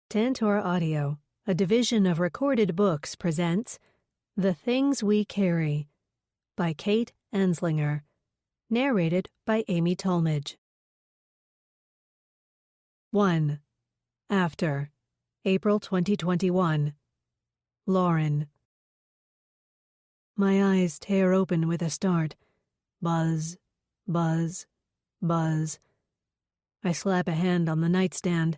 Tantor Audio, a division of Recorded Books, presents The Things We Carry by Kate Anslinger, narrated by Amy Tolmage. 1. After, April 2021. Lauren. My eyes tear open with a start. Buzz, buzz, buzz. I slap a hand on the nightstand,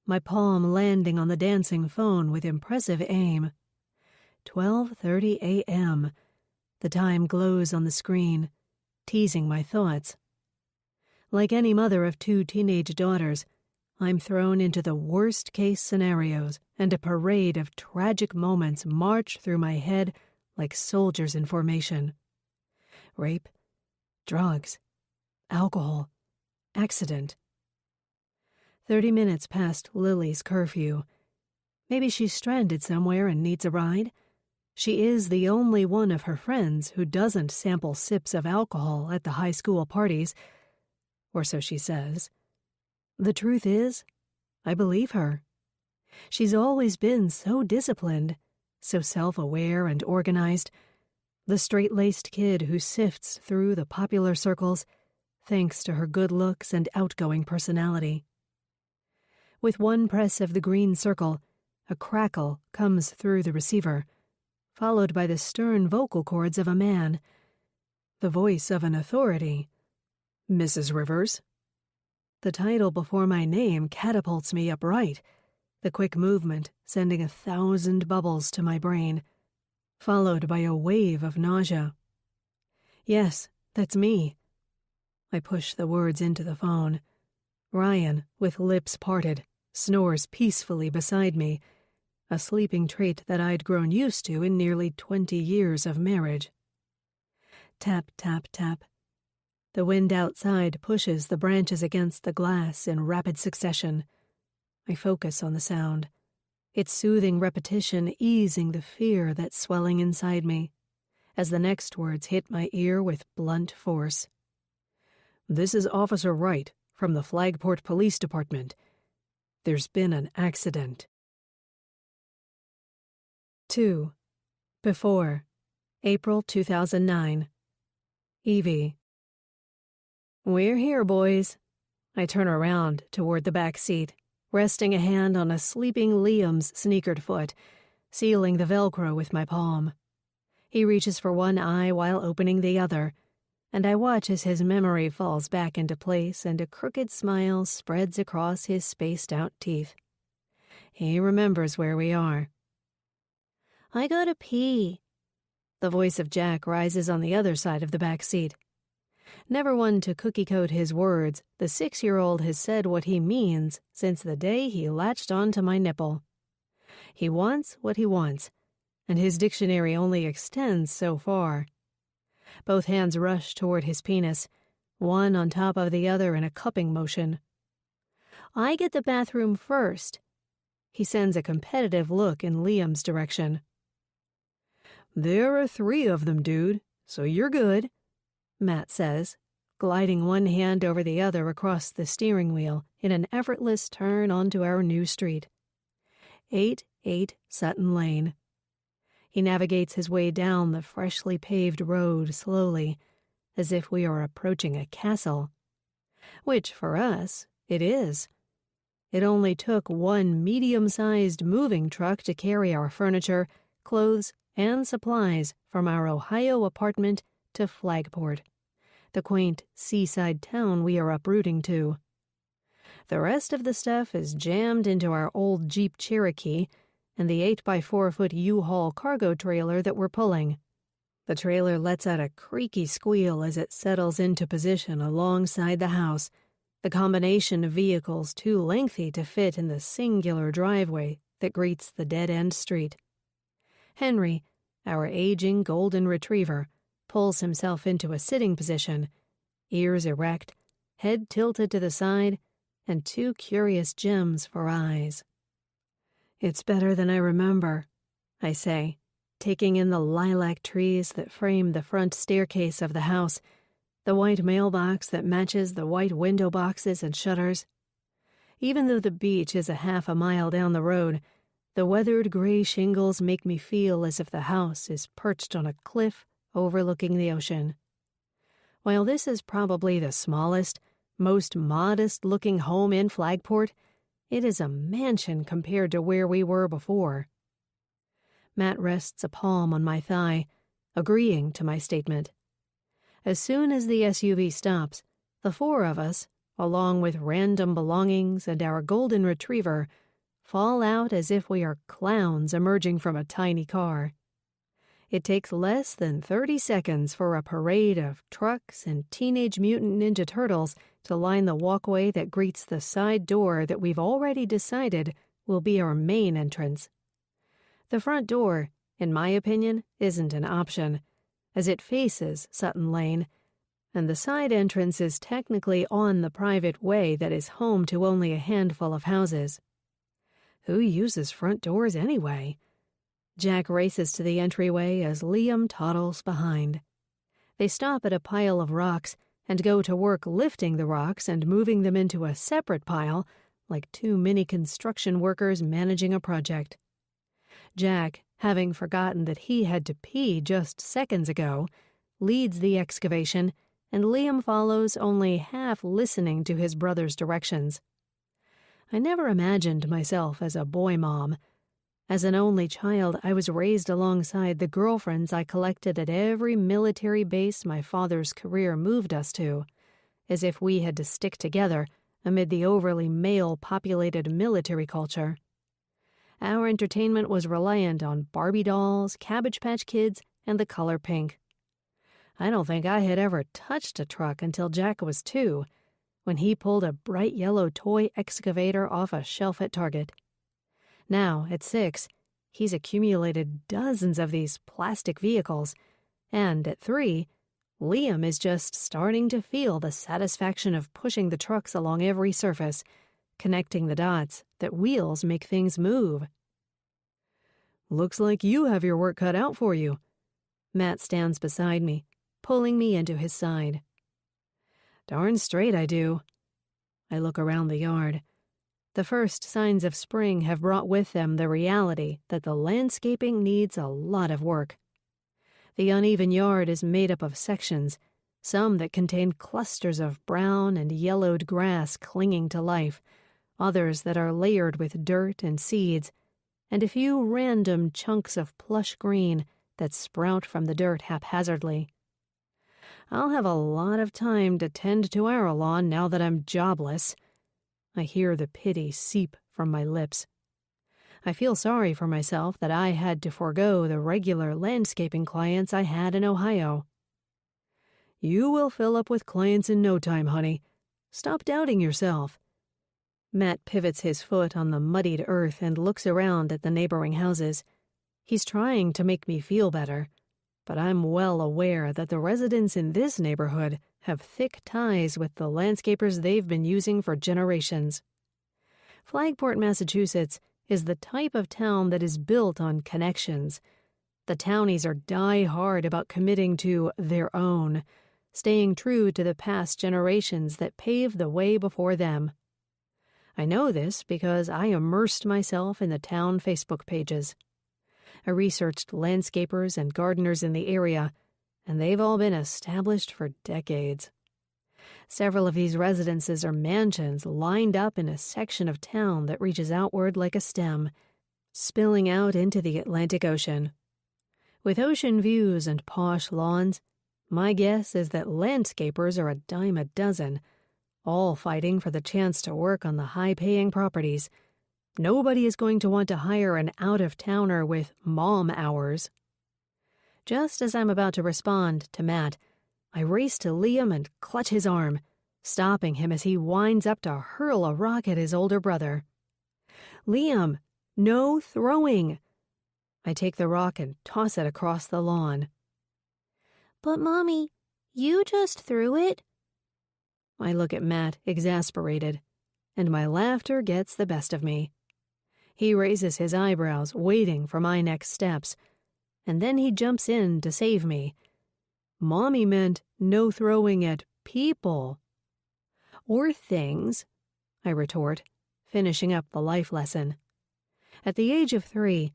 my palm landing on the dancing phone with impressive aim. 12:30 a.m. The time glows on the screen, teasing my thoughts. Like any mother of two teenage daughters, I'm thrown into the worst-case scenarios, and a parade of tragic moments march through my head like soldiers in formation. Rape, drugs, alcohol, accident. 30 minutes past Lily's curfew. Maybe she's stranded somewhere and needs a ride. She is the only one of her friends who doesn't sample sips of alcohol at the high school parties, or so she says. The truth is, I believe her. She's always been so disciplined, so self-aware and organized, the straight-laced kid who sifts through the popular circles thanks to her good looks and outgoing personality. With one press of the green circle, a crackle comes through the receiver, followed by the stern vocal cords of a man, the voice of an authority. Mrs. Rivers. The title before my name catapults me upright, the quick movement sending 1,000 bubbles to my brain, followed by a wave of nausea. Yes, that's me. I push the words into the phone. Ryan, with lips parted, snores peacefully beside me, a sleeping trait that I'd grown used to in nearly 20 years of marriage. Tap, tap, tap. The wind outside pushes the branches against the glass in rapid succession. I focus on the sound, its soothing repetition easing the fear that's swelling inside me, as the next words hit my ear with blunt force. This is Officer Wright from the Flagport Police Department. There's been an accident. 2. Before, April 2009. Evie. We're here, boys. I turn around toward the back seat, resting a hand on a sleeping Liam's sneakered foot, sealing the Velcro with my palm. He reaches for one eye while opening the other, and I watch as his memory falls back into place and a crooked smile spreads across his spaced-out teeth. He remembers where we are. I gotta pee. The voice of Jack rises on the other side of the back seat. Never one to cookie-coat his words, the 6-year-old has said what he means since the day he latched onto my nipple. He wants what he wants, and his dictionary only extends so far. Both hands rush toward his penis, one on top of the other in a cupping motion. I get the bathroom first. He sends a competitive look in Liam's direction. There are 3 of them, dude, so you're good, Matt says, gliding one hand over the other across the steering wheel in an effortless turn onto our new street. 8 Sutton Lane. He navigates his way down the freshly paved road slowly, as if we are approaching a castle. Which, for us, it is. It only took one medium-sized moving truck to carry our furniture, clothes, and supplies from our Ohio apartment to Flagport, the quaint seaside town we are uprooting to. The rest of the stuff is jammed into our old Jeep Cherokee and the 8x4-foot U-Haul cargo trailer that we're pulling. The trailer lets out a creaky squeal as it settles into position alongside the house, the combination of vehicles too lengthy to fit in the singular driveway that greets the dead-end street. Henry, our aging golden retriever, pulls himself into a sitting position, ears erect, head tilted to the side, and 2 curious gems for eyes. It's better than I remember, I say, taking in the lilac trees that frame the front staircase of the house, the white mailbox that matches the white window boxes and shutters. Even though the beach is a half a mile down the road, the weathered gray shingles make me feel as if the house is perched on a cliff overlooking the ocean. While this is probably the smallest, most modest-looking home in Flagport, it is a mansion compared to where we were before. Matt rests a palm on my thigh, agreeing to my statement. As soon as the SUV stops, the four of us, along with random belongings and our golden retriever, fall out as if we are clowns emerging from a tiny car. It takes less than 30 seconds for a parade of trucks and Teenage Mutant Ninja Turtles to line the walkway that greets the side door that we've already decided will be our main entrance. The front door, in my opinion, isn't an option, as it faces Sutton Lane, and the side entrance is technically on the private way that is home to only a handful of houses. Who uses front doors anyway? Jack races to the entryway as Liam toddles behind. They stop at a pile of rocks and go to work lifting the rocks and moving them into a separate pile, like two mini construction workers managing a project. Jack, having forgotten that he had to pee just seconds ago, leads the excavation, and Liam follows, only half listening to his brother's directions. I never imagined myself as a boy mom. As an only child, I was raised alongside the girlfriends I collected at every military base my father's career moved us to, as if we had to stick together amid the overly male-populated military culture. Our entertainment was reliant on Barbie dolls, Cabbage Patch Kids, and the color pink. I don't think I had ever touched a truck until Jack was 2, when he pulled a bright yellow toy excavator off a shelf at Target. Now, at 6, he's accumulated dozens of these plastic vehicles, and at 3, Liam is just starting to feel the satisfaction of pushing the trucks along every surface, connecting the dots that wheels make things move. "Looks like you have your work cut out for you." Matt stands beside me, pulling me into his side. "Darn straight I do." I look around the yard. The first signs of spring have brought with them the reality that the landscaping needs a lot of work. The uneven yard is made up of sections, some that contain clusters of brown and yellowed grass clinging to life, others that are layered with dirt and seeds, and a few random chunks of plush green that sprout from the dirt haphazardly. I'll have a lot of time to tend to our lawn now that I'm jobless. I hear the pity seep from my lips. I feel sorry for myself that I had to forego the regular landscaping clients I had in Ohio. "You will fill up with clients in no time, honey. Stop doubting yourself." Matt pivots his foot on the muddied earth and looks around at the neighboring houses. He's trying to make me feel better, but I'm well aware that the residents in this neighborhood have thick ties with the landscapers they've been using for generations. Flagport, Massachusetts, is the type of town that is built on connections. The townies are die-hard about committing to their own, staying true to the past generations that paved the way before them. I know this because I immersed myself in the town Facebook pages. I researched landscapers and gardeners in the area, and they've all been established for decades. Several of these residences are mansions lined up in a section of town that reaches outward like a stem, spilling out into the Atlantic Ocean. With ocean views and posh lawns, my guess is that landscapers are a dime a dozen, all fighting for the chance to work on the high-paying properties. Nobody is going to want to hire an out-of-towner with mom hours. Just as I'm about to respond to Matt, I race to Liam and clutch his arm, stopping him as he winds up to hurl a rock at his older brother. "Liam, no throwing!" I take the rock and toss it across the lawn. "But, Mommy, you just threw it." I look at Matt, exasperated, and my laughter gets the best of me. He raises his eyebrows, waiting for my next steps, and then he jumps in to save me. "Mommy meant no throwing at people." "Or things," I retort, finishing up the life lesson. At the age of 3,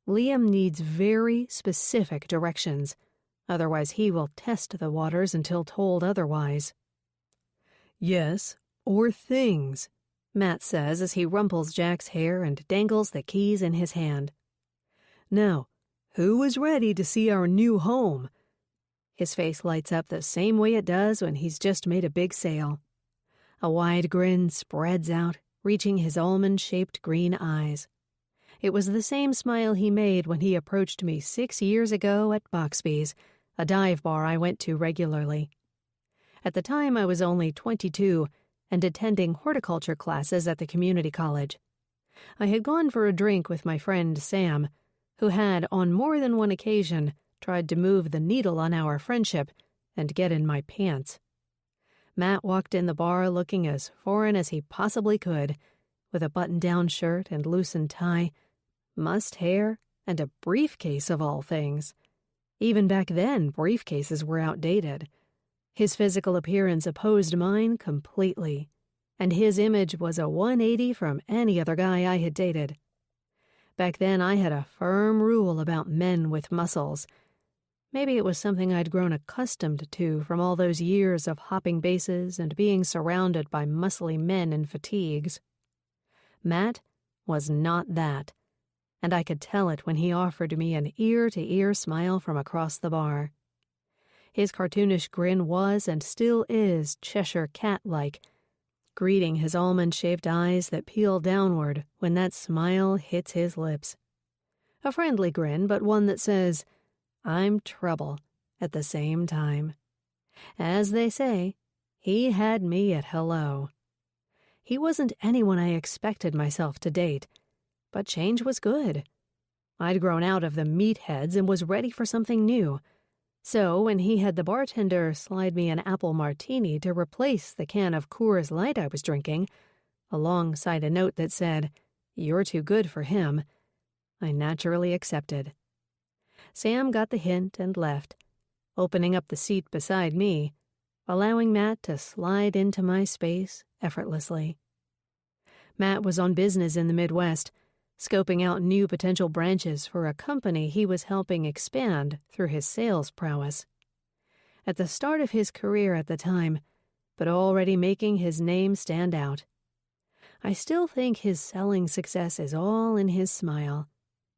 Liam needs very specific directions, otherwise he will test the waters until told otherwise. Yes, or things, Matt says as he rumples Jack's hair and dangles the keys in his hand. Now, who is ready to see our new home? His face lights up the same way it does when he's just made a big sale. A wide grin spreads out, reaching his almond-shaped green eyes. It was the same smile he made when he approached me 6 years ago at Boxby's, a dive bar I went to regularly. At the time, I was only 22 and attending horticulture classes at the community college. I had gone for a drink with my friend Sam, who had, on more than one occasion, tried to move the needle on our friendship and get in my pants. Matt walked in the bar looking as foreign as he possibly could, with a button-down shirt and loosened tie, mussed hair, and a briefcase of all things. Even back then, briefcases were outdated. His physical appearance opposed mine completely, and his image was a 180 from any other guy I had dated. Back then, I had a firm rule about men with muscles. Maybe it was something I'd grown accustomed to from all those years of hopping bases and being surrounded by muscly men in fatigues. Matt was not that, and I could tell it when he offered me an ear-to-ear smile from across the bar. His cartoonish grin was and still is Cheshire cat-like, greeting his almond-shaped eyes that peel downward when that smile hits his lips. A friendly grin, but one that says, "I'm trouble," at the same time. As they say, he had me at hello. He wasn't anyone I expected myself to date, but change was good. I'd grown out of the meatheads and was ready for something new. So when he had the bartender slide me an apple martini to replace the can of Coors Light I was drinking, alongside a note that said, "You're too good for him," I naturally accepted. Sam got the hint and left, opening up the seat beside me, allowing Matt to slide into my space effortlessly. Matt was on business in the Midwest, scoping out new potential branches for a company he was helping expand through his sales prowess. At the start of his career at the time, but already making his name stand out. I still think his selling success is all in his smile,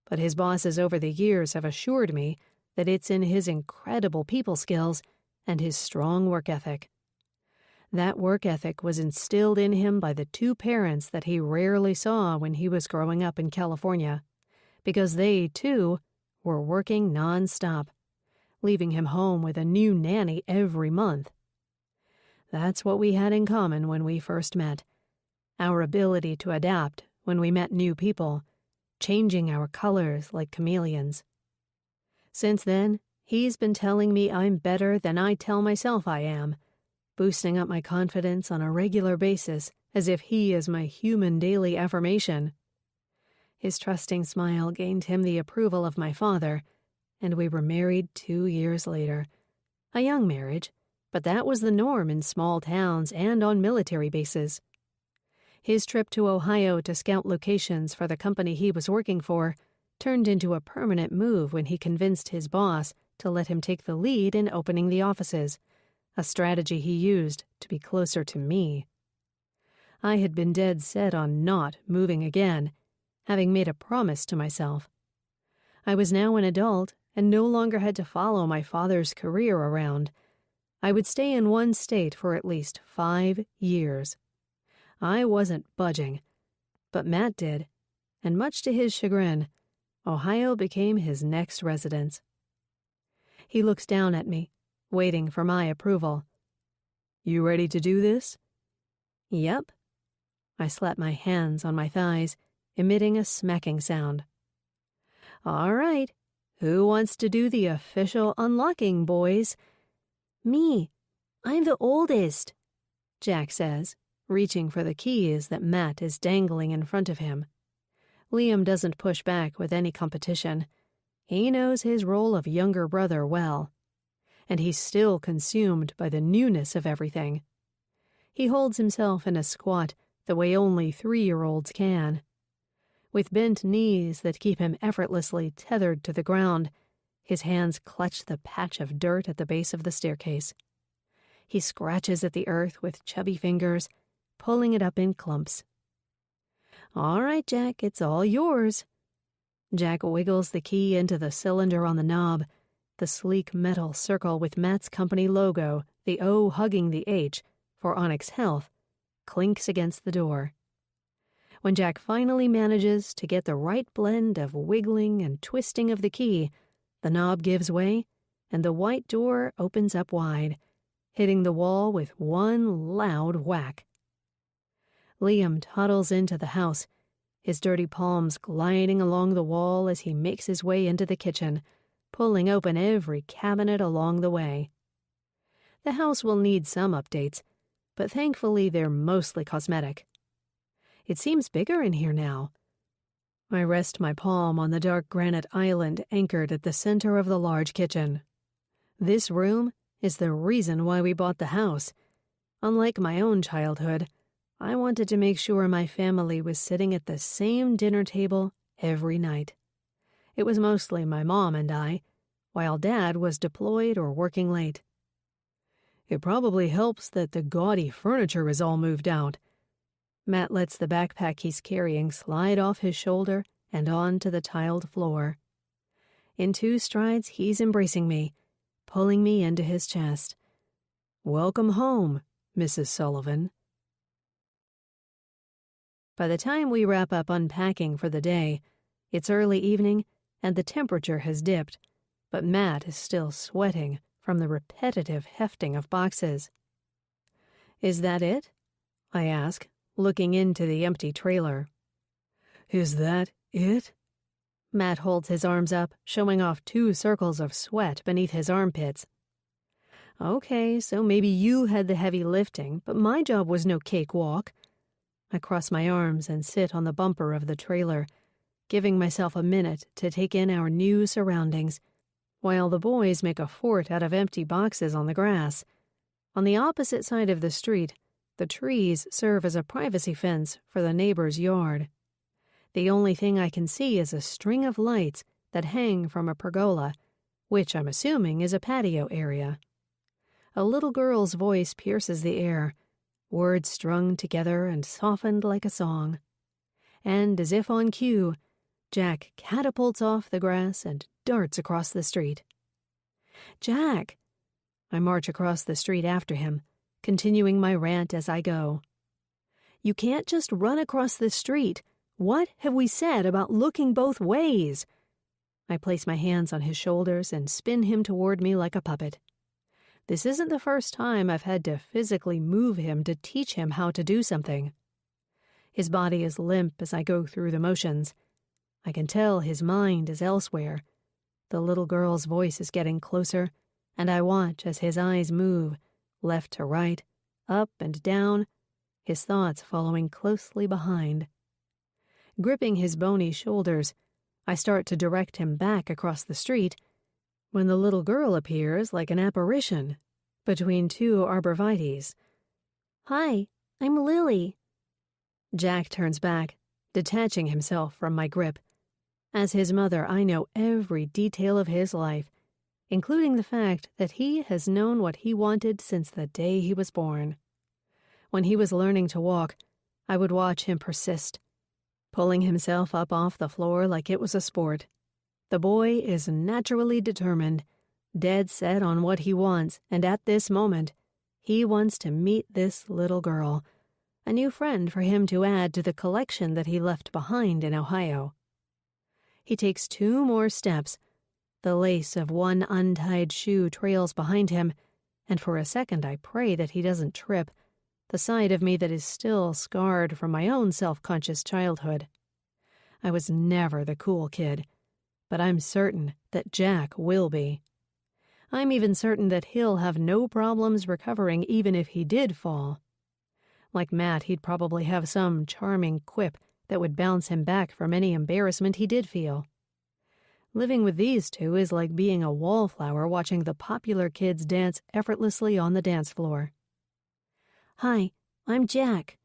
but his bosses over the years have assured me that it's in his incredible people skills and his strong work ethic. That work ethic was instilled in him by the 2 parents that he rarely saw when he was growing up in California, because they, too, were working nonstop, leaving him home with a new nanny every month. That's what we had in common when we first met, our ability to adapt when we met new people, changing our colors like chameleons. Since then, he's been telling me I'm better than I tell myself I am, boosting up my confidence on a regular basis as if he is my human daily affirmation. His trusting smile gained him the approval of my father, and we were married 2 years later. A young marriage, but that was the norm in small towns and on military bases. His trip to Ohio to scout locations for the company he was working for turned into a permanent move when he convinced his boss to let him take the lead in opening the offices, a strategy he used to be closer to me. I had been dead set on not moving again, having made a promise to myself. I was now an adult and no longer had to follow my father's career around. I would stay in one state for at least 5 years. I wasn't budging, but Matt did, and much to his chagrin, Ohio became his next residence. He looks down at me, waiting for my approval. "You ready to do this?" "Yep." I slap my hands on my thighs, emitting a smacking sound. "All right, who wants to do the official unlocking, boys?" "Me. I'm the oldest," Jack says, reaching for the keys that Matt is dangling in front of him. Liam doesn't push back with any competition. He knows his role of younger brother well, and he's still consumed by the newness of everything. He holds himself in a squat, the way only 3-year-olds can. With bent knees that keep him effortlessly tethered to the ground, his hands clutch the patch of dirt at the base of the staircase. He scratches at the earth with chubby fingers, pulling it up in clumps. "All right, Jack, it's all yours." Jack wiggles the key into the cylinder on the knob. The sleek metal circle with Matt's company logo, the O hugging the H, for Onyx Health, clinks against the door. When Jack finally manages to get the right blend of wiggling and twisting of the key, the knob gives way, and the white door opens up wide, hitting the wall with one loud whack. Liam toddles into the house, his dirty palms gliding along the wall as he makes his way into the kitchen, pulling open every cabinet along the way. The house will need some updates, but thankfully they're mostly cosmetic. It seems bigger in here now. I rest my palm on the dark granite island anchored at the center of the large kitchen. This room is the reason why we bought the house. Unlike my own childhood, I wanted to make sure my family was sitting at the same dinner table every night. It was mostly my mom and I, while Dad was deployed or working late. It probably helps that the gaudy furniture is all moved out. Matt lets the backpack he's carrying slide off his shoulder and onto the tiled floor. In 2 strides, he's embracing me, pulling me into his chest. "Welcome home, Mrs. Sullivan." By the time we wrap up unpacking for the day, it's early evening and the temperature has dipped, but Matt is still sweating from the repetitive hefting of boxes. "Is that it?" I ask, looking into the empty trailer. "Is that it?" Matt holds his arms up, showing off 2 circles of sweat beneath his armpits. "Okay, so maybe you had the heavy lifting, but my job was no cakewalk." I cross my arms and sit on the bumper of the trailer, giving myself a minute to take in our new surroundings, while the boys make a fort out of empty boxes on the grass. On the opposite side of the street, the trees serve as a privacy fence for the neighbor's yard. The only thing I can see is a string of lights that hang from a pergola, which I'm assuming is a patio area. A little girl's voice pierces the air, words strung together and softened like a song. And as if on cue, Jack catapults off the grass and darts across the street. "Jack!" I march across the street after him, continuing my rant as I go. "You can't just run across the street. What have we said about looking both ways?" I place my hands on his shoulders and spin him toward me like a puppet. This isn't the first time I've had to physically move him to teach him how to do something. His body is limp as I go through the motions. I can tell his mind is elsewhere. The little girl's voice is getting closer, and I watch as his eyes move, left to right, up and down, his thoughts following closely behind. Gripping his bony shoulders, I start to direct him back across the street when the little girl appears like an apparition between 2 arborvitaes. "Hi, I'm Lily." Jack turns back, detaching himself from my grip. As his mother, I know every detail of his life, including the fact that he has known what he wanted since the day he was born. When he was learning to walk, I would watch him persist, pulling himself up off the floor like it was a sport. The boy is naturally determined, dead set on what he wants, and at this moment, he wants to meet this little girl, a new friend for him to add to the collection that he left behind in Ohio. He takes 2 more steps. The lace of one untied shoe trails behind him, and for a second I pray that he doesn't trip, the side of me that is still scarred from my own self-conscious childhood. I was never the cool kid, but I'm certain that Jack will be. I'm even certain that he'll have no problems recovering even if he did fall. Like Matt, he'd probably have some charming quip that would bounce him back from any embarrassment he did feel. Living with these 2 is like being a wallflower watching the popular kids dance effortlessly on the dance floor. "Hi, I'm Jack."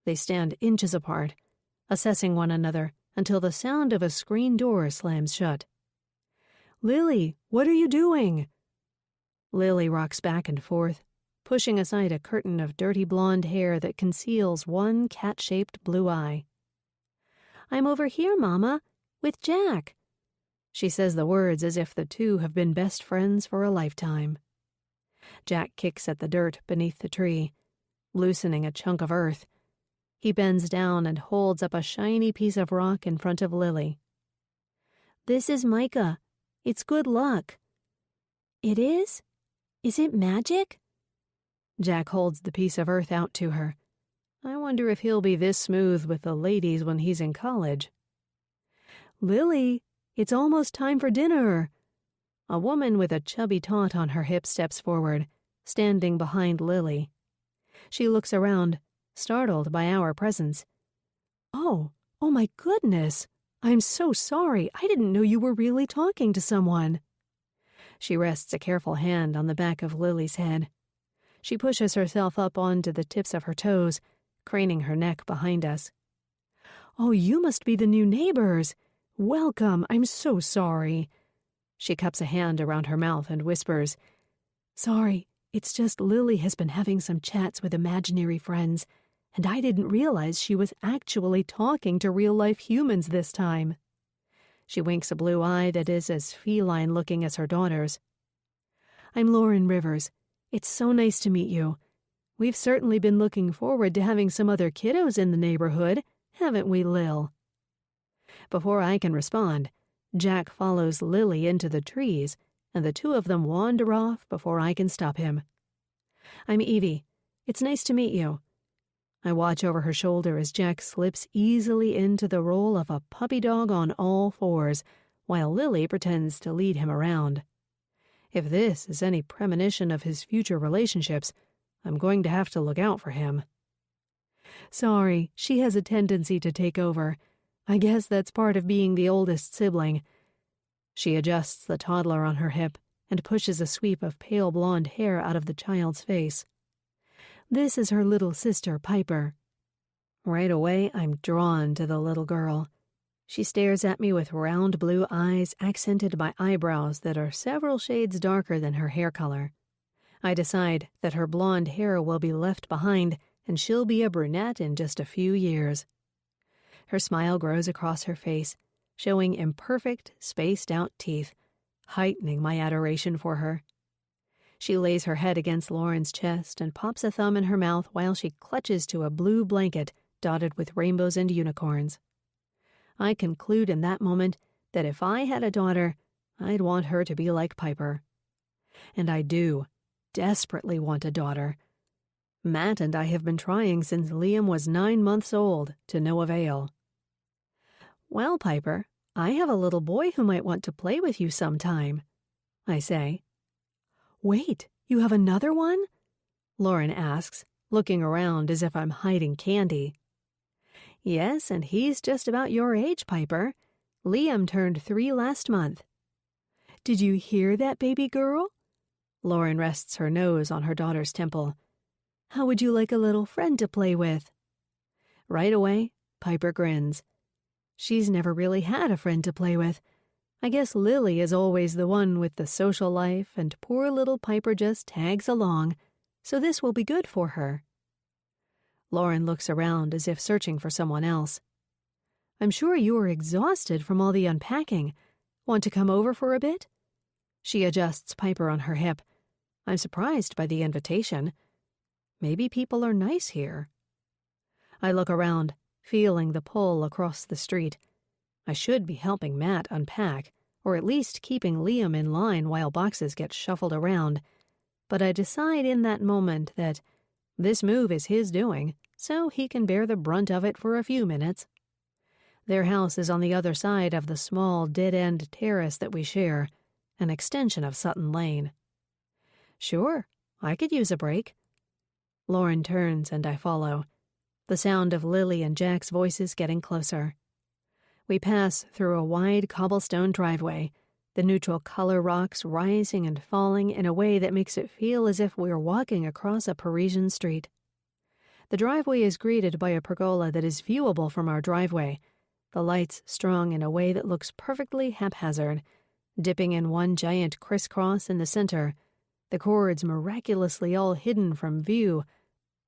They stand inches apart, assessing one another until the sound of a screen door slams shut. "Lily, what are you doing?" Lily rocks back and forth, pushing aside a curtain of dirty blonde hair that conceals one cat-shaped blue eye. "I'm over here, Mama, with Jack." She says the words as if the two have been best friends for a lifetime. Jack kicks at the dirt beneath the tree, loosening a chunk of earth. He bends down and holds up a shiny piece of rock in front of Lily. "This is Micah. It's good luck." "It is? Is it magic?" Jack holds the piece of earth out to her. I wonder if he'll be this smooth with the ladies when he's in college. "Lily, it's almost time for dinner." A woman with a chubby tot on her hip steps forward, standing behind Lily. She looks around, startled by our presence. Oh my goodness. I'm so sorry. I didn't know you were really talking to someone." She rests a careful hand on the back of Lily's head. She pushes herself up onto the tips of her toes, craning her neck behind us. "Oh, you must be the new neighbors. Welcome. I'm so sorry." She cups a hand around her mouth and whispers, "Sorry, it's just Lily has been having some chats with imaginary friends, and I didn't realize she was actually talking to real-life humans this time." She winks a blue eye that is as feline-looking as her daughter's. "I'm Lauren Rivers. It's so nice to meet you. We've certainly been looking forward to having some other kiddos in the neighborhood, haven't we, Lil?" Before I can respond, Jack follows Lily into the trees, and the two of them wander off before I can stop him. "I'm Evie. It's nice to meet you." I watch over her shoulder as Jack slips easily into the role of a puppy dog on all fours, while Lily pretends to lead him around. If this is any premonition of his future relationships, I'm going to have to look out for him. "Sorry, she has a tendency to take over. I guess that's part of being the oldest sibling." She adjusts the toddler on her hip and pushes a sweep of pale blonde hair out of the child's face. "This is her little sister, Piper." Right away, I'm drawn to the little girl. She stares at me with round blue eyes accented by eyebrows that are several shades darker than her hair color. I decide that her blonde hair will be left behind and she'll be a brunette in just a few years. Her smile grows across her face, showing imperfect, spaced-out teeth, heightening my adoration for her. She lays her head against Lauren's chest and pops a thumb in her mouth while she clutches to a blue blanket dotted with rainbows and unicorns. I conclude in that moment that if I had a daughter, I'd want her to be like Piper. And I do, desperately want a daughter. Matt and I have been trying since Liam was 9 months old, to no avail. "Well, Piper, I have a little boy who might want to play with you sometime," I say. "Wait, you have another one?" Lauren asks, looking around as if I'm hiding candy. "Yes, and he's just about your age, Piper. Liam turned 3 last month." "Did you hear that, baby girl?" Lauren rests her nose on her daughter's temple. "How would you like a little friend to play with?" Right away, Piper grins. She's never really had a friend to play with. I guess Lily is always the one with the social life, and poor little Piper just tags along, so this will be good for her. Lauren looks around as if searching for someone else. "I'm sure you are exhausted from all the unpacking. Want to come over for a bit?" She adjusts Piper on her hip. I'm surprised by the invitation. Maybe people are nice here. I look around, feeling the pull across the street. I should be helping Matt unpack, or at least keeping Liam in line while boxes get shuffled around. But I decide in that moment that this move is his doing, so he can bear the brunt of it for a few minutes. Their house is on the other side of the small dead-end terrace that we share, an extension of Sutton Lane. Sure, I could use a break. Lauren turns and I follow, the sound of Lily and Jack's voices getting closer. We pass through a wide cobblestone driveway, the neutral color rocks rising and falling in a way that makes it feel as if we're walking across a Parisian street. The driveway is greeted by a pergola that is viewable from our driveway, the lights strung in a way that looks perfectly haphazard, dipping in one giant crisscross in the center, the cords miraculously all hidden from view,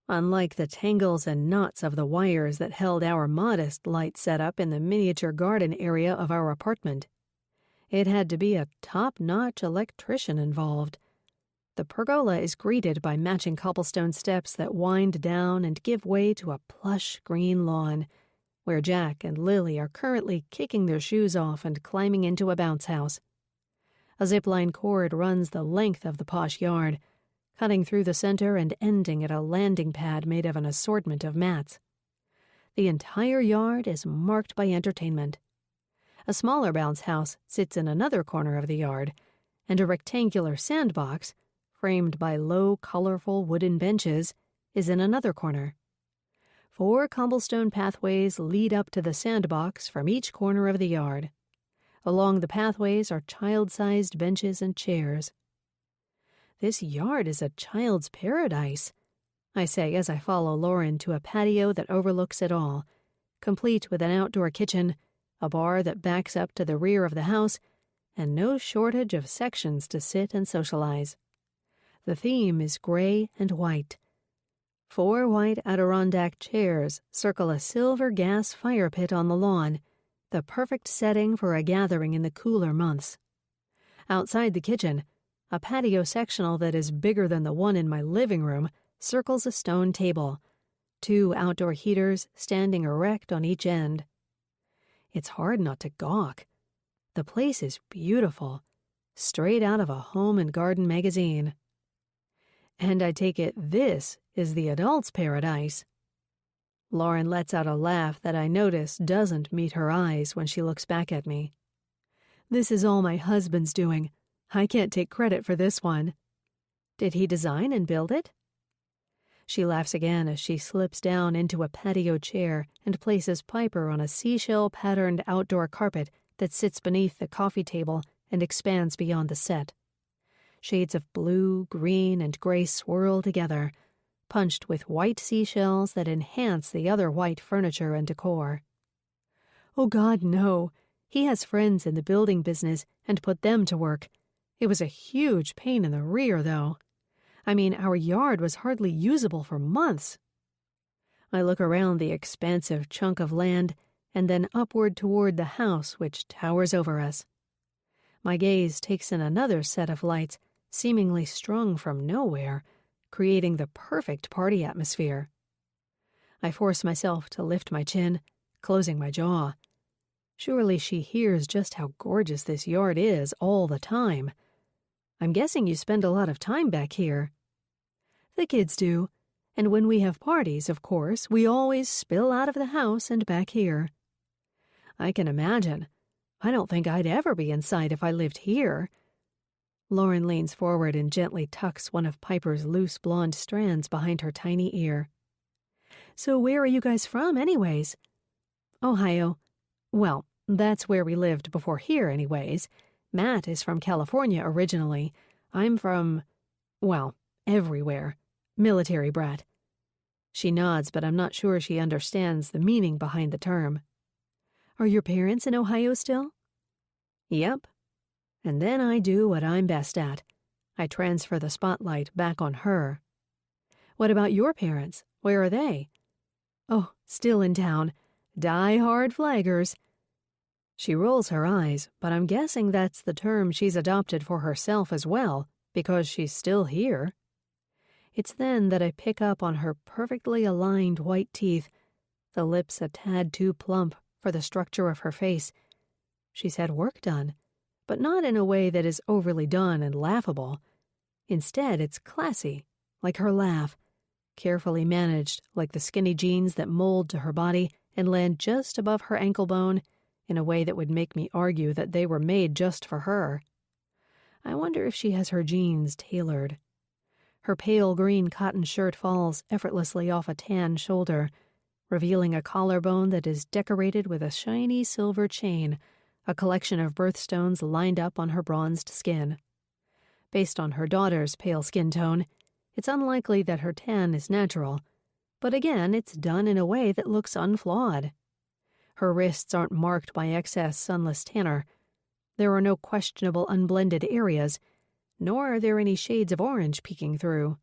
unlike the tangles and knots of the wires that held our modest light setup in the miniature garden area of our apartment. It had to be a top-notch electrician involved. The pergola is greeted by matching cobblestone steps that wind down and give way to a plush green lawn, where Jack and Lily are currently kicking their shoes off and climbing into a bounce house. A zipline cord runs the length of the posh yard, cutting through the center and ending at a landing pad made of an assortment of mats. The entire yard is marked by entertainment. A smaller bounce house sits in another corner of the yard, and a rectangular sandbox, framed by low, colorful wooden benches, is in another corner. 4 cobblestone pathways lead up to the sandbox from each corner of the yard. Along the pathways are child-sized benches and chairs. "This yard is a child's paradise," I say as I follow Lauren to a patio that overlooks it all, complete with an outdoor kitchen, a bar that backs up to the rear of the house, and no shortage of sections to sit and socialize. The theme is gray and white. 4 white Adirondack chairs circle a silver gas fire pit on the lawn, the perfect setting for a gathering in the cooler months. Outside the kitchen, a patio sectional that is bigger than the one in my living room circles a stone table, 2 outdoor heaters standing erect on each end. It's hard not to gawk. The place is beautiful, straight out of a home and garden magazine. And I take it this is the adult's paradise. Lauren lets out a laugh that I notice doesn't meet her eyes when she looks back at me. "This is all my husband's doing. I can't take credit for this one." "Did he design and build it?" She laughs again as she slips down into a patio chair and places Piper on a seashell-patterned outdoor carpet that sits beneath the coffee table and expands beyond the set. Shades of blue, green, and gray swirl together, punched with white seashells that enhance the other white furniture and decor. "Oh God, no. He has friends in the building business and put them to work. It was a huge pain in the rear, though. I mean, our yard was hardly usable for months." I look around the expansive chunk of land and then upward toward the house which towers over us. My gaze takes in another set of lights, seemingly strung from nowhere, creating the perfect party atmosphere. I force myself to lift my chin, closing my jaw. Surely she hears just how gorgeous this yard is all the time. "I'm guessing you spend a lot of time back here." "The kids do, and when we have parties, of course, we always spill out of the house and back here." "I can imagine. I don't think I'd ever be inside if I lived here." Lauren leans forward and gently tucks one of Piper's loose blonde strands behind her tiny ear. "So where are you guys from, anyways?" "Ohio. Well, that's where we lived before here, anyways. Matt is from California originally. I'm from, well, everywhere. Military brat." She nods, but I'm not sure she understands the meaning behind the term. "Are your parents in Ohio still?" "Yep. And then I do what I'm best at. I transfer the spotlight back on her." "What about your parents? Where are they?" "Oh, still in town. Die-hard flaggers." She rolls her eyes, but I'm guessing that's the term she's adopted for herself as well, because she's still here. It's then that I pick up on her perfectly aligned white teeth, the lips a tad too plump for the structure of her face. She's had work done, but not in a way that is overly done and laughable. Instead, it's classy, like her laugh, carefully managed like the skinny jeans that mold to her body and land just above her ankle bone in a way that would make me argue that they were made just for her. I wonder if she has her jeans tailored. Her pale green cotton shirt falls effortlessly off a tan shoulder, revealing a collarbone that is decorated with a shiny silver chain, a collection of birthstones lined up on her bronzed skin. Based on her daughter's pale skin tone, it's unlikely that her tan is natural, But again, it's done in a way that looks unflawed. Her wrists aren't marked by excess sunless tanner. There are no questionable unblended areas, nor are there any shades of orange peeking through,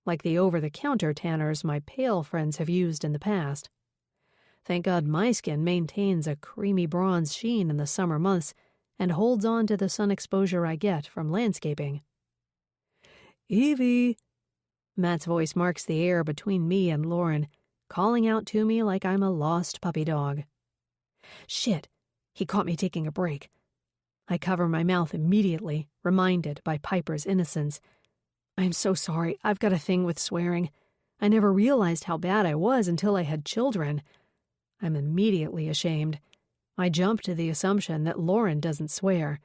like the over-the-counter tanners my pale friends have used in the past. Thank God my skin maintains a creamy bronze sheen in the summer months and holds on to the sun exposure I get from landscaping. "Evie!" Matt's voice marks the air between me and Lauren, calling out to me like I'm a lost puppy dog. Shit, he caught me taking a break. I cover my mouth immediately, reminded by Piper's innocence. I'm so sorry, I've got a thing with swearing. I never realized how bad I was until I had children. I'm immediately ashamed. I jump to the assumption that Lauren doesn't swear.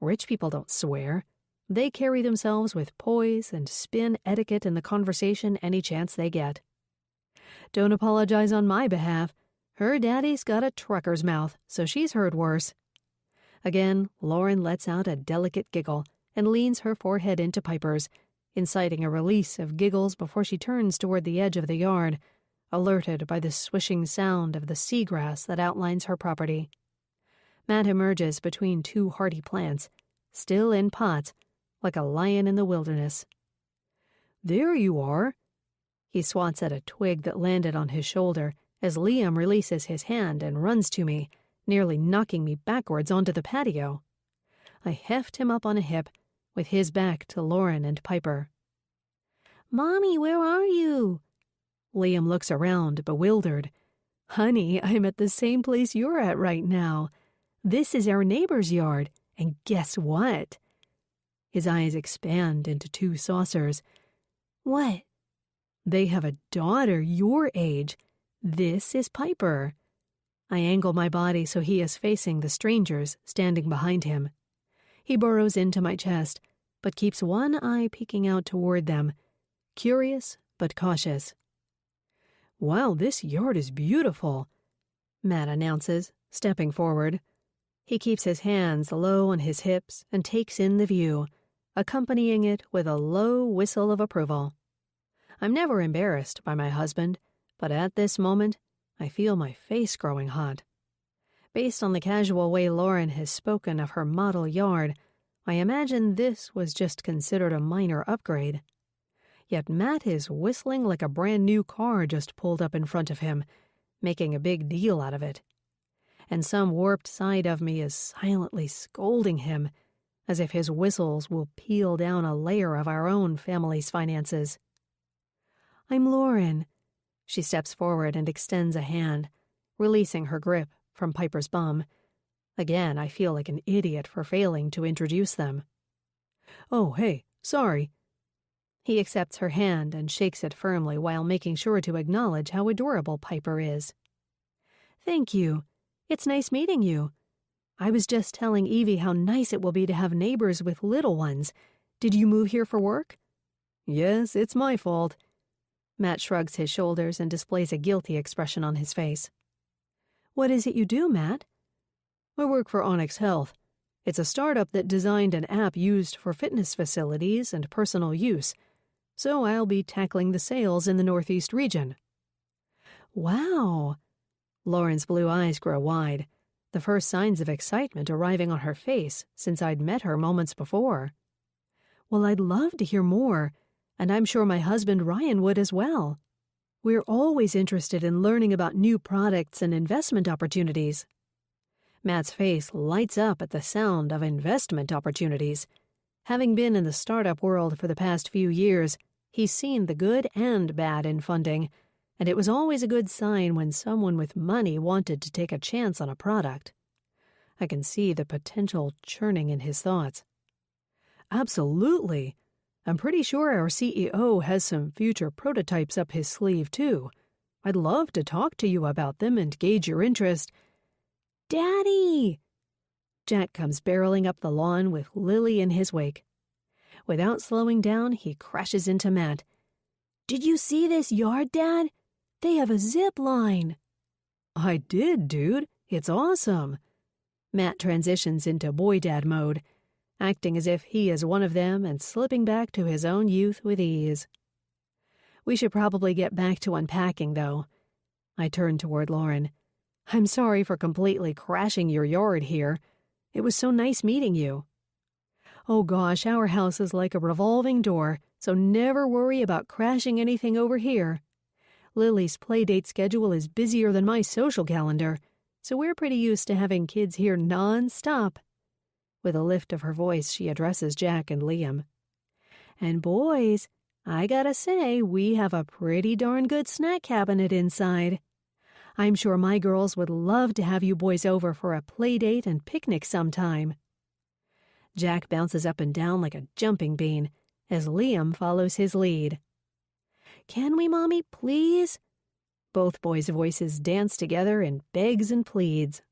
Rich people don't swear. They carry themselves with poise and spin etiquette in the conversation any chance they get. Don't apologize on my behalf. Her daddy's got a trucker's mouth, so she's heard worse. Again, Lauren lets out a delicate giggle and leans her forehead into Piper's, inciting a release of giggles before she turns toward the edge of the yard, alerted by the swishing sound of the seagrass that outlines her property. Matt emerges between two hardy plants, still in pots, like a lion in the wilderness. "There you are." He swats at a twig that landed on his shoulder as Liam releases his hand and runs to me, nearly knocking me backwards onto the patio. I heft him up on a hip, with his back to Lauren and Piper. "Mommy, where are you?" Liam looks around, bewildered. "Honey, I'm at the same place you're at right now. This is our neighbor's yard, and guess what?" His eyes expand into two saucers. "What?" "They have a daughter your age. This is Piper." I angle my body so he is facing the strangers standing behind him. He burrows into my chest, but keeps one eye peeking out toward them, curious but cautious. "Wow, this yard is beautiful," Matt announces, stepping forward. He keeps his hands low on his hips and takes in the view, accompanying it with a low whistle of approval. I'm never embarrassed by my husband, but at this moment, I feel my face growing hot. Based on the casual way Lauren has spoken of her model yard, I imagine this was just considered a minor upgrade. Yet Matt is whistling like a brand new car just pulled up in front of him, making a big deal out of it. And some warped side of me is silently scolding him, as if his whistles will peel down a layer of our own family's finances. "I'm Lauren." She steps forward and extends a hand, releasing her grip from Piper's bum. Again, I feel like an idiot for failing to introduce them. "Oh, hey, sorry." He accepts her hand and shakes it firmly while making sure to acknowledge how adorable Piper is. "Thank you. It's nice meeting you. I was just telling Evie how nice it will be to have neighbors with little ones. Did you move here for work?" "Yes, it's my fault." Matt shrugs his shoulders and displays a guilty expression on his face. "What is it you do, Matt?" "I work for Onyx Health. It's a startup that designed an app used for fitness facilities and personal use, so I'll be tackling the sales in the Northeast region." "Wow." Lauren's blue eyes grow wide, the first signs of excitement arriving on her face since I'd met her moments before. "Well, I'd love to hear more, and I'm sure my husband Ryan would as well. We're always interested in learning about new products and investment opportunities." Matt's face lights up at the sound of investment opportunities. Having been in the startup world for the past few years, he's seen the good and bad in funding, and it was always a good sign when someone with money wanted to take a chance on a product. I can see the potential churning in his thoughts. "Absolutely. I'm pretty sure our CEO has some future prototypes up his sleeve, too. I'd love to talk to you about them and gauge your interest." "Daddy!" Jack comes barreling up the lawn with Lily in his wake. Without slowing down, he crashes into Matt. "Did you see this yard, Dad? They have a zip line." "I did, dude. It's awesome." Matt transitions into boy dad mode, acting as if he is one of them and slipping back to his own youth with ease. We should probably get back to unpacking, though. I turned toward Lauren. I'm sorry for completely crashing your yard here. It was so nice meeting you. Oh gosh, our house is like a revolving door, so never worry about crashing anything over here. Lily's playdate schedule is busier than my social calendar, so we're pretty used to having kids here non-stop. With a lift of her voice, she addresses Jack and Liam. And boys, I gotta say, we have a pretty darn good snack cabinet inside. I'm sure my girls would love to have you boys over for a playdate and picnic sometime. Jack bounces up and down like a jumping bean as Liam follows his lead. Can we, Mommy, please? Both boys' voices dance together in begs and pleads.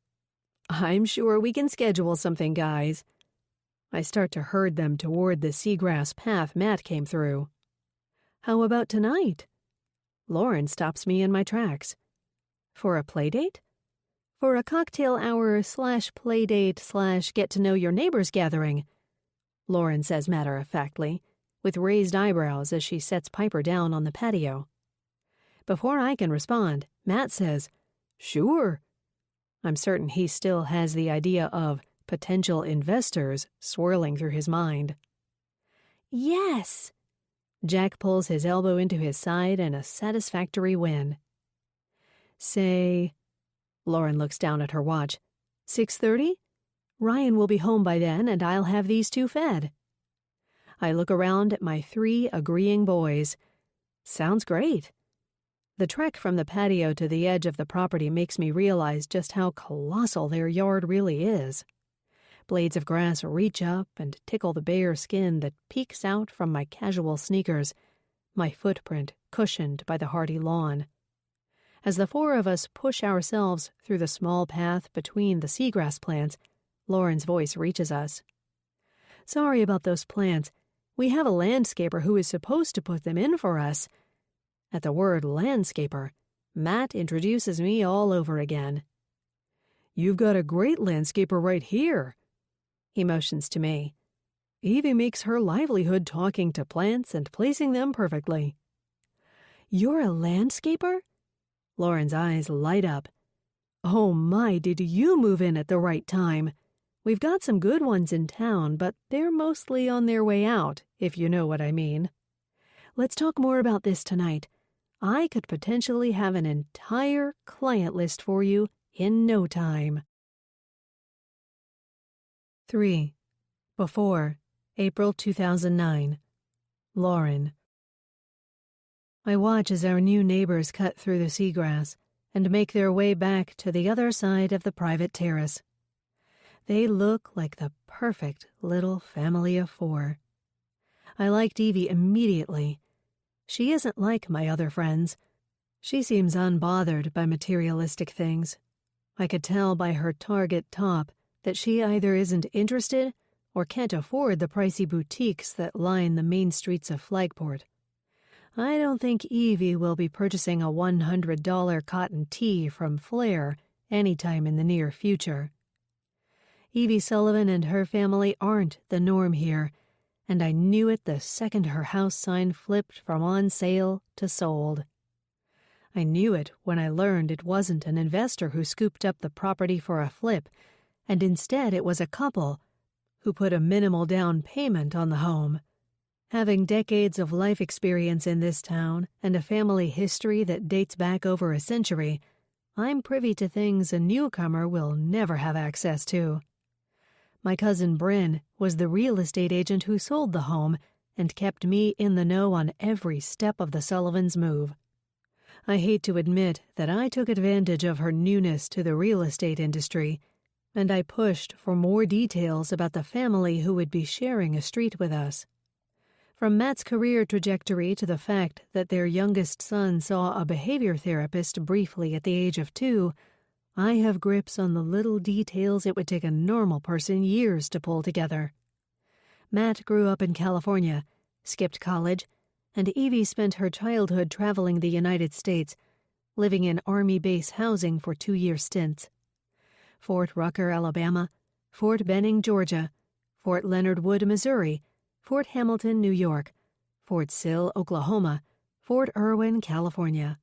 I'm sure we can schedule something, guys. I start to herd them toward the seagrass path Matt came through. How about tonight? Lauren stops me in my tracks. For a playdate? For a cocktail hour / playdate / get-to-know-your-neighbors gathering, Lauren says matter-of-factly, with raised eyebrows as she sets Piper down on the patio. Before I can respond, Matt says, Sure. I'm certain he still has the idea of potential investors swirling through his mind. Yes! Jack pulls his elbow into his side in a satisfactory win. Say, Lauren looks down at her watch, 6:30? Ryan will be home by then and I'll have these two fed. I look around at my 3 agreeing boys. Sounds great. The trek from the patio to the edge of the property makes me realize just how colossal their yard really is. Blades of grass reach up and tickle the bare skin that peeks out from my casual sneakers, my footprint cushioned by the hardy lawn. As the 4 of us push ourselves through the small path between the seagrass plants, Lauren's voice reaches us. Sorry about those plants. We have a landscaper who is supposed to put them in for us. At the word landscaper, Matt introduces me all over again. You've got a great landscaper right here. He motions to me. Evie makes her livelihood talking to plants and placing them perfectly. You're a landscaper? Lauren's eyes light up. Oh my, did you move in at the right time? We've got some good ones in town, but they're mostly on their way out, if you know what I mean. Let's talk more about this tonight. I could potentially have an entire client list for you in no time. 3. Before, April 2009. Lauren. I watch as our new neighbors cut through the seagrass and make their way back to the other side of the private terrace. They look like the perfect little family of 4. I liked Evie immediately. She isn't like my other friends. She seems unbothered by materialistic things. I could tell by her Target top that she either isn't interested or can't afford the pricey boutiques that line the main streets of Flagport. I don't think Evie will be purchasing a $100 cotton tee from Flair anytime in the near future. Evie Sullivan and her family aren't the norm here, and I knew it the second her house sign flipped from on sale to sold. I knew it when I learned it wasn't an investor who scooped up the property for a flip, and instead it was a couple who put a minimal down payment on the home. Having decades of life experience in this town and a family history that dates back over a century, I'm privy to things a newcomer will never have access to. My cousin Bryn was the real estate agent who sold the home and kept me in the know on every step of the Sullivans' move. I hate to admit that I took advantage of her newness to the real estate industry, and I pushed for more details about the family who would be sharing a street with us. From Matt's career trajectory to the fact that their youngest son saw a behavior therapist briefly at the age of 2, I have grips on the little details it would take a normal person years to pull together. Matt grew up in California, skipped college, and Evie spent her childhood traveling the United States, living in Army base housing for 2-year stints. Fort Rucker, Alabama, Fort Benning, Georgia, Fort Leonard Wood, Missouri, Fort Hamilton, New York, Fort Sill, Oklahoma, Fort Irwin, California.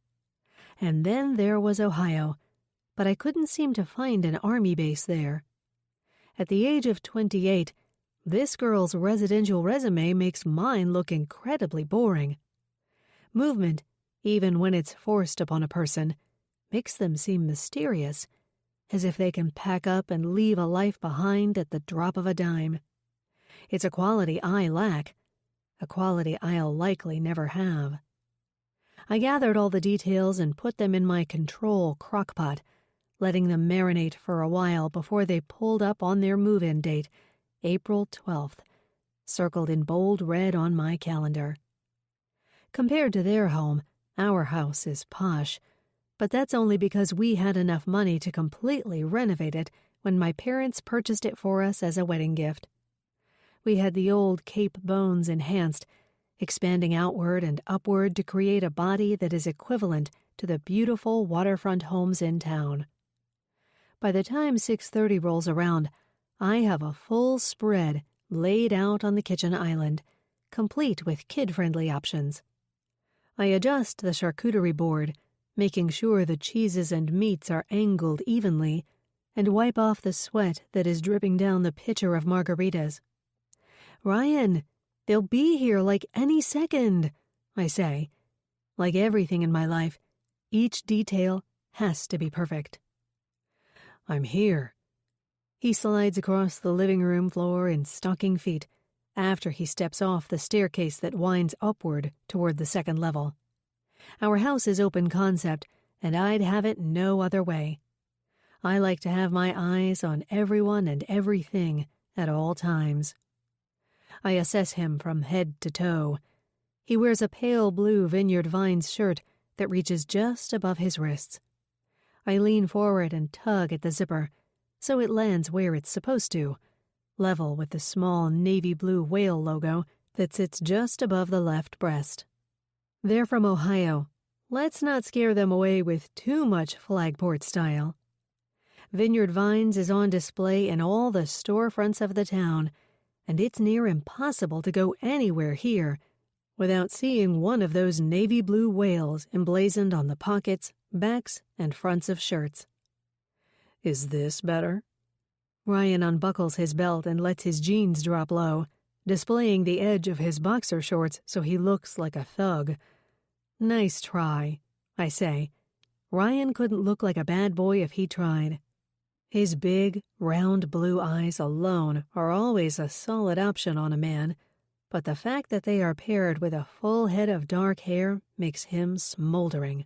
And then there was Ohio, but I couldn't seem to find an army base there. At the age of 28, this girl's residential resume makes mine look incredibly boring. Movement, even when it's forced upon a person, makes them seem mysterious, as if they can pack up and leave a life behind at the drop of a dime. It's a quality I lack, a quality I'll likely never have. I gathered all the details and put them in my control crockpot, letting them marinate for a while before they pulled up on their move-in date, April 12th, circled in bold red on my calendar. Compared to their home, our house is posh, but that's only because we had enough money to completely renovate it when my parents purchased it for us as a wedding gift. We had the old Cape bones enhanced, expanding outward and upward to create a body that is equivalent to the beautiful waterfront homes in town. By the time 6:30 rolls around, I have a full spread laid out on the kitchen island, complete with kid-friendly options. I adjust the charcuterie board, making sure the cheeses and meats are angled evenly, and wipe off the sweat that is dripping down the pitcher of margaritas. "Ryan, they'll be here like any second," I say. Like everything in my life, each detail has to be perfect. "I'm here." He slides across the living room floor in stocking feet after he steps off the staircase that winds upward toward the second level. Our house is open concept, and I'd have it no other way. I like to have my eyes on everyone and everything at all times. I assess him from head to toe. He wears a pale blue Vineyard Vines shirt that reaches just above his wrists. I lean forward and tug at the zipper, so it lands where it's supposed to, level with the small navy blue whale logo that sits just above the left breast. They're from Ohio. Let's not scare them away with too much Flagport style. Vineyard Vines is on display in all the storefronts of the town, and it's near impossible to go anywhere here without seeing one of those navy blue whales emblazoned on the pockets, backs, and fronts of shirts. "Is this better?" Ryan unbuckles his belt and lets his jeans drop low, displaying the edge of his boxer shorts so he looks like a thug. "Nice try," I say. Ryan couldn't look like a bad boy if he tried. His big, round blue eyes alone are always a solid option on a man, but the fact that they are paired with a full head of dark hair makes him smoldering.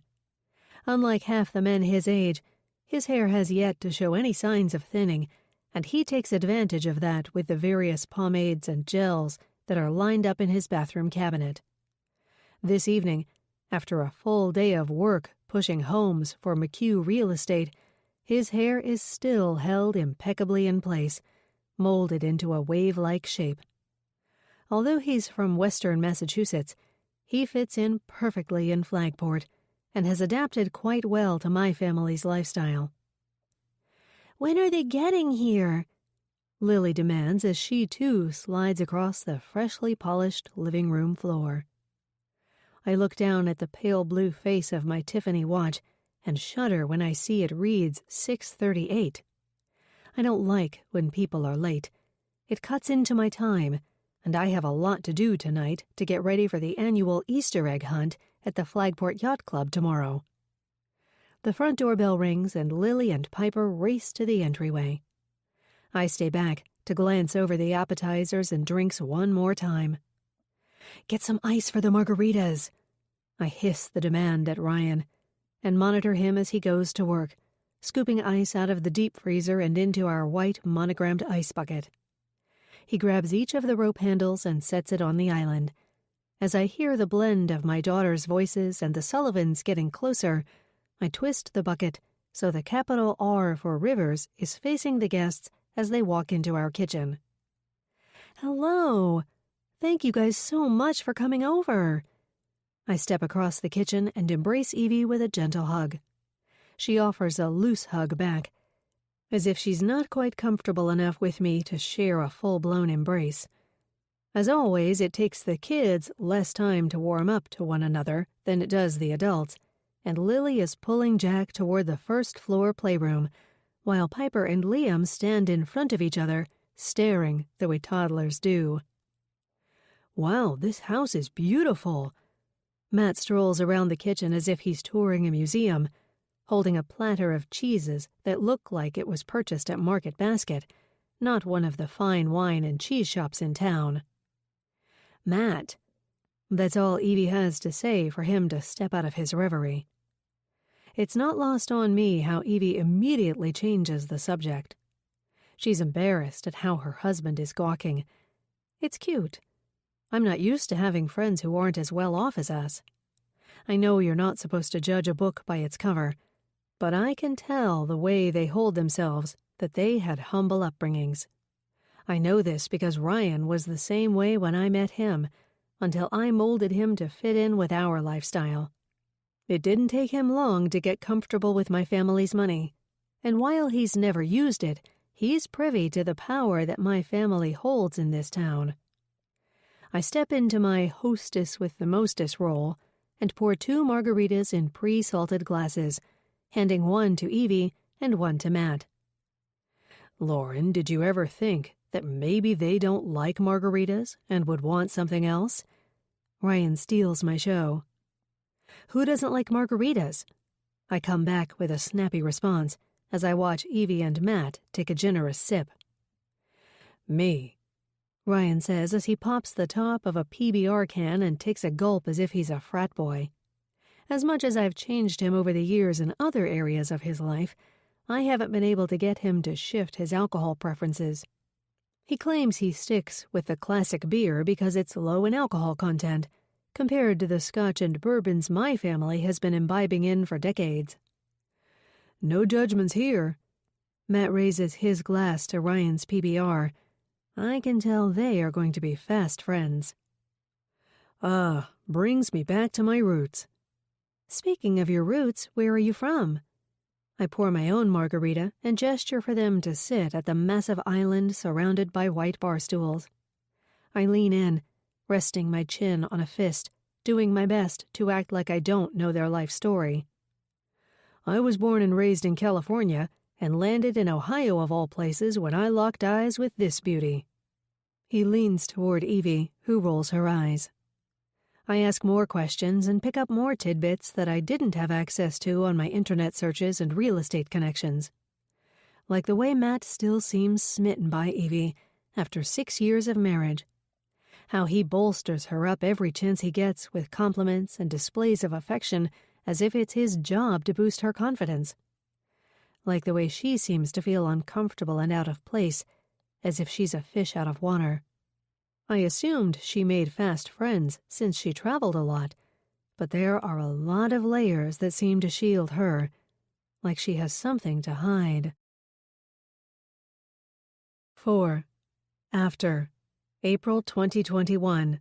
Unlike half the men his age, his hair has yet to show any signs of thinning, and he takes advantage of that with the various pomades and gels that are lined up in his bathroom cabinet. This evening, after a full day of work pushing homes for McHugh Real Estate, his hair is still held impeccably in place, molded into a wave-like shape. Although he's from western Massachusetts, he fits in perfectly in Flagport and has adapted quite well to my family's lifestyle. "When are they getting here?" Lily demands as she too slides across the freshly polished living room floor. I look down at the pale blue face of my Tiffany watch and shudder when I see it reads 6:38. I don't like when people are late. It cuts into my time, and I have a lot to do tonight to get ready for the annual Easter egg hunt at the Flagport Yacht Club tomorrow. The front doorbell rings and Lily and Piper race to the entryway. I stay back to glance over the appetizers and drinks one more time. "Get some ice for the margaritas," I hiss the demand at Ryan, and monitor him as he goes to work, scooping ice out of the deep freezer and into our white monogrammed ice bucket. He grabs each of the rope handles and sets it on the island. As I hear the blend of my daughter's voices and the Sullivans getting closer, I twist the bucket so the capital R for Rivers is facing the guests as they walk into our kitchen. "Hello! Thank you guys so much for coming over." I step across the kitchen and embrace Evie with a gentle hug. She offers a loose hug back, as if she's not quite comfortable enough with me to share a full-blown embrace. As always, it takes the kids less time to warm up to one another than it does the adults, and Lily is pulling Jack toward the first-floor playroom, while Piper and Liam stand in front of each other, staring the way toddlers do. "Wow, this house is beautiful." Matt strolls around the kitchen as if he's touring a museum, holding a platter of cheeses that look like it was purchased at Market Basket, not one of the fine wine and cheese shops in town. "Matt." That's all Evie has to say for him to step out of his reverie. It's not lost on me how Evie immediately changes the subject. She's embarrassed at how her husband is gawking. It's cute. I'm not used to having friends who aren't as well off as us. I know you're not supposed to judge a book by its cover, but I can tell the way they hold themselves that they had humble upbringings. I know this because Ryan was the same way when I met him, until I molded him to fit in with our lifestyle. It didn't take him long to get comfortable with my family's money, and while he's never used it, he's privy to the power that my family holds in this town. I step into my hostess with the mostest role and pour 2 margaritas in pre-salted glasses, handing one to Evie and one to Matt. "Lauren, did you ever think that maybe they don't like margaritas and would want something else?" Ryan steals my show. "Who doesn't like margaritas?" I come back with a snappy response as I watch Evie and Matt take a generous sip. "Me," Ryan says as he pops the top of a PBR can and takes a gulp as if he's a frat boy. As much as I've changed him over the years in other areas of his life, I haven't been able to get him to shift his alcohol preferences. He claims he sticks with the classic beer because it's low in alcohol content, compared to the scotch and bourbons my family has been imbibing in for decades. "No judgments here." Matt raises his glass to Ryan's PBR. I can tell they are going to be fast friends. Brings me back to my roots." "Speaking of your roots, where are you from?" I pour my own margarita and gesture for them to sit at the massive island surrounded by white bar stools. I lean in, resting my chin on a fist, doing my best to act like I don't know their life story. "I was born and raised in California and landed in Ohio of all places when I locked eyes with this beauty." He leans toward Evie, who rolls her eyes. I ask more questions and pick up more tidbits that I didn't have access to on my internet searches and real estate connections. Like the way Matt still seems smitten by Evie after 6 years of marriage. How he bolsters her up every chance he gets with compliments and displays of affection as if it's his job to boost her confidence. Like the way she seems to feel uncomfortable and out of place, as if she's a fish out of water. I assumed she made fast friends since she traveled a lot, but there are a lot of layers that seem to shield her, like she has something to hide. 4. After. April 2021.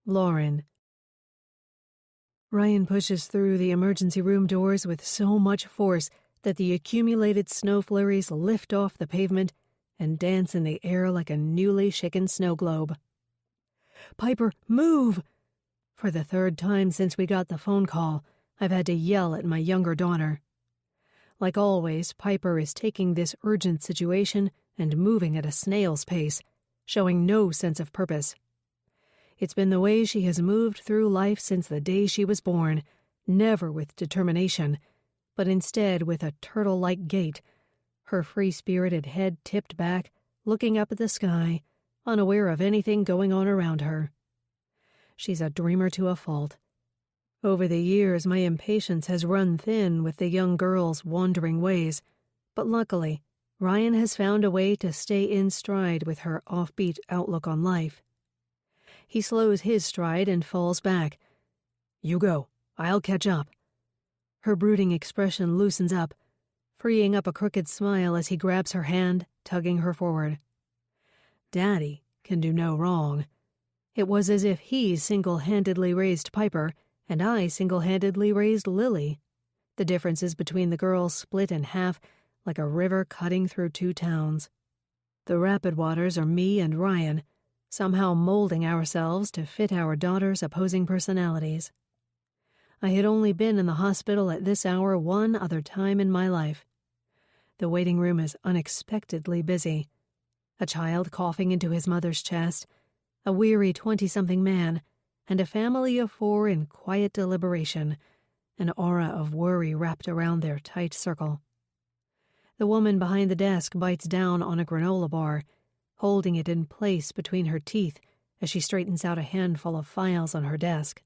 Lauren. Ryan pushes through the emergency room doors with so much force that the accumulated snow flurries lift off the pavement and dance in the air like a newly shaken snow globe. "Piper, move!" For the 3rd time since we got the phone call, I've had to yell at my younger daughter. Like always, Piper is taking this urgent situation and moving at a snail's pace, showing no sense of purpose. It's been the way she has moved through life since the day she was born, never with determination, but instead with a turtle-like gait, her free-spirited head tipped back, looking up at the sky, unaware of anything going on around her. She's a dreamer to a fault. Over the years, my impatience has run thin with the young girl's wandering ways, but luckily, Ryan has found a way to stay in stride with her offbeat outlook on life. He slows his stride and falls back. "You go. I'll catch up." Her brooding expression loosens up, freeing up a crooked smile as he grabs her hand, tugging her forward. Daddy can do no wrong. It was as if he single-handedly raised Piper, and I single-handedly raised Lily. The differences between the girls split in half like a river cutting through 2 towns. The rapid waters are me and Ryan, somehow molding ourselves to fit our daughter's opposing personalities. I had only been in the hospital at this hour one other time in my life. The waiting room is unexpectedly busy. A child coughing into his mother's chest, a weary 20-something man, and a family of 4 in quiet deliberation, an aura of worry wrapped around their tight circle. The woman behind the desk bites down on a granola bar, holding it in place between her teeth as she straightens out a handful of files on her desk.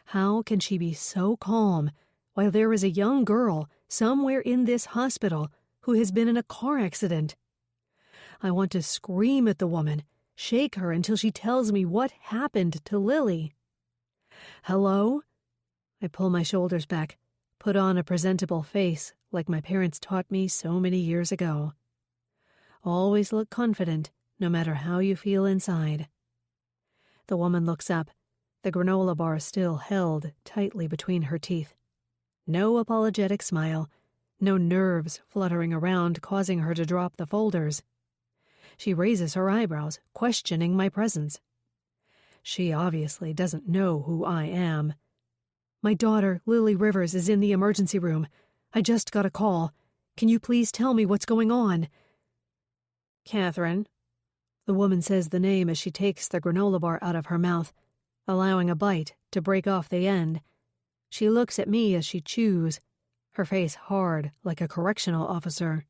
How can she be so calm while there is a young girl somewhere in this hospital who has been in a car accident? I want to scream at the woman, shake her until she tells me what happened to Lily. Hello? I pull my shoulders back, put on a presentable face like my parents taught me so many years ago. Always look confident, no matter how you feel inside. The woman looks up, the granola bar still held tightly between her teeth. No apologetic smile, no nerves fluttering around causing her to drop the folders. She raises her eyebrows, questioning my presence. She obviously doesn't know who I am. My daughter, Lily Rivers, is in the emergency room. I just got a call. Can you please tell me what's going on? Catherine. The woman says the name as she takes the granola bar out of her mouth, allowing a bite to break off the end. She looks at me as she chews, her face hard like a correctional officer.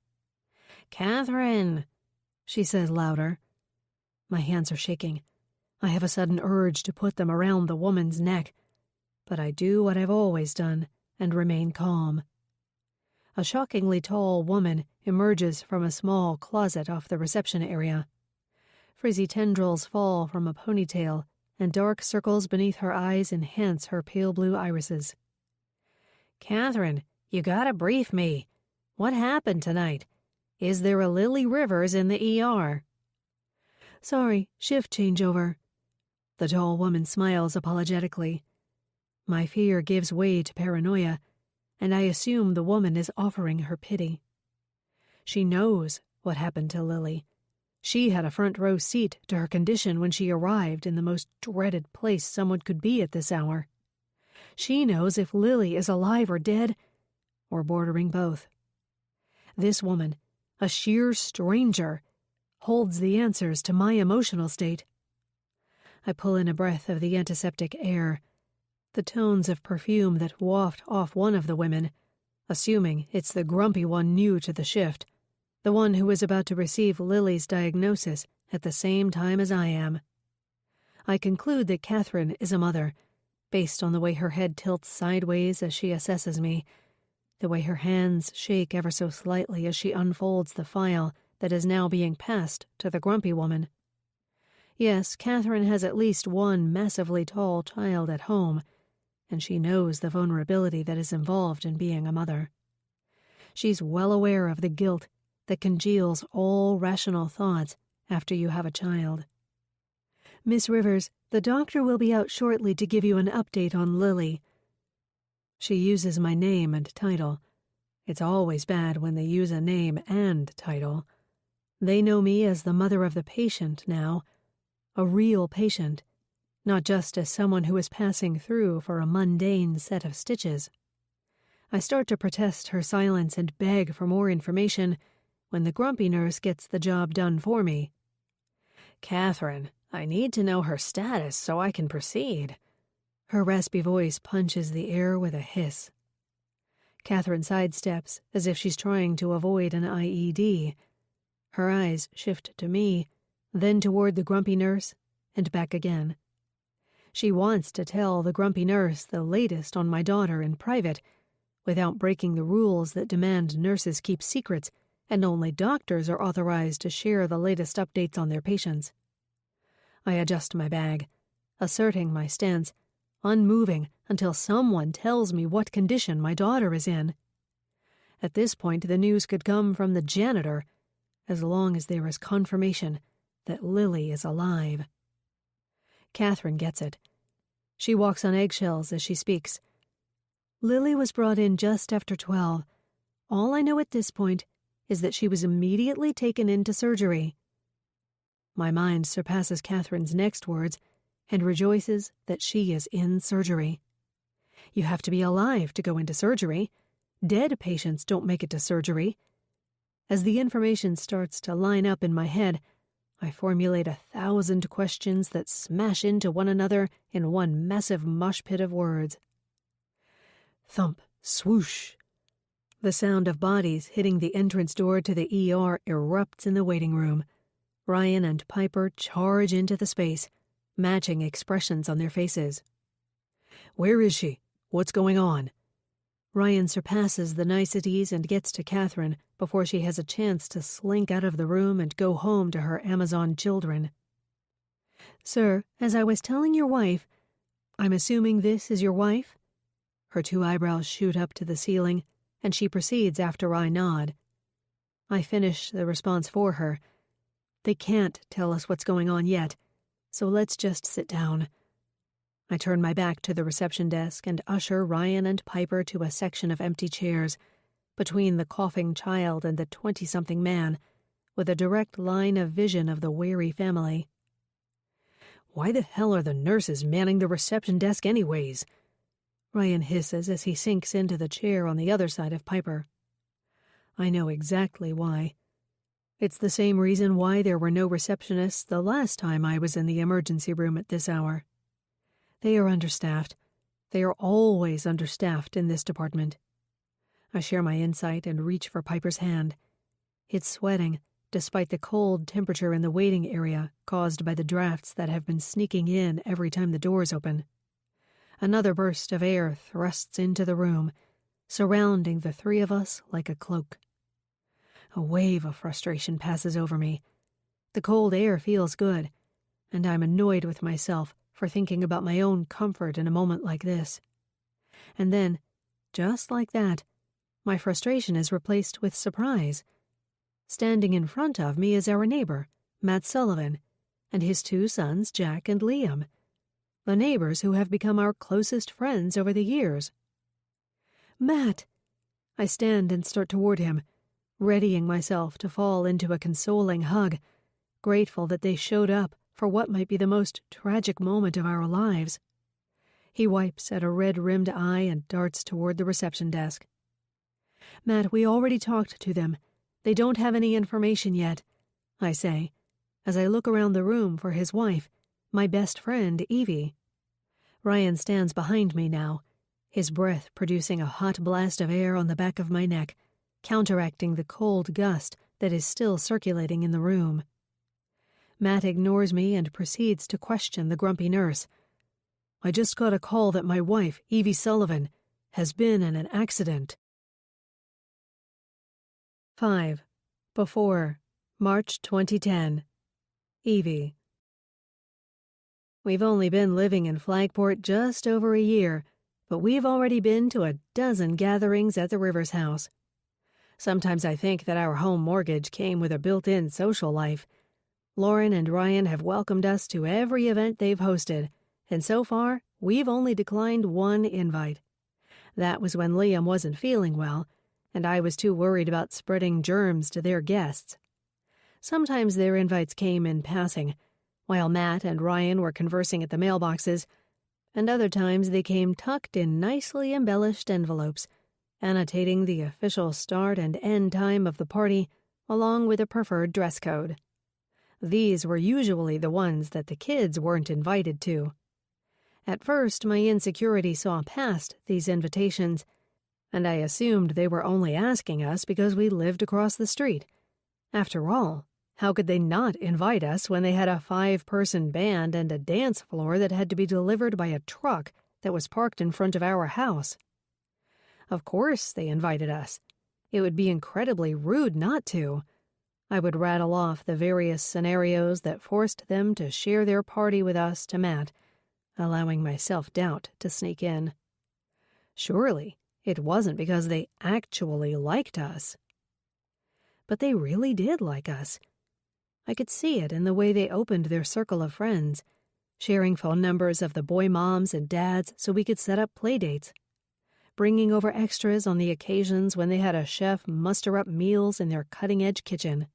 Catherine, she says louder. My hands are shaking. I have a sudden urge to put them around the woman's neck, but I do what I've always done and remain calm. A shockingly tall woman emerges from a small closet off the reception area. Frizzy tendrils fall from a ponytail, and dark circles beneath her eyes enhance her pale blue irises. Catherine, you gotta brief me. What happened tonight? Is there a Lily Rivers in the ER? Sorry, shift changeover. The tall woman smiles apologetically. My fear gives way to paranoia, and I assume the woman is offering her pity. She knows what happened to Lily. She had a front row seat to her condition when she arrived in the most dreaded place someone could be at this hour. She knows if Lily is alive or dead, or bordering both. This woman, a sheer stranger, holds the answers to my emotional state. I pull in a breath of the antiseptic air, the tones of perfume that waft off one of the women, assuming it's the grumpy one new to the shift, the one who is about to receive Lily's diagnosis at the same time as I am. I conclude that Catherine is a mother, based on the way her head tilts sideways as she assesses me, the way her hands shake ever so slightly as she unfolds the file that is now being passed to the grumpy woman. Yes, Catherine has at least one massively tall child at home, and she knows the vulnerability that is involved in being a mother. She's well aware of the guilt that congeals all rational thoughts after you have a child. Miss Rivers, the doctor will be out shortly to give you an update on Lily. She uses my name and title. It's always bad when they use a name and title. They know me as the mother of the patient now, a real patient, not just as someone who is passing through for a mundane set of stitches. I start to protest her silence and beg for more information when the grumpy nurse gets the job done for me. Catherine, I need to know her status so I can proceed. Her raspy voice punches the air with a hiss. Catherine sidesteps as if she's trying to avoid an IED. Her eyes shift to me, then toward the grumpy nurse, and back again. She wants to tell the grumpy nurse the latest on my daughter in private, without breaking the rules that demand nurses keep secrets and only doctors are authorized to share the latest updates on their patients. I adjust my bag, asserting my stance, unmoving until someone tells me what condition my daughter is in. At this point, the news could come from the janitor, as long as there is confirmation that Lily is alive. Catherine gets it. She walks on eggshells as she speaks. Lily was brought in just after 12. All I know at this point is that she was immediately taken into surgery. My mind surpasses Catherine's next words and rejoices that she is in surgery. You have to be alive to go into surgery. Dead patients don't make it to surgery. As the information starts to line up in my head, I formulate 1,000 questions that smash into one another in one massive mosh pit of words. Thump, swoosh. The sound of bodies hitting the entrance door to the ER erupts in the waiting room. Ryan and Piper charge into the space, matching expressions on their faces. Where is she? What's going on? Ryan surpasses the niceties and gets to Catherine before she has a chance to slink out of the room and go home to her Amazon children. Sir, as I was telling your wife, I'm assuming this is your wife? Her 2 eyebrows shoot up to the ceiling, and she proceeds after I nod. I finish the response for her. They can't tell us what's going on yet, so let's just sit down. I turn my back to the reception desk and usher Ryan and Piper to a section of empty chairs, between the coughing child and the 20-something man, with a direct line of vision of the weary family. Why the hell are the nurses manning the reception desk anyways? Ryan hisses as he sinks into the chair on the other side of Piper. I know exactly why. It's the same reason why there were no receptionists the last time I was in the emergency room at this hour. They are understaffed. They are always understaffed in this department. I share my insight and reach for Piper's hand. It's sweating, despite the cold temperature in the waiting area caused by the drafts that have been sneaking in every time the doors open. Another burst of air thrusts into the room, surrounding the 3 of us like a cloak. A wave of frustration passes over me. The cold air feels good, and I'm annoyed with myself for thinking about my own comfort in a moment like this. And then, just like that, my frustration is replaced with surprise. Standing in front of me is our neighbor, Matt Sullivan, and his 2 sons, Jack and Liam, the neighbors who have become our closest friends over the years. Matt! I stand and start toward him, readying myself to fall into a consoling hug, grateful that they showed up for what might be the most tragic moment of our lives. He wipes at a red-rimmed eye and darts toward the reception desk. Matt, we already talked to them. They don't have any information yet, I say, as I look around the room for his wife, my best friend, Evie. Ryan stands behind me now, his breath producing a hot blast of air on the back of my neck, counteracting the cold gust that is still circulating in the room. Matt ignores me and proceeds to question the grumpy nurse. I just got a call that my wife, Evie Sullivan, has been in an accident. 5. Before, March 2010. Evie. We've only been living in Flagport just over a year, but we've already been to a dozen gatherings at the Rivers house. Sometimes I think that our home mortgage came with a built-in social life. Lauren and Ryan have welcomed us to every event they've hosted, and so far, we've only declined 1 invite. That was when Liam wasn't feeling well, and I was too worried about spreading germs to their guests. Sometimes their invites came in passing, while Matt and Ryan were conversing at the mailboxes, and other times they came tucked in nicely embellished envelopes, annotating the official start and end time of the party, along with a preferred dress code. These were usually the ones that the kids weren't invited to. At first, my insecurity saw past these invitations, and I assumed they were only asking us because we lived across the street. After all, how could they not invite us when they had a 5-person band and a dance floor that had to be delivered by a truck that was parked in front of our house? Of course they invited us. It would be incredibly rude not to. I would rattle off the various scenarios that forced them to share their party with us to Matt, allowing my self-doubt to sneak in. Surely it wasn't because they actually liked us. But they really did like us. I could see it in the way they opened their circle of friends, sharing phone numbers of the boy moms and dads so we could set up play dates, bringing over extras on the occasions when they had a chef muster up meals in their cutting-edge kitchen.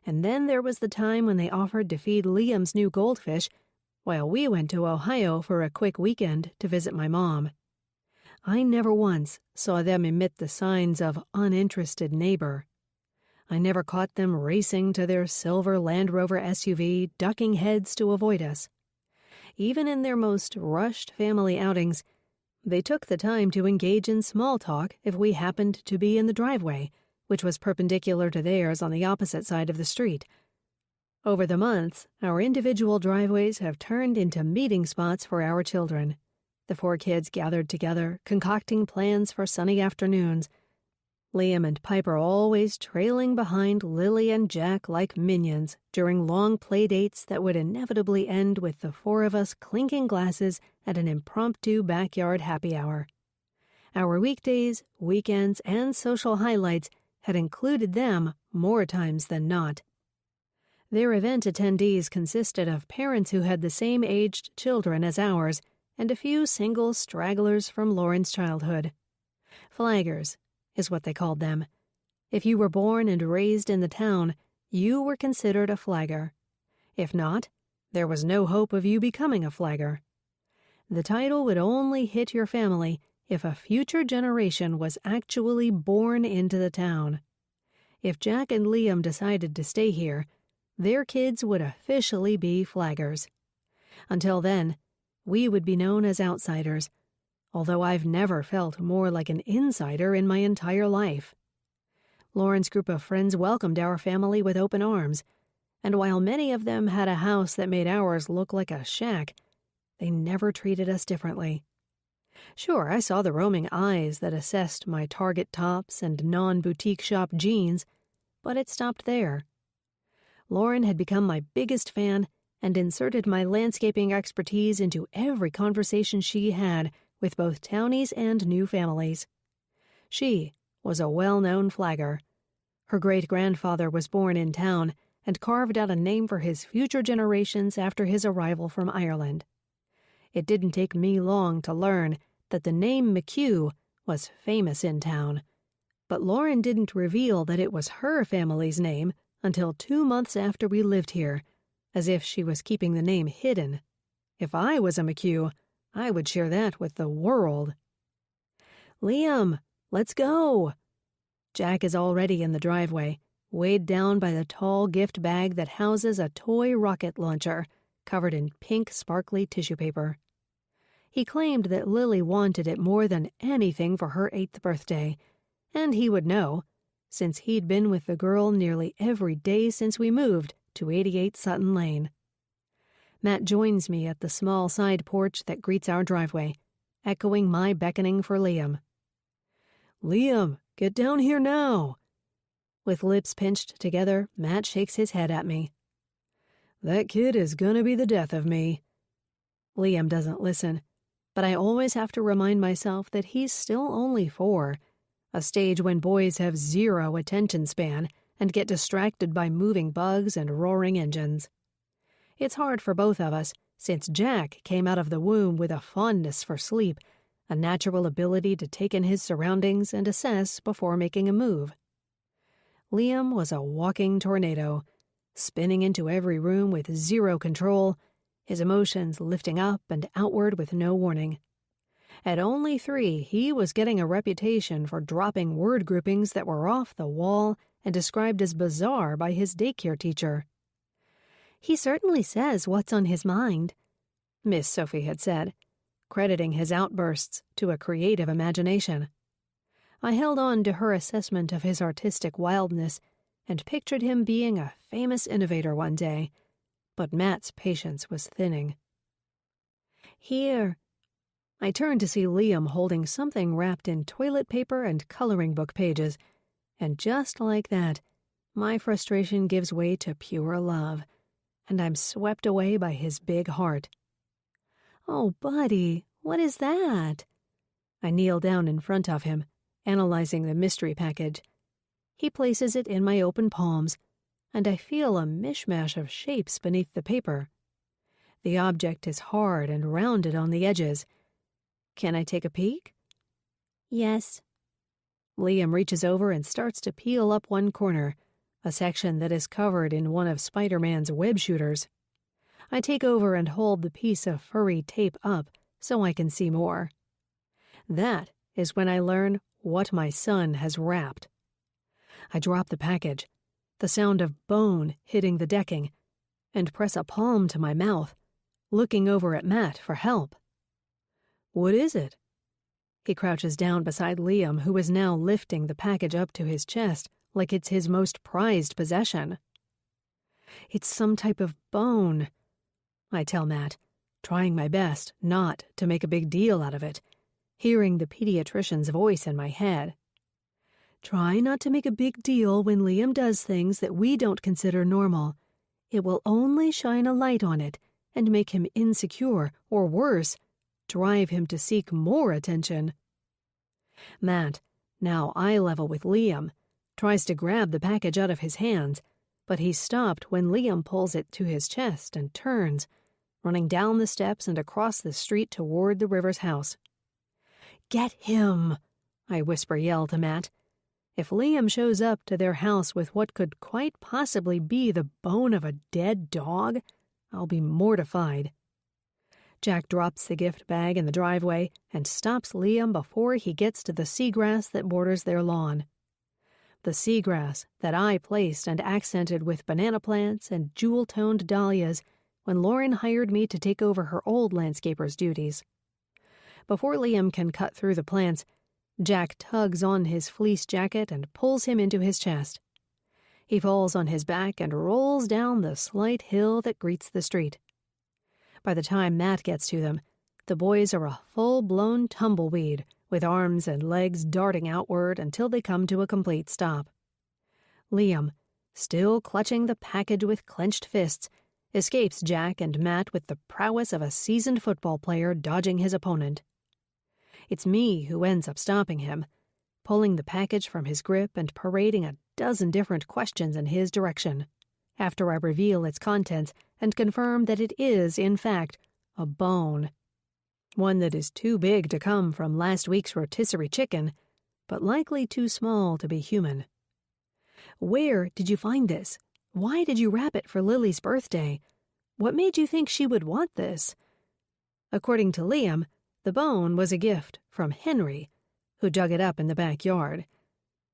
And then there was the time when they offered to feed Liam's new goldfish while we went to Ohio for a quick weekend to visit my mom. I never once saw them emit the signs of uninterested neighbor. I never caught them racing to their silver Land Rover SUV, ducking heads to avoid us. Even in their most rushed family outings, they took the time to engage in small talk if we happened to be in the driveway, which was perpendicular to theirs on the opposite side of the street. Over the months, our individual driveways have turned into meeting spots for our children. The 4 kids gathered together, concocting plans for sunny afternoons. Liam and Piper always trailing behind Lily and Jack like minions during long play dates that would inevitably end with the 4 of us clinking glasses at an impromptu backyard happy hour. Our weekdays, weekends, and social highlights had included them more times than not. Their event attendees consisted of parents who had the same aged children as ours and a few single stragglers from Lauren's childhood. Flaggers is what they called them. If you were born and raised in the town, you were considered a flagger. If not, there was no hope of you becoming a flagger. The title would only hit your family if a future generation was actually born into the town. If Jack and Liam decided to stay here, their kids would officially be flaggers. Until then, we would be known as outsiders, although I've never felt more like an insider in my entire life. Lauren's group of friends welcomed our family with open arms, and while many of them had a house that made ours look like a shack, they never treated us differently. Sure, I saw the roaming eyes that assessed my Target tops and non-boutique shop jeans, but it stopped there. Lauren had become my biggest fan and inserted my landscaping expertise into every conversation she had with both townies and new families. She was a well-known flagger. Her great-grandfather was born in town and carved out a name for his future generations after his arrival from Ireland. It didn't take me long to learn that the name McHugh was famous in town, but Lauren didn't reveal that it was her family's name until 2 months after we lived here, as if she was keeping the name hidden. If I was a McHugh, I would share that with the world. Liam, let's go. Jack is already in the driveway, weighed down by the tall gift bag that houses a toy rocket launcher covered in pink sparkly tissue paper. He claimed that Lily wanted it more than anything for her 8th birthday, and he would know, since he'd been with the girl nearly every day since we moved to 88 Sutton Lane. Matt joins me at the small side porch that greets our driveway, echoing my beckoning for Liam. Liam, get down here now. With lips pinched together, Matt shakes his head at me. That kid is gonna be the death of me. Liam doesn't listen, but I always have to remind myself that he's still only 4, a stage when boys have 0 attention span and get distracted by moving bugs and roaring engines. It's hard for both of us, since Jack came out of the womb with a fondness for sleep, a natural ability to take in his surroundings and assess before making a move. Liam was a walking tornado, spinning into every room with 0 control, his emotions lifting up and outward with no warning. At only 3, he was getting a reputation for dropping word groupings that were off the wall and described as bizarre by his daycare teacher. He certainly says what's on his mind, Miss Sophie had said, crediting his outbursts to a creative imagination. I held on to her assessment of his artistic wildness and pictured him being a famous innovator one day, but Matt's patience was thinning. Here. I turned to see Liam holding something wrapped in toilet paper and coloring book pages, and just like that, my frustration gives way to pure love, and I'm swept away by his big heart. Oh, buddy, what is that? I kneel down in front of him, analyzing the mystery package. He places it in my open palms, and I feel a mishmash of shapes beneath the paper. The object is hard and rounded on the edges. Can I take a peek? Yes. Liam reaches over and starts to peel up one corner, a section that is covered in one of Spider-Man's web shooters. I take over and hold the piece of furry tape up so I can see more. That is when I learn what my son has wrapped. I drop the package, the sound of bone hitting the decking, and press a palm to my mouth, looking over at Matt for help. What is it? He crouches down beside Liam, who is now lifting the package up to his chest like it's his most prized possession. It's some type of bone, I tell Matt, trying my best not to make a big deal out of it, hearing the pediatrician's voice in my head. Try not to make a big deal when Liam does things that we don't consider normal. It will only shine a light on it and make him insecure, or worse, drive him to seek more attention. Matt, now eye level with Liam, tries to grab the package out of his hands, but he's stopped when Liam pulls it to his chest and turns, running down the steps and across the street toward the Rivers house. Get him, I whisper-yell to Matt. If Liam shows up to their house with what could quite possibly be the bone of a dead dog, I'll be mortified. Jack drops the gift bag in the driveway and stops Liam before he gets to the seagrass that borders their lawn. The seagrass that I placed and accented with banana plants and jewel-toned dahlias when Lauren hired me to take over her old landscaper's duties. Before Liam can cut through the plants, Jack tugs on his fleece jacket and pulls him into his chest. He falls on his back and rolls down the slight hill that greets the street. By the time Matt gets to them, the boys are a full-blown tumbleweed, with arms and legs darting outward until they come to a complete stop. Liam, still clutching the package with clenched fists, escapes Jack and Matt with the prowess of a seasoned football player dodging his opponent. It's me who ends up stopping him, pulling the package from his grip and parading a dozen different questions in his direction, after I reveal its contents and confirm that it is, in fact, a bone. One that is too big to come from last week's rotisserie chicken, but likely too small to be human. Where did you find this? Why did you wrap it for Lily's birthday? What made you think she would want this? According to Liam, the bone was a gift from Henry, who dug it up in the backyard.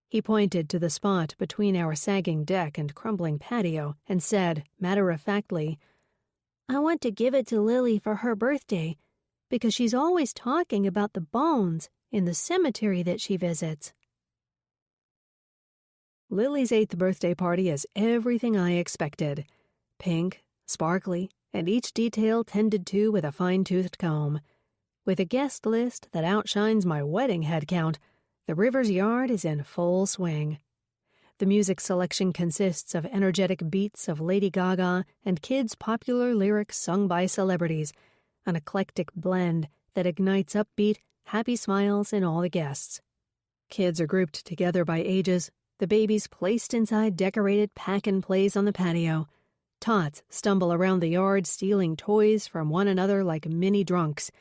He pointed to the spot between our sagging deck and crumbling patio and said, matter-of-factly, I want to give it to Lily for her birthday, because she's always talking about the bones in the cemetery that she visits. Lily's 8th birthday party is everything I expected. Pink, sparkly, and each detail tended to with a fine-toothed comb. With a guest list that outshines my wedding head count, the Rivers yard is in full swing. The music selection consists of energetic beats of Lady Gaga and kids' popular lyrics sung by celebrities, an eclectic blend that ignites upbeat, happy smiles in all the guests. Kids are grouped together by ages, the babies placed inside decorated pack-and-plays on the patio. Tots stumble around the yard stealing toys from one another like mini drunks.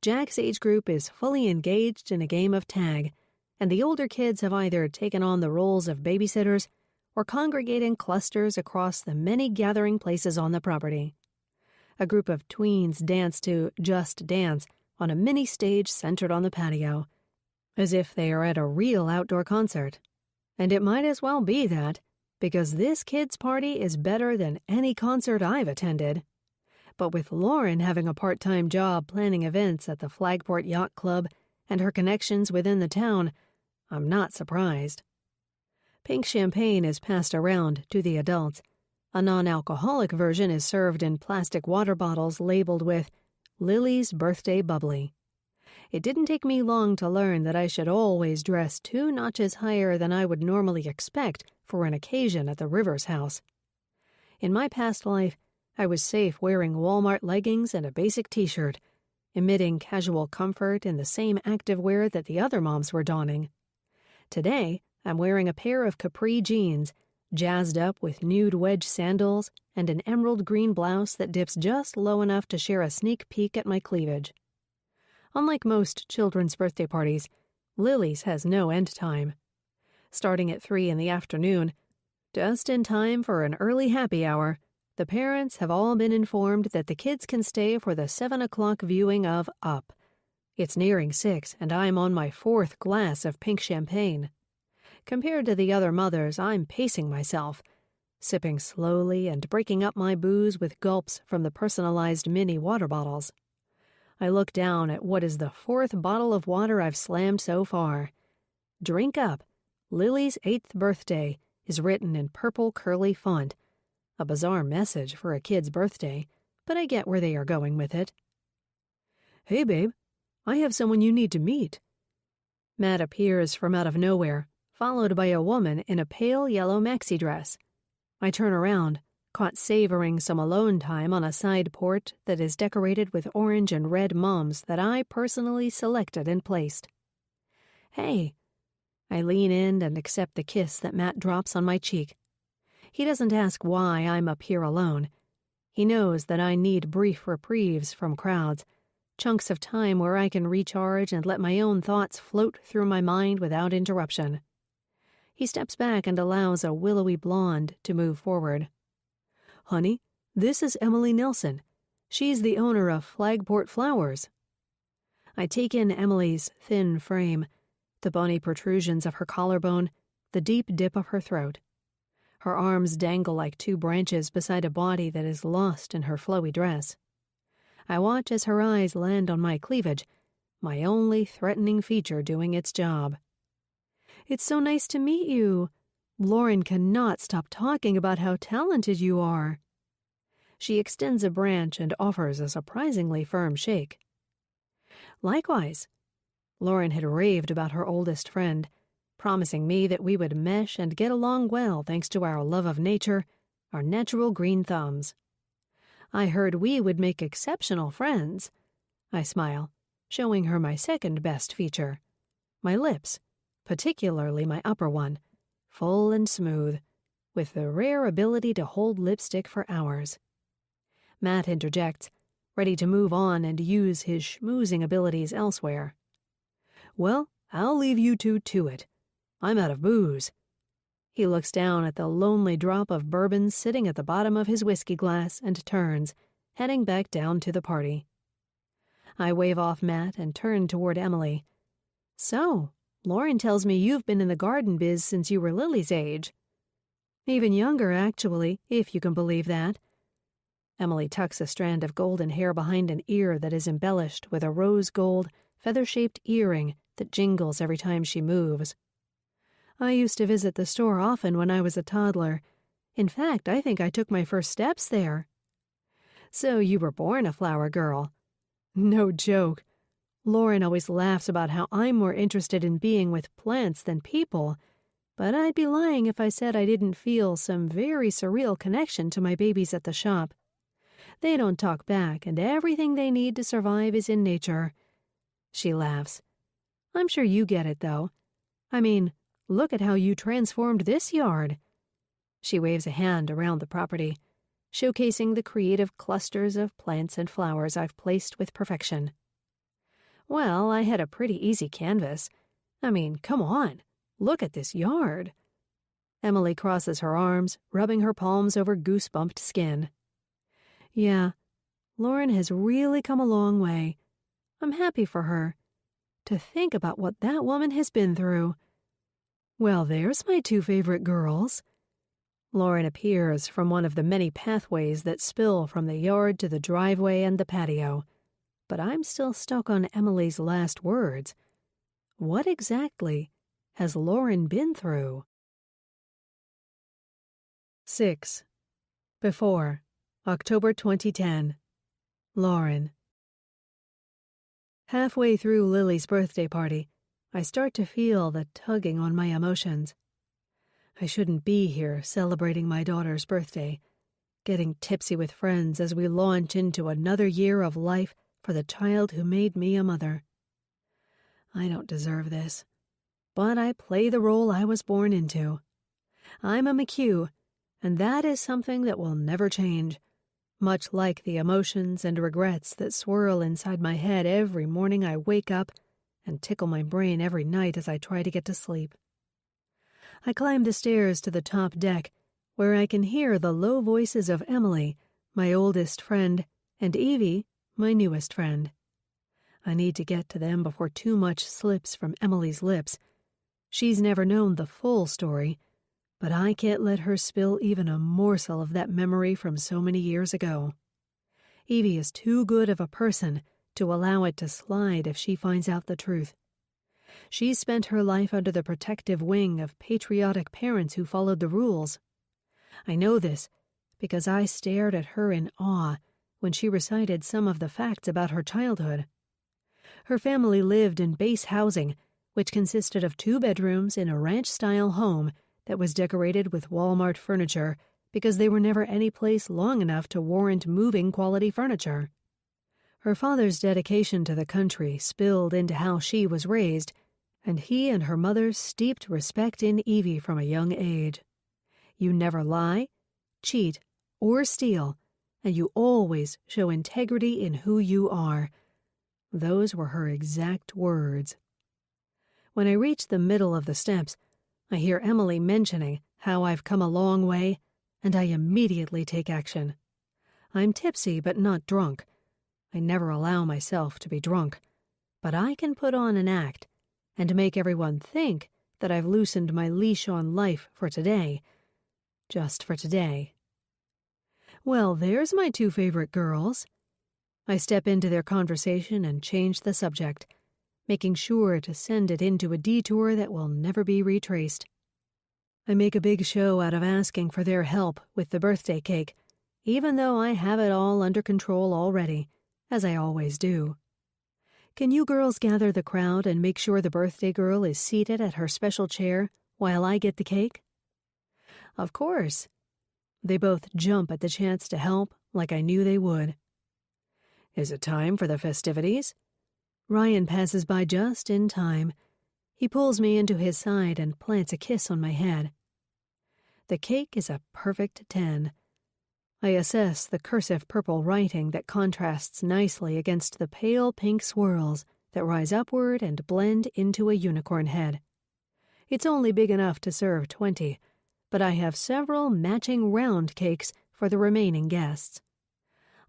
Jack's age group is fully engaged in a game of tag, and the older kids have either taken on the roles of babysitters or congregate in clusters across the many gathering places on the property. A group of tweens dance to Just Dance on a mini stage centered on the patio, as if they are at a real outdoor concert. And it might as well be that, because this kids' party is better than any concert I've attended. But with Lauren having a part-time job planning events at the Flagport Yacht Club and her connections within the town, I'm not surprised. Pink champagne is passed around to the adults. A non-alcoholic version is served in plastic water bottles labeled with Lily's Birthday Bubbly. It didn't take me long to learn that I should always dress 2 notches higher than I would normally expect for an occasion at the Rivers house. In my past life, I was safe wearing Walmart leggings and a basic t-shirt, emitting casual comfort in the same activewear that the other moms were donning. Today, I'm wearing a pair of capri jeans, jazzed up with nude wedge sandals and an emerald green blouse that dips just low enough to share a sneak peek at my cleavage. Unlike most children's birthday parties, Lily's has no end time. Starting at 3 in the afternoon, Just in time for an early happy hour, the parents have all been informed that the kids can stay for the 7 o'clock viewing of Up. It's nearing 6, and I'm on my 4th glass of pink champagne. Compared to the other mothers, I'm pacing myself, sipping slowly and breaking up my booze with gulps from the personalized mini water bottles. I look down at what is the 4th bottle of water I've slammed so far. Drink Up, Lily's 8th birthday, is written in purple curly font. A bizarre message for a kid's birthday, but I get where they are going with it. "Hey, babe, I have someone you need to meet." Matt appears from out of nowhere, followed by a woman in a pale yellow maxi dress. I turn around, caught savoring some alone time on a side port that is decorated with orange and red mums that I personally selected and placed. "Hey." I lean in and accept the kiss that Matt drops on my cheek. He doesn't ask why I'm up here alone. He knows that I need brief reprieves from crowds, chunks of time where I can recharge and let my own thoughts float through my mind without interruption. He steps back and allows a willowy blonde to move forward. "Honey, this is Emily Nelson. She's the owner of Flagport Flowers." I take in Emily's thin frame, the bony protrusions of her collarbone, the deep dip of her throat. Her arms dangle like 2 branches beside a body that is lost in her flowy dress. I watch as her eyes land on my cleavage, my only threatening feature doing its job. "It's so nice to meet you. Lauren cannot stop talking about how talented you are." She extends a branch and offers a surprisingly firm shake. Likewise. Lauren had raved about her oldest friend, promising me that we would mesh and get along well thanks to our love of nature, our natural green thumbs. I heard we would make exceptional friends. I smile, showing her my second best feature, my lips, particularly my upper one, full and smooth, with the rare ability to hold lipstick for hours. Matt interjects, ready to move on and use his schmoozing abilities elsewhere. "Well, I'll leave you two to it. I'm out of booze." He looks down at the lonely drop of bourbon sitting at the bottom of his whiskey glass and turns, heading back down to the party. I wave off Matt and turn toward Emily. "So, Lauren tells me you've been in the garden biz since you were Lily's age." "Even younger, actually, if you can believe that." Emily tucks a strand of golden hair behind an ear that is embellished with a rose gold, feather-shaped earring that jingles every time she moves. "I used to visit the store often when I was a toddler. In fact, I think I took my first steps there." "So you were born a flower girl." "No joke. Lauren always laughs about how I'm more interested in being with plants than people, but I'd be lying if I said I didn't feel some very surreal connection to my babies at the shop. They don't talk back, and everything they need to survive is in nature." She laughs. "I'm sure you get it, though. I mean, look at how you transformed this yard." She waves a hand around the property, showcasing the creative clusters of plants and flowers I've placed with perfection. "Well, I had a pretty easy canvas. I mean, come on, look at this yard." Emily crosses her arms, rubbing her palms over goose-bumped skin. "Yeah, Lauren has really come a long way. I'm happy for her. To think about what that woman has been through. Well, there's my 2 favorite girls." Lauren appears from one of the many pathways that spill from the yard to the driveway and the patio. But I'm still stuck on Emily's last words. What exactly has Lauren been through? 6. Before, October 2010. Lauren. Halfway through Lily's birthday party, I start to feel the tugging on my emotions. I shouldn't be here celebrating my daughter's birthday, getting tipsy with friends as we launch into another year of life for the child who made me a mother. I don't deserve this, but I play the role I was born into. I'm a McHugh, and that is something that will never change, much like the emotions and regrets that swirl inside my head every morning I wake up and tickle my brain every night as I try to get to sleep. I climb the stairs to the top deck where I can hear the low voices of Emily, my oldest friend, and Evie, my newest friend. I need to get to them before too much slips from Emily's lips. She's never known the full story, but I can't let her spill even a morsel of that memory from so many years ago. Evie is too good of a person to allow it to slide if she finds out the truth. She's spent her life under the protective wing of patriotic parents who followed the rules. I know this because I stared at her in awe when she recited some of the facts about her childhood. Her family lived in base housing, which consisted of 2 bedrooms in a ranch-style home that was decorated with Walmart furniture because they were never any place long enough to warrant moving quality furniture. Her father's dedication to the country spilled into how she was raised, and he and her mother steeped respect in Evie from a young age. You never lie, cheat, or steal, and you always show integrity in who you are. Those were her exact words. When I reach the middle of the steps, I hear Emily mentioning how I've come a long way, and I immediately take action. I'm tipsy but not drunk. I never allow myself to be drunk, but I can put on an act and make everyone think that I've loosened my leash on life for today. Just for today. Well, there's my 2 favorite girls. I step into their conversation and change the subject, making sure to send it into a detour that will never be retraced. I make a big show out of asking for their help with the birthday cake, even though I have it all under control already, as I always do. Can you girls gather the crowd and make sure the birthday girl is seated at her special chair while I get the cake? Of course. They both jump at the chance to help like I knew they would. Is it time for the festivities? Ryan passes by just in time. He pulls me into his side and plants a kiss on my head. The cake is a perfect 10. I assess the cursive purple writing that contrasts nicely against the pale pink swirls that rise upward and blend into a unicorn head. It's only big enough to serve 20, but I have several matching round cakes for the remaining guests.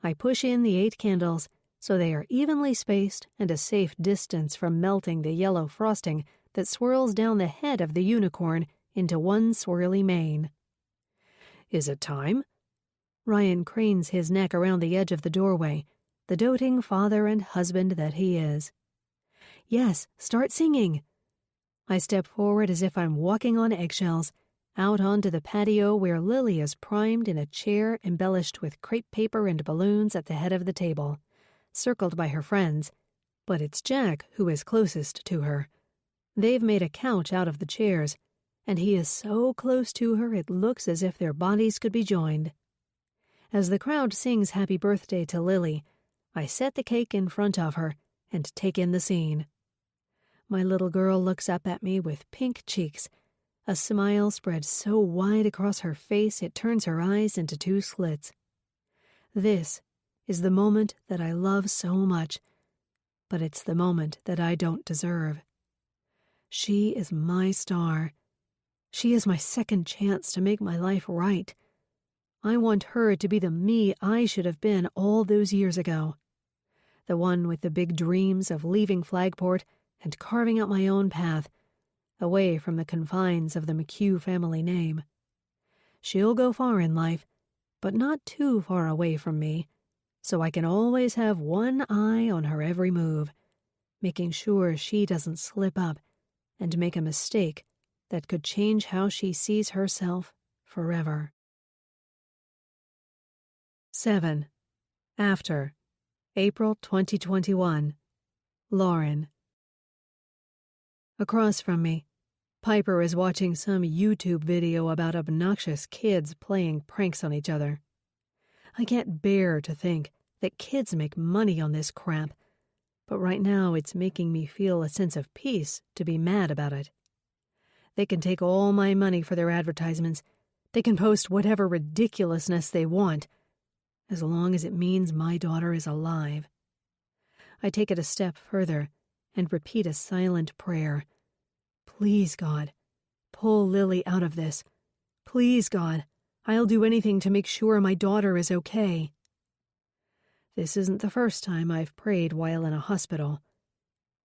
I push in the 8 candles so they are evenly spaced and a safe distance from melting the yellow frosting that swirls down the head of the unicorn into one swirly mane. Is it time? Ryan cranes his neck around the edge of the doorway, the doting father and husband that he is. Yes, start singing. I step forward as if I'm walking on eggshells, out onto the patio where Lily is primed in a chair embellished with crepe paper and balloons at the head of the table, circled by her friends, but it's Jack who is closest to her. They've made a couch out of the chairs, and he is so close to her it looks as if their bodies could be joined. As the crowd sings happy birthday to Lily, I set the cake in front of her and take in the scene. My little girl looks up at me with pink cheeks, a smile spread so wide across her face it turns her eyes into 2 slits. This is the moment that I love so much, but it's the moment that I don't deserve. She is my star. She is my second chance to make my life right. I want her to be the me I should have been all those years ago. The one with the big dreams of leaving Flagport and carving out my own path, away from the confines of the McHugh family name. She'll go far in life, but not too far away from me, so I can always have one eye on her every move, making sure she doesn't slip up and make a mistake that could change how she sees herself forever. 7. After. April 2021. Lauren. Across from me, Piper is watching some YouTube video about obnoxious kids playing pranks on each other. I can't bear to think that kids make money on this crap, but right now it's making me feel a sense of peace to be mad about it. They can take all my money for their advertisements. They can post whatever ridiculousness they want, as long as it means my daughter is alive. I take it a step further and repeat a silent prayer. Please, God, pull Lily out of this. Please, God, I'll do anything to make sure my daughter is okay. This isn't the first time I've prayed while in a hospital.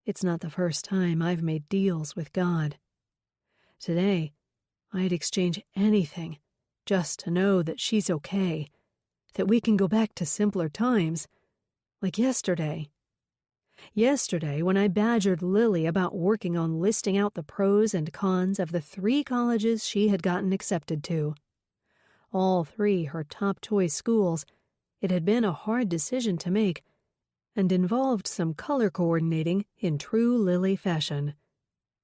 It's not the first time I've made deals with God. Today, I'd exchange anything just to know that she's okay, that we can go back to simpler times, like yesterday. Yesterday, when I badgered Lily about working on listing out the pros and cons of the 3 colleges she had gotten accepted to. All 3 her top-choice schools, it had been a hard decision to make and involved some color coordinating in true Lily fashion.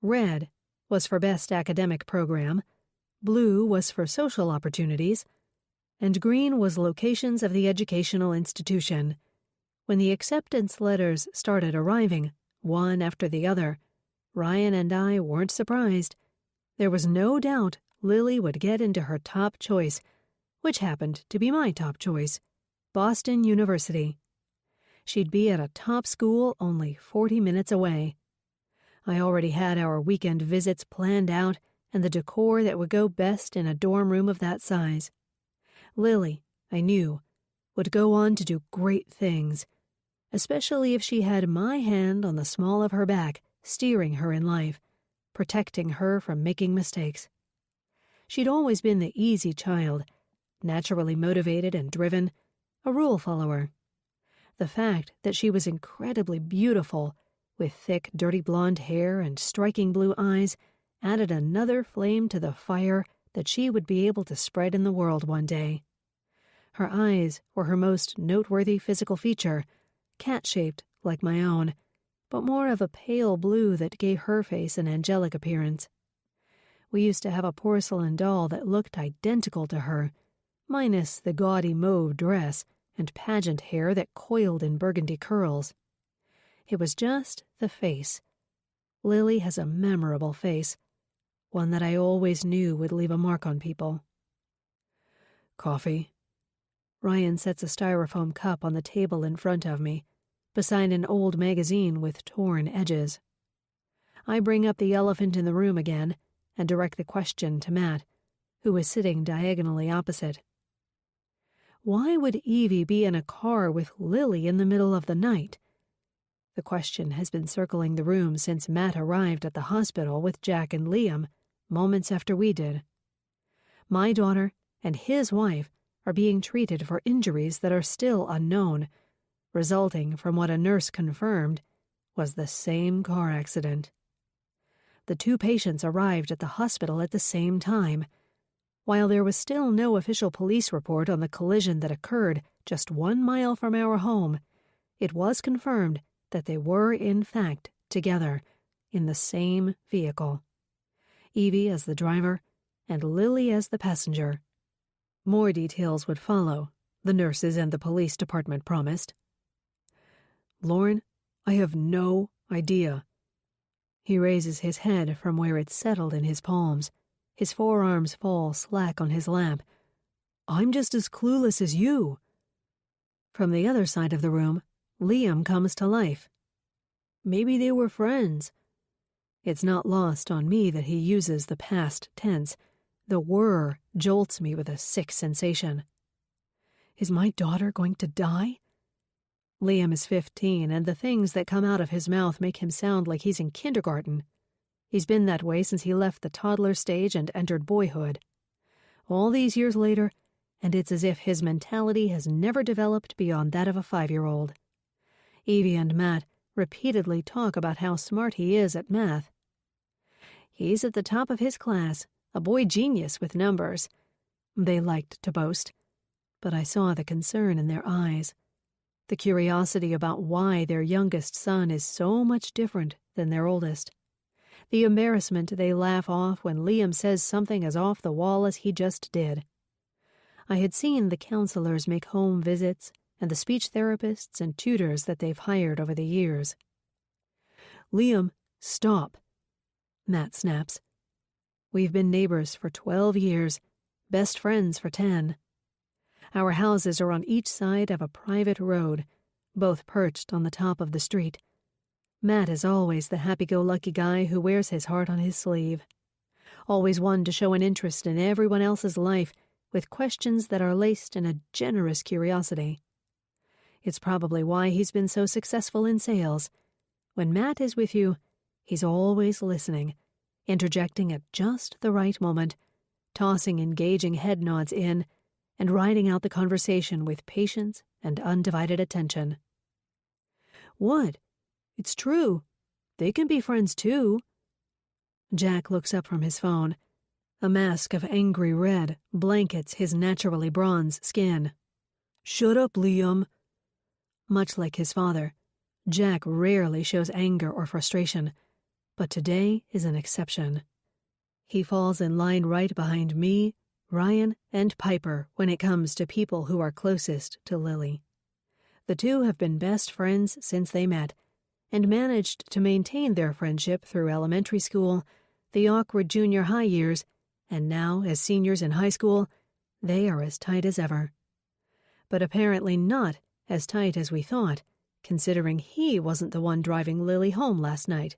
Red was for best academic program, blue was for social opportunities, and green was locations of the educational institution. When the acceptance letters started arriving, one after the other, Ryan and I weren't surprised. There was no doubt Lily would get into her top choice, which happened to be my top choice, Boston University. She'd be at a top school only 40 minutes away. I already had our weekend visits planned out and the decor that would go best in a dorm room of that size. Lily, I knew, would go on to do great things, especially if she had my hand on the small of her back, steering her in life, protecting her from making mistakes. She'd always been the easy child, naturally motivated and driven, a rule follower. The fact that she was incredibly beautiful, with thick, dirty blonde hair and striking blue eyes, added another flame to the fire that she would be able to spread in the world one day. Her eyes were her most noteworthy physical feature, cat-shaped like my own, but more of a pale blue that gave her face an angelic appearance. We used to have a porcelain doll that looked identical to her, minus the gaudy mauve dress and pageant hair that coiled in burgundy curls. It was just the face. Lily has a memorable face, one that I always knew would leave a mark on people. Coffee? Ryan sets a styrofoam cup on the table in front of me, beside an old magazine with torn edges. I bring up the elephant in the room again and direct the question to Matt, who is sitting diagonally opposite. Why would Evie be in a car with Lily in the middle of the night? The question has been circling the room since Matt arrived at the hospital with Jack and Liam, moments after we did. My daughter and his wife are being treated for injuries that are still unknown, resulting from what a nurse confirmed was the same car accident. The 2 patients arrived at the hospital at the same time. While there was still no official police report on the collision that occurred just 1 mile from our home, it was confirmed that they were, in fact, together, in the same vehicle. Evie as the driver, and Lily as the passenger. More details would follow, the nurses and the police department promised. Lauren, I have no idea. He raises his head from where it's settled in his palms. His forearms fall slack on his lap. I'm just as clueless as you. From the other side of the room, Liam comes to life. Maybe they were friends. It's not lost on me that he uses the past tense. The whir jolts me with a sick sensation. Is my daughter going to die? Liam is 15, and the things that come out of his mouth make him sound like he's in kindergarten. He's been that way since he left the toddler stage and entered boyhood. All these years later, and it's as if his mentality has never developed beyond that of a 5-year-old. Evie and Matt repeatedly talk about how smart he is at math. He's at the top of his class, a boy genius with numbers. They liked to boast, but I saw the concern in their eyes, the curiosity about why their youngest son is so much different than their oldest, the embarrassment they laugh off when Liam says something as off the wall as he just did. I had seen the counselors make home visits and the speech therapists and tutors that they've hired over the years. Liam, stop, Matt snaps. We've been neighbors for 12 years, best friends for 10. Our houses are on each side of a private road, both perched on the top of the street. Matt is always the happy-go-lucky guy who wears his heart on his sleeve. Always one to show an interest in everyone else's life with questions that are laced in a generous curiosity. It's probably why he's been so successful in sales. When Matt is with you, he's always listening, interjecting at just the right moment, tossing engaging head nods in, and riding out the conversation with patience and undivided attention. What? It's true. They can be friends too. Jack looks up from his phone. A mask of angry red blankets his naturally bronze skin. Shut up, Liam. Much like his father, Jack rarely shows anger or frustration, but today is an exception. He falls in line right behind me, Ryan, and Piper when it comes to people who are closest to Lily. The two have been best friends since they met, and managed to maintain their friendship through elementary school, the awkward junior high years, and now, as seniors in high school, they are as tight as ever. But apparently not as tight as we thought, considering he wasn't the one driving Lily home last night.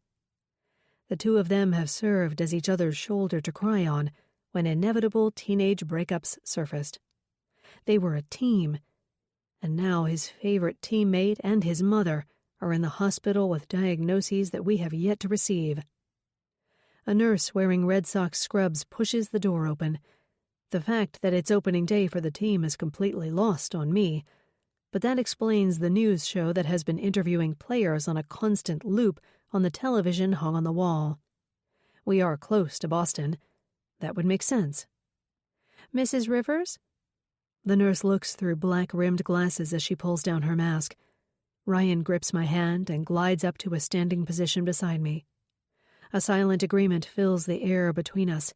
The two of them have served as each other's shoulder to cry on when inevitable teenage breakups surfaced. They were a team, and now his favorite teammate and his mother are in the hospital with diagnoses that we have yet to receive. A nurse wearing Red Sox scrubs pushes the door open. The fact that it's opening day for the team is completely lost on me, but that explains the news show that has been interviewing players on a constant loop on the television hung on the wall. We are close to Boston. That would make sense. Mrs. Rivers? The nurse looks through black-rimmed glasses as she pulls down her mask. Ryan grips my hand and glides up to a standing position beside me. A silent agreement fills the air between us.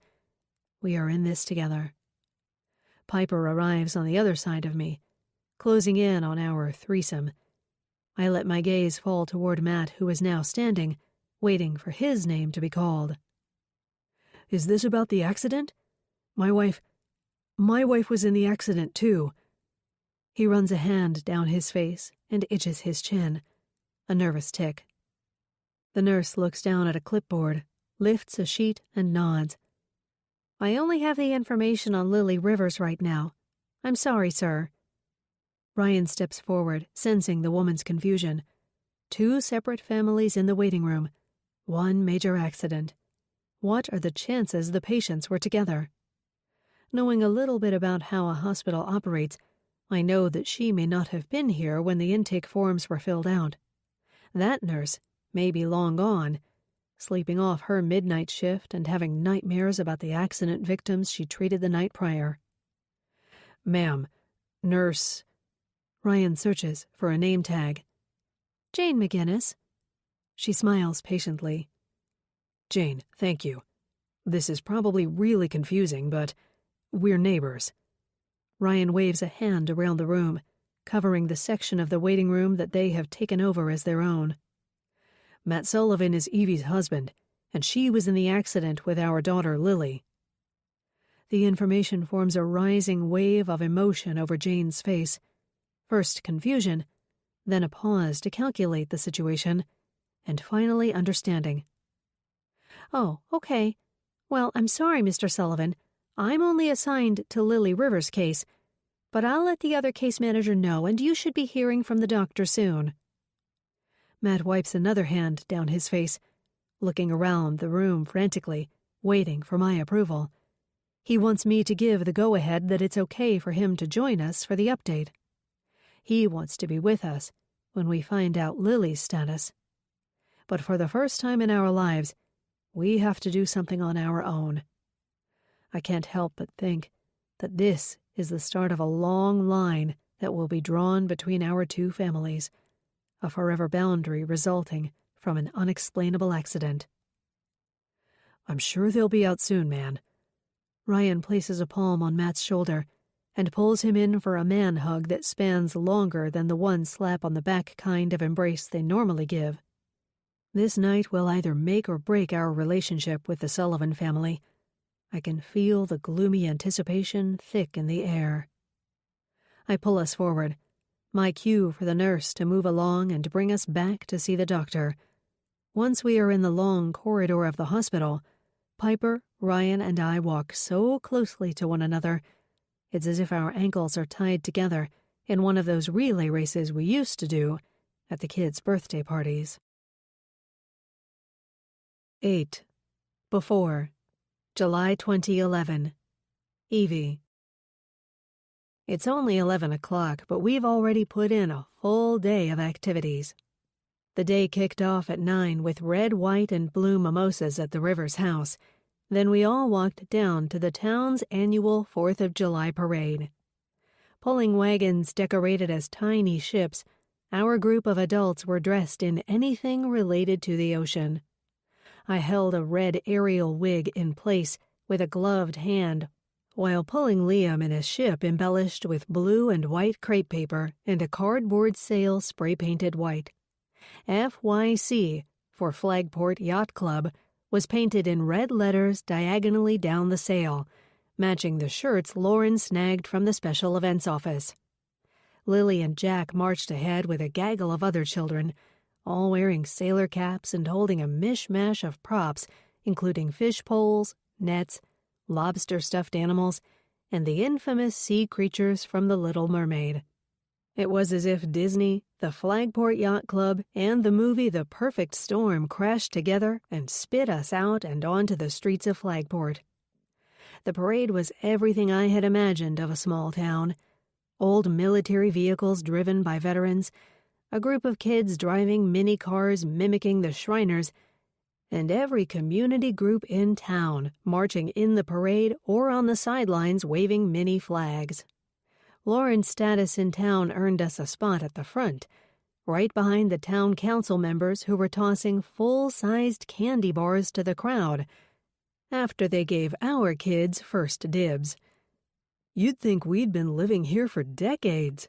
We are in this together. Piper arrives on the other side of me, closing in on our threesome. I let my gaze fall toward Matt, who is now standing, waiting for his name to be called. Is this about the accident? My wife was in the accident too. He runs a hand down his face and itches his chin, a nervous tick. The nurse looks down at a clipboard, lifts a sheet, and nods. I only have the information on Lily Rivers right now. I'm sorry, sir. Ryan steps forward, sensing the woman's confusion. 2 separate families in the waiting room. 1 major accident. What are the chances the patients were together? Knowing a little bit about how a hospital operates, I know that she may not have been here when the intake forms were filled out. That nurse may be long gone, sleeping off her midnight shift and having nightmares about the accident victims she treated the night prior. Ma'am, nurse... Ryan searches for a name tag. Jane McGinnis. She smiles patiently. Jane, thank you. This is probably really confusing, but we're neighbors. Ryan waves a hand around the room, covering the section of the waiting room that they have taken over as their own. Matt Sullivan is Evie's husband, and she was in the accident with our daughter Lily. The information forms a rising wave of emotion over Jane's face. First confusion, then a pause to calculate the situation, and finally understanding. Oh, okay. Well, I'm sorry, Mr. Sullivan. I'm only assigned to Lily Rivers' case, but I'll let the other case manager know, and you should be hearing from the doctor soon. Matt wipes another hand down his face, looking around the room frantically, waiting for my approval. He wants me to give the go-ahead that it's okay for him to join us for the update. He wants to be with us when we find out Lily's status. But for the first time in our lives, we have to do something on our own. I can't help but think that this is the start of a long line that will be drawn between our 2 families, a forever boundary resulting from an unexplainable accident. I'm sure they'll be out soon, man. Ryan places a palm on Matt's shoulder and pulls him in for a man hug that spans longer than the one slap on the back kind of embrace they normally give. This night will either make or break our relationship with the Sullivan family. I can feel the gloomy anticipation thick in the air. I pull us forward, my cue for the nurse to move along and bring us back to see the doctor. Once we are in the long corridor of the hospital, Piper, Ryan, and I walk so closely to one another, It's as if our ankles are tied together in one of those relay races we used to do at the kids' birthday parties. 8. Before, July 2011. Evie. It's only 11 o'clock, but we've already put in a full day of activities. The day kicked off at 9 with red, white, and blue mimosas at the Rivers house. Then we all walked down to the town's annual 4th of July parade. Pulling wagons decorated as tiny ships, our group of adults were dressed in anything related to the ocean. I held a red aerial wig in place with a gloved hand, while pulling Liam in a ship embellished with blue and white crepe paper and a cardboard sail spray-painted white. FYC, for Flagport Yacht Club, was painted in red letters diagonally down the sail, matching the shirts Lauren snagged from the special events office. Lily and Jack marched ahead with a gaggle of other children, all wearing sailor caps and holding a mishmash of props, including fish poles, nets, lobster stuffed animals, and the infamous sea creatures from The Little Mermaid. It was as if Disney, the Flagport Yacht Club, and the movie The Perfect Storm crashed together and spit us out and onto the streets of Flagport. The parade was everything I had imagined of a small town. Old military vehicles driven by veterans, a group of kids driving mini cars mimicking the Shriners, and every community group in town marching in the parade or on the sidelines waving mini flags. Lauren's status in town earned us a spot at the front, right behind the town council members who were tossing full-sized candy bars to the crowd after they gave our kids first dibs. You'd think we'd been living here for decades.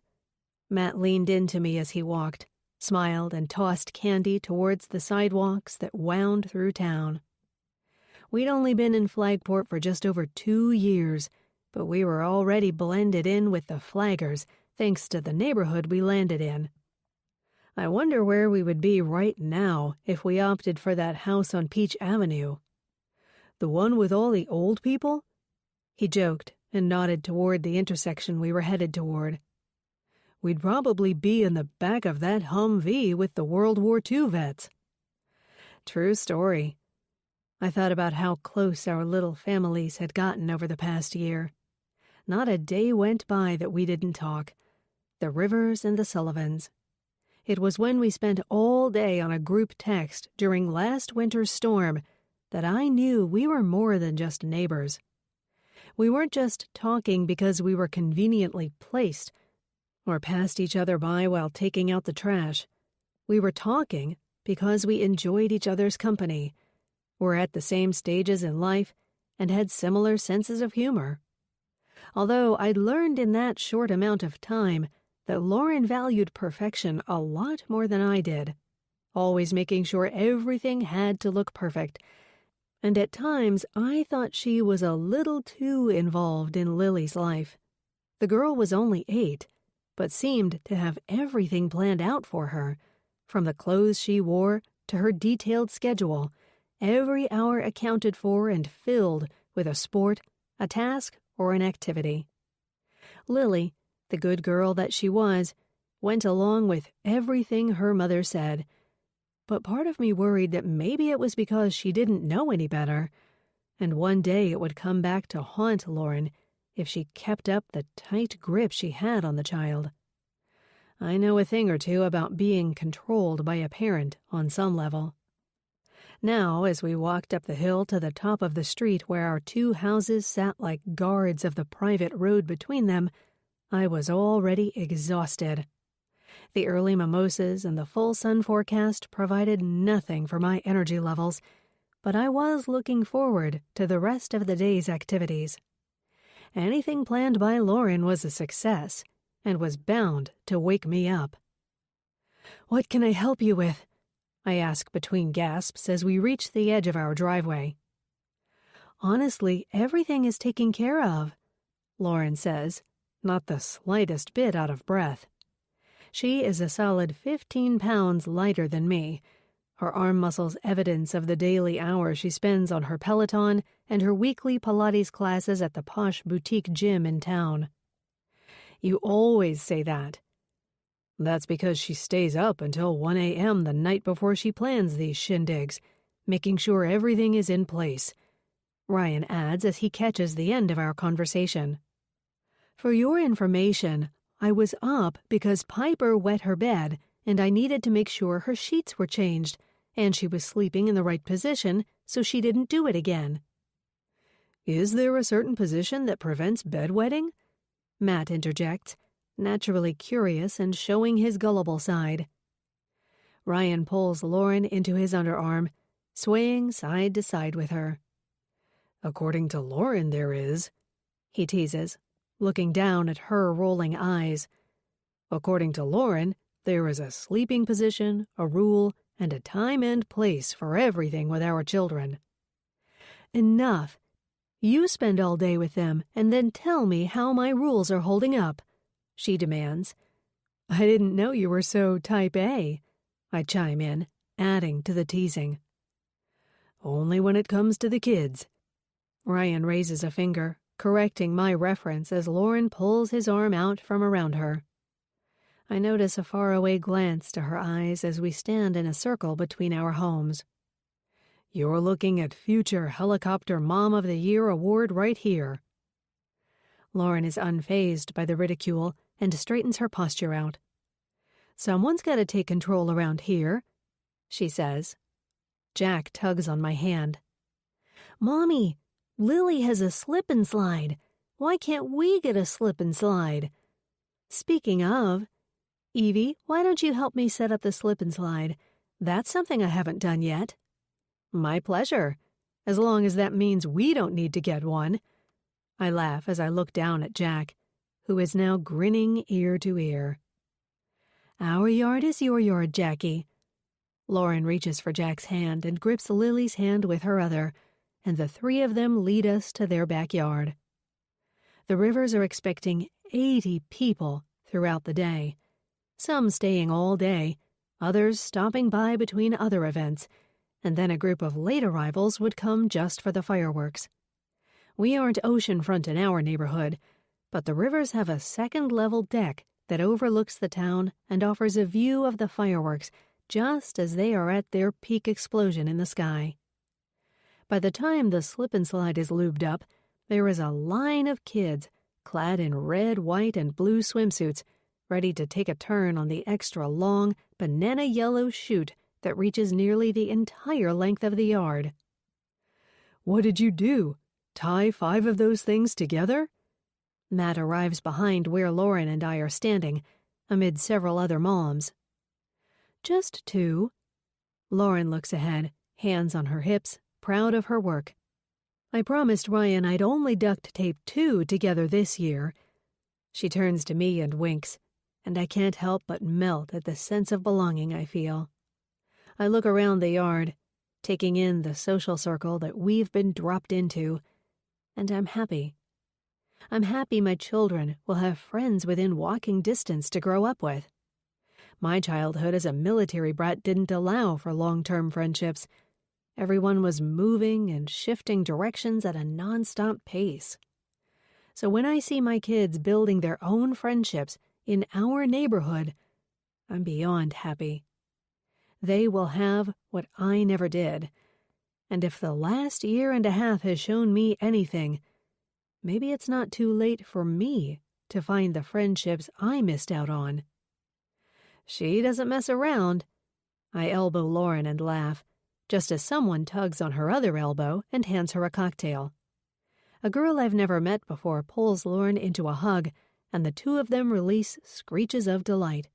Matt leaned into me as he walked, smiled, and tossed candy towards the sidewalks that wound through town. We'd only been in Flagport for just over 2 years, but we were already blended in with the flaggers thanks to the neighborhood we landed in. I wonder where we would be right now if we opted for that house on Peach Avenue. The one with all the old people? He joked and nodded toward the intersection we were headed toward. We'd probably be in the back of that Humvee with the World War II vets. True story. I thought about how close our little families had gotten over the past year. Not a day went by that we didn't talk. The Rivers and the Sullivans. It was when we spent all day on a group text during last winter's storm that I knew we were more than just neighbors. We weren't just talking because we were conveniently placed or passed each other by while taking out the trash. We were talking because we enjoyed each other's company, were at the same stages in life, and had similar senses of humor. Although I'd learned in that short amount of time that Lauren valued perfection a lot more than I did, always making sure everything had to look perfect, and at times I thought she was a little too involved in Lily's life. The girl was only 8, but seemed to have everything planned out for her, from the clothes she wore to her detailed schedule, every hour accounted for and filled with a sport, a task, or an activity. Lily, the good girl that she was, went along with everything her mother said, but part of me worried that maybe it was because she didn't know any better, and one day it would come back to haunt Lauren if she kept up the tight grip she had on the child. I know a thing or two about being controlled by a parent on some level. Now, as we walked up the hill to the top of the street where our 2 houses sat like guards of the private road between them, I was already exhausted. The early mimosas and the full sun forecast provided nothing for my energy levels, but I was looking forward to the rest of the day's activities. Anything planned by Lauren was a success and was bound to wake me up. "What can I help you with?" I asked between gasps as we reached the edge of our driveway. "Honestly, everything is taken care of," Lauren says, not the slightest bit out of breath. She is a solid 15 pounds lighter than me. her arm muscles evidence of the daily hours she spends on her Peloton and her weekly Pilates classes at the posh boutique gym in town. You always say that. That's because she stays up until 1 a.m. the night before she plans these shindigs, making sure everything is in place, Ryan adds as he catches the end of our conversation. For your information, I was up because Piper wet her bed and I needed to make sure her sheets were changed and she was sleeping in the right position so she didn't do it again. Is there a certain position that prevents bedwetting? Matt interjects, naturally curious and showing his gullible side. Ryan pulls Lauren into his underarm, swaying side to side with her. According to Lauren, there is, he teases, looking down at her rolling eyes. According to Lauren, there is a sleeping position, a rule, and a time and place for everything with our children. Enough. You spend all day with them and then tell me how my rules are holding up, she demands. I didn't know you were so type A, I chime in, adding to the teasing. Only when it comes to the kids. Ryan raises a finger, correcting my reference as Lauren pulls his arm out from around her. I notice a faraway glance to her eyes as we stand in a circle between our homes. You're looking at future Helicopter Mom of the Year award right here. Lauren is unfazed by the ridicule and straightens her posture out. Someone's got to take control around here, she says. Jack tugs on my hand. Mommy, Lily has a slip and slide. Why can't we get a slip and slide? Speaking of, Evie, why don't you help me set up the slip and slide? That's something I haven't done yet. My pleasure, as long as that means we don't need to get one. I laugh as I look down at Jack, who is now grinning ear to ear. Our yard is your yard, Jackie. Lauren reaches for Jack's hand and grips Lily's hand with her other, and the three of them lead us to their backyard. The Rivers are expecting 80 people throughout the day, some staying all day, others stopping by between other events, and then a group of late arrivals would come just for the fireworks. We aren't oceanfront in our neighborhood, but the Rivers have a second-level deck that overlooks the town and offers a view of the fireworks just as they are at their peak explosion in the sky. By the time the slip and slide is lubed up, there is a line of kids clad in red, white, and blue swimsuits ready to take a turn on the extra long, banana-yellow chute that reaches nearly the entire length of the yard. What did you do? Tie 5 of those things together? Matt arrives behind where Lauren and I are standing, amid several other moms. Just 2. Lauren looks ahead, hands on her hips, proud of her work. I promised Ryan I'd only duct tape 2 together this year. She turns to me and winks, and I can't help but melt at the sense of belonging I feel. I look around the yard, taking in the social circle that we've been dropped into, and I'm happy. I'm happy my children will have friends within walking distance to grow up with. My childhood as a military brat didn't allow for long-term friendships. Everyone was moving and shifting directions at a nonstop pace. So when I see my kids building their own friendships in our neighborhood, I'm beyond happy. They will have what I never did. And if the last year and a half has shown me anything, maybe it's not too late for me to find the friendships I missed out on. She doesn't mess around. I elbow Lauren and laugh, just as someone tugs on her other elbow and hands her a cocktail. A girl I've never met before pulls Lauren into a hug, and the two of them release screeches of delight.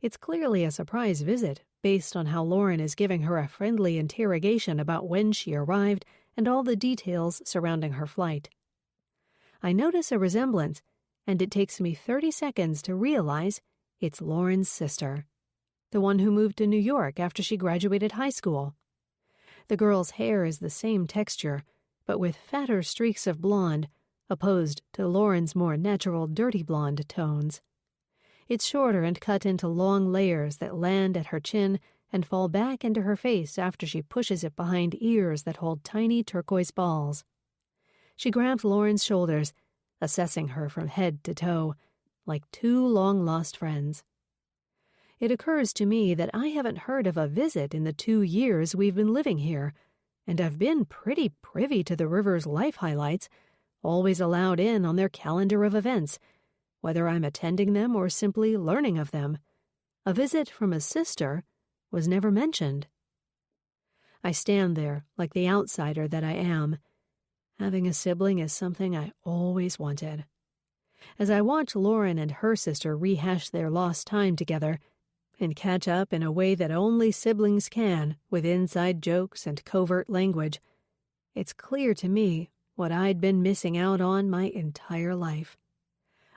It's clearly a surprise visit, based on how Lauren is giving her a friendly interrogation about when she arrived and all the details surrounding her flight. I notice a resemblance, and it takes me 30 seconds to realize it's Lauren's sister, the one who moved to New York after she graduated high school. The girl's hair is the same texture, but with fatter streaks of blonde, opposed to Lauren's more natural dirty blonde tones. It's shorter and cut into long layers that land at her chin and fall back into her face after she pushes it behind ears that hold tiny turquoise balls. She grabs Lauren's shoulders, assessing her from head to toe, like two long-lost friends. It occurs to me that I haven't heard of a visit in the 2 years we've been living here, and I've been pretty privy to the River's life highlights, always allowed in on their calendar of events, whether I'm attending them or simply learning of them. A visit from a sister was never mentioned. I stand there like the outsider that I am. Having a sibling is something I always wanted. As I watch Lauren and her sister rehash their lost time together and catch up in a way that only siblings can, with inside jokes and covert language, it's clear to me what I'd been missing out on my entire life.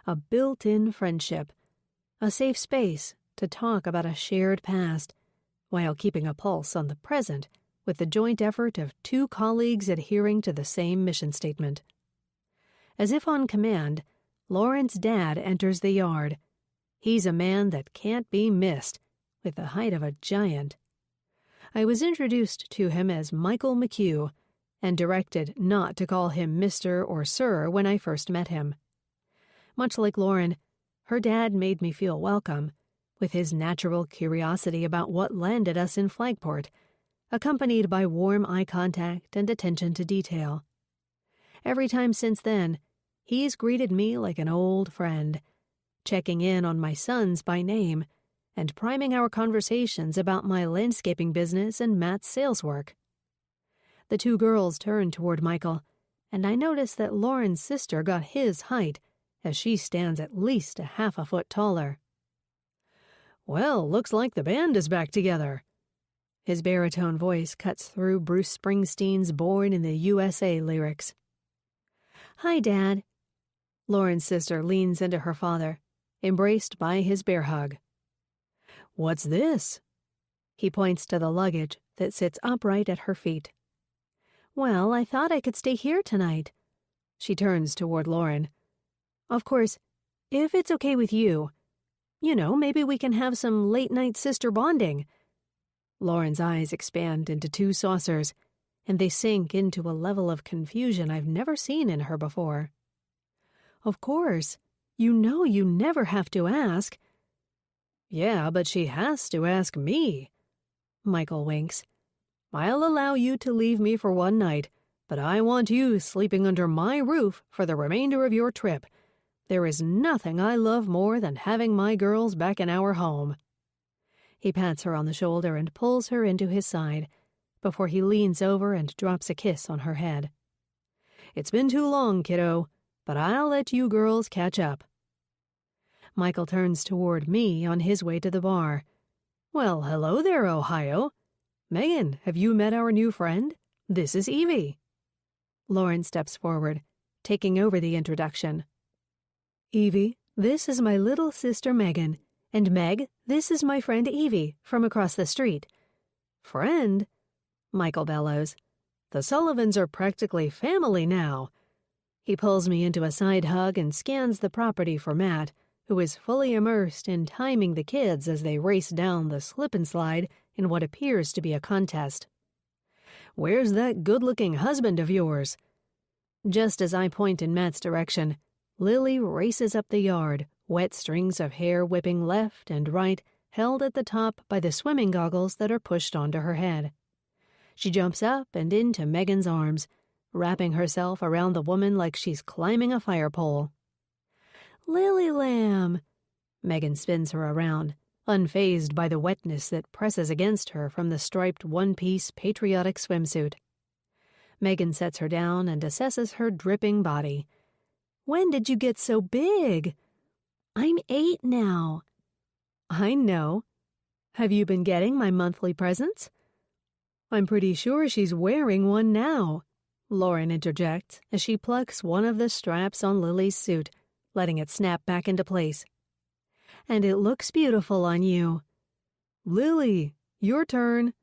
A built-in friendship, a safe space to talk about a shared past, while keeping a pulse on the present with the joint effort of 2 colleagues adhering to the same mission statement. As if on command, Lauren's dad enters the yard. He's a man that can't be missed, with the height of a giant. I was introduced to him as Michael McHugh, and directed not to call him Mr. or Sir when I first met him. Much like Lauren, her dad made me feel welcome, with his natural curiosity about what landed us in Flagport, accompanied by warm eye contact and attention to detail. Every time since then, he's greeted me like an old friend, checking in on my sons by name and priming our conversations about my landscaping business and Matt's sales work. The 2 girls turned toward Michael, and I noticed that Lauren's sister got his height, as she stands at least a half a foot taller. "Well, looks like the band is back together." His baritone voice cuts through Bruce Springsteen's Born in the USA lyrics. "Hi, Dad." Lauren's sister leans into her father, embraced by his bear hug. "What's this?" He points to the luggage that sits upright at her feet. "Well, I thought I could stay here tonight." She turns toward Lauren. "Of course, if it's okay with you, maybe we can have some late-night sister bonding." Lauren's eyes expand into 2 saucers, and they sink into a level of confusion I've never seen in her before. "Of course. You never have to ask." "Yeah, but she has to ask me." Michael winks. "I'll allow you to leave me for 1 night, but I want you sleeping under my roof for the remainder of your trip. There is nothing I love more than having my girls back in our home." He pats her on the shoulder and pulls her into his side, before he leans over and drops a kiss on her head. "It's been too long, kiddo, but I'll let you girls catch up." Michael turns toward me on his way to the bar. "Well, hello there, Ohio. Megan, have you met our new friend? This is Evie." Lauren steps forward, taking over the introduction. "Evie, this is my little sister Megan, and Meg, this is my friend Evie from across the street." "Friend?" Michael bellows. "The Sullivans are practically family now." He pulls me into a side hug and scans the property for Matt, who is fully immersed in timing the kids as they race down the slip and slide in what appears to be a contest. "Where's that good-looking husband of yours?" Just as I point in Matt's direction, Lily races up the yard, wet strings of hair whipping left and right, held at the top by the swimming goggles that are pushed onto her head. She jumps up and into Megan's arms, wrapping herself around the woman like she's climbing a fire pole. "Lily Lamb!" Megan spins her around, unfazed by the wetness that presses against her from the striped one-piece patriotic swimsuit. Megan sets her down and assesses her dripping body. "When did you get so big?" "I'm 8 now." "I know. Have you been getting my monthly presents?" "I'm pretty sure she's wearing one now," Lauren interjects as she plucks one of the straps on Lily's suit, letting it snap back into place. "And it looks beautiful on you." "Lily, your turn."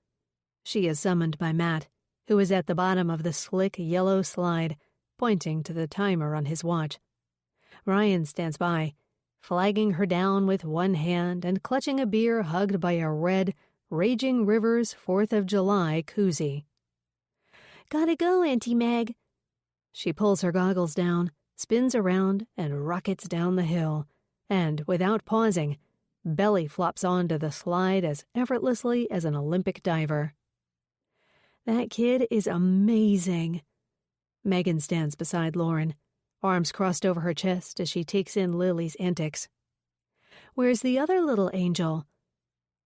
She is summoned by Matt, who is at the bottom of the slick yellow slide, pointing to the timer on his watch. Ryan stands by, flagging her down with one hand and clutching a beer hugged by a red, Raging River's 4th of July koozie. Gotta go, Auntie Meg. She pulls her goggles down, spins around, and rockets down the hill, and, without pausing, belly flops onto the slide as effortlessly as an Olympic diver. That kid is amazing. Megan stands beside Lauren, arms crossed over her chest as she takes in Lily's antics. Where's the other little angel?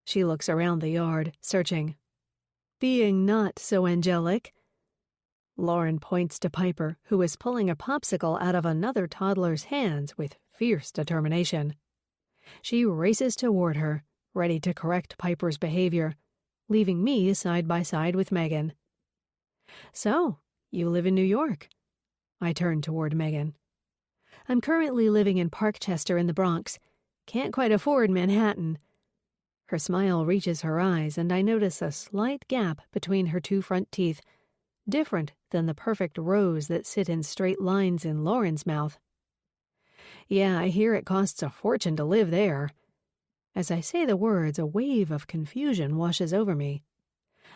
She looks around the yard, searching. Being not so angelic. Lauren points to Piper, who is pulling a popsicle out of another toddler's hands with fierce determination. She races toward her, ready to correct Piper's behavior, leaving me side by side with Megan. So, you live in New York? I turn toward Megan. I'm currently living in Parkchester in the Bronx. Can't quite afford Manhattan. Her smile reaches her eyes, and I notice a slight gap between her two front teeth, different than the perfect rows that sit in straight lines in Lauren's mouth. Yeah, I hear it costs a fortune to live there. As I say the words, a wave of confusion washes over me.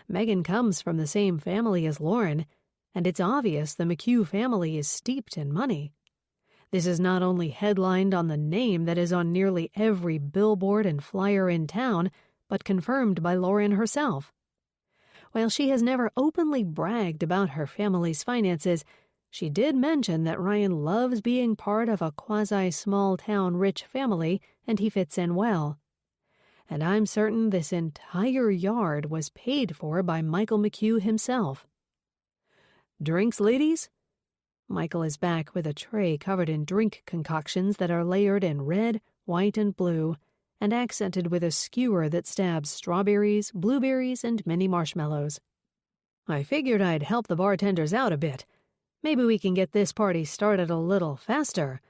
Megan comes from the same family as Lauren, and it's obvious the McHugh family is steeped in money. This is not only headlined on the name that is on nearly every billboard and flyer in town, but confirmed by Lauren herself. While she has never openly bragged about her family's finances, she did mention that Ryan loves being part of a quasi-small-town rich family, and he fits in well. And I'm certain this entire yard was paid for by Michael McHugh himself. Drinks, ladies? Michael is back with a tray covered in drink concoctions that are layered in red, white, and blue, and accented with a skewer that stabs strawberries, blueberries, and mini marshmallows. I figured I'd help the bartenders out a bit. Maybe we can get this party started a little faster.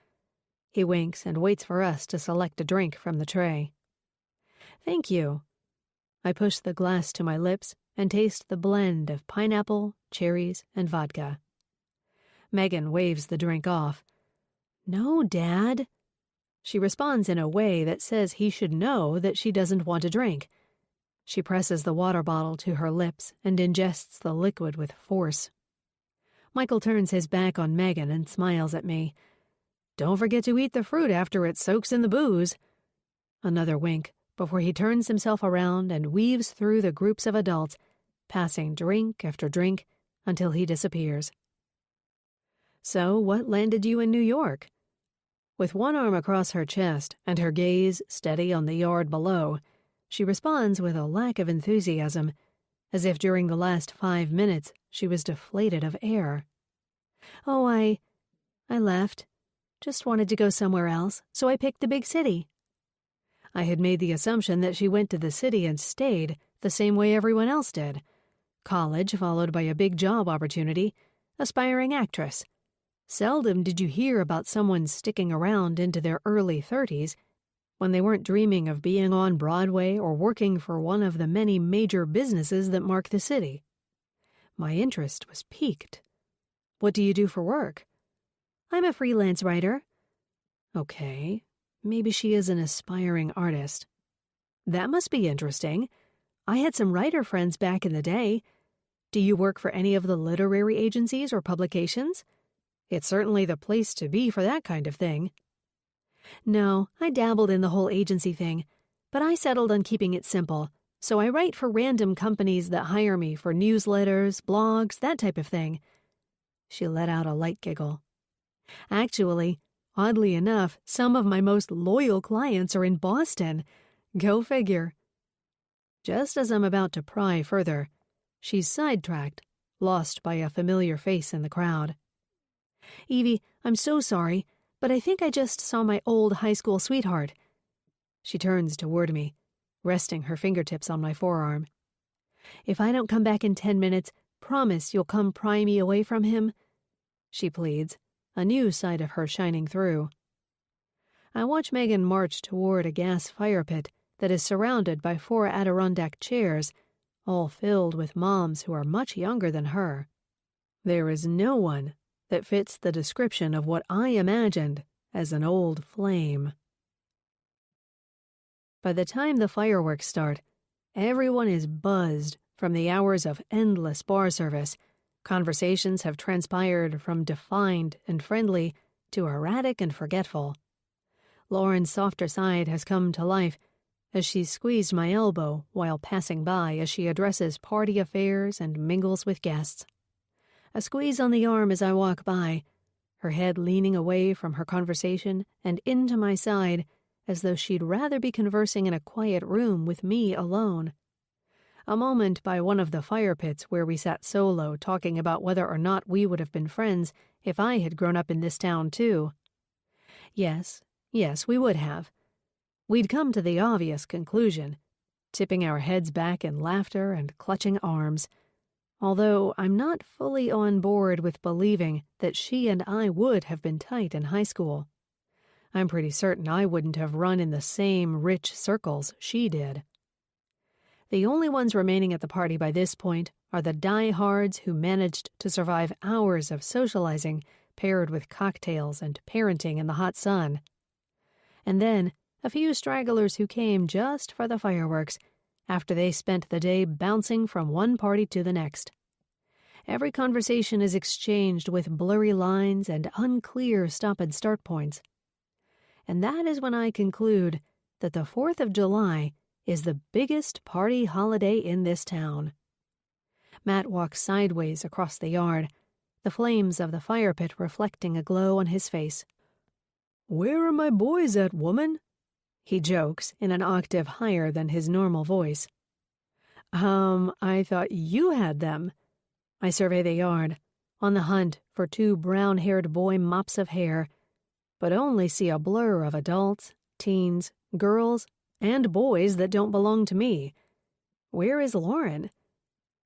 He winks and waits for us to select a drink from the tray. Thank you. I push the glass to my lips and taste the blend of pineapple, cherries, and vodka. Megan waves the drink off. No, Dad. She responds in a way that says he should know that she doesn't want a drink. She presses the water bottle to her lips and ingests the liquid with force. Michael turns his back on Megan and smiles at me. Don't forget to eat the fruit after it soaks in the booze. Another wink before he turns himself around and weaves through the groups of adults, passing drink after drink until he disappears. So, what landed you in New York? With one arm across her chest and her gaze steady on the yard below, she responds with a lack of enthusiasm, as if during the last 5 minutes she was deflated of air. Oh, I left. Just wanted to go somewhere else, so I picked the big city. I had made the assumption that she went to the city and stayed the same way everyone else did. College followed by a big job opportunity, aspiring actress. Seldom did you hear about someone sticking around into their early 30s when they weren't dreaming of being on Broadway or working for one of the many major businesses that mark the city. My interest was piqued. What do you do for work? I'm a freelance writer. Okay, maybe she is an aspiring artist. That must be interesting. I had some writer friends back in the day. Do you work for any of the literary agencies or publications? It's certainly the place to be for that kind of thing. No, I dabbled in the whole agency thing, but I settled on keeping it simple, so I write for random companies that hire me for newsletters, blogs, that type of thing. She let out a light giggle. Actually, oddly enough, some of my most loyal clients are in Boston. Go figure. Just as I'm about to pry further, she's sidetracked, lost by a familiar face in the crowd. Evie, I'm so sorry, but I think I just saw my old high school sweetheart. She turns toward me, resting her fingertips on my forearm. If I don't come back in 10 minutes, promise you'll come pry me away from him? She pleads, a new side of her shining through. I watch Megan march toward a gas fire pit that is surrounded by 4 Adirondack chairs, all filled with moms who are much younger than her. There is no one that fits the description of what I imagined as an old flame. By the time the fireworks start, Everyone is buzzed from the hours of endless bar service. Conversations have transpired from defined and friendly to erratic and forgetful. Lauren's softer side has come to life as she squeezed my elbow while passing by as she addresses party affairs and mingles with guests. A squeeze on the arm as I walk by, her head leaning away from her conversation and into my side as though she'd rather be conversing in a quiet room with me alone. A moment by one of the fire pits where we sat solo talking about whether or not we would have been friends if I had grown up in this town too. Yes, we would have. We'd come to the obvious conclusion, tipping our heads back in laughter and clutching arms, although I'm not fully on board with believing that she and I would have been tight in high school. I'm pretty certain I wouldn't have run in the same rich circles she did. The only ones remaining at the party by this point are the diehards who managed to survive hours of socializing paired with cocktails and parenting in the hot sun. And then a few stragglers who came just for the fireworks after they spent the day bouncing from one party to the next. Every conversation is exchanged with blurry lines and unclear stop and start points. And that is when I conclude that the 4th of July is the biggest party holiday in this town. Matt walks sideways across the yard, the flames of the fire pit reflecting a glow on his face. "Where are my boys at, woman?" he jokes in an octave higher than his normal voice. I thought you had them." I survey the yard, on the hunt for 2 brown-haired boy mops of hair, but only see a blur of adults, teens, girls, and boys that don't belong to me. Where is Lauren?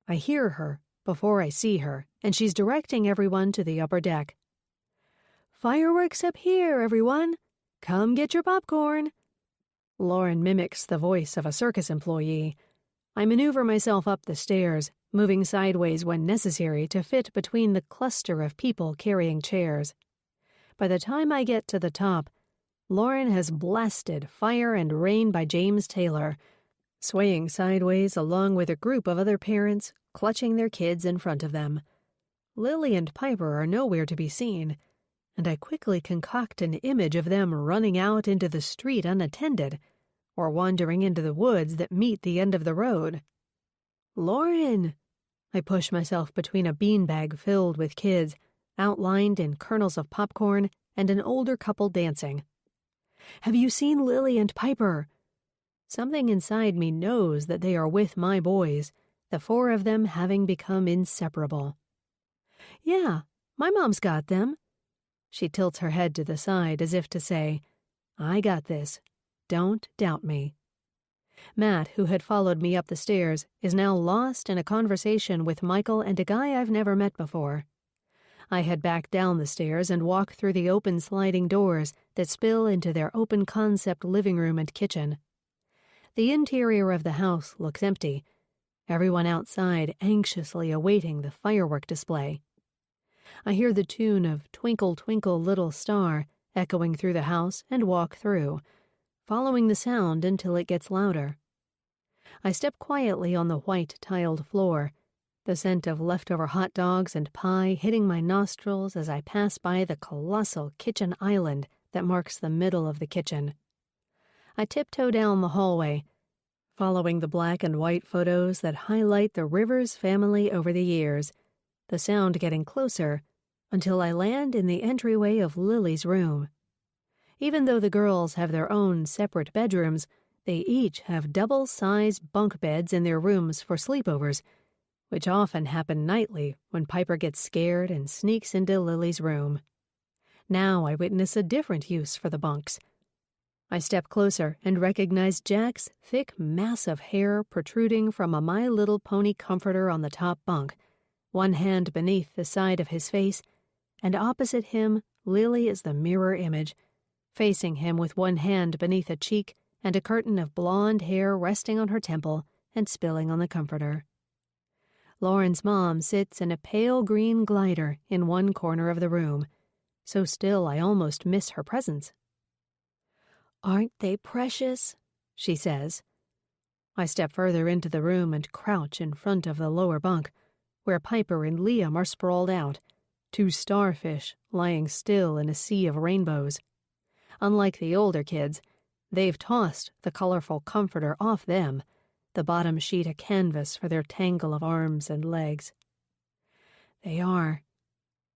I hear her before I see her, and she's directing everyone to the upper deck. "Fireworks up here, everyone. Come get your popcorn." Lauren mimics the voice of a circus employee. I maneuver myself up the stairs, moving sideways when necessary to fit between the cluster of people carrying chairs. By the time I get to the top, Lauren has blasted Fire and Rain by James Taylor, swaying sideways along with a group of other parents clutching their kids in front of them. Lily and Piper are nowhere to be seen, and I quickly concoct an image of them running out into the street unattended, or wandering into the woods that meet the end of the road. "Lauren!" I push myself between a beanbag filled with kids, outlined in kernels of popcorn, and an older couple dancing. "Have you seen Lily and Piper?" Something inside me knows that they are with my boys, the 4 of them having become inseparable. "Yeah, my mom's got them." She tilts her head to the side as if to say, "I got this. Don't doubt me." Matt, who had followed me up the stairs, is now lost in a conversation with Michael and a guy I've never met before. I head back down the stairs and walk through the open sliding doors that spill into their open-concept living room and kitchen. The interior of the house looks empty, everyone outside anxiously awaiting the firework display. I hear the tune of "Twinkle, Twinkle, Little Star" echoing through the house and walk through, following the sound until it gets louder. I step quietly on the white tiled floor, the scent of leftover hot dogs and pie hitting my nostrils as I pass by the colossal kitchen island that marks the middle of the kitchen. I tiptoe down the hallway, following the black and white photos that highlight the Rivers family over the years, the sound getting closer until I land in the entryway of Lily's room. Even though the girls have their own separate bedrooms, they each have double-size bunk beds in their rooms for sleepovers, which often happen nightly when Piper gets scared and sneaks into Lily's room. Now I witness a different use for the bunks. I step closer and recognize Jack's thick mass of hair protruding from a My Little Pony comforter on the top bunk, one hand beneath the side of his face, and opposite him, Lily is the mirror image, facing him with one hand beneath a cheek and a curtain of blonde hair resting on her temple and spilling on the comforter. Lauren's mom sits in a pale green glider in one corner of the room, so still I almost miss her presence. "Aren't they precious?" she says. I step further into the room and crouch in front of the lower bunk, where Piper and Liam are sprawled out, two starfish lying still in a sea of rainbows. Unlike the older kids, they've tossed the colorful comforter off them, the bottom sheet a canvas for their tangle of arms and legs. They are.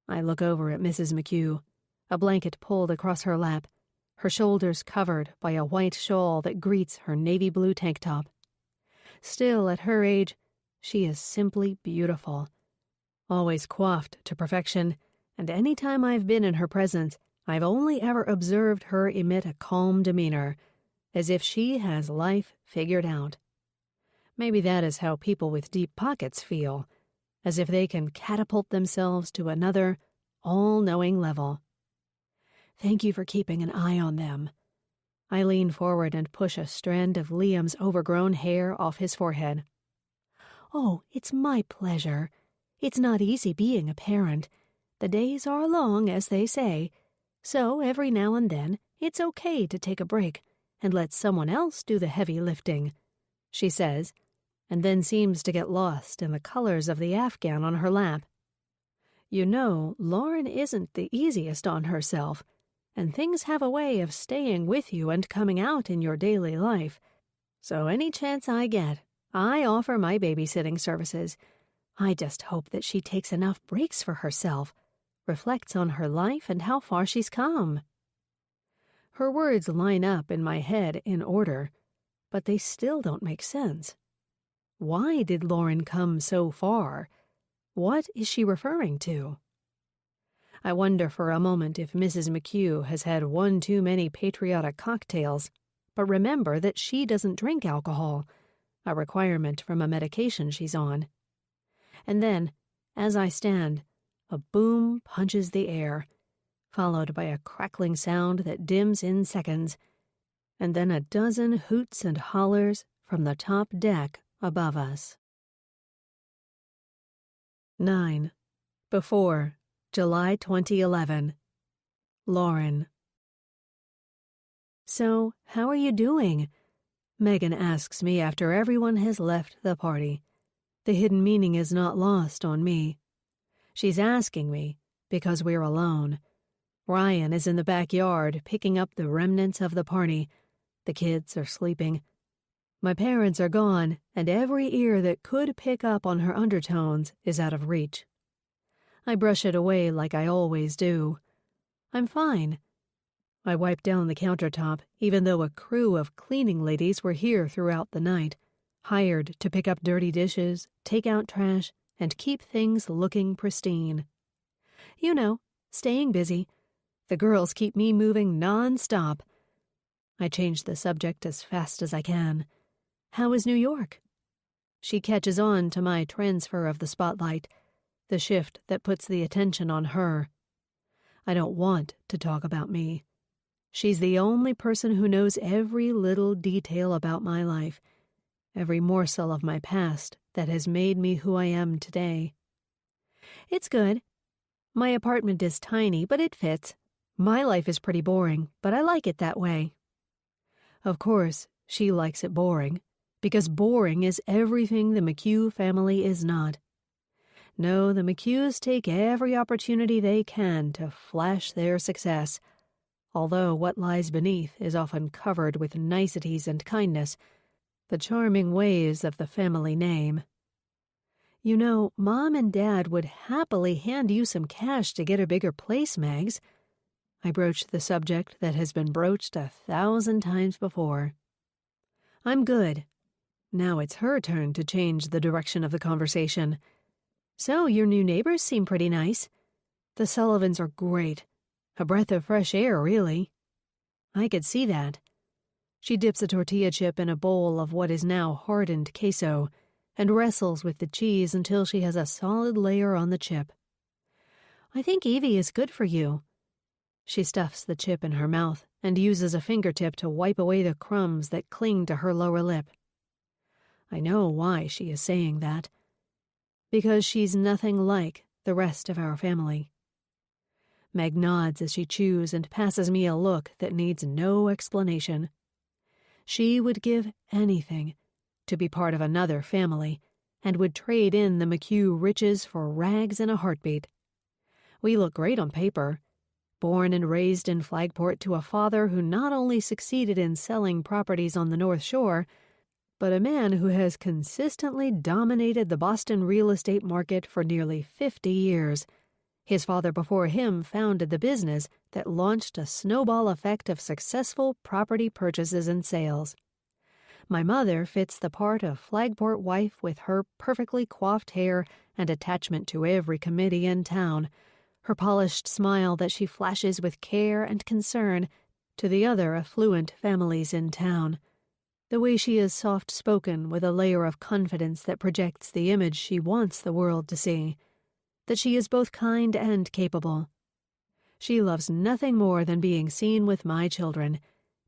I look over at Mrs. McHugh, a blanket pulled across her lap, her shoulders covered by a white shawl that greets her navy blue tank top. Still, at her age, she is simply beautiful. Always coiffed to perfection, and any time I've been in her presence, I've only ever observed her emit a calm demeanor, as if she has life figured out. Maybe that is how people with deep pockets feel, as if they can catapult themselves to another, all-knowing level. Thank you for keeping an eye on them. I lean forward and push a strand of Liam's overgrown hair off his forehead. Oh, it's my pleasure. It's not easy being a parent. The days are long, as they say. So every now and then, it's okay to take a break and let someone else do the heavy lifting, she says, and then seems to get lost in the colors of the afghan on her lap. You know, Lauren isn't the easiest on herself, and things have a way of staying with you and coming out in your daily life. So any chance I get, I offer my babysitting services. I just hope that she takes enough breaks for herself, reflects on her life and how far she's come. Her words line up in my head in order, but they still don't make sense. Why did Lauren come so far? What is she referring to? I wonder for a moment if Mrs. McHugh has had one too many patriotic cocktails, but remember that she doesn't drink alcohol, a requirement from a medication she's on. And then, as I stand, a boom punches the air, followed by a crackling sound that dims in seconds, and then a dozen hoots and hollers from the top deck above us. 9. Before, July 2011. Lauren. So, how are you doing? Megan asks me after everyone has left the party. The hidden meaning is not lost on me. She's asking me because we're alone. Ryan is in the backyard picking up the remnants of the party. The kids are sleeping. My parents are gone, and every ear that could pick up on her undertones is out of reach. I brush it away like I always do. I'm fine. I wipe down the countertop, even though a crew of cleaning ladies were here throughout the night, hired to pick up dirty dishes, take out trash, and keep things looking pristine. You know, staying busy. The girls keep me moving non-stop. I change the subject as fast as I can. How is New York? She catches on to my transfer of the spotlight, the shift that puts the attention on her. I don't want to talk about me. She's the only person who knows every little detail about my life, every morsel of my past that has made me who I am today. It's good. My apartment is tiny, but it fits. My life is pretty boring, but I like it that way. Of course, she likes it boring, because boring is everything the McHugh family is not. No, the McHughs take every opportunity they can to flash their success, although what lies beneath is often covered with niceties and kindness, the charming ways of the family name. You know, Mom and Dad would happily hand you some cash to get a bigger place, Megs. I broach the subject that has been broached 1,000 times before. I'm good. Now it's her turn to change the direction of the conversation. So, your new neighbors seem pretty nice. The Sullivans are great. A breath of fresh air, really. I could see that. She dips a tortilla chip in a bowl of what is now hardened queso and wrestles with the cheese until she has a solid layer on the chip. I think Evie is good for you. She stuffs the chip in her mouth and uses a fingertip to wipe away the crumbs that cling to her lower lip. I know why she is saying that. Because she's nothing like the rest of our family. Meg nods as she chews and passes me a look that needs no explanation. She would give anything to be part of another family and would trade in the McHugh riches for rags in a heartbeat. We look great on paper. Born and raised in Flagport to a father who not only succeeded in selling properties on the North Shore, but a man who has consistently dominated the Boston real estate market for nearly 50 years. His father before him founded the business that launched a snowball effect of successful property purchases and sales. My mother fits the part of Flagport wife with her perfectly coiffed hair and attachment to every committee in town, her polished smile that she flashes with care and concern to the other affluent families in town, the way she is soft-spoken with a layer of confidence that projects the image she wants the world to see, that she is both kind and capable. She loves nothing more than being seen with my children,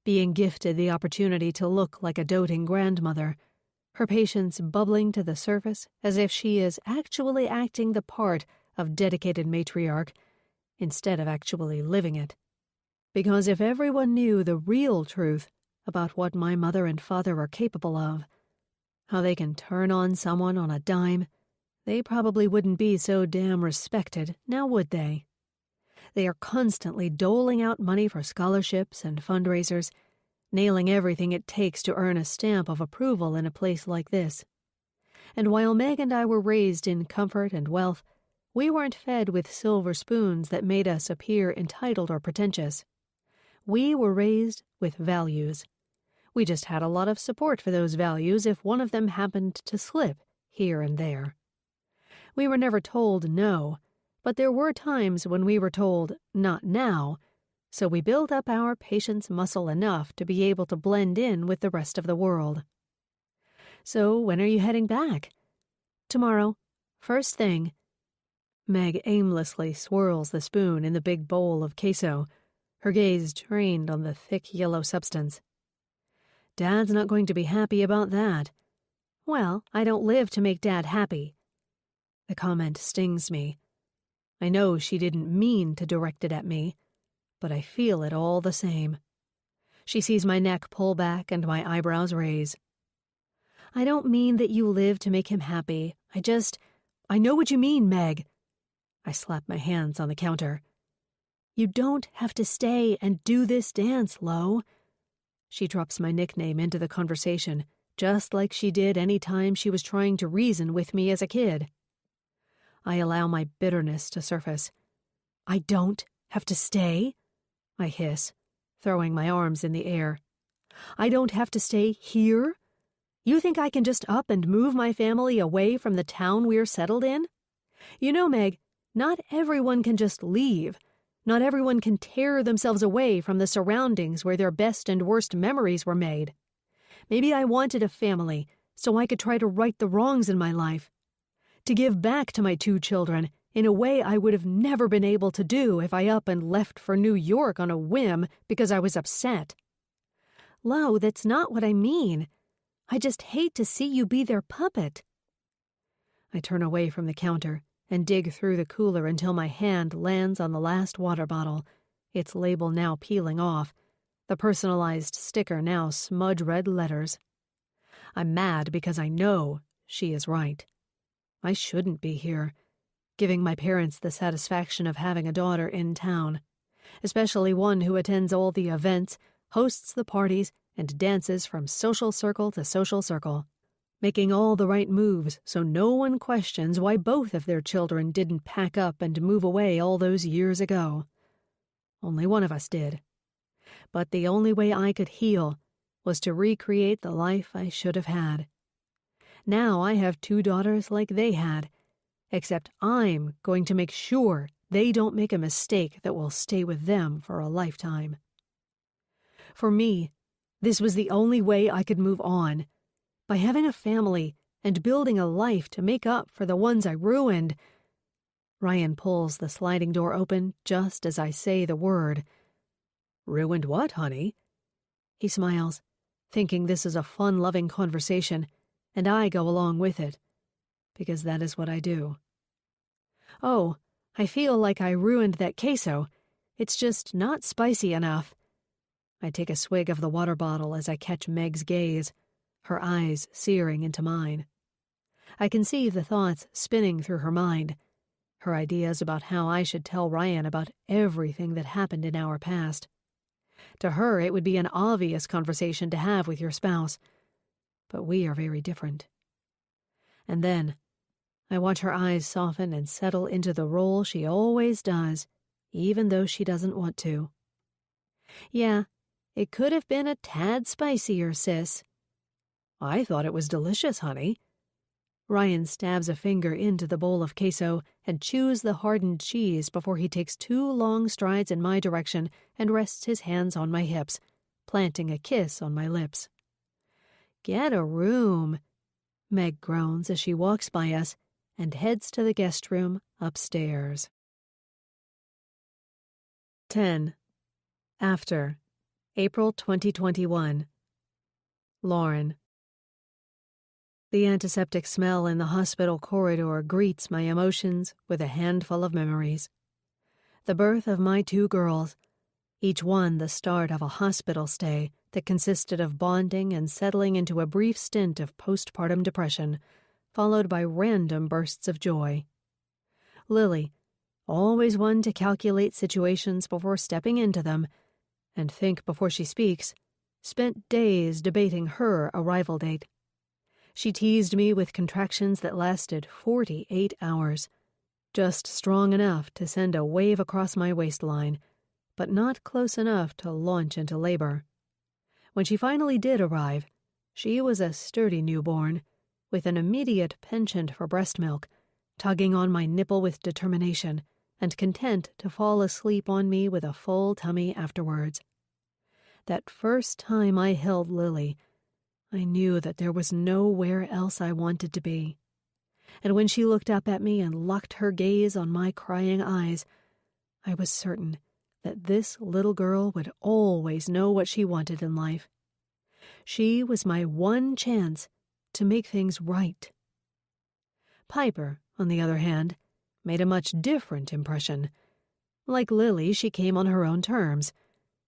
being gifted the opportunity to look like a doting grandmother, her patience bubbling to the surface as if she is actually acting the part of dedicated matriarch instead of actually living it. Because if everyone knew the real truth about what my mother and father are capable of, how they can turn on someone on a dime, they probably wouldn't be so damn respected, now would they? They are constantly doling out money for scholarships and fundraisers, nailing everything it takes to earn a stamp of approval in a place like this. And while Meg and I were raised in comfort and wealth, we weren't fed with silver spoons that made us appear entitled or pretentious. We were raised with values. We just had a lot of support for those values if one of them happened to slip here and there. We were never told no, but there were times when we were told not now, so we built up our patience muscle enough to be able to blend in with the rest of the world. So when are you heading back? Tomorrow, first thing. Meg aimlessly swirls the spoon in the big bowl of queso, her gaze trained on the thick yellow substance. Dad's not going to be happy about that. Well, I don't live to make Dad happy. The comment stings me. I know she didn't mean to direct it at me, but I feel it all the same. She sees my neck pull back and my eyebrows raise. I don't mean that you live to make him happy. I know what you mean, Meg. I slap my hands on the counter. You don't have to stay and do this dance, Lo. She drops my nickname into the conversation, just like she did any time she was trying to reason with me as a kid. I allow my bitterness to surface. I don't have to stay? I hiss, throwing my arms in the air. I don't have to stay here? You think I can just up and move my family away from the town we're settled in? You know, Meg, not everyone can just leave. Not everyone can tear themselves away from the surroundings where their best and worst memories were made. Maybe I wanted a family so I could try to right the wrongs in my life, to give back to my 2 children in a way I would have never been able to do if I up and left for New York on a whim because I was upset. Lo, that's not what I mean. I just hate to see you be their puppet. I turn away from the counter and dig through the cooler until my hand lands on the last water bottle, its label now peeling off, the personalized sticker now smudge-red letters. I'm mad because I know she is right. I shouldn't be here, giving my parents the satisfaction of having a daughter in town, especially one who attends all the events, hosts the parties, and dances from social circle to social circle, making all the right moves so no one questions why both of their children didn't pack up and move away all those years ago. Only one of us did. But the only way I could heal was to recreate the life I should have had. Now I have 2 daughters like they had, except I'm going to make sure they don't make a mistake that will stay with them for a lifetime. For me, this was the only way I could move on. By having a family and building a life to make up for the ones I ruined. Ryan pulls the sliding door open just as I say the word. Ruined what, honey? He smiles, thinking this is a fun-loving conversation, and I go along with it, because that is what I do. Oh, I feel like I ruined that queso. It's just not spicy enough. I take a swig of the water bottle as I catch Meg's gaze. her eyes searing into mine. I can see the thoughts spinning through her mind, her ideas about how I should tell Ryan about everything that happened in our past. To her, it would be an obvious conversation to have with your spouse, but we are very different. And then I watch her eyes soften and settle into the role she always does, even though she doesn't want to. Yeah, it could have been a tad spicier, sis. I thought it was delicious, honey. Ryan stabs a finger into the bowl of queso and chews the hardened cheese before he takes 2 long strides in my direction and rests his hands on my hips, planting a kiss on my lips. Get a room, Meg groans as she walks by us and heads to the guest room upstairs. 10. After. April 2021. Lauren. The antiseptic smell in the hospital corridor greets my emotions with a handful of memories. The birth of my 2 girls, each one the start of a hospital stay that consisted of bonding and settling into a brief stint of postpartum depression, followed by random bursts of joy. Lily, always one to calculate situations before stepping into them and think before she speaks, spent days debating her arrival date. She teased me with contractions that lasted 48 hours, just strong enough to send a wave across my waistline, but not close enough to launch into labor. When she finally did arrive, she was a sturdy newborn, with an immediate penchant for breast milk, tugging on my nipple with determination, and content to fall asleep on me with a full tummy afterwards. That first time I held Lily, I knew that there was nowhere else I wanted to be. And when she looked up at me and locked her gaze on my crying eyes, I was certain that this little girl would always know what she wanted in life. She was my one chance to make things right. Piper, on the other hand, made a much different impression. Like Lily, she came on her own terms,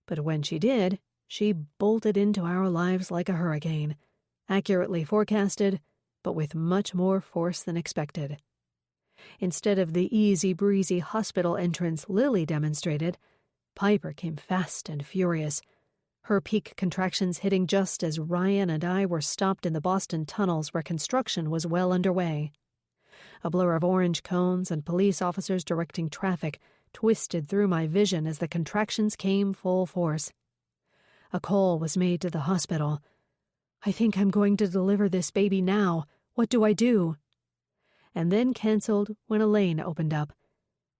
but when she did, she bolted into our lives like a hurricane, accurately forecasted, but with much more force than expected. Instead of the easy-breezy hospital entrance Lily demonstrated, Piper came fast and furious, her peak contractions hitting just as Ryan and I were stopped in the Boston tunnels where construction was well underway. A blur of orange cones and police officers directing traffic twisted through my vision as the contractions came full force. A call was made to the hospital. "I think I'm going to deliver this baby now. What do I do?" And then canceled when a lane opened up,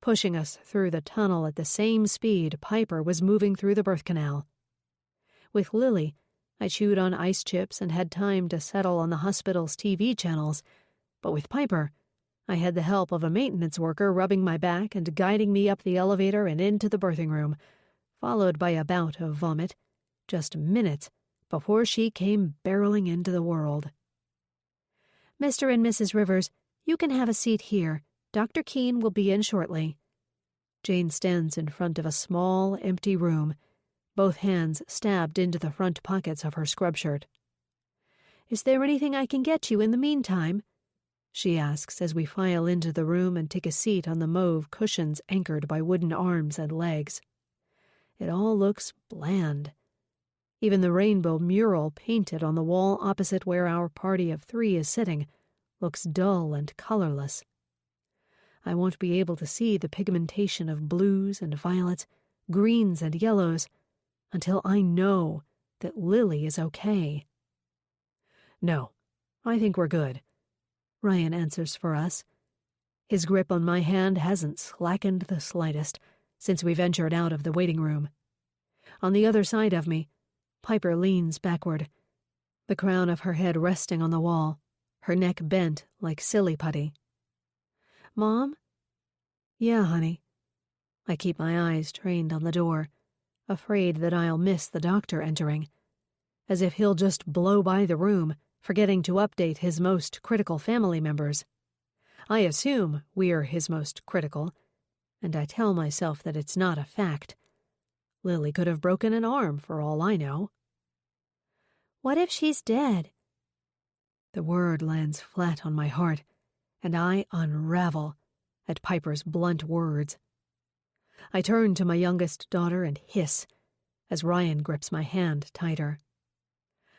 pushing us through the tunnel at the same speed Piper was moving through the birth canal. With Lily, I chewed on ice chips and had time to settle on the hospital's TV channels, but with Piper, I had the help of a maintenance worker rubbing my back and guiding me up the elevator and into the birthing room, followed by a bout of vomit, just minutes before she came barreling into the world. "Mr. and Mrs. Rivers, you can have a seat here. Dr. Keene will be in shortly." Jane stands in front of a small, empty room, both hands stabbed into the front pockets of her scrub shirt. "Is there anything I can get you in the meantime?" she asks as we file into the room and take a seat on the mauve cushions anchored by wooden arms and legs. It all looks bland. Even the rainbow mural painted on the wall opposite where our party of 3 is sitting looks dull and colorless. I won't be able to see the pigmentation of blues and violets, greens and yellows, until I know that Lily is okay. "No, I think we're good," Ryan answers for us. His grip on my hand hasn't slackened the slightest since we ventured out of the waiting room. On the other side of me, Piper leans backward, the crown of her head resting on the wall, her neck bent like silly putty. "Mom?" "Yeah, honey." I keep my eyes trained on the door, afraid that I'll miss the doctor entering, as if he'll just blow by the room, forgetting to update his most critical family members. I assume we're his most critical, and I tell myself that it's not a fact. Lily could have broken an arm for all I know. "What if she's dead?" The word lands flat on my heart, and I unravel at Piper's blunt words. I turn to my youngest daughter and hiss as Ryan grips my hand tighter.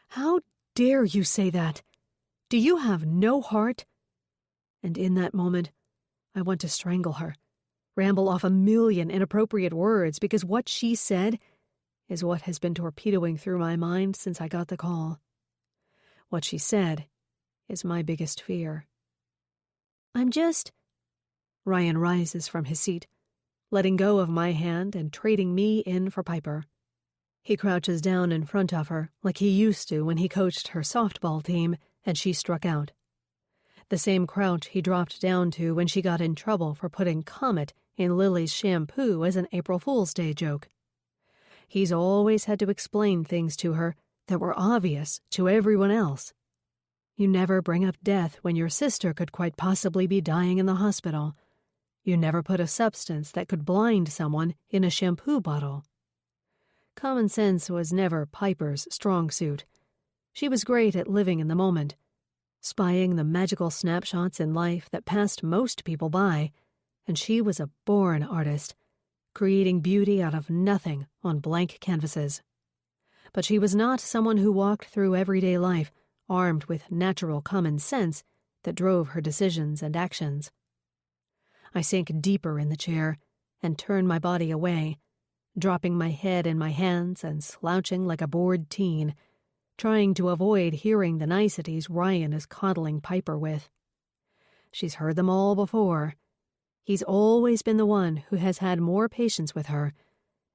"How dare you say that? Do you have no heart?" And in that moment, I want to strangle her, ramble off a million inappropriate words because what she said is what has been torpedoing through my mind since I got the call. What she said is my biggest fear. I'm just... Ryan rises from his seat, letting go of my hand and trading me in for Piper. He crouches down in front of her like he used to when he coached her softball team and she struck out. The same crouch he dropped down to when she got in trouble for putting Comet in Lily's shampoo as an April Fool's Day joke. He's always had to explain things to her that were obvious to everyone else. You never bring up death when your sister could quite possibly be dying in the hospital. You never put a substance that could blind someone in a shampoo bottle. Common sense was never Piper's strong suit. She was great at living in the moment, spying the magical snapshots in life that passed most people by, and she was a born artist, creating beauty out of nothing on blank canvases. But she was not someone who walked through everyday life armed with natural common sense that drove her decisions and actions. I sink deeper in the chair and turn my body away, dropping my head in my hands and slouching like a bored teen, trying to avoid hearing the niceties Ryan is coddling Piper with. She's heard them all before. He's always been the one who has had more patience with her,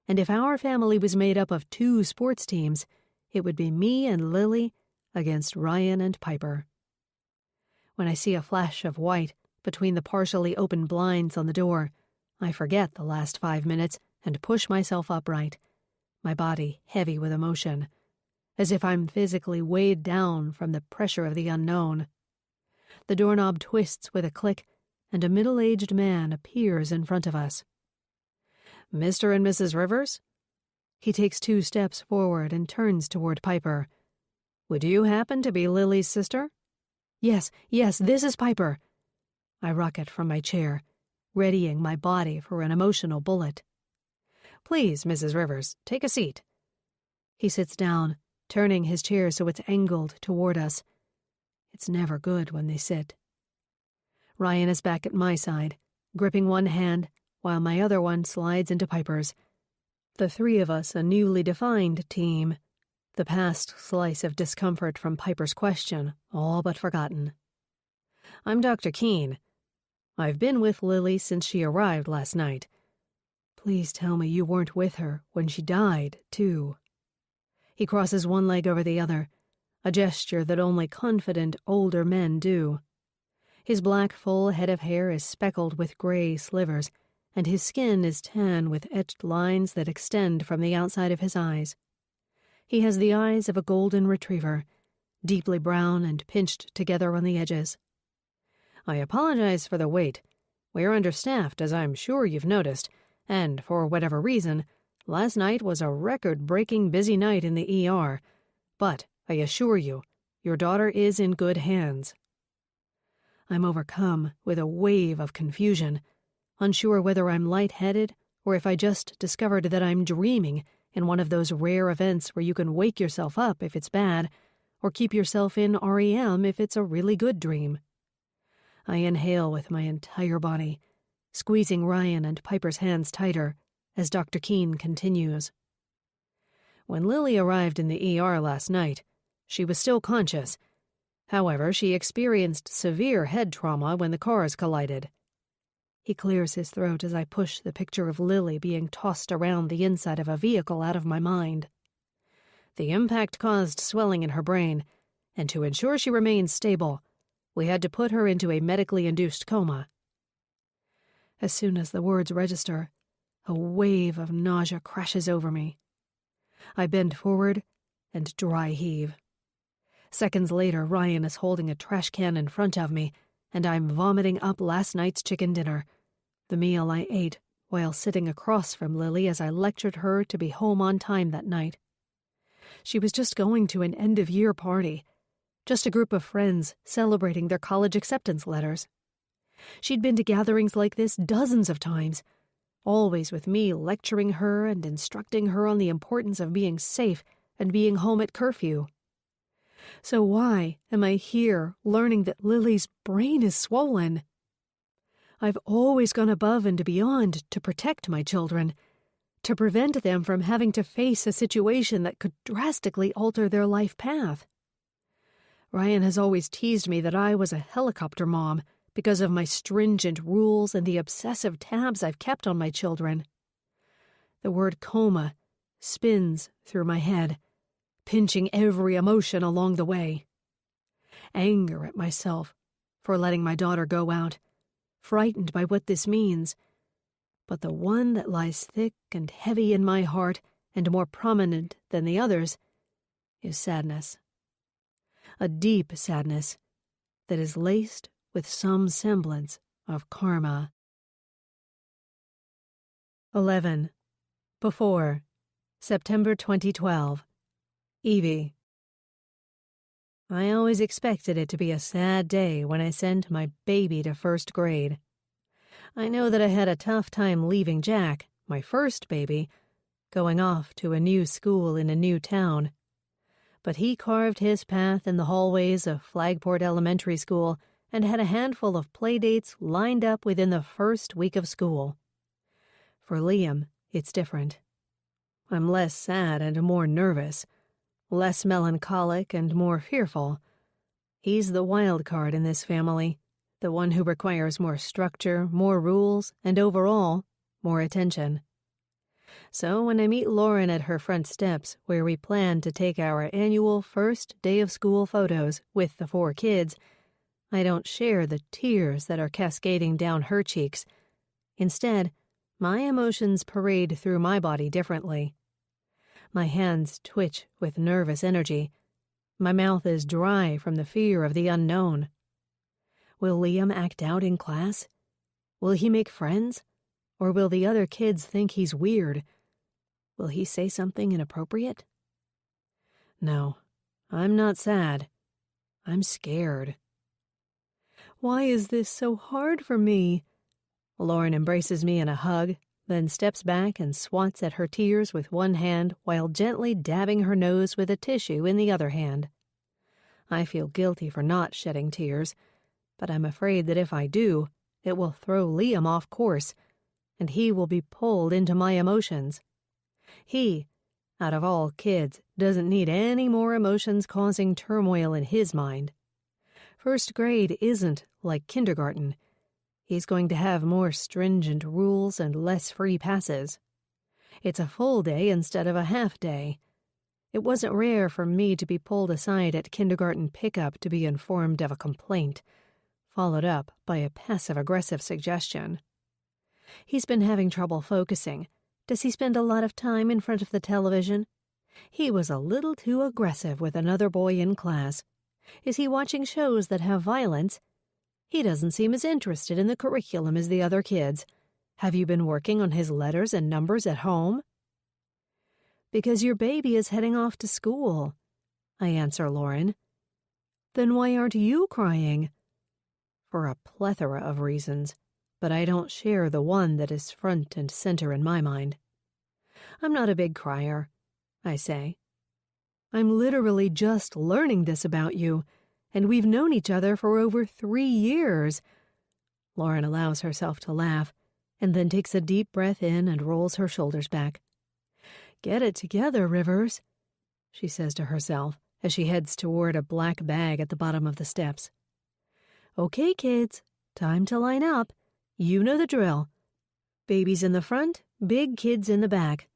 and if our family was made up of 2 sports teams, it would be me and Lily against Ryan and Piper. When I see a flash of white between the partially open blinds on the door, I forget the last 5 minutes and push myself upright, my body heavy with emotion, as if I'm physically weighed down from the pressure of the unknown. The doorknob twists with a click, and a middle-aged man appears in front of us. "Mr. and Mrs. Rivers?" He takes 2 steps forward and turns toward Piper. "Would you happen to be Lily's sister?" Yes, this is Piper." I rocket from my chair, readying my body for an emotional bullet. "Please, Mrs. Rivers, take a seat." He sits down, turning his chair so it's angled toward us. It's never good when they sit. Ryan is back at my side, gripping one hand, while my other one slides into Piper's. The 3 of us a newly defined team, the past slice of discomfort from Piper's question all but forgotten. "I'm Dr. Keene. I've been with Lily since she arrived last night. Please tell me you weren't with her when she died, too." He crosses one leg over the other, a gesture that only confident older men do. His black full head of hair is speckled with gray slivers, and his skin is tan with etched lines that extend from the outside of his eyes. He has the eyes of a golden retriever, deeply brown and pinched together on the edges. "I apologize for the wait. We're understaffed, as I'm sure you've noticed, and for whatever reason, last night was a record-breaking busy night in the ER. But I assure you, your daughter is in good hands." I'm overcome with a wave of confusion, unsure whether I'm lightheaded or if I just discovered that I'm dreaming in one of those rare events where you can wake yourself up if it's bad, or keep yourself in REM if it's a really good dream. I inhale with my entire body, squeezing Ryan and Piper's hands tighter as Dr. Keene continues. "When Lily arrived in the ER last night, she was still conscious. However, she experienced severe head trauma when the cars collided." He clears his throat as I push the picture of Lily being tossed around the inside of a vehicle out of my mind. "The impact caused swelling in her brain, and to ensure she remained stable, we had to put her into a medically induced coma." As soon as the words register, a wave of nausea crashes over me. I bend forward and dry heave. Seconds later, Ryan is holding a trash can in front of me, and I'm vomiting up last night's chicken dinner, the meal I ate while sitting across from Lily as I lectured her to be home on time that night. She was just going to an end-of-year party, just a group of friends celebrating their college acceptance letters. She'd been to gatherings like this dozens of times, always with me lecturing her and instructing her on the importance of being safe and being home at curfew. So why am I here learning that Lily's brain is swollen? I've always gone above and beyond to protect my children, to prevent them from having to face a situation that could drastically alter their life path. Ryan has always teased me that I was a helicopter mom because of my stringent rules and the obsessive tabs I've kept on my children. The word coma spins through my head, pinching every emotion along the way. Anger at myself for letting my daughter go out, frightened by what this means. But the one that lies thick and heavy in my heart and more prominent than the others is sadness. A deep sadness that is laced with some semblance of karma. 11. Before, September 2012. Evie. I always expected it to be a sad day when I sent my baby to first grade. I know that I had a tough time leaving Jack, my first baby, going off to a new school in a new town. But he carved his path in the hallways of Flagport Elementary School and had a handful of playdates lined up within the first week of school. For Liam, it's different. I'm less sad and more nervous, less melancholic and more fearful. He's the wild card in this family, the one who requires more structure, more rules, and overall, more attention. So when I meet Lauren at her front steps where we plan to take our annual first day of school photos with the 4 kids, I don't share the tears that are cascading down her cheeks. Instead, my emotions parade through my body differently. My hands twitch with nervous energy. My mouth is dry from the fear of the unknown. Will Liam act out in class? Will he make friends? Or will the other kids think he's weird? Will he say something inappropriate? No, I'm not sad. I'm scared. Why is this so hard for me? Lauren embraces me in a hug, then steps back and swats at her tears with one hand while gently dabbing her nose with a tissue in the other hand. I feel guilty for not shedding tears, but I'm afraid that if I do, it will throw Liam off course, and he will be pulled into my emotions. He, out of all kids, doesn't need any more emotions causing turmoil in his mind. First grade isn't like kindergarten. He's going to have more stringent rules and less free passes. It's a full day instead of a half day. It wasn't rare for me to be pulled aside at kindergarten pickup to be informed of a complaint, followed up by a passive-aggressive suggestion. He's been having trouble focusing. Does he spend a lot of time in front of the television? He was a little too aggressive with another boy in class. Is he watching shows that have violence? He doesn't seem as interested in the curriculum as the other kids. Have you been working on his letters and numbers at home? Because your baby is heading off to school, I answer Lauren. Then why aren't you crying? For a plethora of reasons, but I don't share the one that is front and center in my mind. I'm not a big crier, I say. I'm literally just learning this about you, and we've known each other for over 3 years. Lauren allows herself to laugh, and then takes a deep breath in and rolls her shoulders back. Get it together, Rivers, she says to herself as she heads toward a black bag at the bottom of the steps. Okay, kids, time to line up. You know the drill. Babies in the front, big kids in the back.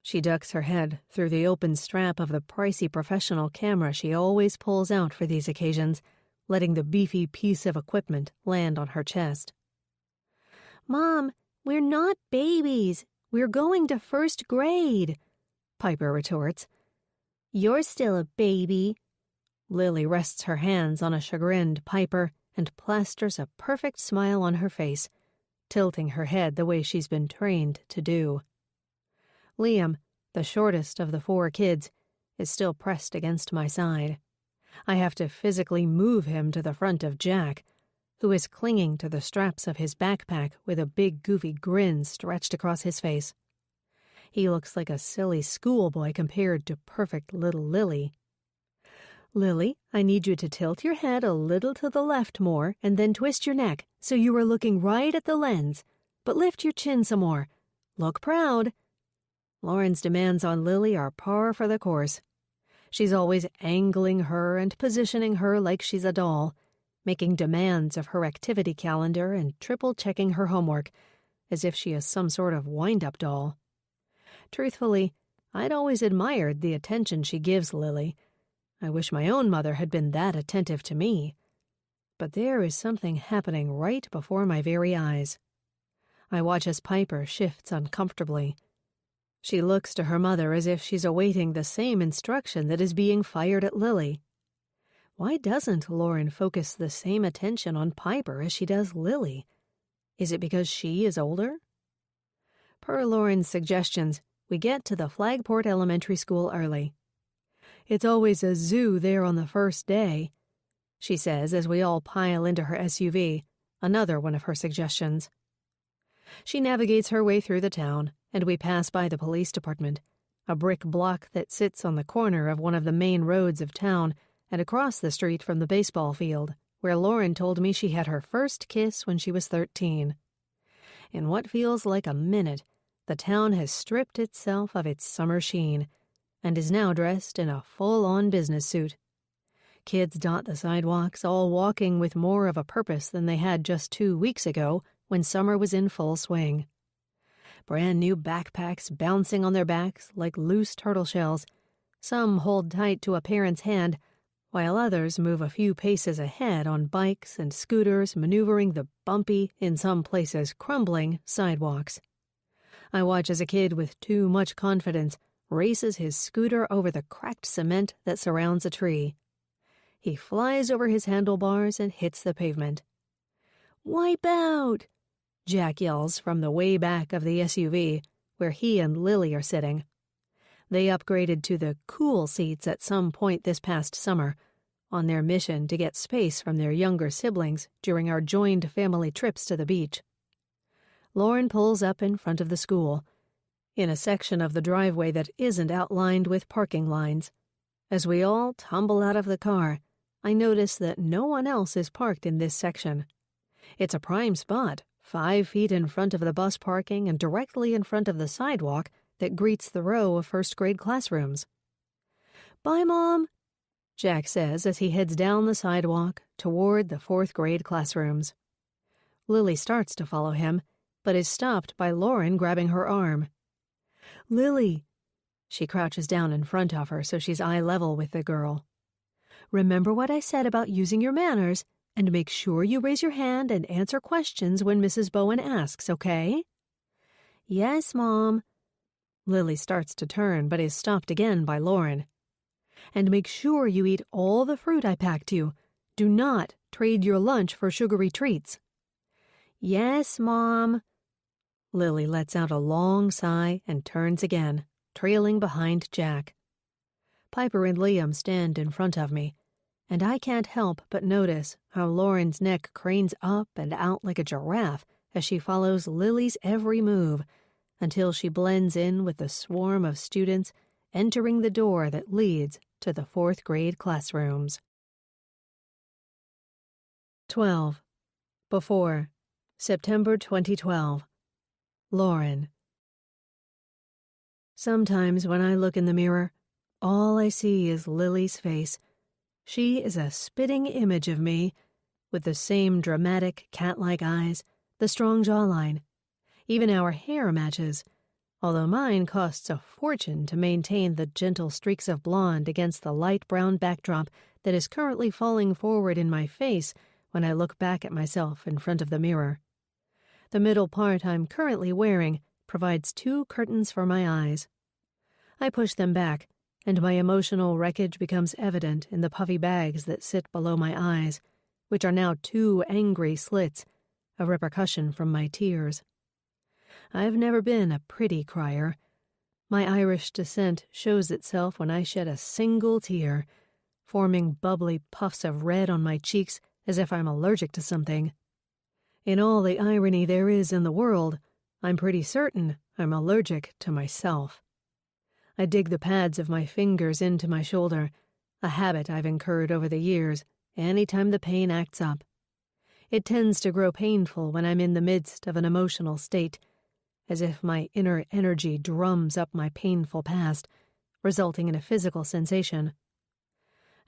She ducks her head through the open strap of the pricey professional camera she always pulls out for these occasions, letting the beefy piece of equipment land on her chest. Mom, we're not babies. We're going to first grade, Piper retorts. You're still a baby. Lily rests her hands on a chagrined Piper and plasters a perfect smile on her face, tilting her head the way she's been trained to do. Liam, the shortest of the 4 kids, is still pressed against my side. I have to physically move him to the front of Jack, who is clinging to the straps of his backpack with a big goofy grin stretched across his face. He looks like a silly schoolboy compared to perfect little Lily. Lily, I need you to tilt your head a little to the left more and then twist your neck so you are looking right at the lens. But lift your chin some more. Look proud. Lauren's demands on Lily are par for the course. She's always angling her and positioning her like she's a doll, making demands of her activity calendar and triple-checking her homework, as if she is some sort of wind-up doll. Truthfully, I'd always admired the attention she gives Lily. I wish my own mother had been that attentive to me. But there is something happening right before my very eyes. I watch as Piper shifts uncomfortably. She looks to her mother as if she's awaiting the same instruction that is being fired at Lily. Why doesn't Lauren focus the same attention on Piper as she does Lily? Is it because she is older? Per Lauren's suggestions, we get to the Flagport Elementary School early. It's always a zoo there on the first day, she says as we all pile into her SUV, another one of her suggestions. She navigates her way through the town, and we pass by the police department, a brick block that sits on the corner of one of the main roads of town and across the street from the baseball field, where Lauren told me she had her first kiss when she was 13. In what feels like a minute, the town has stripped itself of its summer sheen and is now dressed in a full-on business suit. Kids dot the sidewalks, all walking with more of a purpose than they had just 2 weeks ago when summer was in full swing. Brand new backpacks bouncing on their backs like loose turtle shells. Some hold tight to a parent's hand, while others move a few paces ahead on bikes and scooters maneuvering the bumpy, in some places crumbling, sidewalks. I watch as a kid with too much confidence races his scooter over the cracked cement that surrounds a tree. He flies over his handlebars and hits the pavement. "Wipe out!" Jack yells from the way back of the SUV, where he and Lily are sitting. They upgraded to the cool seats at some point this past summer, on their mission to get space from their younger siblings during our joined family trips to the beach. Lauren pulls up in front of the school, in a section of the driveway that isn't outlined with parking lines. As we all tumble out of the car, I notice that no one else is parked in this section. It's a prime spot, 5 feet in front of the bus parking and directly in front of the sidewalk that greets the row of first-grade classrooms. "Bye, Mom," Jack says as he heads down the sidewalk toward the 4th-grade classrooms. Lily starts to follow him, but is stopped by Lauren grabbing her arm. "Lily," she crouches down in front of her so she's eye level with the girl. "Remember what I said about using your manners, and make sure you raise your hand and answer questions when Mrs. Bowen asks, okay?" "Yes, Mom." Lily starts to turn but is stopped again by Lauren. "And make sure you eat all the fruit I packed you. Do not trade your lunch for sugary treats." "Yes, Mom." Lily lets out a long sigh and turns again, trailing behind Jack. Piper and Liam stand in front of me, and I can't help but notice how Lauren's neck cranes up and out like a giraffe as she follows Lily's every move until she blends in with the swarm of students entering the door that leads to the 4th-grade classrooms. 12. Before. September 2012. Lauren. Sometimes when I look in the mirror, all I see is Lily's face. She is a spitting image of me, with the same dramatic, cat-like eyes, the strong jawline. Even our hair matches, although mine costs a fortune to maintain the gentle streaks of blonde against the light brown backdrop that is currently falling forward in my face when I look back at myself in front of the mirror. The middle part I'm currently wearing provides 2 curtains for my eyes. I push them back, and my emotional wreckage becomes evident in the puffy bags that sit below my eyes, which are now 2 angry slits, a repercussion from my tears. I've never been a pretty crier. My Irish descent shows itself when I shed a single tear, forming bubbly puffs of red on my cheeks as if I'm allergic to something. In all the irony there is in the world, I'm pretty certain I'm allergic to myself. I dig the pads of my fingers into my shoulder, a habit I've incurred over the years, any time the pain acts up. It tends to grow painful when I'm in the midst of an emotional state, as if my inner energy drums up my painful past, resulting in a physical sensation.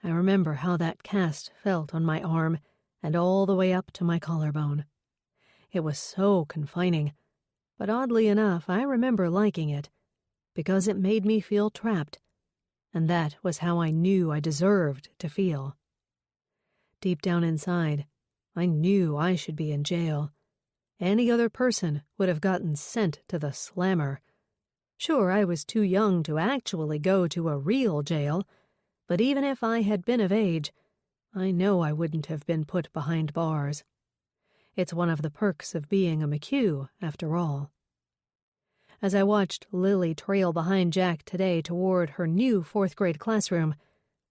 I remember how that cast felt on my arm and all the way up to my collarbone. It was so confining, but oddly enough, I remember liking it, because it made me feel trapped, and that was how I knew I deserved to feel. Deep down inside, I knew I should be in jail. Any other person would have gotten sent to the slammer. Sure, I was too young to actually go to a real jail, but even if I had been of age, I know I wouldn't have been put behind bars. It's one of the perks of being a McHugh, after all. As I watched Lily trail behind Jack today toward her new fourth-grade classroom,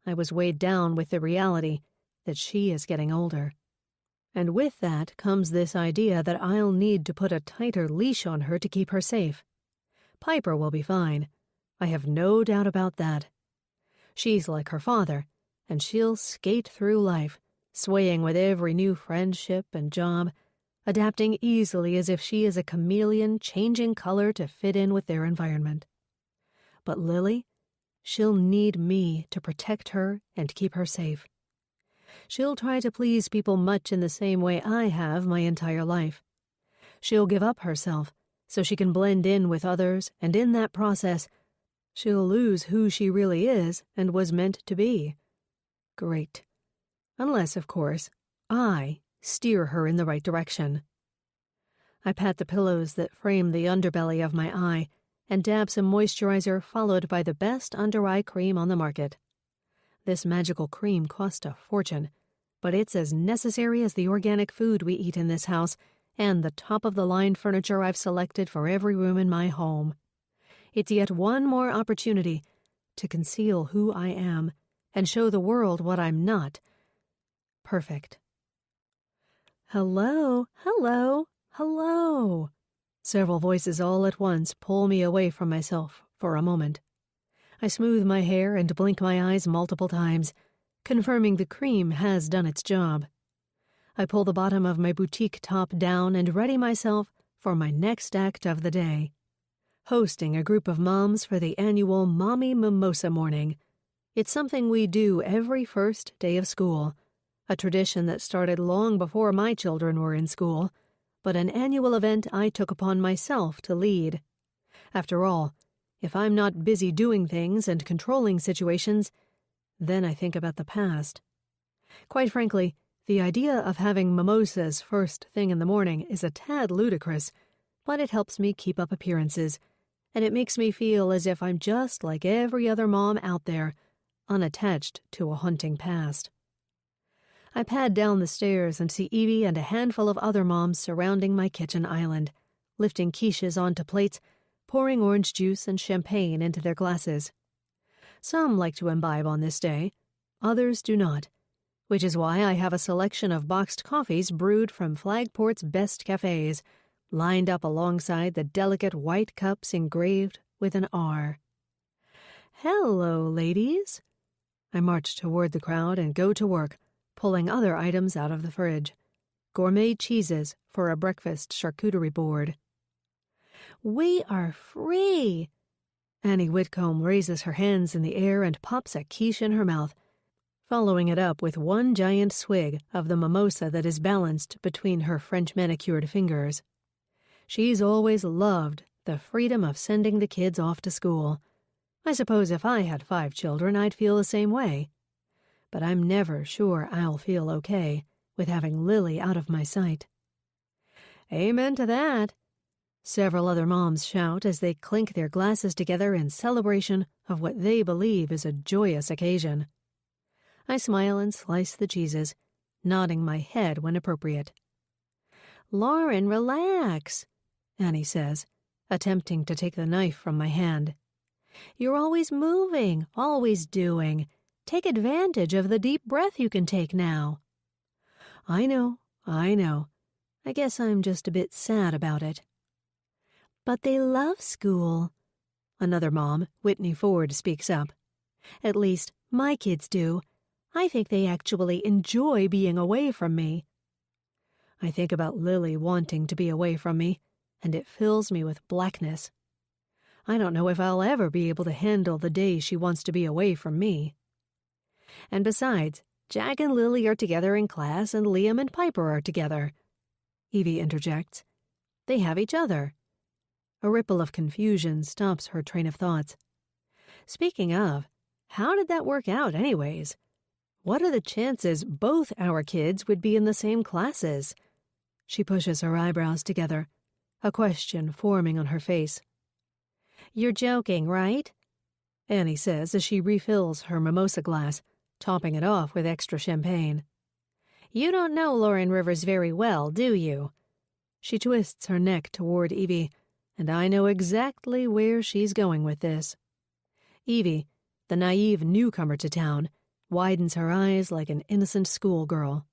I was weighed down with the reality that she is getting older. And with that comes this idea that I'll need to put a tighter leash on her to keep her safe. Piper will be fine. I have no doubt about that. She's like her father, and she'll skate through life, swaying with every new friendship and job, adapting easily as if she is a chameleon changing color to fit in with their environment. But Lily, she'll need me to protect her and keep her safe. She'll try to please people much in the same way I have my entire life. She'll give up herself so she can blend in with others, and in that process, she'll lose who she really is and was meant to be. Great. Unless, of course, I steer her in the right direction. I pat the pillows that frame the underbelly of my eye and dab some moisturizer followed by the best under-eye cream on the market. This magical cream cost a fortune, but it's as necessary as the organic food we eat in this house and the top-of-the-line furniture I've selected for every room in my home. It's yet one more opportunity to conceal who I am and show the world what I'm not. Perfect. Hello, hello, hello. Several voices all at once pull me away from myself for a moment. I smooth my hair and blink my eyes multiple times, confirming the cream has done its job. I pull the bottom of my boutique top down and ready myself for my next act of the day. Hosting a group of moms for the annual Mommy Mimosa Morning. It's something we do every first day of school, a tradition that started long before my children were in school, but an annual event I took upon myself to lead. After all, if I'm not busy doing things and controlling situations, then I think about the past. Quite frankly, the idea of having mimosas first thing in the morning is a tad ludicrous, but it helps me keep up appearances, and it makes me feel as if I'm just like every other mom out there, unattached to a haunting past. I pad down the stairs and see Evie and a handful of other moms surrounding my kitchen island, lifting quiches onto plates, pouring orange juice and champagne into their glasses. Some like to imbibe on this day, others do not, which is why I have a selection of boxed coffees brewed from Flagport's best cafes, lined up alongside the delicate white cups engraved with an R. Hello, ladies. I march toward the crowd and go to work, pulling other items out of the fridge. Gourmet cheeses for a breakfast charcuterie board. We are free! Annie Whitcomb raises her hands in the air and pops a quiche in her mouth, following it up with one giant swig of the mimosa that is balanced between her French manicured fingers. She's always loved the freedom of sending the kids off to school. I suppose if I had 5 children, I'd feel the same way. But I'm never sure I'll feel okay with having Lily out of my sight. Amen to that. Several other moms shout as they clink their glasses together in celebration of what they believe is a joyous occasion. I smile and slice the cheeses, nodding my head when appropriate. Lauren, relax, Annie says, attempting to take the knife from my hand. You're always moving, always doing. Take advantage of the deep breath you can take now." I know. I guess I'm just a bit sad about it." "But they love school." Another mom, Whitney Ford, speaks up. "At least, my kids do. I think they actually enjoy being away from me." I think about Lily wanting to be away from me, and it fills me with blackness. I don't know if I'll ever be able to handle the days she wants to be away from me. And besides, Jack and Lily are together in class and Liam and Piper are together. Evie interjects. They have each other. A ripple of confusion stops her train of thoughts. Speaking of, how did that work out anyways? What are the chances both our kids would be in the same classes? She pushes her eyebrows together, a question forming on her face. "You're joking, right?" Annie says as she refills her mimosa glass, topping it off with extra champagne. "You don't know Lauren Rivers very well, do you?" She twists her neck toward Evie, and I know exactly where she's going with this. Evie, the naive newcomer to town, widens her eyes like an innocent schoolgirl.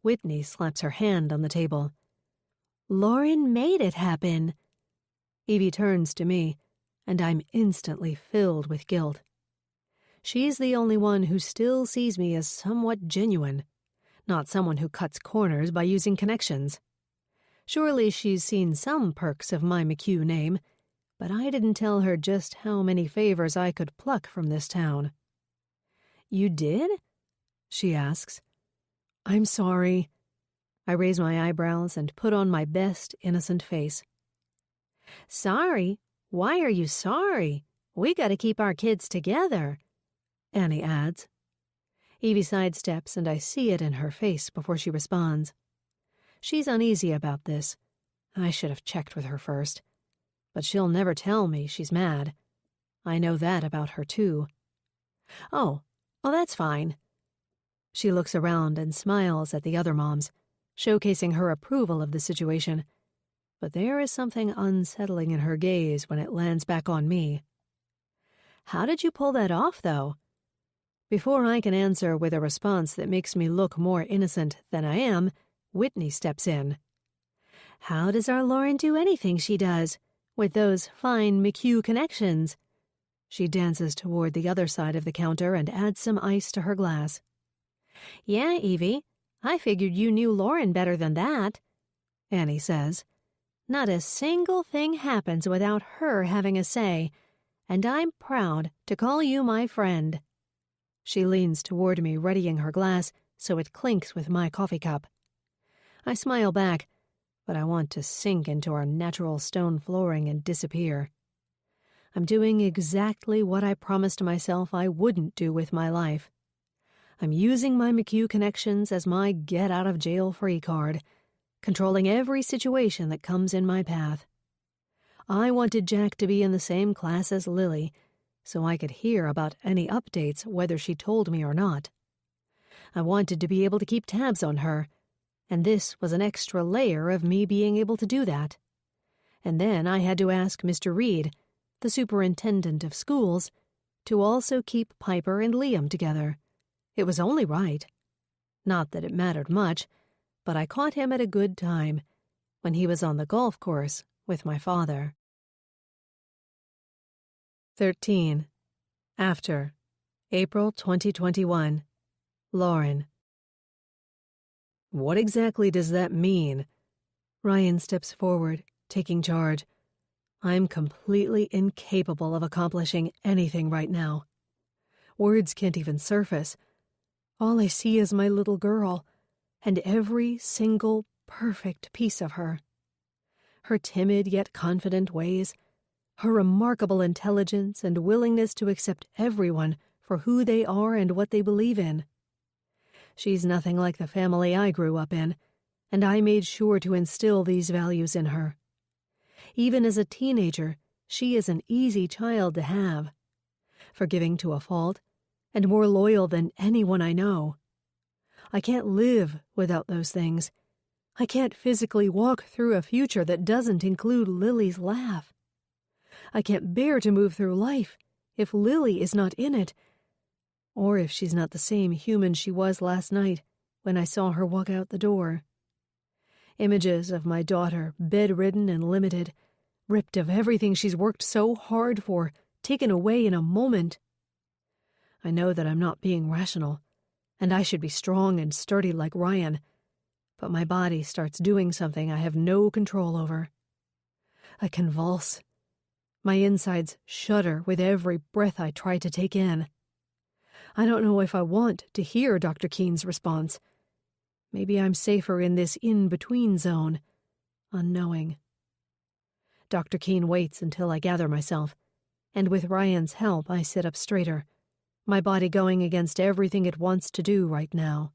Whitney slaps her hand on the table. "Lauren made it happen." Evie turns to me, and I'm instantly filled with guilt. She's the only one who still sees me as somewhat genuine, not someone who cuts corners by using connections. Surely she's seen some perks of my McHugh name, but I didn't tell her just how many favors I could pluck from this town. "You did?" she asks. "I'm sorry." I raise my eyebrows and put on my best innocent face. "Sorry? Why are you sorry? We gotta keep our kids together," Annie adds. Evie sidesteps and I see it in her face before she responds. She's uneasy about this. I should have checked with her first. But she'll never tell me she's mad. I know that about her too. Oh, that's fine." She looks around and smiles at the other moms, showcasing her approval of the situation. But there is something unsettling in her gaze when it lands back on me. "How did you pull that off, though?" Before I can answer with a response that makes me look more innocent than I am, Whitney steps in. "How does our Lauren do anything she does, with those fine McHugh connections?" She dances toward the other side of the counter and adds some ice to her glass. "Yeah, Evie, I figured you knew Lauren better than that," Annie says. "Not a single thing happens without her having a say, and I'm proud to call you my friend." She leans toward me, readying her glass so it clinks with my coffee cup. I smile back, but I want to sink into our natural stone flooring and disappear. I'm doing exactly what I promised myself I wouldn't do with my life. I'm using my McHugh connections as my get-out-of-jail-free card, controlling every situation that comes in my path. I wanted Jack to be in the same class as Lily, so I could hear about any updates whether she told me or not. I wanted to be able to keep tabs on her, and this was an extra layer of me being able to do that. And then I had to ask Mr. Reed, the superintendent of schools, to also keep Piper and Liam together. It was only right. Not that it mattered much, but I caught him at a good time, when he was on the golf course with my father. 13. After. April 2021. Lauren. What exactly does that mean? Ryan steps forward, taking charge. I'm completely incapable of accomplishing anything right now. Words can't even surface. All I see is my little girl, and every single perfect piece of her. Her timid yet confident ways, her remarkable intelligence and willingness to accept everyone for who they are and what they believe in. She's nothing like the family I grew up in, and I made sure to instill these values in her. Even as a teenager, she is an easy child to have, forgiving to a fault, and more loyal than anyone I know. I can't live without those things. I can't physically walk through a future that doesn't include Lily's laugh. I can't bear to move through life if Lily is not in it. or if she's not the same human she was last night when I saw her walk out the door. Images of my daughter, bedridden and limited, ripped of everything she's worked so hard for, taken away in a moment. I know that I'm not being rational, and I should be strong and sturdy like Ryan, but my body starts doing something I have no control over. I convulse. My insides shudder with every breath I try to take in. I don't know if I want to hear Dr. Keen's response. Maybe I'm safer in this in-between zone, unknowing. Dr. Keen waits until I gather myself, and with Ryan's help I sit up straighter, my body going against everything it wants to do right now.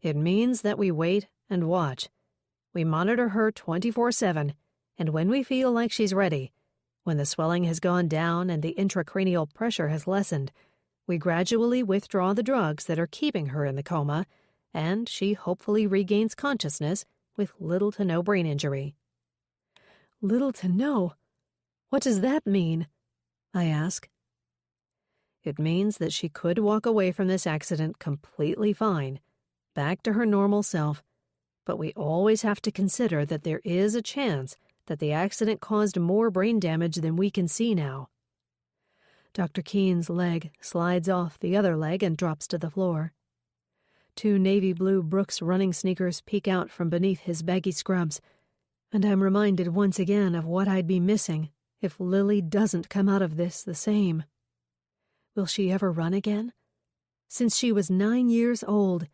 It means that we wait and watch. We monitor her 24/7, and when we feel like she's ready, when the swelling has gone down and the intracranial pressure has lessened, we gradually withdraw the drugs that are keeping her in the coma, and she hopefully regains consciousness with little to no brain injury. Little to no? What does that mean? I ask. It means that she could walk away from this accident completely fine, back to her normal self, but we always have to consider that there is a chance that the accident caused more brain damage than we can see now. Dr. Keen's leg slides off the other leg and drops to the floor. 2 navy blue Brooks running sneakers peek out from beneath his baggy scrubs, and I'm reminded once again of what I'd be missing if Lily doesn't come out of this the same. Will she ever run again? Since she was 9 years old,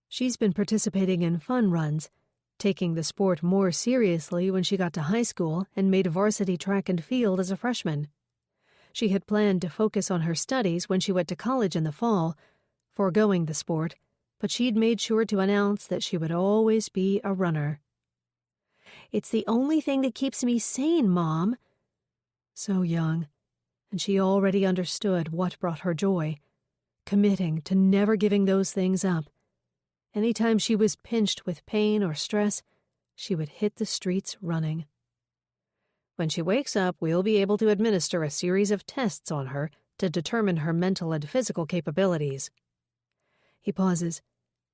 she's been participating in fun runs, taking the sport more seriously when she got to high school and made varsity track and field as a freshman. She had planned to focus on her studies when she went to college in the fall, foregoing the sport, but she'd made sure to announce that she would always be a runner. It's the only thing that keeps me sane, Mom. So young, and she already understood what brought her joy, committing to never giving those things up. Anytime she was pinched with pain or stress, she would hit the streets running. When she wakes up, we'll be able to administer a series of tests on her to determine her mental and physical capabilities. He pauses,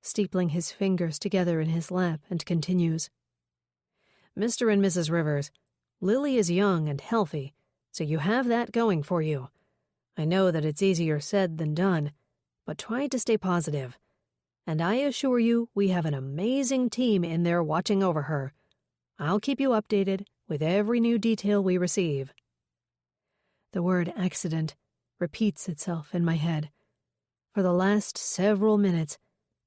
steepling his fingers together in his lap, and continues. Mr. and Mrs. Rivers, Lily is young and healthy, so you have that going for you. I know that it's easier said than done, but try to stay positive. And I assure you we have an amazing team in there watching over her. I'll keep you updated with every new detail we receive. The word accident repeats itself in my head. For the last several minutes,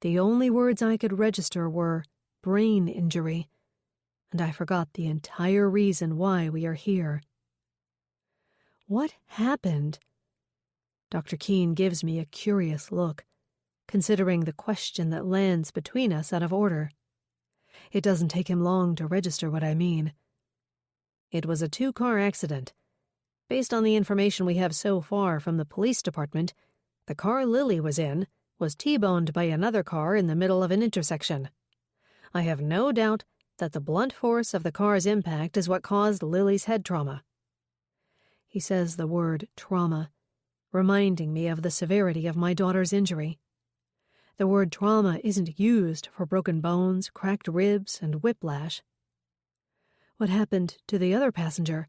the only words I could register were brain injury, and I forgot the entire reason why we are here. What happened? Dr. Keen gives me a curious look, considering the question that lands between us out of order. It doesn't take him long to register what I mean. It was a 2-car accident. Based on the information we have so far from the police department, the car Lily was in was T-boned by another car in the middle of an intersection. I have no doubt that the blunt force of the car's impact is what caused Lily's head trauma. He says the word trauma, reminding me of the severity of my daughter's injury. The word trauma isn't used for broken bones, cracked ribs, and whiplash. What happened to the other passenger?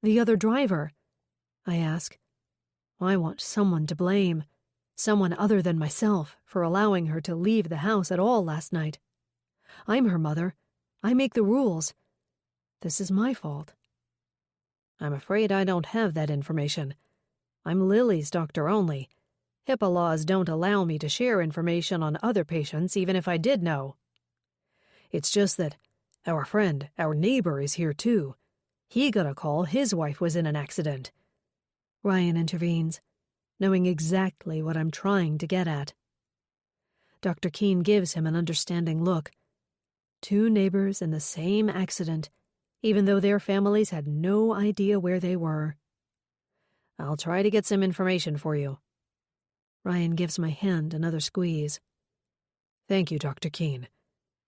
The other driver? I ask. I want someone to blame, someone other than myself, for allowing her to leave the house at all last night. I'm her mother. I make the rules. This is my fault. I'm afraid I don't have that information. I'm Lily's doctor only. HIPAA laws don't allow me to share information on other patients even if I did know. It's just that our friend, our neighbor, is here too. He got a call his wife was in an accident. Ryan intervenes, knowing exactly what I'm trying to get at. Dr. Keen gives him an understanding look. 2 neighbors in the same accident, even though their families had no idea where they were. I'll try to get some information for you. Ryan gives my hand another squeeze. Thank you, Dr. Keen.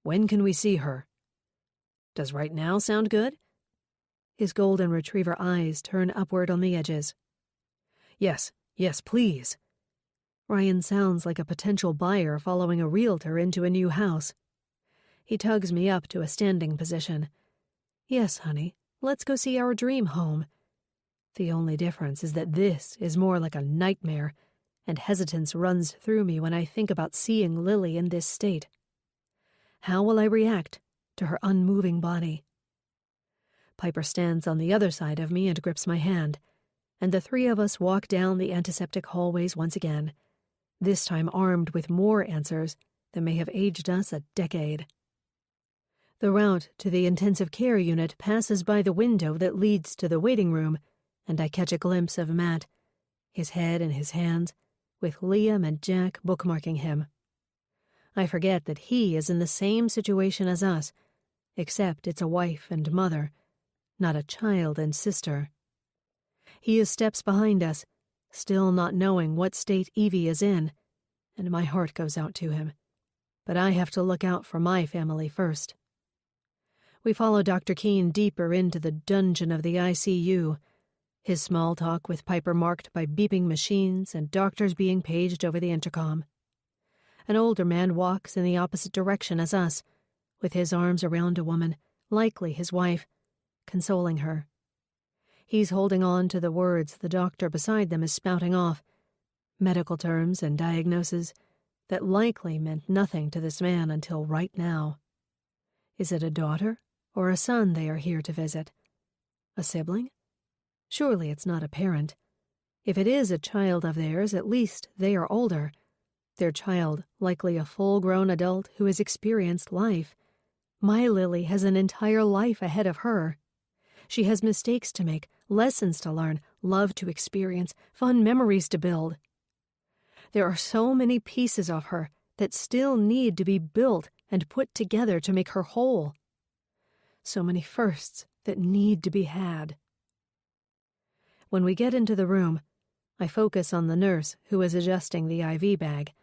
When can we see her? Does right now sound good? His golden retriever eyes turn upward on the edges. Yes, please. Ryan sounds like a potential buyer following a realtor into a new house. He tugs me up to a standing position. Yes, honey, let's go see our dream home. The only difference is that this is more like a nightmare, and hesitance runs through me when I think about seeing Lily in this state. How will I react to her unmoving body? Piper stands on the other side of me and grips my hand, and the three of us walk down the antiseptic hallways once again, this time armed with more answers that may have aged us a decade. The route to the intensive care unit passes by the window that leads to the waiting room, and I catch a glimpse of Matt, his head in his hands, with Liam and Jack bookmarking him. I forget that he is in the same situation as us, except it's a wife and mother, not a child and sister. He is steps behind us, still not knowing what state Evie is in, and my heart goes out to him. But I have to look out for my family first. We follow Dr. Keene deeper into the dungeon of the ICU, his small talk with Piper marked by beeping machines and doctors being paged over the intercom. An older man walks in the opposite direction as us, with his arms around a woman, likely his wife, consoling her. He's holding on to the words the doctor beside them is spouting off, medical terms and diagnoses that likely meant nothing to this man until right now. Is it a daughter or a son they are here to visit? A sibling? Surely it's not a parent. If it is a child of theirs, at least they are older. Their child, likely a full-grown adult who has experienced life. My Lily has an entire life ahead of her. She has mistakes to make, lessons to learn, love to experience, fun memories to build. There are so many pieces of her that still need to be built and put together to make her whole. So many firsts that need to be had. When we get into the room, I focus on the nurse who is adjusting the IV bag.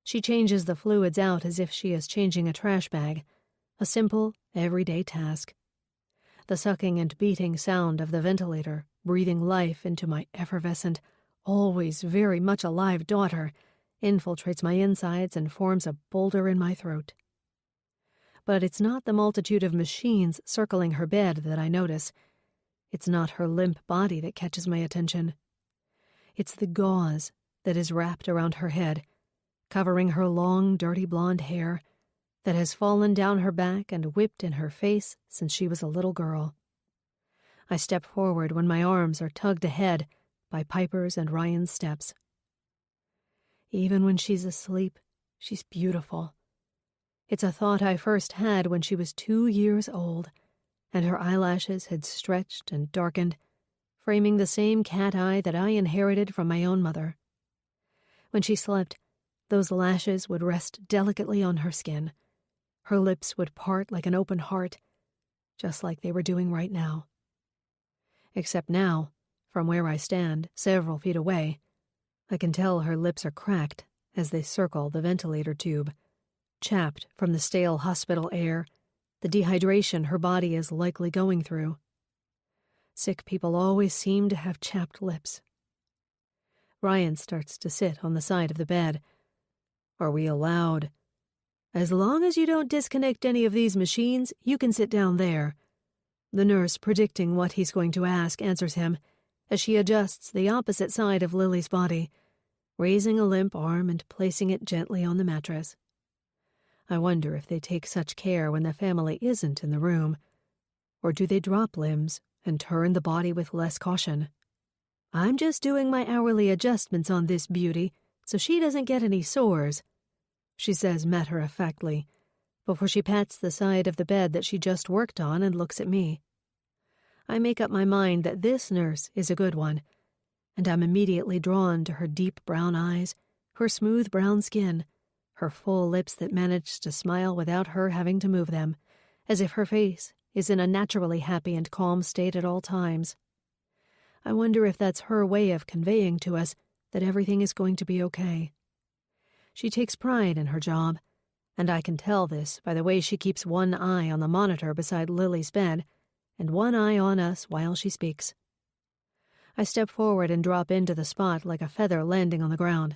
She changes the fluids out as if she is changing a trash bag, a simple, everyday task. The sucking and beating sound of the ventilator, breathing life into my effervescent, always very much alive daughter, infiltrates my insides and forms a boulder in my throat. But it's not the multitude of machines circling her bed that I notice. It's not her limp body that catches my attention. It's the gauze that is wrapped around her head, covering her long, dirty blonde hair that has fallen down her back and whipped in her face since she was a little girl. I step forward when my arms are tugged ahead by Piper's and Ryan's steps. Even when she's asleep, she's beautiful. It's a thought I first had when she was 2 years old, and her eyelashes had stretched and darkened, framing the same cat eye that I inherited from my own mother. When she slept, those lashes would rest delicately on her skin. Her lips would part like an open heart, just like they were doing right now. Except now, from where I stand, several feet away, I can tell her lips are cracked as they circle the ventilator tube, chapped from the stale hospital air, the dehydration her body is likely going through. Sick people always seem to have chapped lips. Ryan starts to sit on the side of the bed. Are we allowed? As long as you don't disconnect any of these machines, you can sit down there. The nurse, predicting what he's going to ask, answers him as she adjusts the opposite side of Lily's body, raising a limp arm and placing it gently on the mattress. I wonder if they take such care when the family isn't in the room, or do they drop limbs and turn the body with less caution? I'm just doing my hourly adjustments on this beauty so she doesn't get any sores, she says matter-of-factly, before she pats the side of the bed that she just worked on and looks at me. I make up my mind that this nurse is a good one, and I'm immediately drawn to her deep brown eyes, her smooth brown skin, her full lips that manage to smile without her having to move them, as if her face is in a naturally happy and calm state at all times. I wonder if that's her way of conveying to us that everything is going to be okay. She takes pride in her job, and I can tell this by the way she keeps one eye on the monitor beside Lily's bed and one eye on us while she speaks. I step forward and drop into the spot like a feather landing on the ground,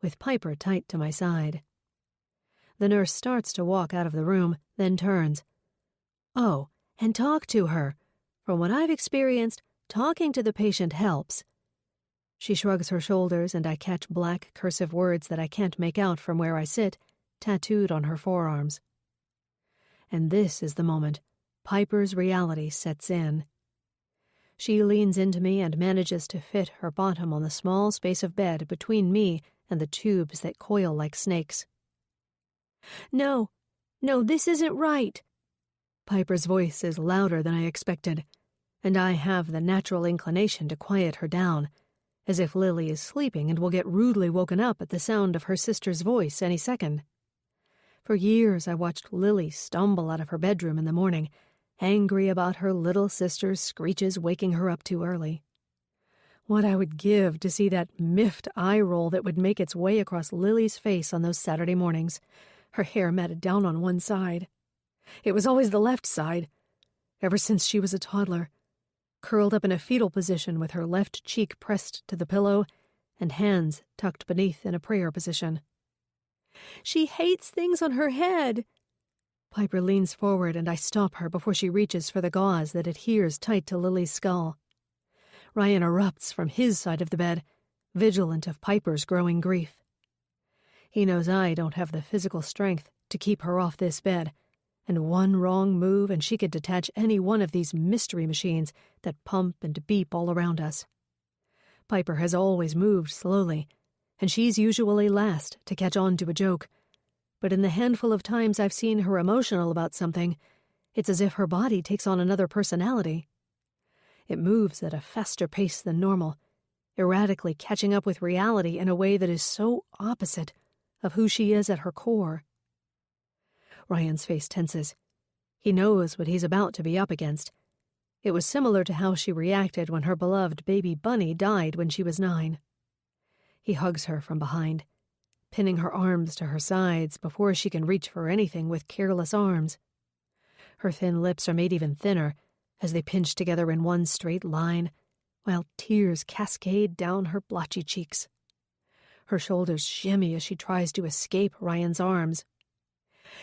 with Piper tight to my side. The nurse starts to walk out of the room, then turns. "Oh, and talk to her. From what I've experienced, talking to the patient helps." She shrugs her shoulders, and I catch black cursive words that I can't make out from where I sit, tattooed on her forearms. And this is the moment Piper's reality sets in. She leans into me and manages to fit her bottom on the small space of bed between me and the tubes that coil like snakes. No, this isn't right." Piper's voice is louder than I expected, and I have the natural inclination to quiet her down, as if Lily is sleeping and will get rudely woken up at the sound of her sister's voice any second. For years I watched Lily stumble out of her bedroom in the morning, angry about her little sister's screeches waking her up too early. What I would give to see that miffed eye roll that would make its way across Lily's face on those Saturday mornings, her hair matted down on one side. It was always the left side, ever since she was a toddler, curled up in a fetal position with her left cheek pressed to the pillow and hands tucked beneath in a prayer position. "She hates things on her head." Piper leans forward and I stop her before she reaches for the gauze that adheres tight to Lily's skull. Ryan erupts from his side of the bed, vigilant of Piper's growing grief. He knows I don't have the physical strength to keep her off this bed, and one wrong move and she could detach any one of these mystery machines that pump and beep all around us. Piper has always moved slowly, and she's usually last to catch on to a joke. But in the handful of times I've seen her emotional about something, it's as if her body takes on another personality. It moves at a faster pace than normal, erratically catching up with reality in a way that is so opposite of who she is at her core. Ryan's face tenses. He knows what he's about to be up against. It was similar to how she reacted when her beloved baby bunny died when she was 9. He hugs her from behind, pinning her arms to her sides before she can reach for anything with careless arms. Her thin lips are made even thinner as they pinch together in one straight line, while tears cascade down her blotchy cheeks. Her shoulders shimmy as she tries to escape Ryan's arms.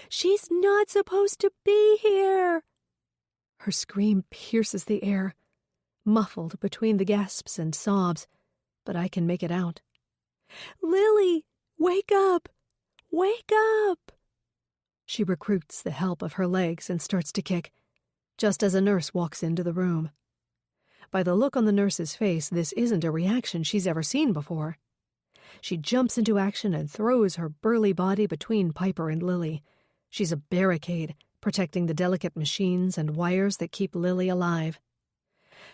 "She's not supposed to be here!" Her scream pierces the air, muffled between the gasps and sobs, but I can make it out. "Lily, wake up! Wake up!" She recruits the help of her legs and starts to kick, just as a nurse walks into the room. By the look on the nurse's face, this isn't a reaction she's ever seen before. She jumps into action and throws her burly body between Piper and Lily. She's a barricade, protecting the delicate machines and wires that keep Lily alive.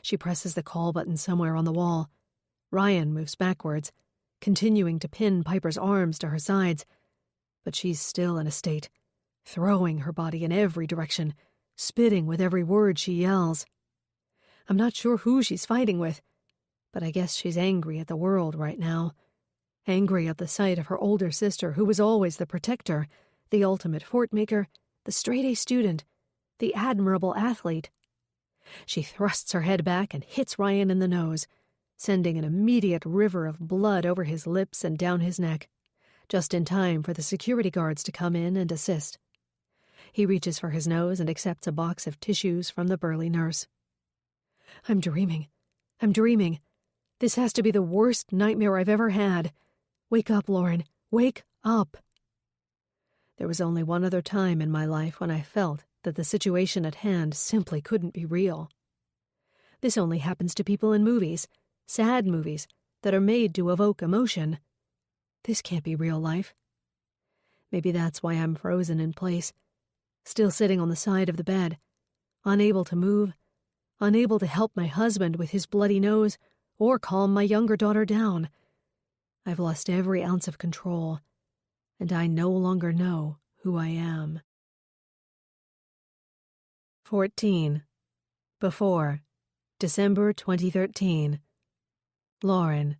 She presses the call button somewhere on the wall. Ryan moves backwards, continuing to pin Piper's arms to her sides, but she's still in a state, throwing her body in every direction, spitting with every word she yells. I'm not sure who she's fighting with, but I guess she's angry at the world right now. Angry at the sight of her older sister, who was always the protector, the ultimate fort-maker, the straight-A student, the admirable athlete. She thrusts her head back and hits Ryan in the nose, sending an immediate river of blood over his lips and down his neck, just in time for the security guards to come in and assist. He reaches for his nose and accepts a box of tissues from the burly nurse. I'm dreaming. This has to be the worst nightmare I've ever had. Wake up, Lauren. Wake up. There was only one other time in my life when I felt that the situation at hand simply couldn't be real. This only happens to people in movies, sad movies, that are made to evoke emotion. This can't be real life. Maybe that's why I'm frozen in place, still sitting on the side of the bed, unable to move, unable to help my husband with his bloody nose or calm my younger daughter down. I've lost every ounce of control, and I no longer know who I am. 14. Before, December 2013. Lauren.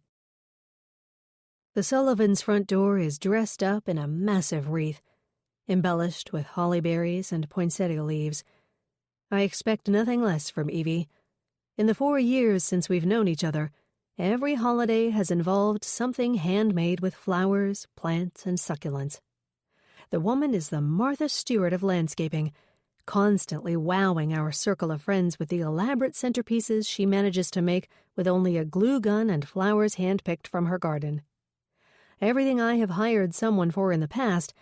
The Sullivans' front door is dressed up in a massive wreath, embellished with holly berries and poinsettia leaves. I expect nothing less from Evie. In the 4 years since we've known each other, every holiday has involved something handmade with flowers, plants, and succulents. The woman is the Martha Stewart of landscaping, constantly wowing our circle of friends with the elaborate centerpieces she manages to make with only a glue gun and flowers handpicked from her garden. Everything I have hired someone for in the past,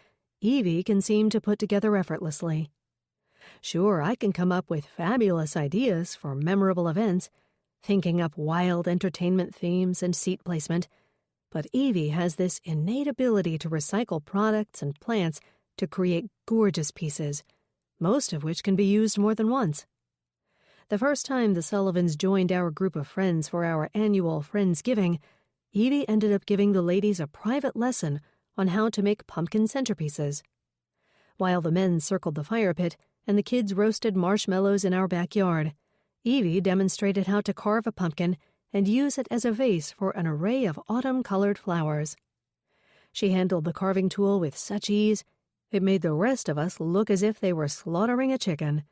Evie can seem to put together effortlessly. Sure, I can come up with fabulous ideas for memorable events, thinking up wild entertainment themes and seat placement, but Evie has this innate ability to recycle products and plants to create gorgeous pieces, most of which can be used more than once. The first time the Sullivans joined our group of friends for our annual Friendsgiving, Evie ended up giving the ladies a private lesson on how to make pumpkin centerpieces. While the men circled the fire pit and the kids roasted marshmallows in our backyard, Evie demonstrated how to carve a pumpkin and use it as a vase for an array of autumn-colored flowers. She handled the carving tool with such ease, it made the rest of us look as if they were slaughtering a chicken,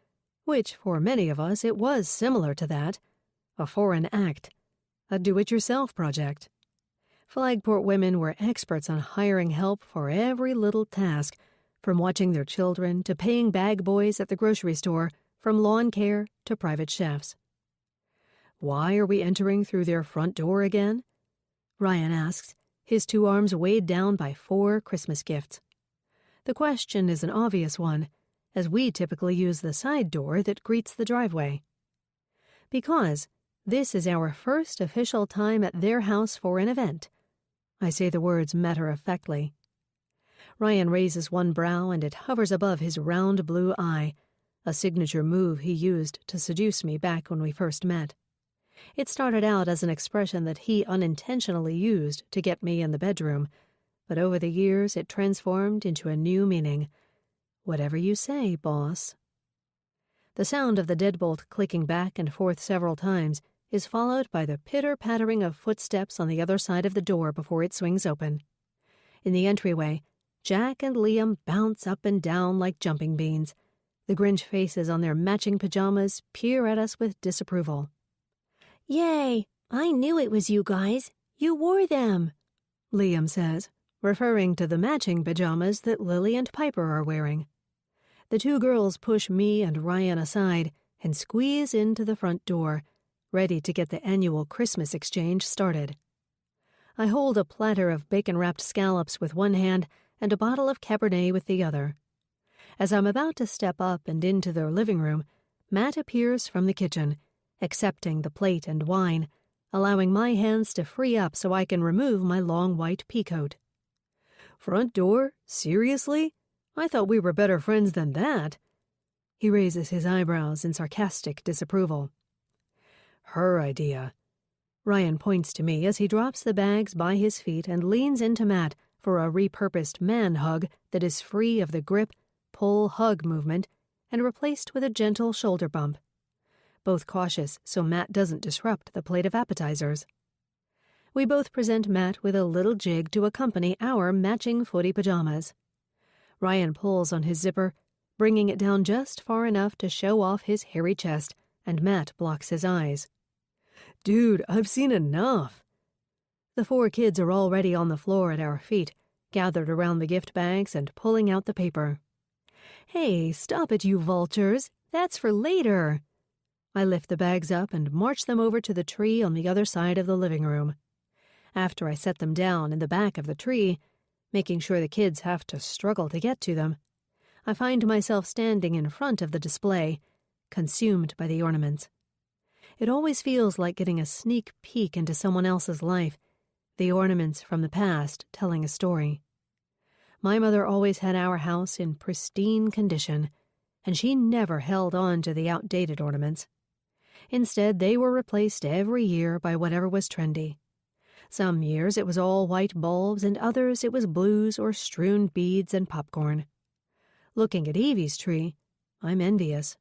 which for many of us it was similar to that, a foreign act, a do-it-yourself project. Flagport women were experts on hiring help for every little task, from watching their children to paying bag boys at the grocery store, from lawn care to private chefs. "Why are we entering through their front door again?" Ryan asks, his two arms weighed down by 4 Christmas gifts. The question is an obvious one, as we typically use the side door that greets the driveway. "Because this is our first official time at their house for an event." I say the words matter-of-factly. Ryan raises one brow and it hovers above his round blue eye, a signature move he used to seduce me back when we first met. It started out as an expression that he unintentionally used to get me in the bedroom, but over the years it transformed into a new meaning. "Whatever you say, boss." The sound of the deadbolt clicking back and forth several times is followed by the pitter-pattering of footsteps on the other side of the door before it swings open. In the entryway, Jack and Liam bounce up and down like jumping beans. The Grinch faces on their matching pajamas peer at us with disapproval. "Yay! I knew it was you guys. You wore them," Liam says, referring to the matching pajamas that Lily and Piper are wearing. The two girls push me and Ryan aside and squeeze into the front door, ready to get the annual Christmas exchange started. I hold a platter of bacon-wrapped scallops with one hand and a bottle of Cabernet with the other. As I'm about to step up and into their living room, Matt appears from the kitchen, accepting the plate and wine, allowing my hands to free up so I can remove my long white peacoat. "Front door? Seriously? I thought we were better friends than that." He raises his eyebrows in sarcastic disapproval. "Her idea." Ryan points to me as he drops the bags by his feet and leans into Matt for a repurposed man hug that is free of the grip, pull, hug movement and replaced with a gentle shoulder bump. Both cautious so Matt doesn't disrupt the plate of appetizers. We both present Matt with a little jig to accompany our matching footy pajamas. Ryan pulls on his zipper, bringing it down just far enough to show off his hairy chest, and Matt blocks his eyes. "Dude, I've seen enough." The 4 kids are already on the floor at our feet, gathered around the gift bags and pulling out the paper. "Hey, stop it, you vultures. That's for later." I lift the bags up and march them over to the tree on the other side of the living room. After I set them down in the back of the tree, making sure the kids have to struggle to get to them, I find myself standing in front of the display, consumed by the ornaments. It always feels like getting a sneak peek into someone else's life, the ornaments from the past telling a story. My mother always had our house in pristine condition, and she never held on to the outdated ornaments. Instead, they were replaced every year by whatever was trendy. Some years it was all white bulbs, and others it was blues or strewn beads and popcorn. Looking at Evie's tree, I'm envious.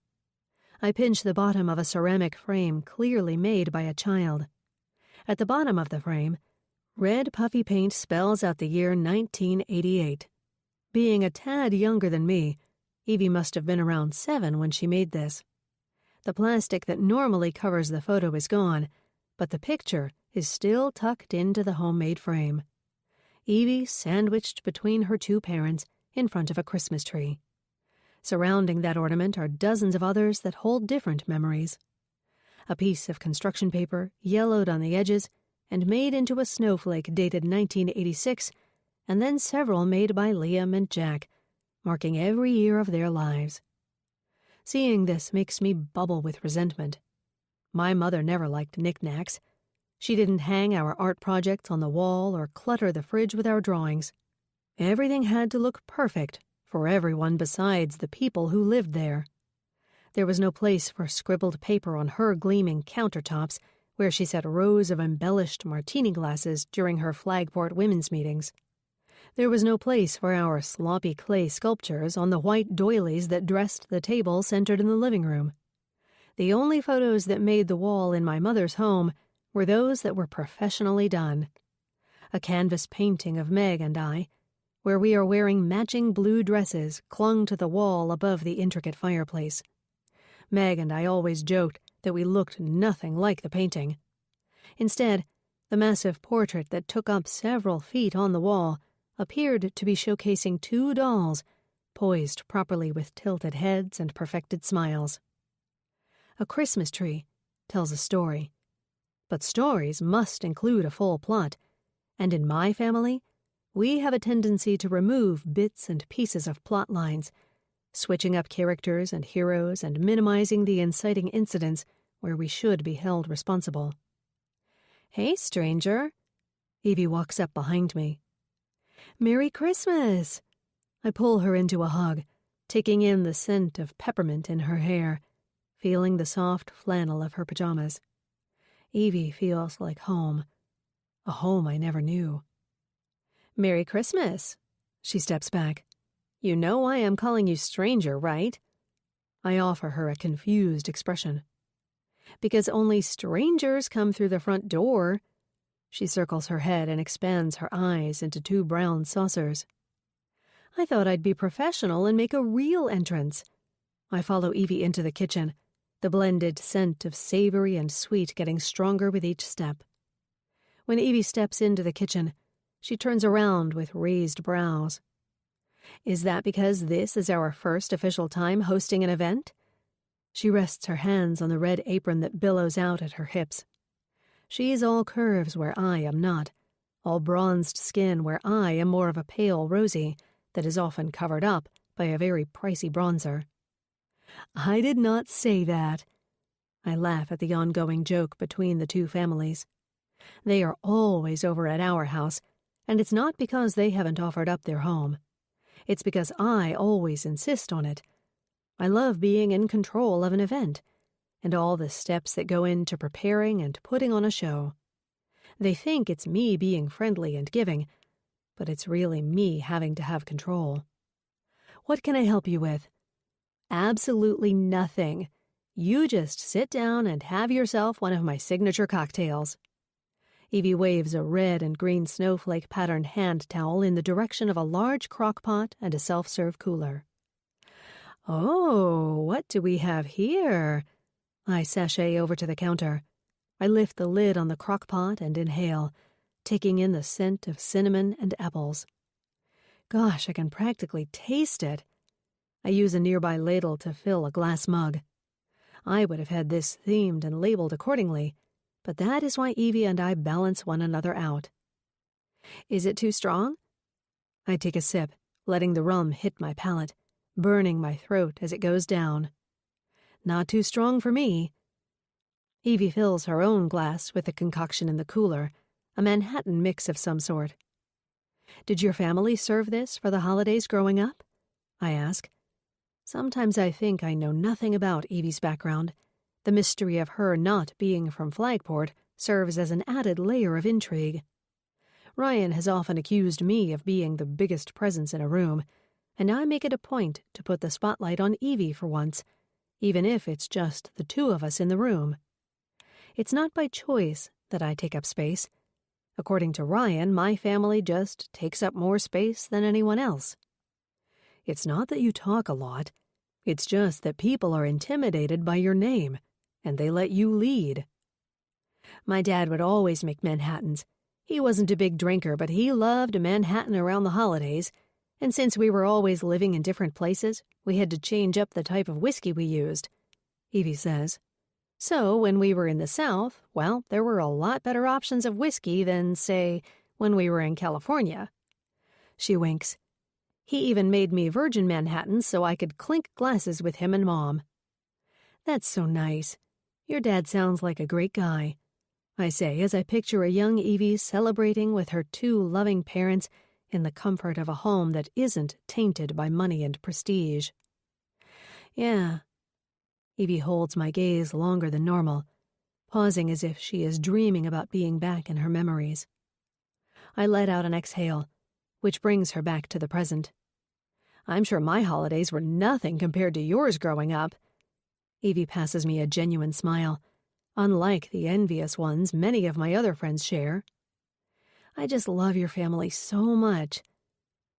I pinch the bottom of a ceramic frame clearly made by a child. At the bottom of the frame, red puffy paint spells out the year 1988. Being a tad younger than me, Evie must have been around 7 when she made this. The plastic that normally covers the photo is gone, but the picture is still tucked into the homemade frame. Evie sandwiched between her two parents in front of a Christmas tree. Surrounding that ornament are dozens of others that hold different memories. A piece of construction paper, yellowed on the edges, and made into a snowflake dated 1986, and then several made by Liam and Jack, marking every year of their lives. Seeing this makes me bubble with resentment. My mother never liked knickknacks. She didn't hang our art projects on the wall or clutter the fridge with our drawings. Everything had to look perfect for everyone besides the people who lived there. There was no place for scribbled paper on her gleaming countertops where she set rows of embellished martini glasses during her Flagport women's meetings. There was no place for our sloppy clay sculptures on the white doilies that dressed the table centered in the living room. The only photos that made the wall in my mother's home were those that were professionally done. A canvas painting of Meg and I, where we are wearing matching blue dresses, clung to the wall above the intricate fireplace. Meg and I always joked that we looked nothing like the painting. Instead, the massive portrait that took up several feet on the wall appeared to be showcasing two dolls, poised properly with tilted heads and perfected smiles. A Christmas tree tells a story, but stories must include a full plot, and in my family, we have a tendency to remove bits and pieces of plot lines, switching up characters and heroes and minimizing the inciting incidents where we should be held responsible. "Hey, stranger." Evie walks up behind me. "Merry Christmas." I pull her into a hug, taking in the scent of peppermint in her hair, feeling the soft flannel of her pajamas. Evie feels like home, a home I never knew. "Merry Christmas." She steps back. "You know I am calling you stranger, right?" I offer her a confused expression. "Because only strangers come through the front door." She circles her head and expands her eyes into two brown saucers. "I thought I'd be professional and make a real entrance." I follow Evie into the kitchen, the blended scent of savory and sweet getting stronger with each step. When Evie steps into the kitchen, she turns around with raised brows. "Is that because this is our first official time hosting an event?" She rests her hands on the red apron that billows out at her hips. She's all curves where I am not, all bronzed skin where I am more of a pale rosy that is often covered up by a very pricey bronzer. "I did not say that." I laugh at the ongoing joke between the two families. They are always over at our house, and it's not because they haven't offered up their home. It's because I always insist on it. I love being in control of an event, and all the steps that go into preparing and putting on a show. They think it's me being friendly and giving, but it's really me having to have control. "What can I help you with?" "Absolutely nothing. You just sit down and have yourself one of my signature cocktails." Evie waves a red and green snowflake patterned hand towel in the direction of a large crock pot and a self-serve cooler. "Oh, what do we have here?" I sashay over to the counter. I lift the lid on the crock pot and inhale, taking in the scent of cinnamon and apples. Gosh, I can practically taste it. I use a nearby ladle to fill a glass mug. I would have had this themed and labeled accordingly, but that is why Evie and I balance one another out. "Is it too strong?" I take a sip, letting the rum hit my palate, burning my throat as it goes down. "Not too strong for me." Evie fills her own glass with the concoction in the cooler, a Manhattan mix of some sort. "Did your family serve this for the holidays growing up?" I ask. Sometimes I think I know nothing about Evie's background. The mystery of her not being from Flagport serves as an added layer of intrigue. Ryan has often accused me of being the biggest presence in a room, and I make it a point to put the spotlight on Evie for once, even if it's just the two of us in the room. It's not by choice that I take up space. According to Ryan, my family just takes up more space than anyone else. It's not that you talk a lot. It's just that people are intimidated by your name, and they let you lead. My dad would always make Manhattans. He wasn't a big drinker, but he loved a Manhattan around the holidays. And since we were always living in different places, we had to change up the type of whiskey we used, Evie says. So when we were in the South, well, there were a lot better options of whiskey than, say, when we were in California. She winks. He even made me virgin Manhattans so I could clink glasses with him and Mom. That's so nice. Your dad sounds like a great guy, I say as I picture a young Evie celebrating with her two loving parents in the comfort of a home that isn't tainted by money and prestige. Yeah. Evie holds my gaze longer than normal, pausing as if she is dreaming about being back in her memories. I let out an exhale, which brings her back to the present. I'm sure my holidays were nothing compared to yours growing up. Evie passes me a genuine smile, unlike the envious ones many of my other friends share. I just love your family so much.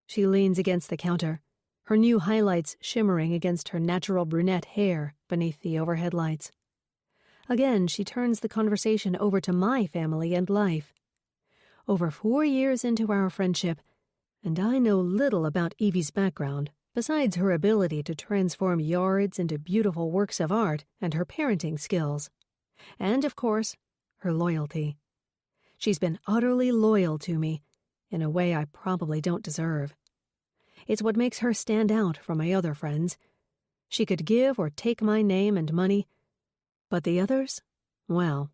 She leans against the counter, her new highlights shimmering against her natural brunette hair beneath the overhead lights. Again, she turns the conversation over to my family and life. Over 4 years into our friendship, and I know little about Evie's background, besides her ability to transform yards into beautiful works of art and her parenting skills. And, of course, her loyalty. She's been utterly loyal to me, in a way I probably don't deserve. It's what makes her stand out from my other friends. She could give or take my name and money, but the others, well,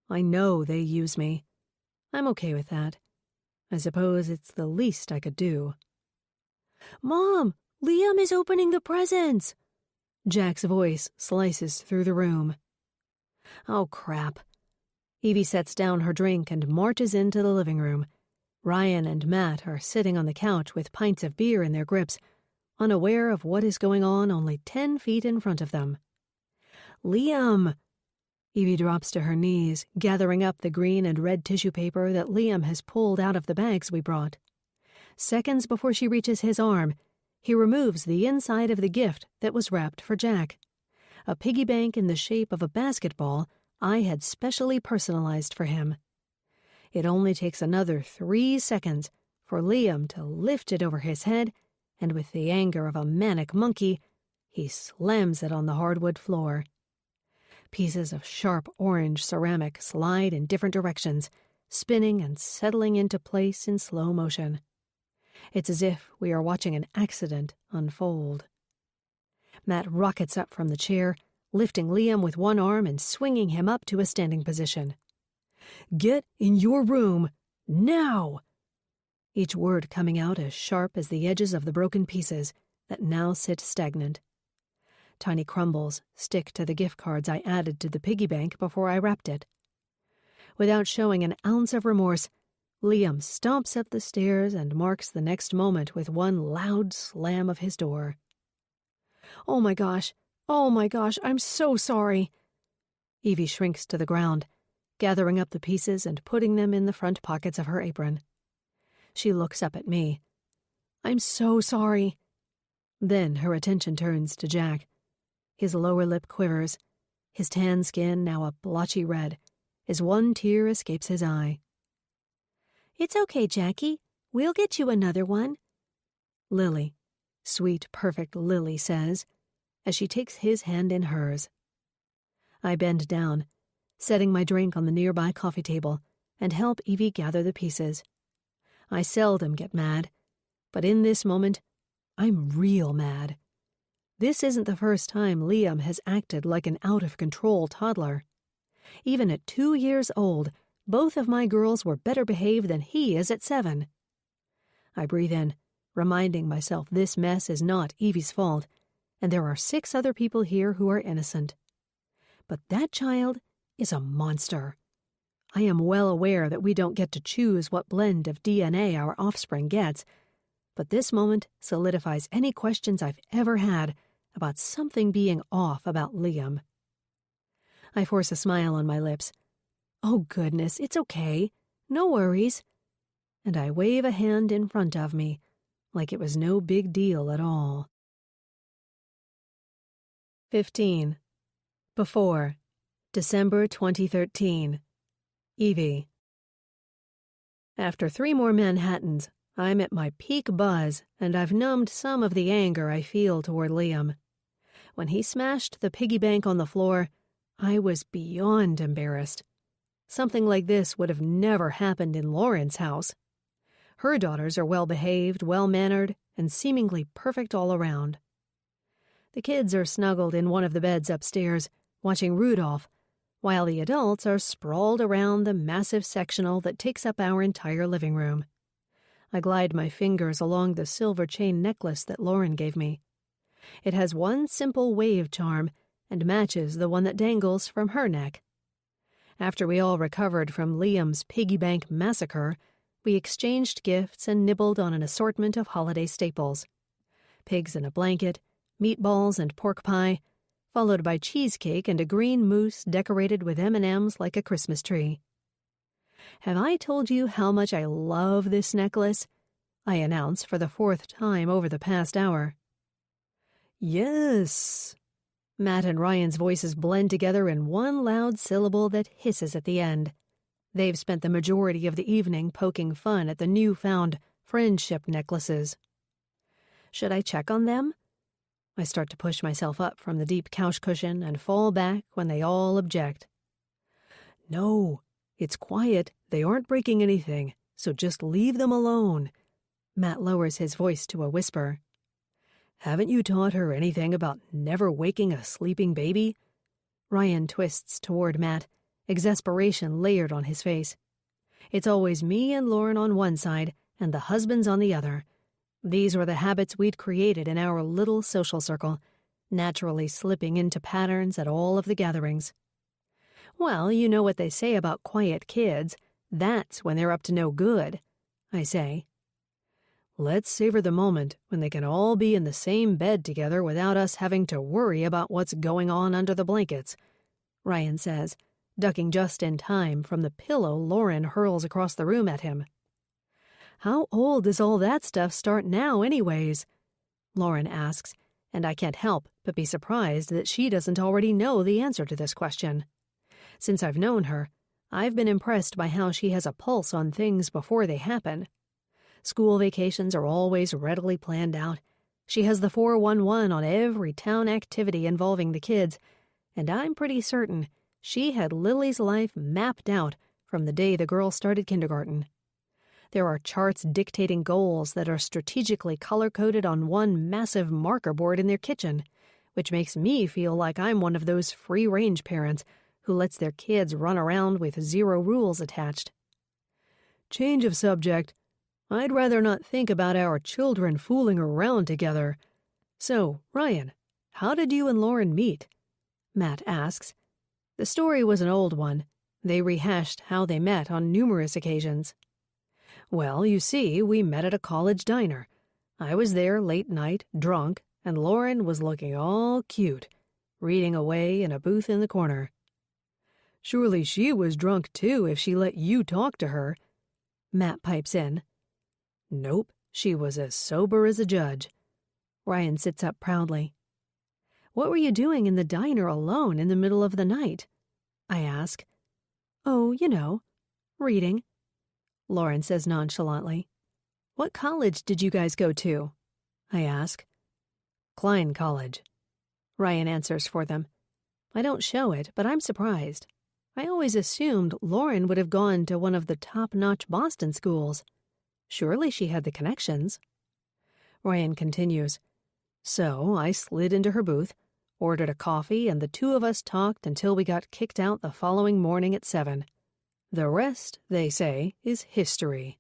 I know they use me. I'm okay with that. I suppose it's the least I could do. Mom, Liam is opening the presents! Jack's voice slices through the room. Oh, crap. Evie sets down her drink and marches into the living room. Ryan and Matt are sitting on the couch with pints of beer in their grips, unaware of what is going on only 10 feet in front of them. Liam! Evie drops to her knees, gathering up the green and red tissue paper that Liam has pulled out of the bags we brought. Seconds before she reaches his arm, he removes the inside of the gift that was wrapped for Jack. A piggy bank in the shape of a basketball I had specially personalized for him. It only takes another 3 seconds for Liam to lift it over his head, and with the anger of a manic monkey, he slams it on the hardwood floor. Pieces of sharp orange ceramic slide in different directions, spinning and settling into place in slow motion. It's as if we are watching an accident unfold. Matt rockets up from the chair, lifting Liam with one arm and swinging him up to a standing position. Get in your room, now! Each word coming out as sharp as the edges of the broken pieces that now sit stagnant. Tiny crumbles stick to the gift cards I added to the piggy bank before I wrapped it. Without showing an ounce of remorse, Liam stomps up the stairs and marks the next moment with one loud slam of his door. Oh my gosh, I'm so sorry. Evie shrinks to the ground, gathering up the pieces and putting them in the front pockets of her apron. She looks up at me. I'm so sorry. Then her attention turns to Jack. His lower lip quivers, his tan skin now a blotchy red, as one tear escapes his eye. It's okay, Jackie. We'll get you another one. Lily, sweet, perfect Lily says, as she takes his hand in hers. I bend down, setting my drink on the nearby coffee table, and help Evie gather the pieces. I seldom get mad, but in this moment, I'm real mad. This isn't the first time Liam has acted like an out-of-control toddler. Even at 2 years old, both of my girls were better behaved than he is at 7. I breathe in, reminding myself this mess is not Evie's fault, and there are 6 other people here who are innocent. But that child is a monster. I am well aware that we don't get to choose what blend of DNA our offspring gets, but this moment solidifies any questions I've ever had about something being off about Liam. I force a smile on my lips. Oh goodness, it's okay. No worries. And I wave a hand in front of me, like it was no big deal at all. 15. Before, December 2013. Evie. After 3 more Manhattans, I'm at my peak buzz, and I've numbed some of the anger I feel toward Liam. When he smashed the piggy bank on the floor, I was beyond embarrassed. Something like this would have never happened in Lauren's house. Her daughters are well-behaved, well-mannered, and seemingly perfect all around. The kids are snuggled in one of the beds upstairs, watching Rudolph, while the adults are sprawled around the massive sectional that takes up our entire living room. I glide my fingers along the silver chain necklace that Lauren gave me. It has one simple wave charm and matches the one that dangles from her neck. After we all recovered from Liam's piggy bank massacre, we exchanged gifts and nibbled on an assortment of holiday staples. Pigs in a blanket, meatballs and pork pie, followed by cheesecake and a green mousse decorated with M&Ms like a Christmas tree. "Have I told you how much I love this necklace?" I announce for the 4th time over the past hour. "Yes." Matt and Ryan's voices blend together in one loud syllable that hisses at the end. They've spent the majority of the evening poking fun at the newfound friendship necklaces. Should I check on them? I start to push myself up from the deep couch cushion and fall back when they all object. "No, it's quiet. They aren't breaking anything, so just leave them alone." Matt lowers his voice to a whisper. "Haven't you taught her anything about never waking a sleeping baby?" Ryan twists toward Matt, exasperation layered on his face. It's always me and Lauren on one side and the husbands on the other. These were the habits we'd created in our little social circle, naturally slipping into patterns at all of the gatherings. "Well, you know what they say about quiet kids. That's when they're up to no good," I say. "Let's savor the moment when they can all be in the same bed together without us having to worry about what's going on under the blankets," Ryan says, ducking just in time from the pillow Lauren hurls across the room at him. "How old does all that stuff start now anyways?" Lauren asks, and I can't help but be surprised that she doesn't already know the answer to this question. Since I've known her, I've been impressed by how she has a pulse on things before they happen. School vacations are always readily planned out. She has the 411 on every town activity involving the kids, and I'm pretty certain she had Lily's life mapped out from the day the girl started kindergarten. There are charts dictating goals that are strategically color-coded on one massive marker board in their kitchen, which makes me feel like I'm one of those free-range parents who lets their kids run around with 0 rules attached. "Change of subject. I'd rather not think about our children fooling around together. So, Ryan, how did you and Lauren meet?" Matt asks. The story was an old one. They rehashed how they met on numerous occasions. "Well, you see, we met at a college diner. I was there late night, drunk, and Lauren was looking all cute, reading away in a booth in the corner." "Surely she was drunk too if she let you talk to her," Matt pipes in. "Nope, she was as sober as a judge." Ryan sits up proudly. "What were you doing in the diner alone in the middle of the night?" I ask. "Oh, you know, reading," Lauren says nonchalantly. "What college did you guys go to?" I ask. "Klein College," Ryan answers for them. I don't show it, but I'm surprised. I always assumed Lauren would have gone to one of the top-notch Boston schools. Surely she had the connections. Ryan continues. "So I slid into her booth, ordered a coffee, and the 2 of us talked until we got kicked out the following morning at 7. The rest, they say, is history."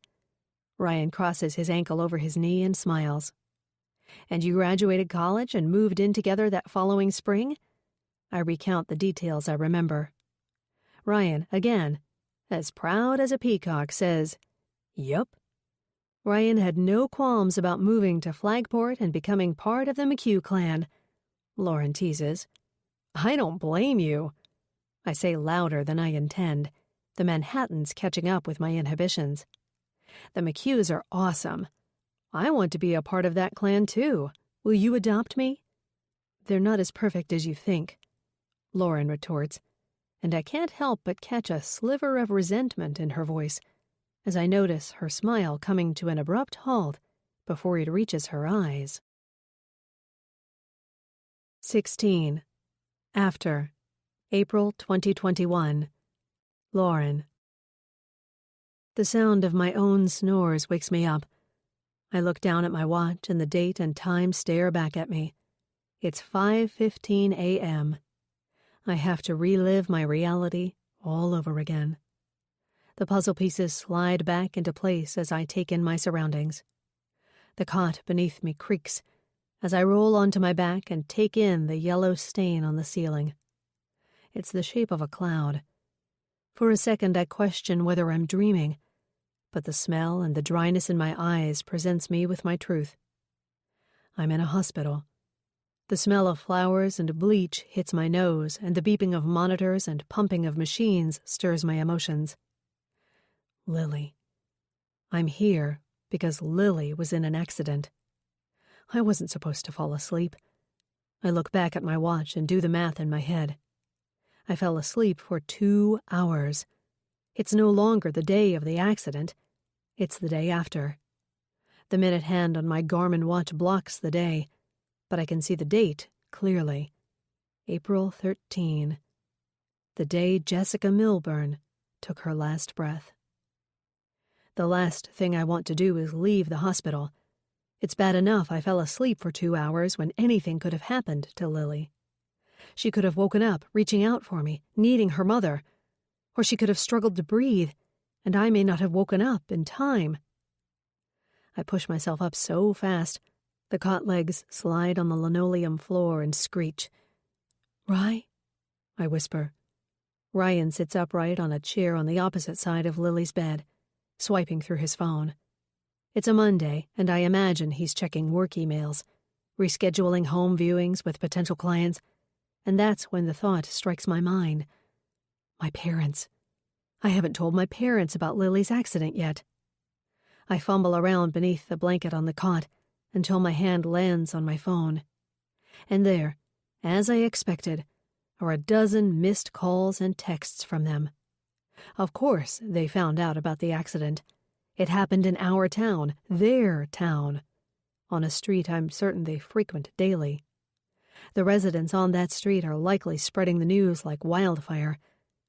Ryan crosses his ankle over his knee and smiles. "And you graduated college and moved in together that following spring?" I recount the details I remember. Ryan, again, as proud as a peacock, says, "Yup." Ryan had no qualms about moving to Flagport and becoming part of the McHugh clan. Lauren teases. "I don't blame you." I say louder than I intend, the Manhattans catching up with my inhibitions. "The McHughs are awesome. I want to be a part of that clan too. Will you adopt me?" "They're not as perfect as you think," Lauren retorts. and I can't help but catch a sliver of resentment in her voice as I notice her smile coming to an abrupt halt before it reaches her eyes. 16. After. April 2021. Lauren. The sound of my own snores wakes me up. I look down at my watch and the date and time stare back at me. It's 5:15 a.m. I have to relive my reality all over again. The puzzle pieces slide back into place as I take in my surroundings. The cot beneath me creaks as I roll onto my back and take in the yellow stain on the ceiling. It's the shape of a cloud. For a second I question whether I'm dreaming, but the smell and the dryness in my eyes presents me with my truth. I'm in a hospital. The smell of flowers and bleach hits my nose, and the beeping of monitors and pumping of machines stirs my emotions. Lily. I'm here because Lily was in an accident. I wasn't supposed to fall asleep. I look back at my watch and do the math in my head. I fell asleep for 2 hours. It's no longer the day of the accident. It's the day after. The minute hand on my Garmin watch blocks the day, but I can see the date clearly. April 13. The day Jessica Milburn took her last breath. The last thing I want to do is leave the hospital. It's bad enough I fell asleep for 2 hours when anything could have happened to Lily. She could have woken up, reaching out for me, needing her mother. Or she could have struggled to breathe, and I may not have woken up in time. I push myself up so fast, the cot legs slide on the linoleum floor and screech. "Rye?" I whisper. Ryan sits upright on a chair on the opposite side of Lily's bed, swiping through his phone. It's a Monday, and I imagine he's checking work emails, rescheduling home viewings with potential clients, and that's when the thought strikes my mind. My parents. I haven't told my parents about Lily's accident yet. I fumble around beneath the blanket on the cot until my hand lands on my phone. And there, as I expected, are a dozen missed calls and texts from them. Of course, they found out about the accident. It happened in our town, their town, on a street I'm certain they frequent daily. The residents on that street are likely spreading the news like wildfire,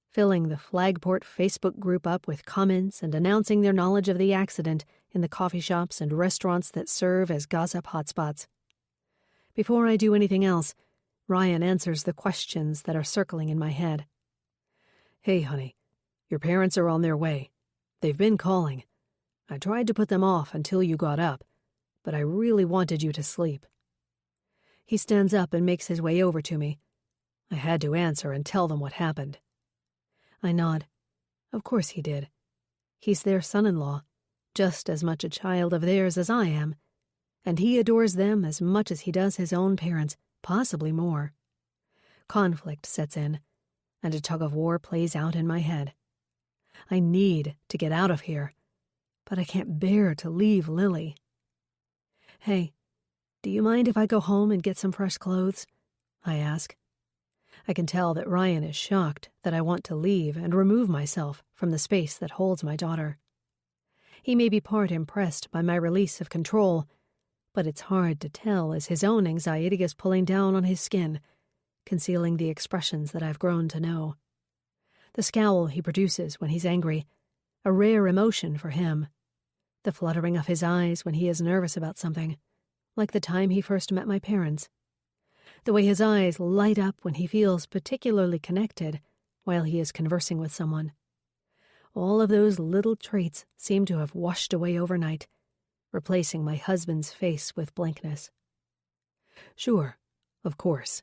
filling the Flagport Facebook group up with comments and announcing their knowledge of the accident in the coffee shops and restaurants that serve as gossip hotspots. Before I do anything else, Ryan answers the questions that are circling in my head. "Hey, honey, your parents are on their way. They've been calling. I tried to put them off until you got up, but I really wanted you to sleep." He stands up and makes his way over to me. I had to answer and tell them what happened. I nod. Of course he did. He's their son-in-law, just as much a child of theirs as I am, and he adores them as much as he does his own parents, possibly more. Conflict sets in, and a tug-of-war plays out in my head. I need to get out of here, but I can't bear to leave Lily. "Hey, do you mind if I go home and get some fresh clothes?" I ask. I can tell that Ryan is shocked that I want to leave and remove myself from the space that holds my daughter. He may be part impressed by my release of control, but it's hard to tell as his own anxiety is pulling down on his skin, concealing the expressions that I've grown to know. The scowl he produces when he's angry, a rare emotion for him. The fluttering of his eyes when he is nervous about something, like the time he first met my parents. The way his eyes light up when he feels particularly connected while he is conversing with someone. All of those little traits seem to have washed away overnight, replacing my husband's face with blankness. "Sure, of course."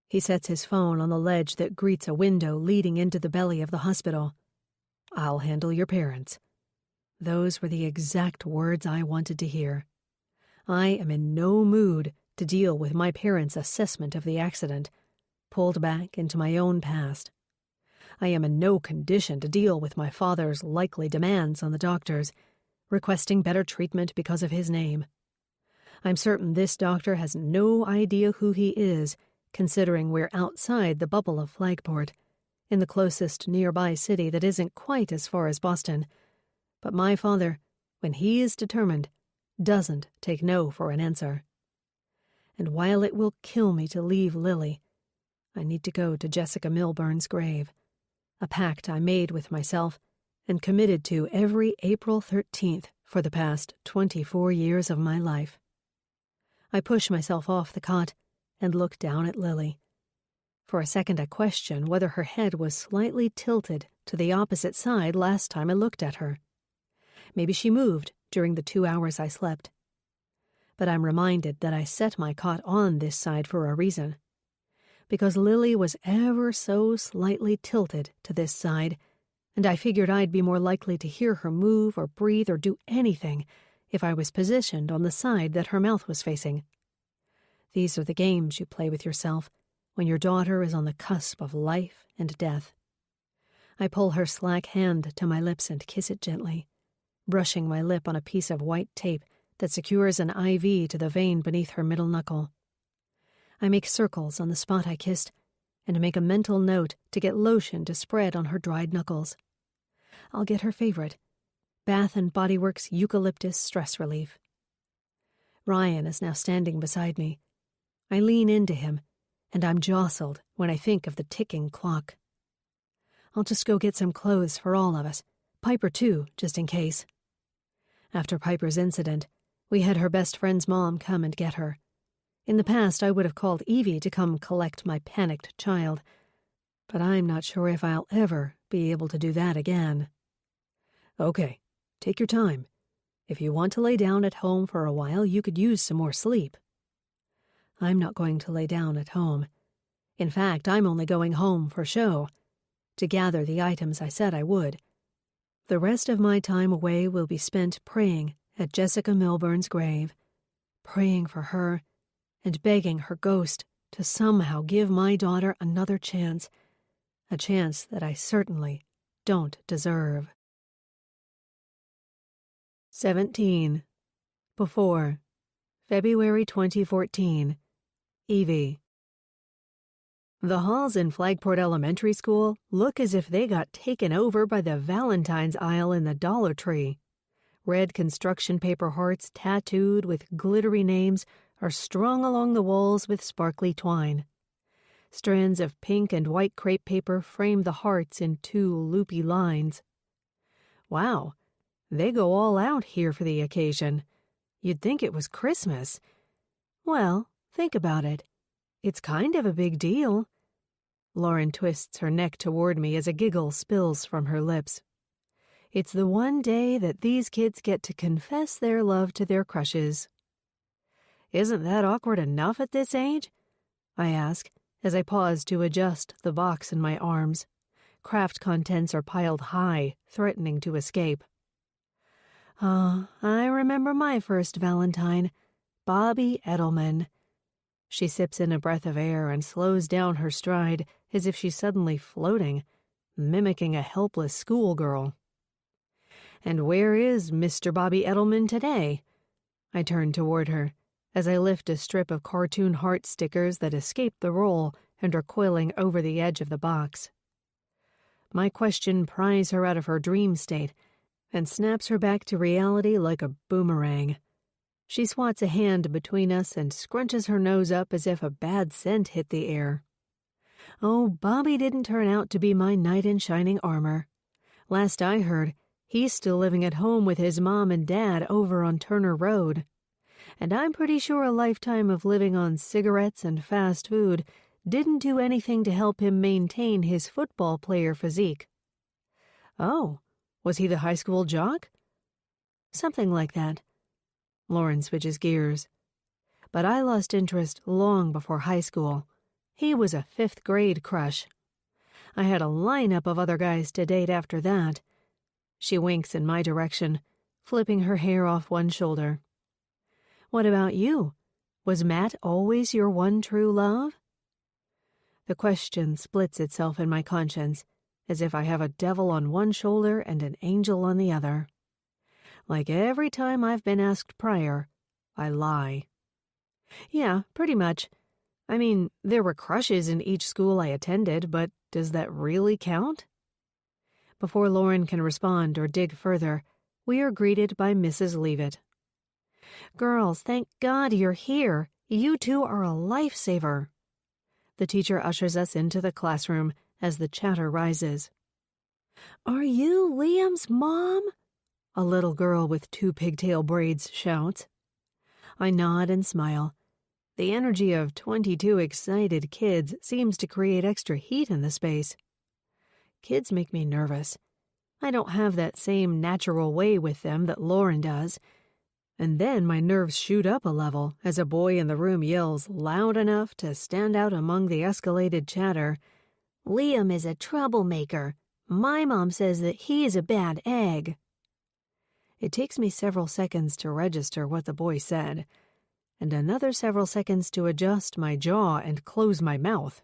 He sets his phone on the ledge that greets a window leading into the belly of the hospital. "I'll handle your parents." Those were the exact words I wanted to hear. I am in no mood to deal with my parents' assessment of the accident, pulled back into my own past. I am in no condition to deal with my father's likely demands on the doctors, requesting better treatment because of his name. I'm certain this doctor has no idea who he is, considering we're outside the bubble of Flagport, in the closest nearby city that isn't quite as far as Boston. But my father, when he is determined, doesn't take no for an answer. And while it will kill me to leave Lily, I need to go to Jessica Milburn's grave, a pact I made with myself and committed to every April 13th for the past 24 years of my life. I push myself off the cot and look down at Lily. For a second I question whether her head was slightly tilted to the opposite side last time I looked at her. Maybe she moved during the 2 hours I slept. But I'm reminded that I set my cot on this side for a reason. Because Lily was ever so slightly tilted to this side, and I figured I'd be more likely to hear her move or breathe or do anything if I was positioned on the side that her mouth was facing. These are the games you play with yourself when your daughter is on the cusp of life and death. I pull her slack hand to my lips and kiss it gently, brushing my lip on a piece of white tape that secures an IV to the vein beneath her middle knuckle. I make circles on the spot I kissed and make a mental note to get lotion to spread on her dried knuckles. I'll get her favorite, Bath & Body Works Eucalyptus Stress Relief. Ryan is now standing beside me. I lean into him, and I'm jostled when I think of the ticking clock. I'll just go get some clothes for all of us, Piper too, just in case. After Piper's incident, we had her best friend's mom come and get her. In the past, I would have called Evie to come collect my panicked child, but I'm not sure if I'll ever be able to do that again. Okay, take your time. If you want to lay down at home for a while, you could use some more sleep. I'm not going to lay down at home. In fact, I'm only going home for show, to gather the items I said I would. The rest of my time away will be spent praying at Jessica Milburn's grave, praying for her and begging her ghost to somehow give my daughter another chance, a chance that I certainly don't deserve. 17. Before. February 2014. Evie. The halls in Flagport Elementary School look as if they got taken over by the Valentine's aisle in the Dollar Tree. Red construction paper hearts tattooed with glittery names are strung along the walls with sparkly twine. Strands of pink and white crepe paper frame the hearts in 2 loopy lines. Wow, they go all out here for the occasion. You'd think it was Christmas. Well, think about it. It's kind of a big deal. Lauren twists her neck toward me as a giggle spills from her lips. It's the one day that these kids get to confess their love to their crushes. Isn't that awkward enough at this age? I ask, as I pause to adjust the box in my arms. Craft contents are piled high, threatening to escape. I remember my first Valentine, Bobby Edelman. She sips in a breath of air and slows down her stride as if she's suddenly floating, mimicking a helpless schoolgirl. And where is Mr. Bobby Edelman today? I turn toward her as I lift a strip of cartoon heart stickers that escape the roll and are coiling over the edge of the box. My question pries her out of her dream state and snaps her back to reality like a boomerang. She swats a hand between us and scrunches her nose up as if a bad scent hit the air. Oh, Bobby didn't turn out to be my knight in shining armor. Last I heard, he's still living at home with his mom and dad over on Turner Road. And I'm pretty sure a lifetime of living on cigarettes and fast food didn't do anything to help him maintain his football player physique. Oh, was he the high school jock? Something like that. Lauren switches gears. But I lost interest long before high school. He was a 5th grade crush. I had a lineup of other guys to date after that. She winks in my direction, flipping her hair off one shoulder. What about you? Was Matt always your one true love? The question splits itself in my conscience, as if I have a devil on one shoulder and an angel on the other. Like every time I've been asked prior, I lie. Yeah, pretty much. I mean, there were crushes in each school I attended, but Does that really count? Before Lauren can respond or dig further, we are greeted by Mrs. Leavitt. Girls, thank God you're here. You two are a lifesaver. The teacher ushers us into the classroom as the chatter rises. Are you Liam's mom? A little girl with 2 pigtail braids shouts. I nod and smile. The energy of 22 excited kids seems to create extra heat in the space. Kids make me nervous. I don't have that same natural way with them that Lauren does. And then my nerves shoot up a level as a boy in the room yells loud enough to stand out among the escalated chatter. Liam is a troublemaker. My mom says that he is a bad egg. It takes me several seconds to register what the boy said, and another several seconds to adjust my jaw and close my mouth.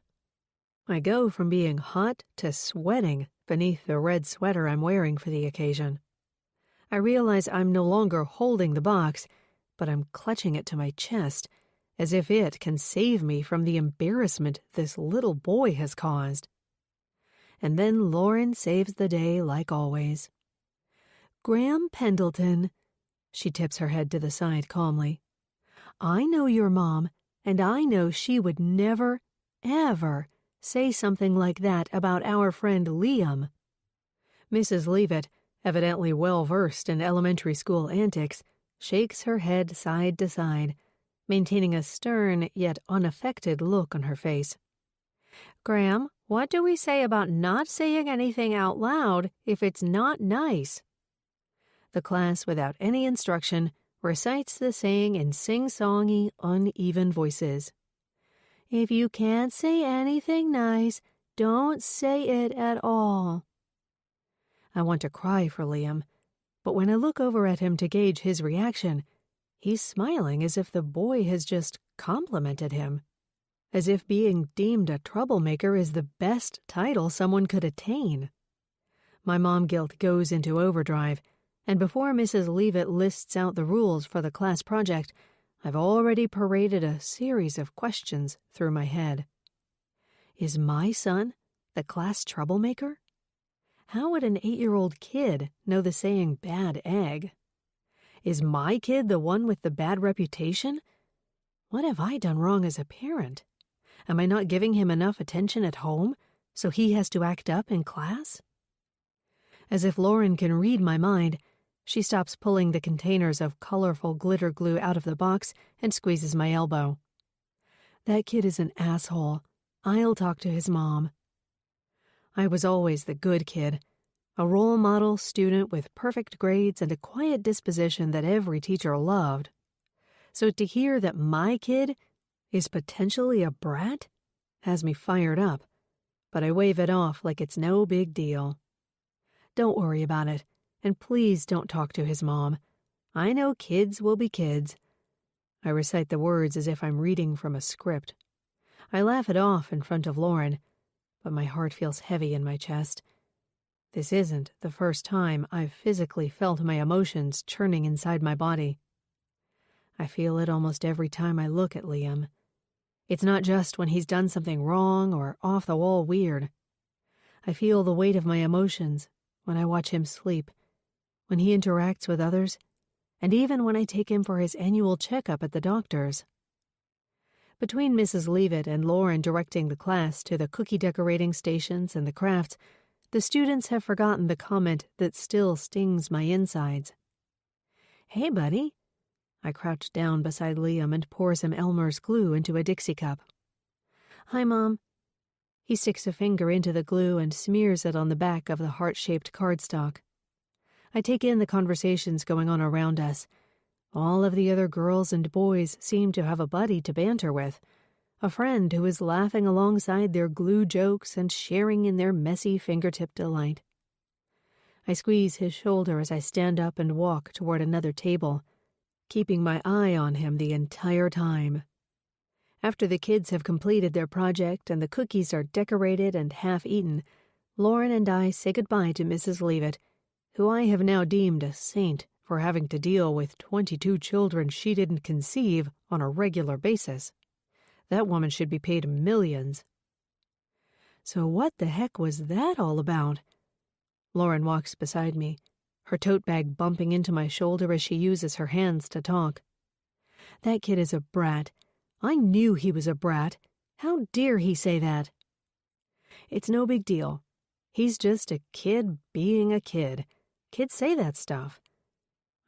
I go from being hot to sweating beneath the red sweater I'm wearing for the occasion. I realize I'm no longer holding the box, but I'm clutching it to my chest, as if it can save me from the embarrassment this little boy has caused. And then Lauren saves the day like always. Graham Pendleton, she tips her head to the side calmly. I know your mom, and I know she would never, ever say something like that about our friend Liam. Mrs. Leavitt, evidently well-versed in elementary school antics, shakes her head side to side, maintaining a stern yet unaffected look on her face. Graham, what do we say about not saying anything out loud if it's not nice? The class, without any instruction, recites the saying in sing-songy, uneven voices. If you can't say anything nice, don't say it at all. I want to cry for Liam, but when I look over at him to gauge his reaction, he's smiling as if the boy has just complimented him, as if being deemed a troublemaker is the best title someone could attain. My mom guilt goes into overdrive, and before Mrs. Leavitt lists out the rules for the class project, I've already paraded a series of questions through my head. Is my son the class troublemaker? How would an 8-year-old kid know the saying bad egg? Is my kid the one with the bad reputation? What have I done wrong as a parent? Am I not giving him enough attention at home, so he has to act up in class? As if Lauren can read my mind, she stops pulling the containers of colorful glitter glue out of the box and squeezes my elbow. That kid is an asshole. I'll talk to his mom. I was always the good kid, a role model student with perfect grades and a quiet disposition that every teacher loved. So to hear that my kid is potentially a brat has me fired up, but I wave it off like it's no big deal. Don't worry about it, and please don't talk to his mom. I know kids will be kids. I recite the words as if I'm reading from a script. I laugh it off in front of Lauren, but my heart feels heavy in my chest. This isn't the first time I've physically felt my emotions churning inside my body. I feel it almost every time I look at Liam. It's not just when he's done something wrong or off-the-wall weird. I feel the weight of my emotions when I watch him sleep, when he interacts with others, and even when I take him for his annual checkup at the doctor's. Between Mrs. Leavitt and Lauren directing the class to the cookie decorating stations and the crafts, the students have forgotten the comment that still stings my insides. Hey, buddy. I crouch down beside Liam and pour some Elmer's glue into a Dixie cup. Hi, Mom. He sticks a finger into the glue and smears it on the back of the heart-shaped cardstock. I take in the conversations going on around us. All of the other girls and boys seem to have a buddy to banter with, a friend who is laughing alongside their glue jokes and sharing in their messy fingertip delight. I squeeze his shoulder as I stand up and walk toward another table, keeping my eye on him the entire time. After the kids have completed their project and the cookies are decorated and half-eaten, Lauren and I say goodbye to Mrs. Leavitt, who I have now deemed a saint for having to deal with 22 children she didn't conceive on a regular basis. That woman should be paid millions. So what the heck was that all about? Lauren walks beside me, her tote bag bumping into my shoulder as she uses her hands to talk. That kid is a brat. I knew he was a brat. How dare he say that? It's no big deal. He's just a kid being a kid. Kids say that stuff.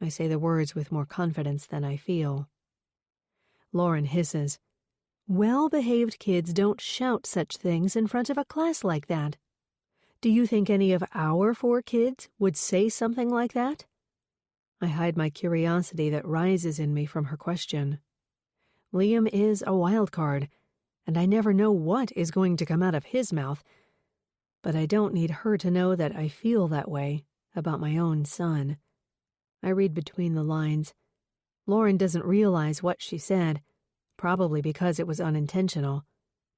I say the words with more confidence than I feel. Lauren hisses. Well-behaved kids don't shout such things in front of a class like that. Do you think any of our 4 kids would say something like that? I hide my curiosity that rises in me from her question. Liam is a wild card, and I never know what is going to come out of his mouth, but I don't need her to know that I feel that way about my own son. I read between the lines. Lauren doesn't realize what she said, probably because it was unintentional,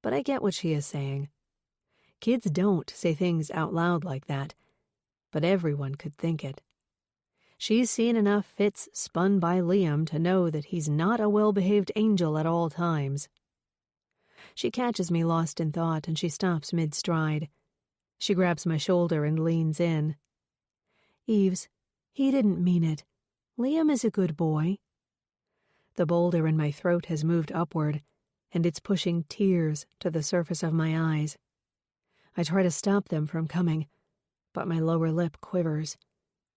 but I get what she is saying. Kids don't say things out loud like that, but everyone could think it. She's seen enough fits spun by Liam to know that he's not a well-behaved angel at all times. She catches me lost in thought and she stops mid-stride. She grabs my shoulder and leans in. Eves, he didn't mean it. Liam is a good boy. The boulder in my throat has moved upward, and it's pushing tears to the surface of my eyes. I try to stop them from coming, but my lower lip quivers,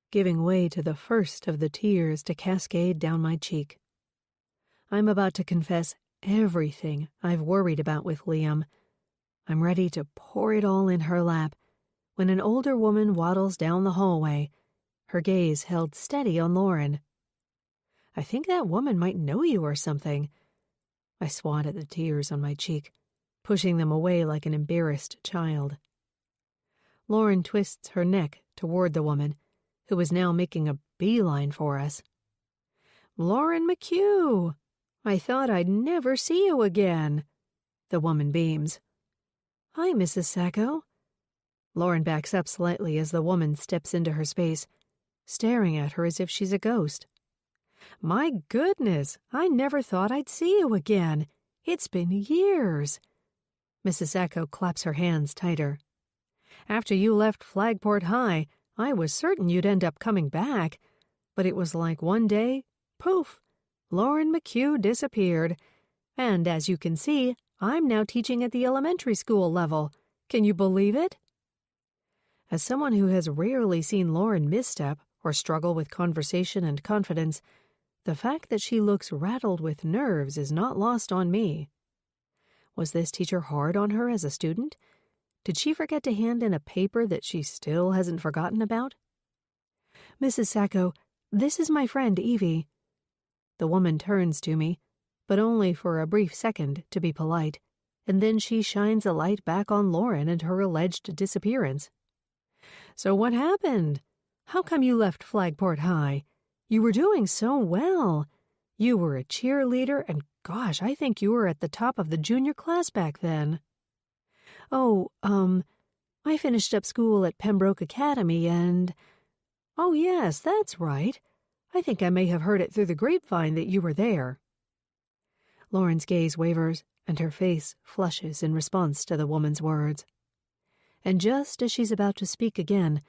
giving way to the first of the tears to cascade down my cheek. I'm about to confess everything I've worried about with Liam. I'm ready to pour it all in her lap when an older woman waddles down the hallway, her gaze held steady on Lauren. I think that woman might know you or something. I swat at the tears on my cheek, pushing them away like an embarrassed child. Lauren twists her neck toward the woman, who is now making a beeline for us. Lauren McHugh! I thought I'd never see you again. The woman beams. Hi, Mrs. Sacco. Lauren backs up slightly as the woman steps into her space, staring at her as if she's a ghost. My goodness, I never thought I'd see you again. It's been years. Mrs. Sacco claps her hands tighter. After you left Flagport High, I was certain you'd end up coming back, but it was like one day, poof, Lauren McHugh disappeared. And as you can see, I'm now teaching at the elementary school level. Can you believe it? As someone who has rarely seen Lauren misstep or struggle with conversation and confidence, the fact that she looks rattled with nerves is not lost on me. Was this teacher hard on her as a student? Did she forget to hand in a paper that she still hasn't forgotten about? Mrs. Sacco, this is my friend Evie. The woman turns to me, but only for a brief second to be polite, and then she shines a light back on Lauren and her alleged disappearance. So what happened? How come you left Flagport High? You were doing so well. You were a cheerleader, and gosh, I think you were at the top of the junior class back then. Oh, I finished up school at Pembroke Academy and... Oh, yes, that's right. I think I may have heard it through the grapevine that you were there. Lauren's gaze wavers, and her face flushes in response to the woman's words. And just as she's about to speak again,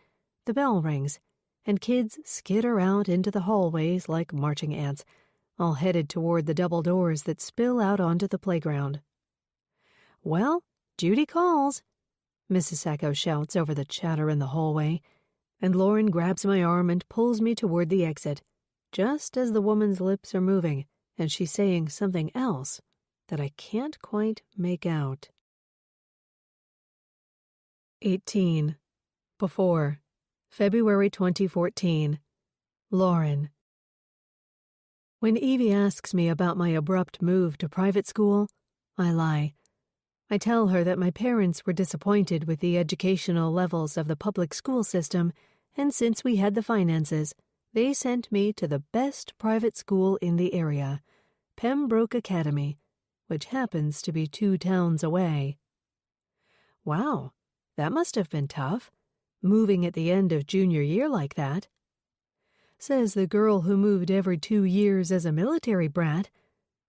the bell rings, and kids skitter out into the hallways like marching ants, all headed toward the double doors that spill out onto the playground. Well, Judy calls, Mrs. Sacco shouts over the chatter in the hallway, and Lauren grabs my arm and pulls me toward the exit, just as the woman's lips are moving and she's saying something else that I can't quite make out. 18. Before. February 2014. Lauren. When Evie asks me about my abrupt move to private school, I lie. I tell her that my parents were disappointed with the educational levels of the public school system, and since we had the finances, they sent me to the best private school in the area, Pembroke Academy, which happens to be 2 towns away. Wow, that must have been tough, moving at the end of junior year like that. Says the girl who moved every 2 years as a military brat,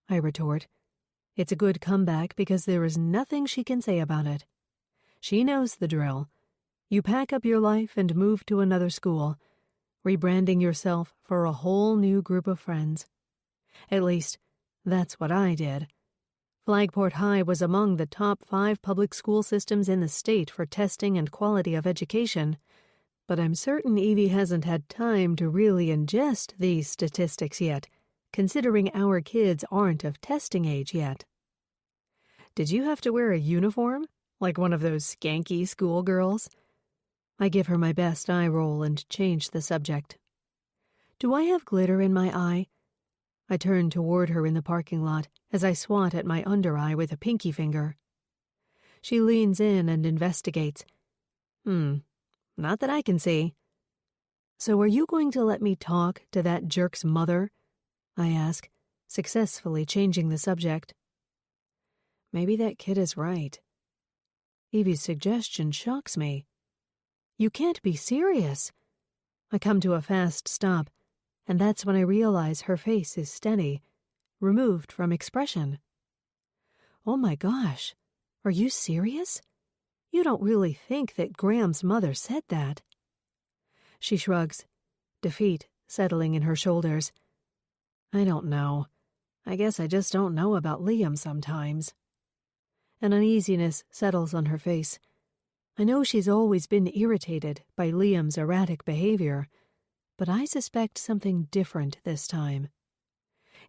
I retort. It's a good comeback because there is nothing she can say about it. She knows the drill. You pack up your life and move to another school, rebranding yourself for a whole new group of friends. At least, that's what I did. Flagport High was among the top 5 public school systems in the state for testing and quality of education, but I'm certain Evie hasn't had time to really ingest these statistics yet, considering our kids aren't of testing age yet. Did you have to wear a uniform, like one of those skanky schoolgirls? I give her my best eye roll and change the subject. Do I have glitter in my eye? I turn toward her in the parking lot as I swat at my under eye with a pinky finger. She leans in and investigates. Not that I can see. So are you going to let me talk to that jerk's mother? I ask, successfully changing the subject. Maybe that kid is right. Evie's suggestion shocks me. You can't be serious. I come to a fast stop, and that's when I realize her face is steady, removed from expression. Oh my gosh, are you serious? You don't really think that Graham's mother said that? She shrugs, defeat settling in her shoulders. I don't know. I guess I just don't know about Liam sometimes. An uneasiness settles on her face. I know she's always been irritated by Liam's erratic behavior, but I suspect something different this time.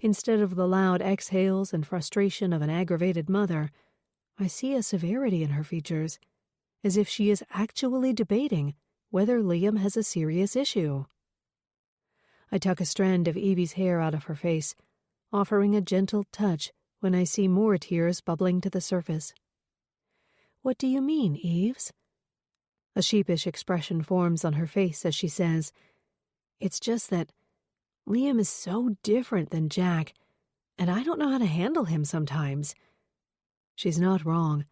Instead of the loud exhales and frustration of an aggravated mother, I see a severity in her features, as if she is actually debating whether Liam has a serious issue. I tuck a strand of Evie's hair out of her face, offering a gentle touch when I see more tears bubbling to the surface. What do you mean, Eves? A sheepish expression forms on her face as she says, It's just that Liam is so different than Jack, and I don't know how to handle him sometimes. She's not wrong.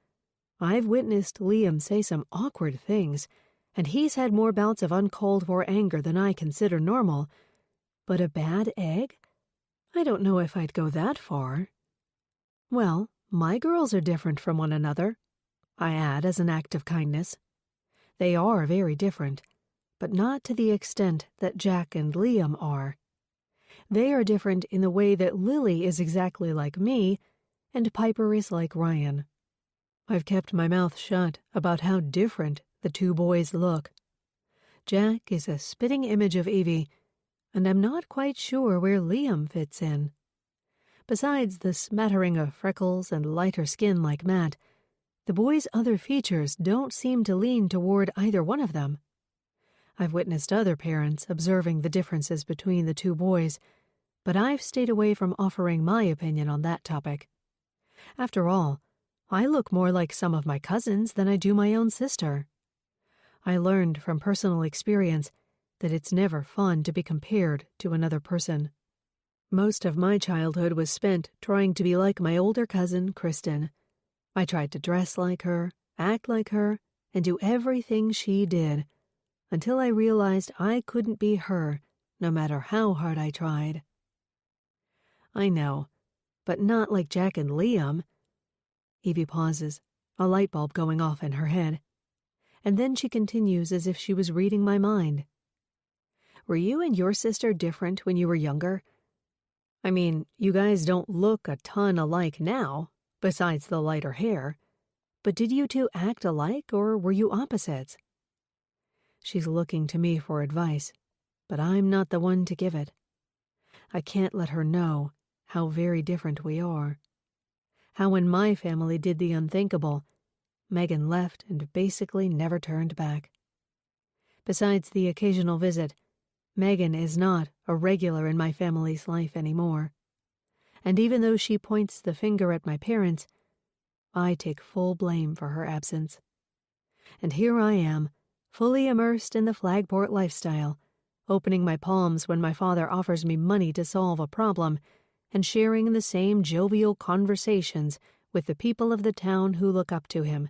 I've witnessed Liam say some awkward things, and he's had more bouts of uncalled-for anger than I consider normal. But a bad egg? I don't know if I'd go that far. Well, my girls are different from one another, I add as an act of kindness. They are very different, but not to the extent that Jack and Liam are. They are different in the way that Lily is exactly like me, and Piper is like Ryan. I've kept my mouth shut about how different the two boys look. Jack is a spitting image of Evie, and I'm not quite sure where Liam fits in. Besides the smattering of freckles and lighter skin like Matt, the boy's other features don't seem to lean toward either one of them. I've witnessed other parents observing the differences between the two boys, but I've stayed away from offering my opinion on that topic. After all, I look more like some of my cousins than I do my own sister. I learned from personal experience that it's never fun to be compared to another person. Most of my childhood was spent trying to be like my older cousin, Kristen. I tried to dress like her, act like her, and do everything she did, until I realized I couldn't be her, no matter how hard I tried. I know, but not like Jack and Liam. Evie pauses, a light bulb going off in her head, and then she continues as if she was reading my mind. Were you and your sister different when you were younger? I mean, you guys don't look a ton alike now, besides the lighter hair, but did you two act alike or were you opposites? She's looking to me for advice, but I'm not the one to give it. I can't let her know how very different we are. How when my family did the unthinkable, Megan left and basically never turned back. Besides the occasional visit, Megan is not a regular in my family's life anymore. And even though she points the finger at my parents, I take full blame for her absence. And here I am, fully immersed in the Flagport lifestyle, opening my palms when my father offers me money to solve a problem, and sharing the same jovial conversations with the people of the town who look up to him,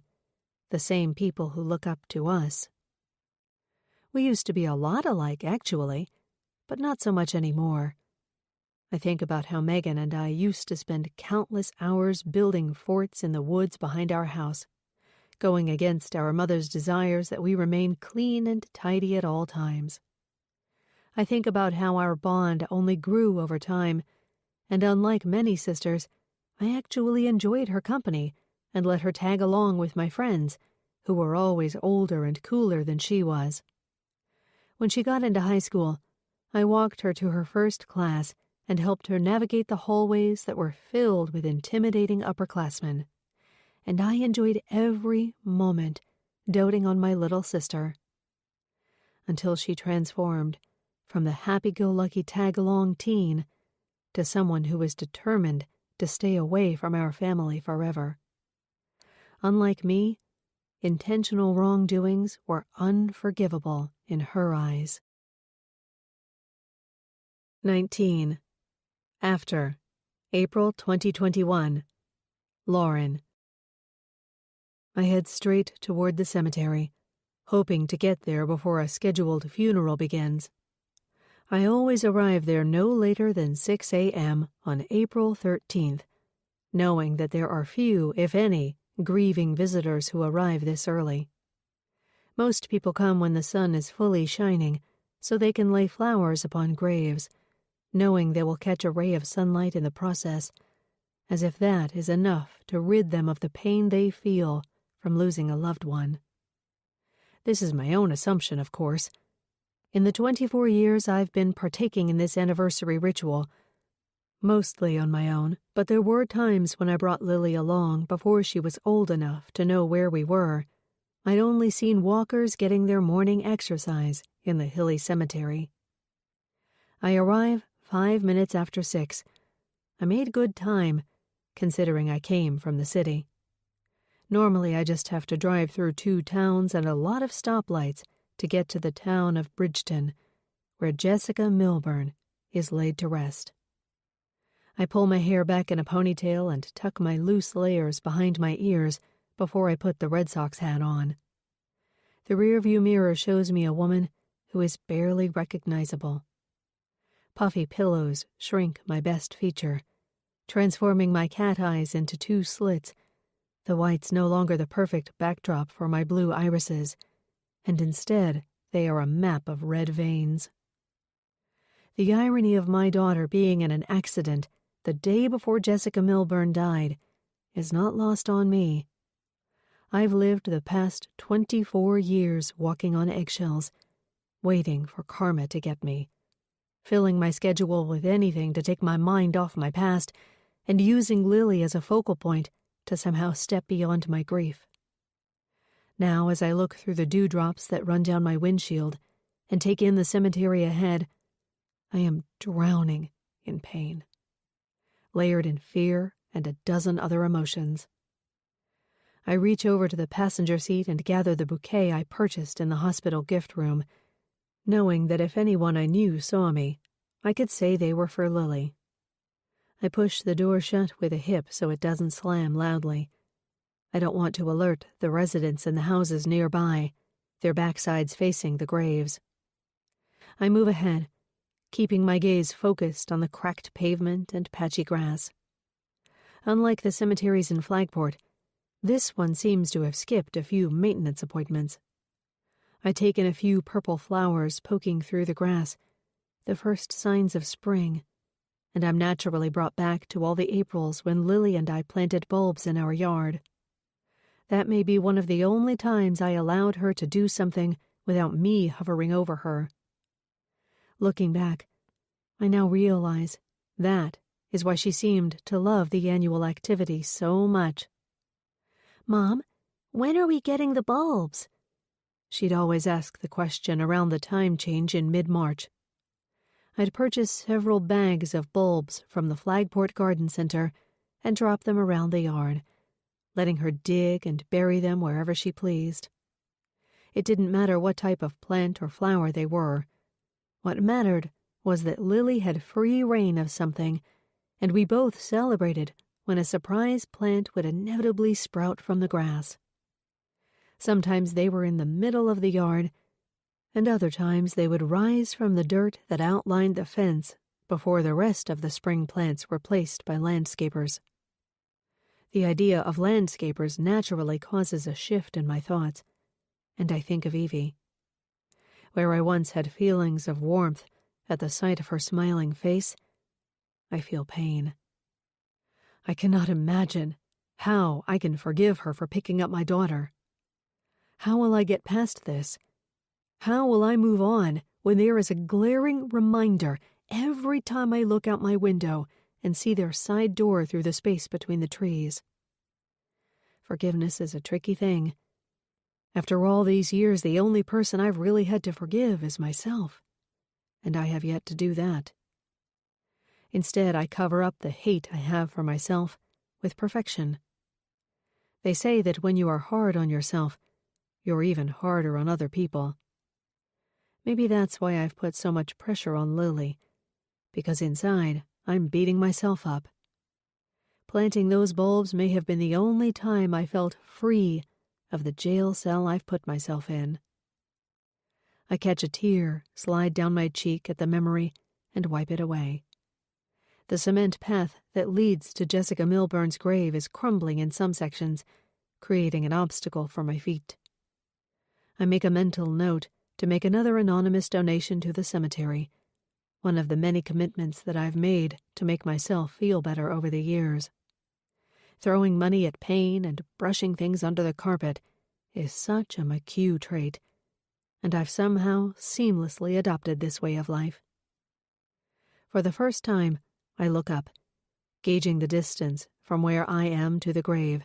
the same people who look up to us. We used to be a lot alike, actually, but not so much anymore. I think about how Megan and I used to spend countless hours building forts in the woods behind our house, going against our mother's desires that we remain clean and tidy at all times. I think about how our bond only grew over time, and unlike many sisters, I actually enjoyed her company and let her tag along with my friends, who were always older and cooler than she was. When she got into high school, I walked her to her first class and helped her navigate the hallways that were filled with intimidating upperclassmen, and I enjoyed every moment doting on my little sister. Until she transformed from the happy-go-lucky tag-along teen to someone who was determined to stay away from our family forever. Unlike me, intentional wrongdoings were unforgivable in her eyes. 19. After, April 2021. Lauren. I head straight toward the cemetery, hoping to get there before a scheduled funeral begins. I always arrive there no later than 6 a.m. on April 13th, knowing that there are few, if any, grieving visitors who arrive this early. Most people come when the sun is fully shining, so they can lay flowers upon graves, knowing they will catch a ray of sunlight in the process, as if that is enough to rid them of the pain they feel from losing a loved one. This is my own assumption, of course. In the 24 years I've been partaking in this anniversary ritual, mostly on my own, but there were times when I brought Lily along before she was old enough to know where we were. I'd only seen walkers getting their morning exercise in the hilly cemetery. I arrive 5 minutes after 6. I made good time, considering I came from the city. Normally I just have to drive through 2 towns and a lot of stoplights to get to the town of Bridgeton, where Jessica Milburn is laid to rest. I pull my hair back in a ponytail and tuck my loose layers behind my ears before I put the Red Sox hat on. The rearview mirror shows me a woman who is barely recognizable. Puffy pillows shrink my best feature, transforming my cat eyes into 2 slits, the whites no longer the perfect backdrop for my blue irises, and instead they are a map of red veins. The irony of my daughter being in an accident the day before Jessica Milburn died is not lost on me. I've lived the past 24 years walking on eggshells, waiting for karma to get me, filling my schedule with anything to take my mind off my past, and using Lily as a focal point to somehow step beyond my grief. Now, as I look through the dewdrops that run down my windshield and take in the cemetery ahead, I am drowning in pain, layered in fear and a dozen other emotions. I reach over to the passenger seat and gather the bouquet I purchased in the hospital gift room, knowing that if anyone I knew saw me, I could say they were for Lily. I push the door shut with a hip so it doesn't slam loudly. I don't want to alert the residents in the houses nearby, their backsides facing the graves. I move ahead, keeping my gaze focused on the cracked pavement and patchy grass. Unlike the cemeteries in Flagport, this one seems to have skipped a few maintenance appointments. I take in a few purple flowers poking through the grass, the first signs of spring, and I'm naturally brought back to all the Aprils when Lily and I planted bulbs in our yard. That may be one of the only times I allowed her to do something without me hovering over her. Looking back, I now realize that is why she seemed to love the annual activity so much. Mom, when are we getting the bulbs? She'd always ask the question around the time change in mid-March. I'd purchase several bags of bulbs from the Flagport Garden Center and drop them around the yard, letting her dig and bury them wherever she pleased. It didn't matter what type of plant or flower they were. What mattered was that Lily had free reign of something, and we both celebrated when a surprise plant would inevitably sprout from the grass. Sometimes they were in the middle of the yard, and other times they would rise from the dirt that outlined the fence before the rest of the spring plants were placed by landscapers. The idea of landscapers naturally causes a shift in my thoughts, and I think of Evie. Where I once had feelings of warmth at the sight of her smiling face, I feel pain. I cannot imagine how I can forgive her for picking up my daughter. How will I get past this? How will I move on when there is a glaring reminder every time I look out my window and see their side door through the space between the trees? Forgiveness is a tricky thing. After all these years, the only person I've really had to forgive is myself, and I have yet to do that. Instead, I cover up the hate I have for myself with perfection. They say that when you are hard on yourself, you're even harder on other people. Maybe that's why I've put so much pressure on Lily, because inside, I'm beating myself up. Planting those bulbs may have been the only time I felt free of the jail cell I've put myself in. I catch a tear slide down my cheek at the memory and wipe it away. The cement path that leads to Jessica Milburn's grave is crumbling in some sections, creating an obstacle for my feet. I make a mental note to make another anonymous donation to the cemetery, one of the many commitments that I've made to make myself feel better over the years. Throwing money at pain and brushing things under the carpet is such a McHugh trait, and I've somehow seamlessly adopted this way of life. For the first time, I look up, gauging the distance from where I am to the grave,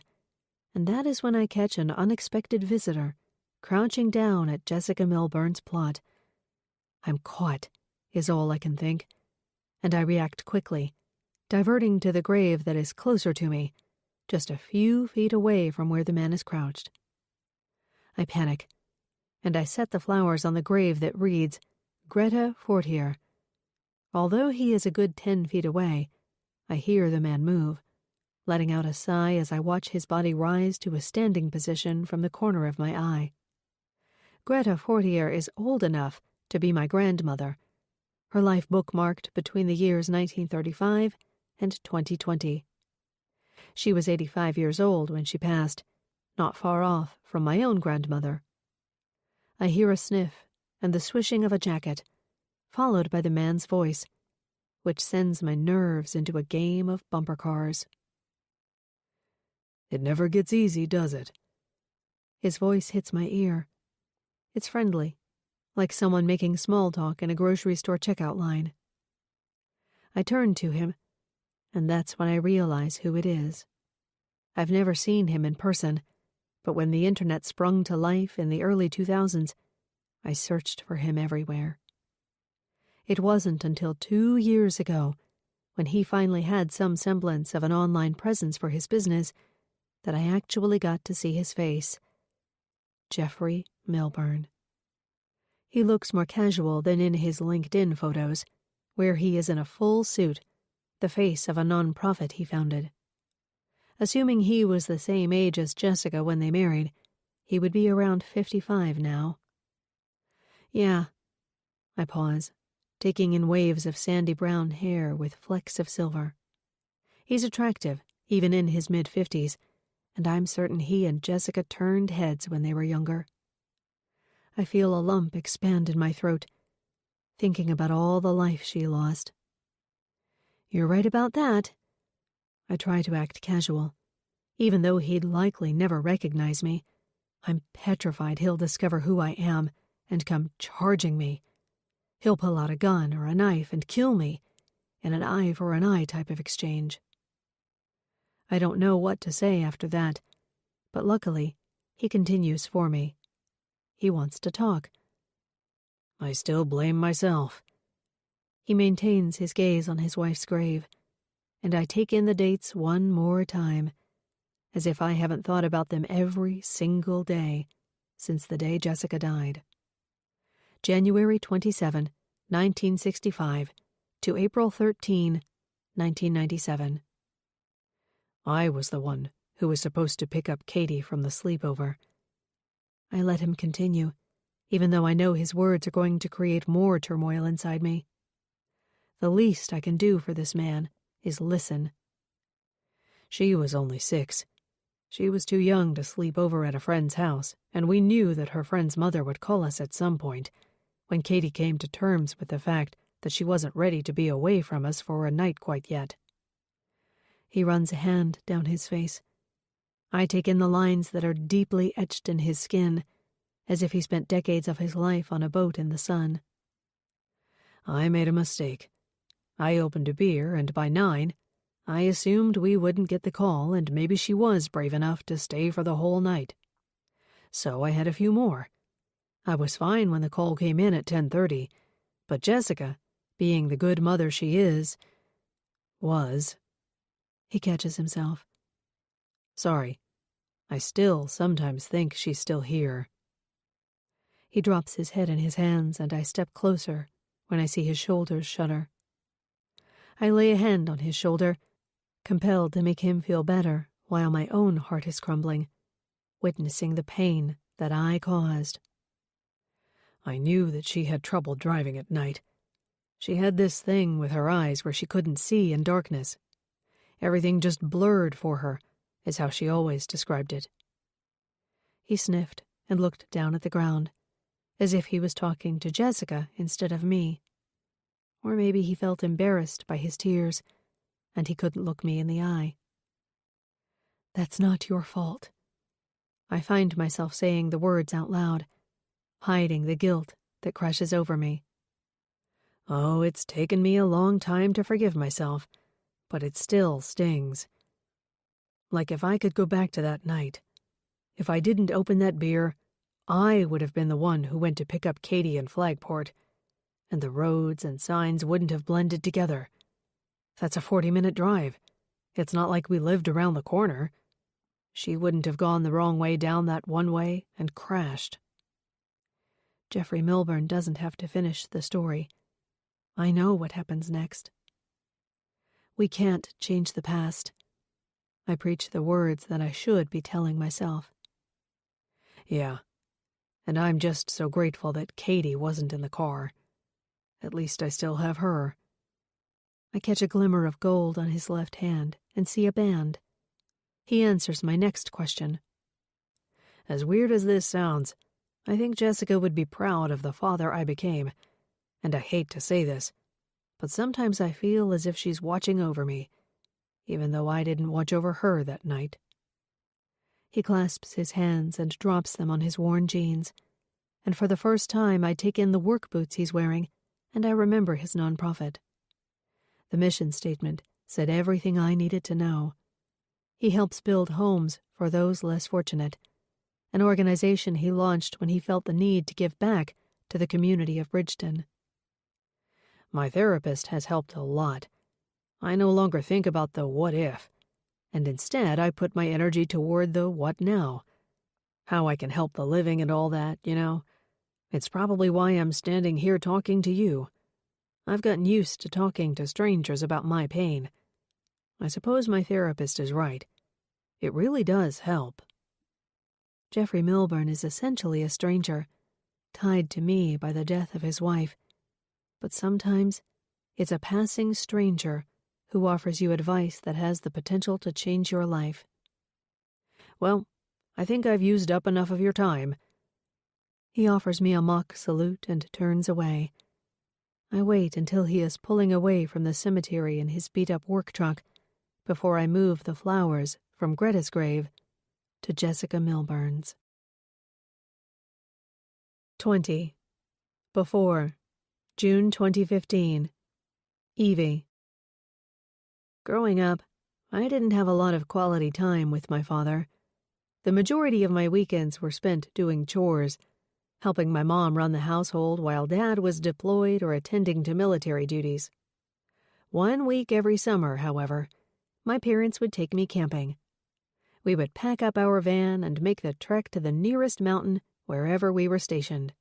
and that is when I catch an unexpected visitor crouching down at Jessica Milburn's plot. I'm caught, is all I can think, and I react quickly, diverting to the grave that is closer to me, just a few feet away from where the man is crouched. I panic, and I set the flowers on the grave that reads, Greta Fortier. Although he is a good 10 feet away, I hear the man move, letting out a sigh as I watch his body rise to a standing position from the corner of my eye. Greta Fortier is old enough to be my grandmother, her life bookmarked between the years 1935 and 2020. She was 85 years old when she passed, not far off from my own grandmother. I hear a sniff and the swishing of a jacket, followed by the man's voice, which sends my nerves into a game of bumper cars. It never gets easy, does it? His voice hits my ear. It's friendly, like someone making small talk in a grocery store checkout line. I turn to him, and that's when I realize who it is. I've never seen him in person, but when the internet sprung to life in the early 2000s, I searched for him everywhere. It wasn't until 2 years ago, when he finally had some semblance of an online presence for his business, that I actually got to see his face. Jeffrey Milburn. He looks more casual than in his LinkedIn photos, where he is in a full suit, the face of a nonprofit he founded. Assuming he was the same age as Jessica when they married, he would be around 55 now. Yeah. I pause, taking in waves of sandy brown hair with flecks of silver. He's attractive, even in his mid-50s, and I'm certain he and Jessica turned heads when they were younger. I feel a lump expand in my throat, thinking about all the life she lost. You're right about that. I try to act casual. Even though he'd likely never recognize me, I'm petrified he'll discover who I am and come charging me. He'll pull out a gun or a knife and kill me in an eye for an eye type of exchange. I don't know what to say after that, but luckily, he continues for me. He wants to talk. I still blame myself. He maintains his gaze on his wife's grave, and I take in the dates one more time, as if I haven't thought about them every single day since the day Jessica died. January 27, 1965, to April 13, 1997. I was the one who was supposed to pick up Katie from the sleepover. I let him continue, even though I know his words are going to create more turmoil inside me. The least I can do for this man is listen. She was only 6. She was too young to sleep over at a friend's house, and we knew that her friend's mother would call us at some point, when Katie came to terms with the fact that she wasn't ready to be away from us for a night quite yet. He runs a hand down his face. I take in the lines that are deeply etched in his skin, as if he spent decades of his life on a boat in the sun. I made a mistake. I opened a beer, and by 9, I assumed we wouldn't get the call, and maybe she was brave enough to stay for the whole night. So I had a few more. I was fine when the call came in at 10:30, but Jessica, being the good mother she is, was. He catches himself. Sorry. I still sometimes think she's still here. He drops his head in his hands, and I step closer when I see his shoulders shudder. I lay a hand on his shoulder, compelled to make him feel better while my own heart is crumbling, witnessing the pain that I caused. I knew that she had trouble driving at night. She had this thing with her eyes where she couldn't see in darkness. Everything just blurred for her, is how she always described it. He sniffed and looked down at the ground, as if he was talking to Jessica instead of me. Or maybe he felt embarrassed by his tears, and he couldn't look me in the eye. That's not your fault. I find myself saying the words out loud, hiding the guilt that crashes over me. Oh, it's taken me a long time to forgive myself, but it still stings. Like if I could go back to that night, if I didn't open that beer, I would have been the one who went to pick up Katie in Flagport, and the roads and signs wouldn't have blended together. That's a 40-minute drive. It's not like we lived around the corner. She wouldn't have gone the wrong way down that one way and crashed. Jeffrey Milburn doesn't have to finish the story. I know what happens next. We can't change the past. I preach the words that I should be telling myself. Yeah, and I'm just so grateful that Katie wasn't in the car. At least I still have her. I catch a glimmer of gold on his left hand and see a band. He answers my next question. As weird as this sounds, I think Jessica would be proud of the father I became, and I hate to say this, but sometimes I feel as if she's watching over me, even though I didn't watch over her that night. He clasps his hands and drops them on his worn jeans, and for the first time I take in the work boots he's wearing, and I remember his nonprofit. The mission statement said everything I needed to know. He helps build homes for those less fortunate, an organization he launched when he felt the need to give back to the community of Bridgeton. My therapist has helped a lot. I no longer think about the what if, and instead I put my energy toward the what now. How I can help the living and all that, you know. It's probably why I'm standing here talking to you. I've gotten used to talking to strangers about my pain. I suppose my therapist is right. It really does help. Jeffrey Milburn is essentially a stranger, tied to me by the death of his wife. But sometimes it's a passing stranger who offers you advice that has the potential to change your life. Well, I think I've used up enough of your time. He offers me a mock salute and turns away. I wait until he is pulling away from the cemetery in his beat-up work truck before I move the flowers from Greta's grave to Jessica Milburn's. 20. Before. June 2015. Evie. Growing up, I didn't have a lot of quality time with my father. The majority of my weekends were spent doing chores, helping my mom run the household while Dad was deployed or attending to military duties. 1 week every summer, however, my parents would take me camping. We would pack up our van and make the trek to the nearest mountain wherever we were stationed.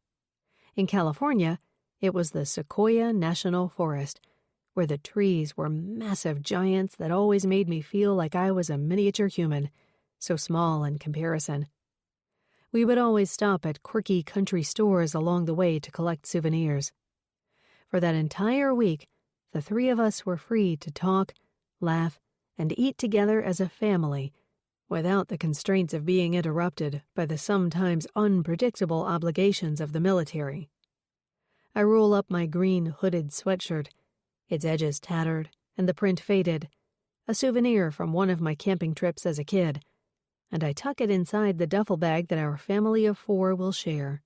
In California, it was the Sequoia National Forest, where the trees were massive giants that always made me feel like I was a miniature human, so small in comparison. We would always stop at quirky country stores along the way to collect souvenirs. For that entire week, the three of us were free to talk, laugh, and eat together as a family without the constraints of being interrupted by the sometimes unpredictable obligations of the military. I roll up my green hooded sweatshirt, its edges tattered and the print faded, a souvenir from one of my camping trips as a kid, and I tuck it inside the duffel bag that our family of 4 will share.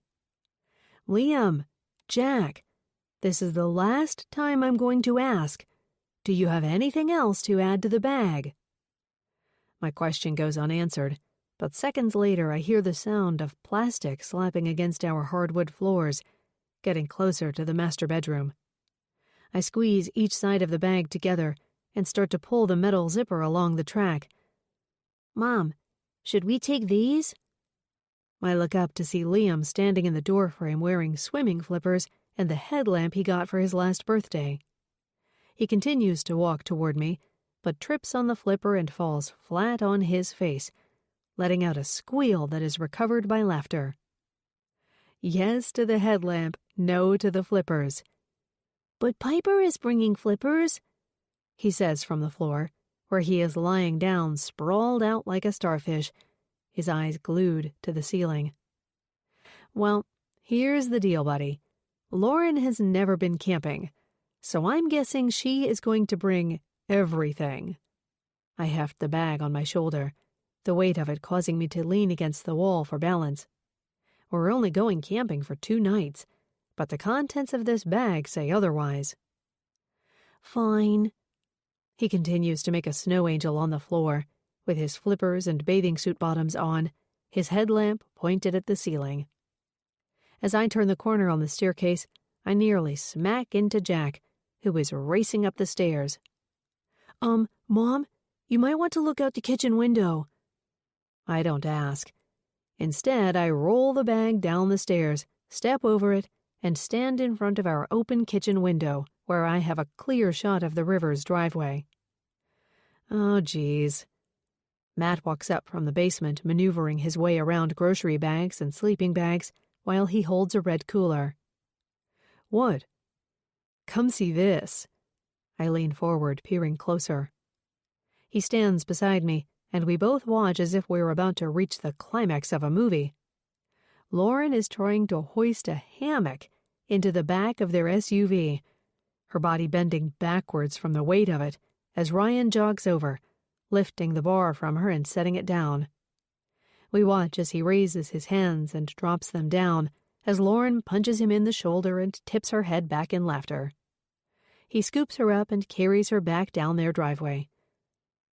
Liam, Jack, this is the last time I'm going to ask, do you have anything else to add to the bag? My question goes unanswered, but seconds later I hear the sound of plastic slapping against our hardwood floors, getting closer to the master bedroom. I squeeze each side of the bag together and start to pull the metal zipper along the track. Mom, should we take these? I look up to see Liam standing in the doorframe wearing swimming flippers and the headlamp he got for his last birthday. He continues to walk toward me, but trips on the flipper and falls flat on his face, letting out a squeal that is recovered by laughter. Yes to the headlamp, no to the flippers. But Piper is bringing flippers, he says from the floor, where he is lying down sprawled out like a starfish, his eyes glued to the ceiling. Well, here's the deal, buddy. Lauren has never been camping, so I'm guessing she is going to bring everything. I heft the bag on my shoulder, the weight of it causing me to lean against the wall for balance. We're only going camping for 2 nights, but the contents of this bag say otherwise. Fine. He continues to make a snow angel on the floor, with his flippers and bathing suit bottoms on, his headlamp pointed at the ceiling. As I turn the corner on the staircase, I nearly smack into Jack, who is racing up the stairs. Mom, you might want to look out the kitchen window. I don't ask. Instead, I roll the bag down the stairs, step over it, and stand in front of our open kitchen window, where I have a clear shot of the river's driveway. Oh, geez. Matt walks up from the basement, maneuvering his way around grocery bags and sleeping bags while he holds a red cooler. What? Come see this. I lean forward, peering closer. He stands beside me, and we both watch as if we were about to reach the climax of a movie. Lauren is trying to hoist a hammock into the back of their SUV, her body bending backwards from the weight of it as Ryan jogs over, lifting the bar from her and setting it down. We watch as he raises his hands and drops them down, as Lauren punches him in the shoulder and tips her head back in laughter. He scoops her up and carries her back down their driveway.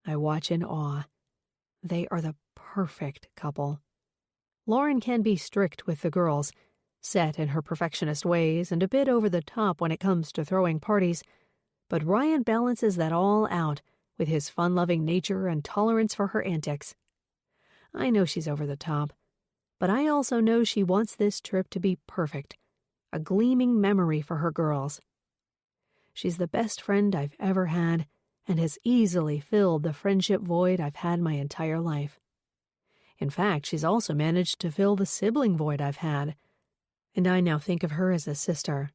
I watch in awe. They are the perfect couple. Lauren can be strict with the girls, set in her perfectionist ways and a bit over the top when it comes to throwing parties, but Ryan balances that all out with his fun-loving nature and tolerance for her antics. I know she's over the top, but I also know she wants this trip to be perfect, a gleaming memory for her girls. She's the best friend I've ever had and has easily filled the friendship void I've had my entire life. In fact, she's also managed to fill the sibling void I've had, and I now think of her as a sister.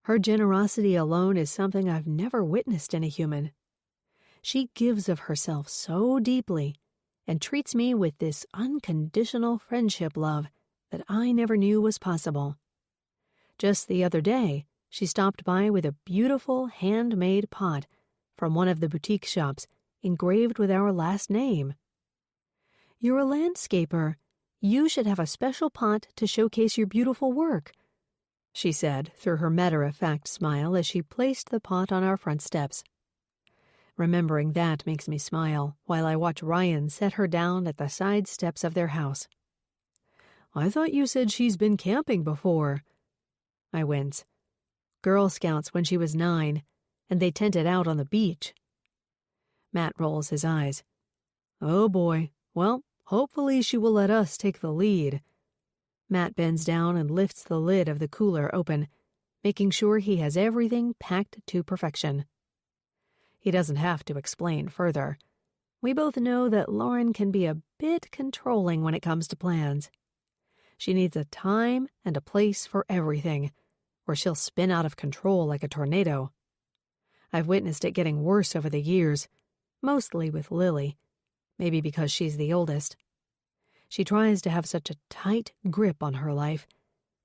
Her generosity alone is something I've never witnessed in a human. She gives of herself so deeply and treats me with this unconditional friendship love that I never knew was possible. Just the other day, she stopped by with a beautiful handmade pot from one of the boutique shops, engraved with our last name. You're a landscaper. You should have a special pot to showcase your beautiful work, she said through her matter-of-fact smile as she placed the pot on our front steps. Remembering that makes me smile while I watch Ryan set her down at the side steps of their house. I thought you said she's been camping before. I wince. Girl Scouts when she was 9, and they tented out on the beach. Matt rolls his eyes. Oh boy, well, hopefully she will let us take the lead. Matt bends down and lifts the lid of the cooler open, making sure he has everything packed to perfection. He doesn't have to explain further. We both know that Lauren can be a bit controlling when it comes to plans. She needs a time and a place for everything, or she'll spin out of control like a tornado. I've witnessed it getting worse over the years, mostly with Lily, maybe because she's the oldest. She tries to have such a tight grip on her life,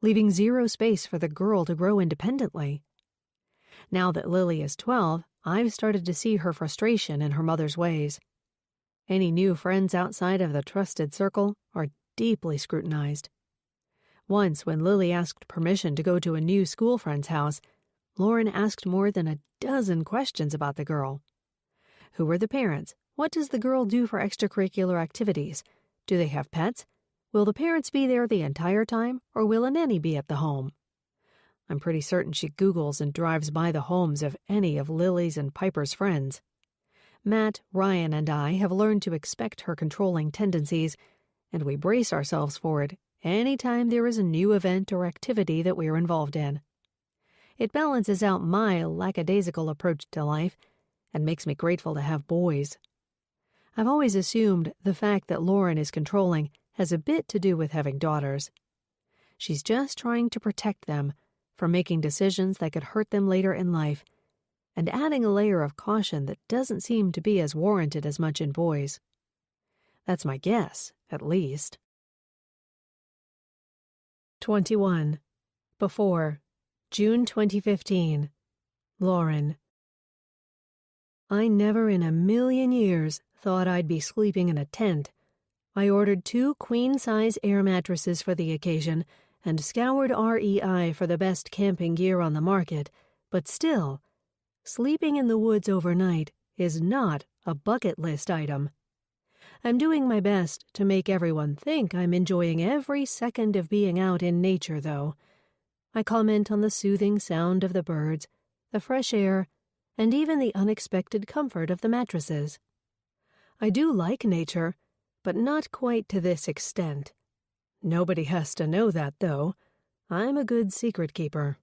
leaving zero space for the girl to grow independently. Now that Lily is 12, I've started to see her frustration in her mother's ways. Any new friends outside of the trusted circle are deeply scrutinized. Once, when Lily asked permission to go to a new school friend's house, Lauren asked more than a dozen questions about the girl. Who are the parents? What does the girl do for extracurricular activities? Do they have pets? Will the parents be there the entire time, or will a nanny be at the home? I'm pretty certain she Googles and drives by the homes of any of Lily's and Piper's friends. Matt, Ryan, and I have learned to expect her controlling tendencies, and we brace ourselves for it anytime there is a new event or activity that we're involved in. It balances out my lackadaisical approach to life and makes me grateful to have boys. I've always assumed the fact that Lauren is controlling has a bit to do with having daughters. She's just trying to protect them from making decisions that could hurt them later in life, and adding a layer of caution that doesn't seem to be as warranted as much in boys. That's my guess, at least. 21. Before. June 2015. Lauren. I never in a million years thought I'd be sleeping in a tent. I ordered 2 queen-size air mattresses for the occasion and scoured REI for the best camping gear on the market, but still, sleeping in the woods overnight is not a bucket list item. I'm doing my best to make everyone think I'm enjoying every second of being out in nature, though. I comment on the soothing sound of the birds, the fresh air, and even the unexpected comfort of the mattresses. I do like nature, but not quite to this extent. Nobody has to know that, though. I'm a good secret keeper.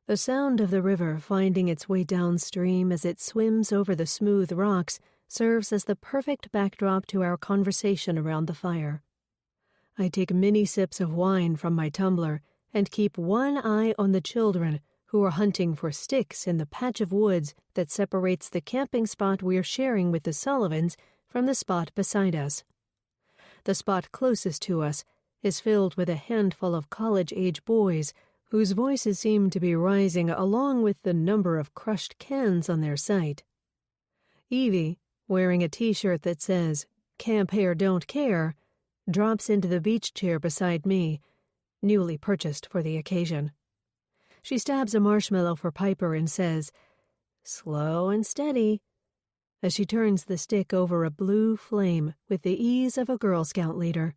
The sound of the river finding its way downstream as it swims over the smooth rocks serves as the perfect backdrop to our conversation around the fire. I take many sips of wine from my tumbler and keep one eye on the children who are hunting for sticks in the patch of woods that separates the camping spot we're sharing with the Sullivans from the spot beside us. The spot closest to us is filled with a handful of college-age boys whose voices seem to be rising along with the number of crushed cans on their site. Evie, wearing a t-shirt that says, "Camp Here Don't Care," drops into the beach chair beside me, newly purchased for the occasion. She stabs a marshmallow for Piper and says, "Slow and steady," as she turns the stick over a blue flame with the ease of a Girl Scout leader.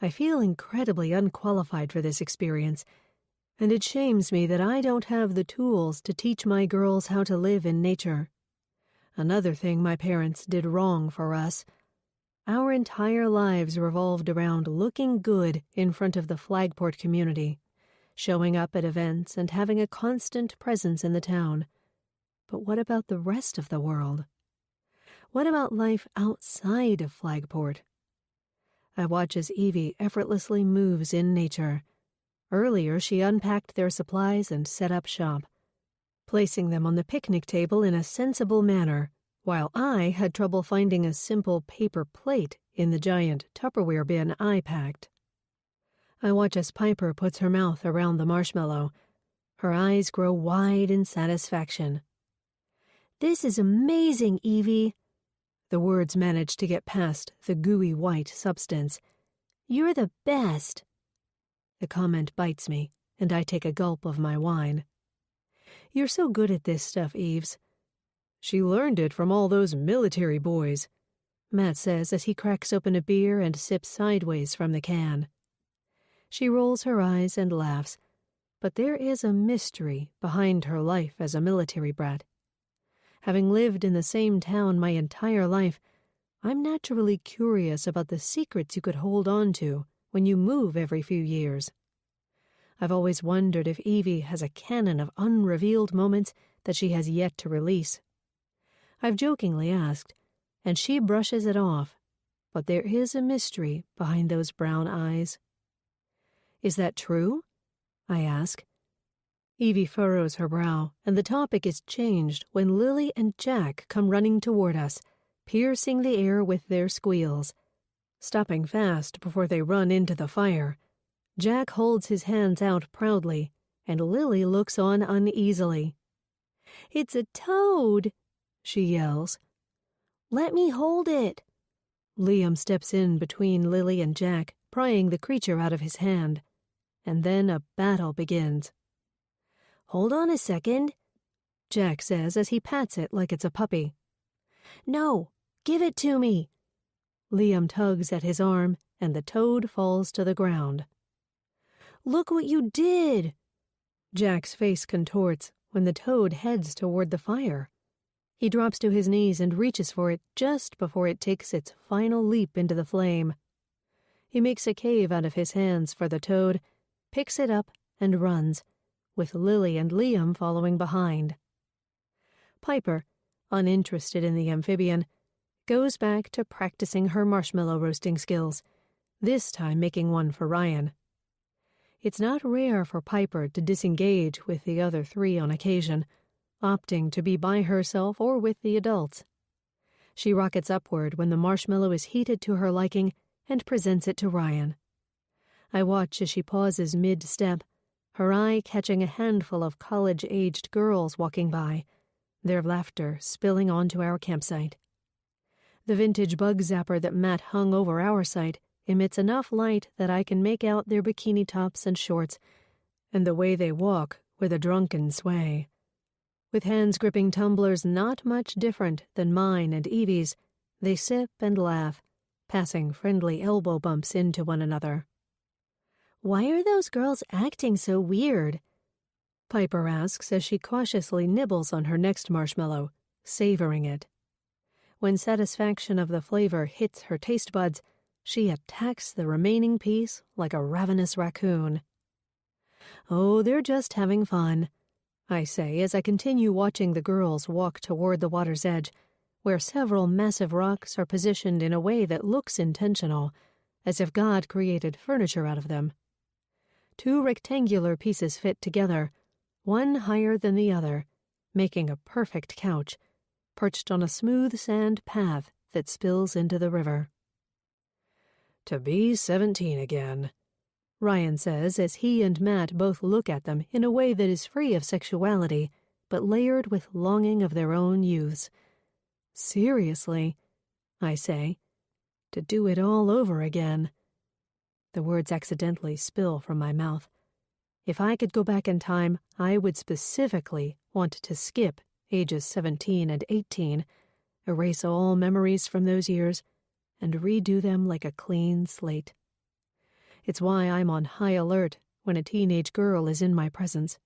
I feel incredibly unqualified for this experience, and it shames me that I don't have the tools to teach my girls how to live in nature. Another thing my parents did wrong for us. Our entire lives revolved around looking good in front of the Flagport community, showing up at events and having a constant presence in the town. But what about the rest of the world? What about life outside of Flagport? I watch as Evie effortlessly moves in nature. Earlier, she unpacked their supplies and set up shop, placing them on the picnic table in a sensible manner, while I had trouble finding a simple paper plate in the giant Tupperware bin I packed. I watch as Piper puts her mouth around the marshmallow. Her eyes grow wide in satisfaction. "This is amazing, Evie." The words manage to get past the gooey white substance. "You're the best." The comment bites me, and I take a gulp of my wine. "You're so good at this stuff, Eves." "She learned it from all those military boys," Matt says as he cracks open a beer and sips sideways from the can. She rolls her eyes and laughs, but there is a mystery behind her life as a military brat. Having lived in the same town my entire life, I'm naturally curious about the secrets you could hold on to when you move every few years. I've always wondered if Evie has a canon of unrevealed moments that she has yet to release. I've jokingly asked, and she brushes it off, but there is a mystery behind those brown eyes. "Is that true?" I ask. Evie furrows her brow, and the topic is changed when Lily and Jack come running toward us, piercing the air with their squeals. Stopping fast before they run into the fire, Jack holds his hands out proudly, and Lily looks on uneasily. "It's a toad," she yells. "Let me hold it." Liam steps in between Lily and Jack, prying the creature out of his hand, and then a battle begins. "Hold on a second," Jack says as he pats it like it's a puppy. "No, give it to me." Liam tugs at his arm, and the toad falls to the ground. "Look what you did!" Jack's face contorts when the toad heads toward the fire. He drops to his knees and reaches for it just before it takes its final leap into the flame. He makes a cave out of his hands for the toad, picks it up, and runs, with Lily and Liam following behind. Piper, uninterested in the amphibian, goes back to practicing her marshmallow roasting skills, this time making one for Ryan. It's not rare for Piper to disengage with the other three on occasion, opting to be by herself or with the adults. She rockets upward when the marshmallow is heated to her liking and presents it to Ryan. I watch as she pauses mid-step, her eye catching a handful of college-aged girls walking by, their laughter spilling onto our campsite. The vintage bug zapper that Matt hung over our site emits enough light that I can make out their bikini tops and shorts, and the way they walk with a drunken sway. With hands gripping tumblers not much different than mine and Evie's, they sip and laugh, passing friendly elbow bumps into one another. "Why are those girls acting so weird?" Piper asks as she cautiously nibbles on her next marshmallow, savoring it. When satisfaction of the flavor hits her taste buds, she attacks the remaining piece like a ravenous raccoon. "Oh, they're just having fun," I say as I continue watching the girls walk toward the water's edge, where several massive rocks are positioned in a way that looks intentional, as if God created furniture out of them. 2 rectangular pieces fit together, one higher than the other, making a perfect couch, perched on a smooth sand path that spills into the river. "To be 17 again," Ryan says as he and Matt both look at them in a way that is free of sexuality, but layered with longing of their own youths. "Seriously," I say, "to do it all over again." The words accidentally spill from my mouth. If I could go back in time, I would specifically want to skip ages 17 and 18, erase all memories from those years, and redo them like a clean slate. It's why I'm on high alert when a teenage girl is in my presence.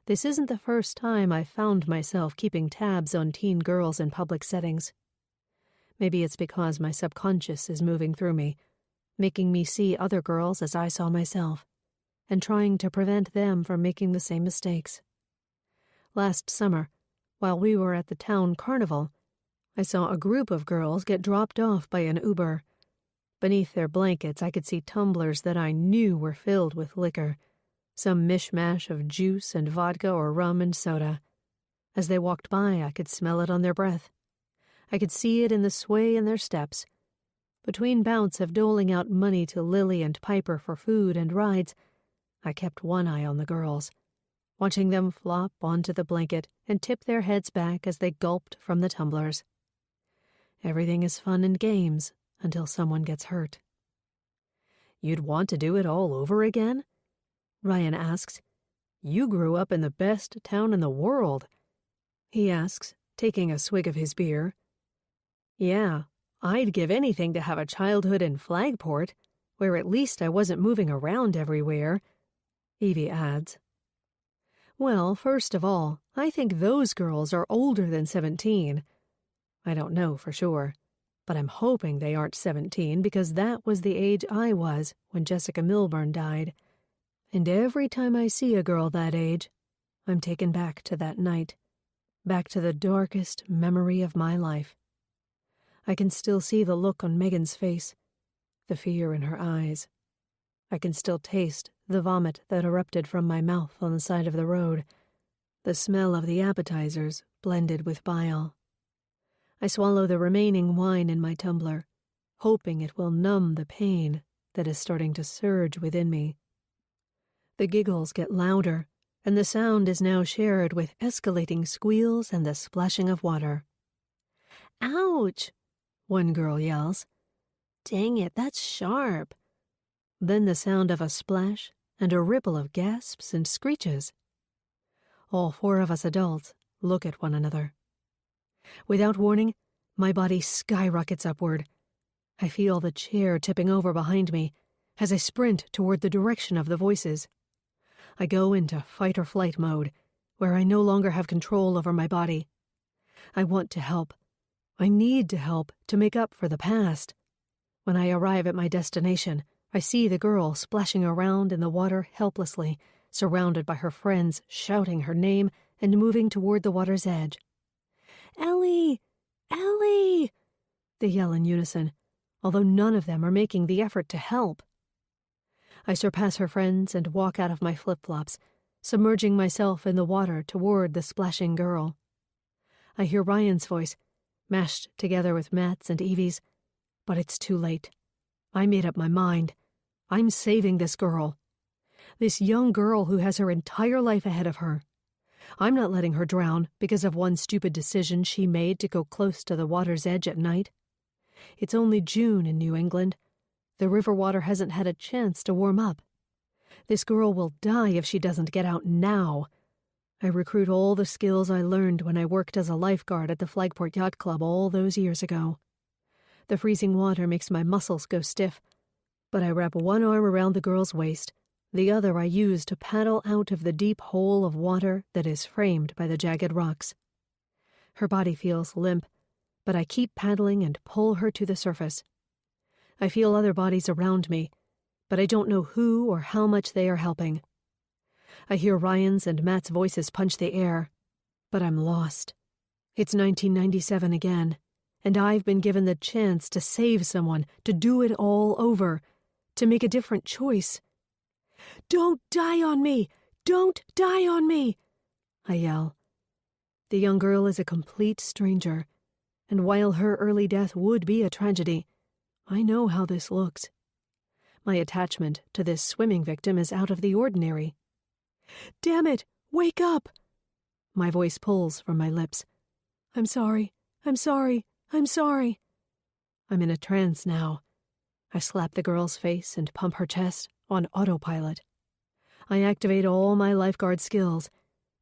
This isn't the first time I've found myself keeping tabs on teen girls in public settings. Maybe it's because my subconscious is moving through me, making me see other girls as I saw myself, and trying to prevent them from making the same mistakes. Last summer, while we were at the town carnival, I saw a group of girls get dropped off by an Uber. Beneath their blankets, I could see tumblers that I knew were filled with liquor, some mishmash of juice and vodka or rum and soda. As they walked by, I could smell it on their breath. I could see it in the sway in their steps. Between bouts of doling out money to Lily and Piper for food and rides, I kept one eye on the girls, watching them flop onto the blanket and tip their heads back as they gulped from the tumblers. Everything is fun and games until someone gets hurt. "You'd want to do it all over again?" Ryan asks. "You grew up in the best town in the world," he asks, taking a swig of his beer. "Yeah, I'd give anything to have a childhood in Flagport, where at least I wasn't moving around everywhere," Evie adds. "Well, first of all, I think those girls are older than 17. I don't know for sure, but I'm hoping they aren't 17 because that was the age I was when Jessica Milburn died. And every time I see a girl that age, I'm taken back to that night, back to the darkest memory of my life. I can still see the look on Megan's face, the fear in her eyes. I can still taste the vomit that erupted from my mouth on the side of the road, the smell of the appetizers blended with bile. I swallow the remaining wine in my tumbler, hoping it will numb the pain that is starting to surge within me. The giggles get louder, and the sound is now shared with escalating squeals and the splashing of water. "Ouch!" one girl yells. "Dang it, that's sharp." Then the sound of a splash and a ripple of gasps and screeches. All four of us adults look at one another. Without warning, my body skyrockets upward. I feel the chair tipping over behind me as I sprint toward the direction of the voices. I go into fight-or-flight mode, where I no longer have control over my body. I want to help. I need to help to make up for the past. When I arrive at my destination, I see the girl splashing around in the water helplessly, surrounded by her friends shouting her name and moving toward the water's edge. "Ellie! Ellie!" They yell in unison, although none of them are making the effort to help. I surpass her friends and walk out of my flip-flops, submerging myself in the water toward the splashing girl. I hear Ryan's voice, mashed together with Matt's and Evie's, but it's too late. I made up my mind. I'm saving this girl. This young girl who has her entire life ahead of her. I'm not letting her drown because of one stupid decision she made to go close to the water's edge at night. It's only June in New England. The river water hasn't had a chance to warm up. This girl will die if she doesn't get out now. I recruit all the skills I learned when I worked as a lifeguard at the Flagport Yacht Club all those years ago. The freezing water makes my muscles go stiff, but I wrap one arm around the girl's waist. The other I use to paddle out of the deep hole of water that is framed by the jagged rocks. Her body feels limp, but I keep paddling and pull her to the surface. I feel other bodies around me, but I don't know who or how much they are helping. I hear Ryan's and Matt's voices punch the air, but I'm lost. It's 1997 again, and I've been given the chance to save someone, to do it all over, to make a different choice. "Don't die on me! Don't die on me!" I yell. The young girl is a complete stranger, and while her early death would be a tragedy, I know how this looks. My attachment to this swimming victim is out of the ordinary. "Damn it! Wake up!" My voice pulls from my lips. "I'm sorry. I'm sorry. I'm sorry." I'm in a trance now. I slap the girl's face and pump her chest on autopilot. I activate all my lifeguard skills.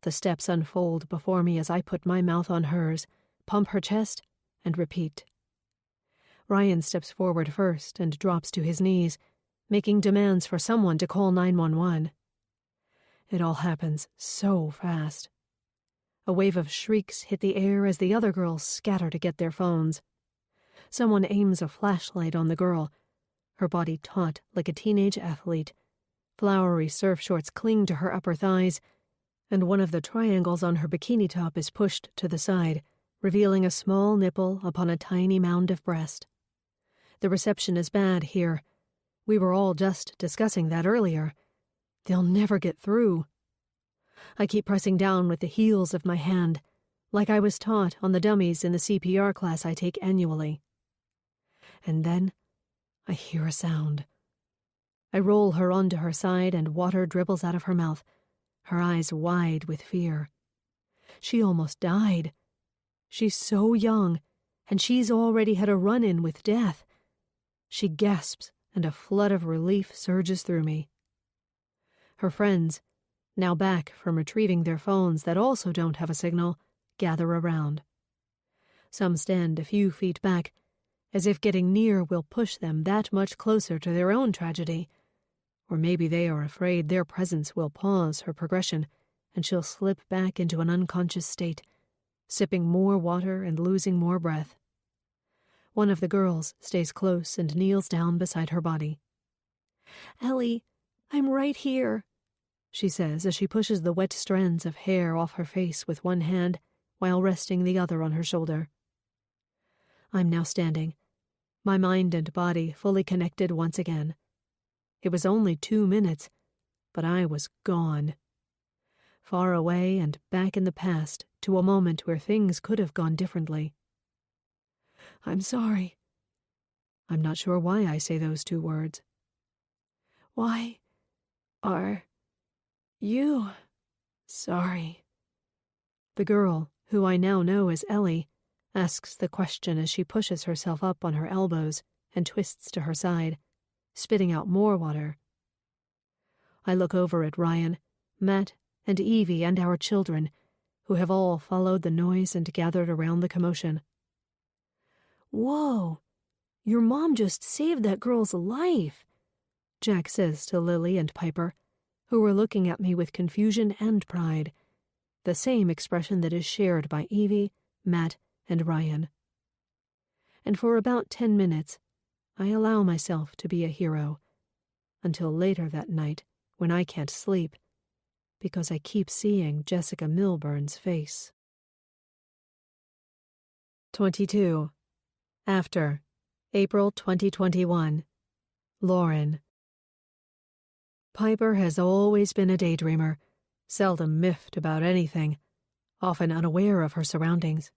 The steps unfold before me as I put my mouth on hers, pump her chest, and repeat. Ryan steps forward first and drops to his knees, making demands for someone to call 911. It all happens so fast. A wave of shrieks hit the air as the other girls scatter to get their phones. Someone aims a flashlight on the girl, her body taut like a teenage athlete. Flowery surf shorts cling to her upper thighs, and one of the triangles on her bikini top is pushed to the side, revealing a small nipple upon a tiny mound of breast. The reception is bad here. We were all just discussing that earlier. They'll never get through. I keep pressing down with the heels of my hand, like I was taught on the dummies in the CPR class I take annually. And then I hear a sound. I roll her onto her side and water dribbles out of her mouth, her eyes wide with fear. She almost died. She's so young, and she's already had a run-in with death. She gasps, and a flood of relief surges through me. Her friends, now back from retrieving their phones that also don't have a signal, gather around. Some stand a few feet back, as if getting near will push them that much closer to their own tragedy. Or maybe they are afraid their presence will pause her progression, and she'll slip back into an unconscious state, sipping more water and losing more breath. One of the girls stays close and kneels down beside her body. "Ellie, I'm right here," she says as she pushes the wet strands of hair off her face with one hand while resting the other on her shoulder. I'm now standing, my mind and body fully connected once again. It was only 2 minutes, but I was gone. Far away and back in the past to a moment where things could have gone differently. I'm sorry. I'm not sure why I say those 2 words. Why are you sorry? The girl, who I now know as Ellie, asks the question as she pushes herself up on her elbows and twists to her side, spitting out more water. I look over at Ryan, Matt, and Evie and our children, who have all followed the noise and gathered around the commotion. Whoa, your mom just saved that girl's life, Jack says to Lily and Piper, who are looking at me with confusion and pride, the same expression that is shared by Evie, Matt, and Ryan. And for about 10 minutes, I allow myself to be a hero, until later that night when I can't sleep, because I keep seeing Jessica Milburn's face. 22. After, April 2021. Lauren. Piper has always been a daydreamer, seldom miffed about anything, often unaware of her surroundings.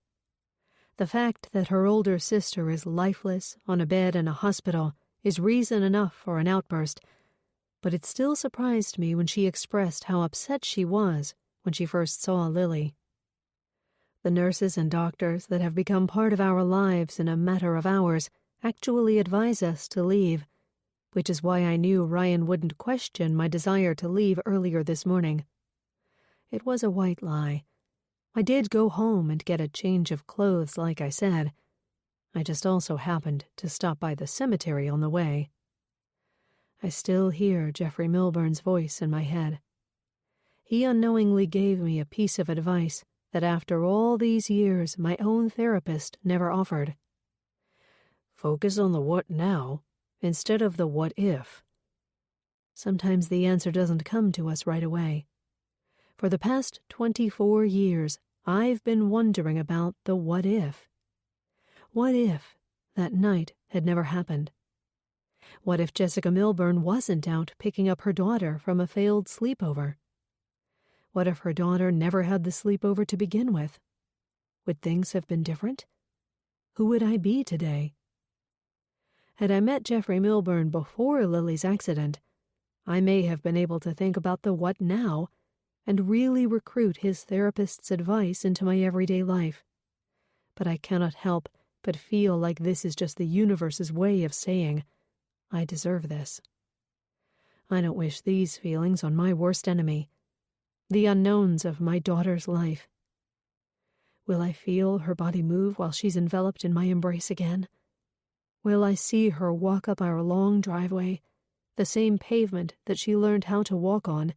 The fact that her older sister is lifeless on a bed in a hospital is reason enough for an outburst, but it still surprised me when she expressed how upset she was when she first saw Lily. The nurses and doctors that have become part of our lives in a matter of hours actually advise us to leave, which is why I knew Ryan wouldn't question my desire to leave earlier this morning. It was a white lie. I did go home and get a change of clothes, like I said. I just also happened to stop by the cemetery on the way. I still hear Jeffrey Milburn's voice in my head. He unknowingly gave me a piece of advice that after all these years my own therapist never offered. Focus on the what now instead of the what if. Sometimes the answer doesn't come to us right away. For the past 24 years, I've been wondering about the what if. What if that night had never happened? What if Jessica Milburn wasn't out picking up her daughter from a failed sleepover? What if her daughter never had the sleepover to begin with? Would things have been different? Who would I be today? Had I met Jeffrey Milburn before Lily's accident, I may have been able to think about the what now and really recruit his therapist's advice into my everyday life. But I cannot help but feel like this is just the universe's way of saying, I deserve this. I don't wish these feelings on my worst enemy, the unknowns of my daughter's life. Will I feel her body move while she's enveloped in my embrace again? Will I see her walk up our long driveway, the same pavement that she learned how to walk on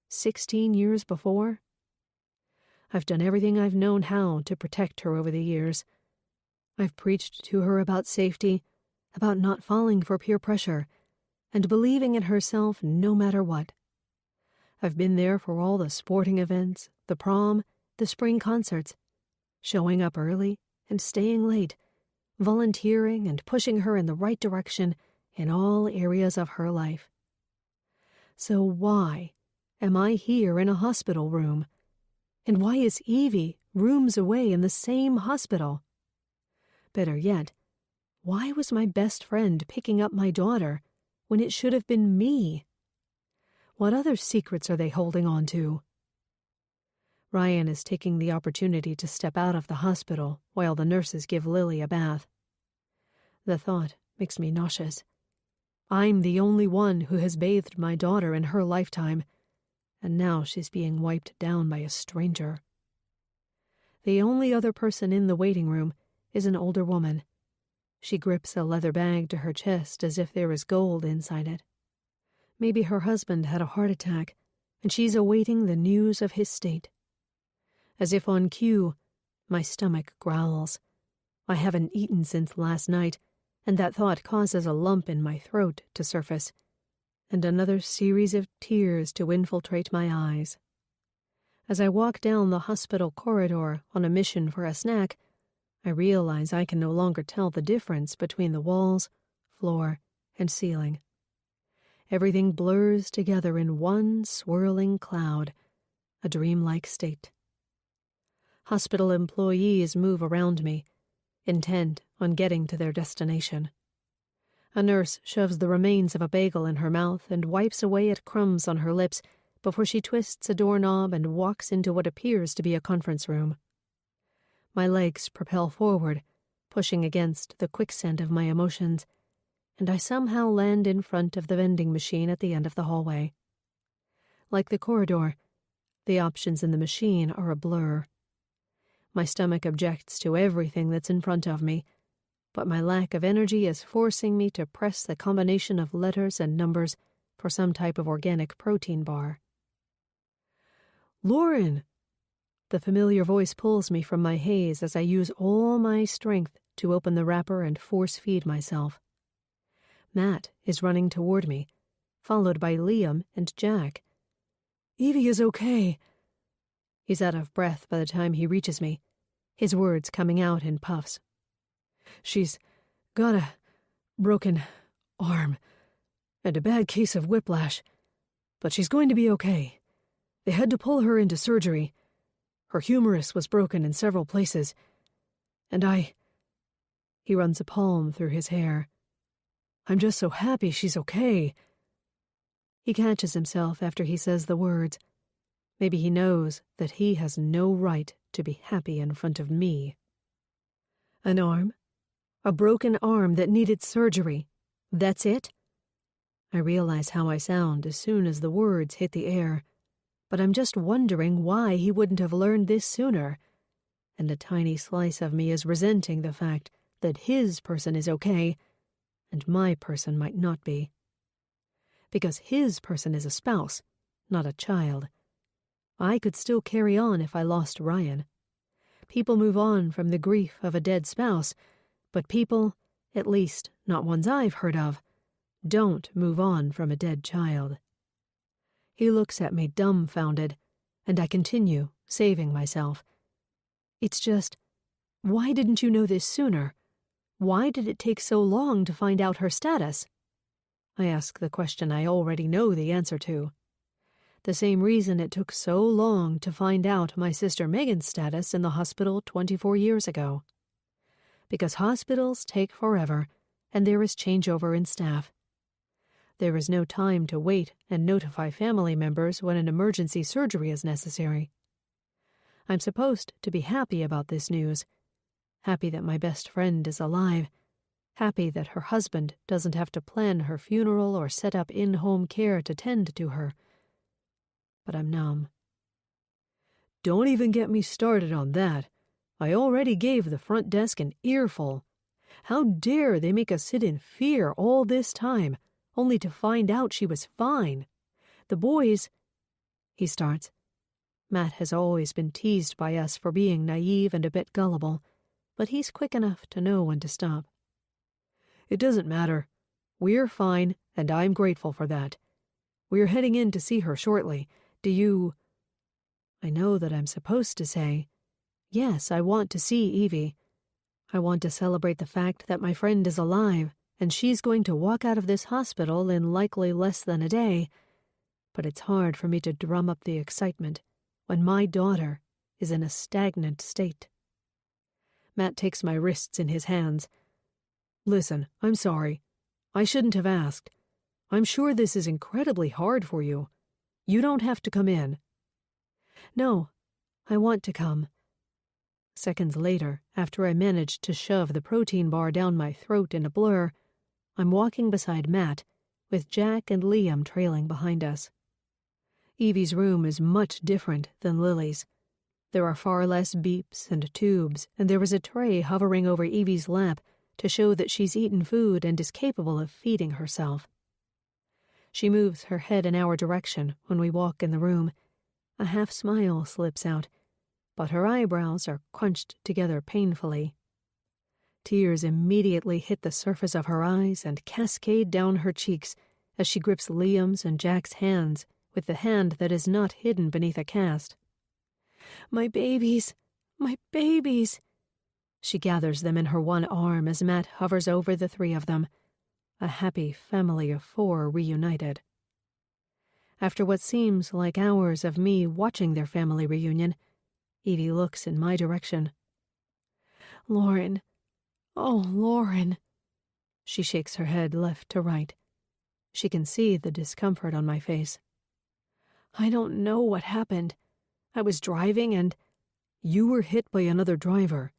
16 years before? I've done everything I've known how to protect her over the years. I've preached to her about safety, about not falling for peer pressure, and believing in herself no matter what. I've been there for all the sporting events, the prom, the spring concerts, showing up early and staying late, volunteering and pushing her in the right direction in all areas of her life. So why am I here in a hospital room? And why is Evie rooms away in the same hospital? Better yet, why was my best friend picking up my daughter when it should have been me? What other secrets are they holding on to? Ryan is taking the opportunity to step out of the hospital while the nurses give Lily a bath. The thought makes me nauseous. I'm the only one who has bathed my daughter in her lifetime, and now she's being wiped down by a stranger. The only other person in the waiting room is an older woman. She grips a leather bag to her chest as if there is gold inside it. Maybe her husband had a heart attack, and she's awaiting the news of his state. As if on cue, my stomach growls. I haven't eaten since last night, and that thought causes a lump in my throat to surface, and another series of tears to infiltrate my eyes. As I walk down the hospital corridor on a mission for a snack, I realize I can no longer tell the difference between the walls, floor, and ceiling. Everything blurs together in one swirling cloud, a dreamlike state. Hospital employees move around me, intent on getting to their destination. A nurse shoves the remains of a bagel in her mouth and wipes away at crumbs on her lips before she twists a doorknob and walks into what appears to be a conference room. My legs propel forward, pushing against the quicksand of my emotions, and I somehow land in front of the vending machine at the end of the hallway. Like the corridor, the options in the machine are a blur. My stomach objects to everything that's in front of me, but my lack of energy is forcing me to press the combination of letters and numbers for some type of organic protein bar. "Lauren!" The familiar voice pulls me from my haze as I use all my strength to open the wrapper and force-feed myself. Matt is running toward me, followed by Liam and Jack. "Evie is okay." He's out of breath by the time he reaches me, his words coming out in puffs. "She's got a broken arm and a bad case of whiplash, but she's going to be okay. They had to pull her into surgery. Her humerus was broken in several places, and He runs a palm through his hair. "I'm just so happy she's okay." He catches himself after he says the words. Maybe he knows that he has no right to be happy in front of me. "An arm? A broken arm that needed surgery. That's it?" I realize how I sound as soon as the words hit the air, but I'm just wondering why he wouldn't have learned this sooner, and a tiny slice of me is resenting the fact that his person is okay, and my person might not be. Because his person is a spouse, not a child. I could still carry on if I lost Ryan. People move on from the grief of a dead spouse, but people, at least not ones I've heard of, don't move on from a dead child. He looks at me dumbfounded, and I continue, saving myself. "It's just, why didn't you know this sooner? Why did it take so long to find out her status?" I ask the question I already know the answer to. The same reason it took so long to find out my sister Megan's status in the hospital 24 years ago. Because hospitals take forever, and there is changeover in staff. There is no time to wait and notify family members when an emergency surgery is necessary. I'm supposed to be happy about this news, happy that my best friend is alive, happy that her husband doesn't have to plan her funeral or set up in-home care to tend to her. But I'm numb. "Don't even get me started on that. I already gave the front desk an earful. How dare they make us sit in fear all this time, only to find out she was fine? The boys—" he starts. Matt has always been teased by us for being naive and a bit gullible, but he's quick enough to know when to stop. "It doesn't matter. We're fine, and I'm grateful for that. We're heading in to see her shortly. Do you—" I know that I'm supposed to say, "Yes, I want to see Evie. I want to celebrate the fact that my friend is alive, and she's going to walk out of this hospital in likely less than a day, but it's hard for me to drum up the excitement when my daughter is in a stagnant state." Matt takes my wrists in his hands. "Listen, I'm sorry. I shouldn't have asked. I'm sure this is incredibly hard for you. You don't have to come in." "No, I want to come." Seconds later, after I managed to shove the protein bar down my throat in a blur, I'm walking beside Matt, with Jack and Liam trailing behind us. Evie's room is much different than Lily's. There are far less beeps and tubes, and there is a tray hovering over Evie's lap to show that she's eaten food and is capable of feeding herself. She moves her head in our direction when we walk in the room. A half smile slips out, but her eyebrows are crunched together painfully. Tears immediately hit the surface of her eyes and cascade down her cheeks as she grips Liam's and Jack's hands with the hand that is not hidden beneath a cast. "My babies, my babies." She gathers them in her one arm as Matt hovers over the three of them. a happy family of 4 reunited. After what seems like hours of me watching their family reunion, Evie looks in my direction. "Lauren, oh, Lauren." She shakes her head left to right. She can see the discomfort on my face. "I don't know what happened. I was driving and—" "You were hit by another driver,"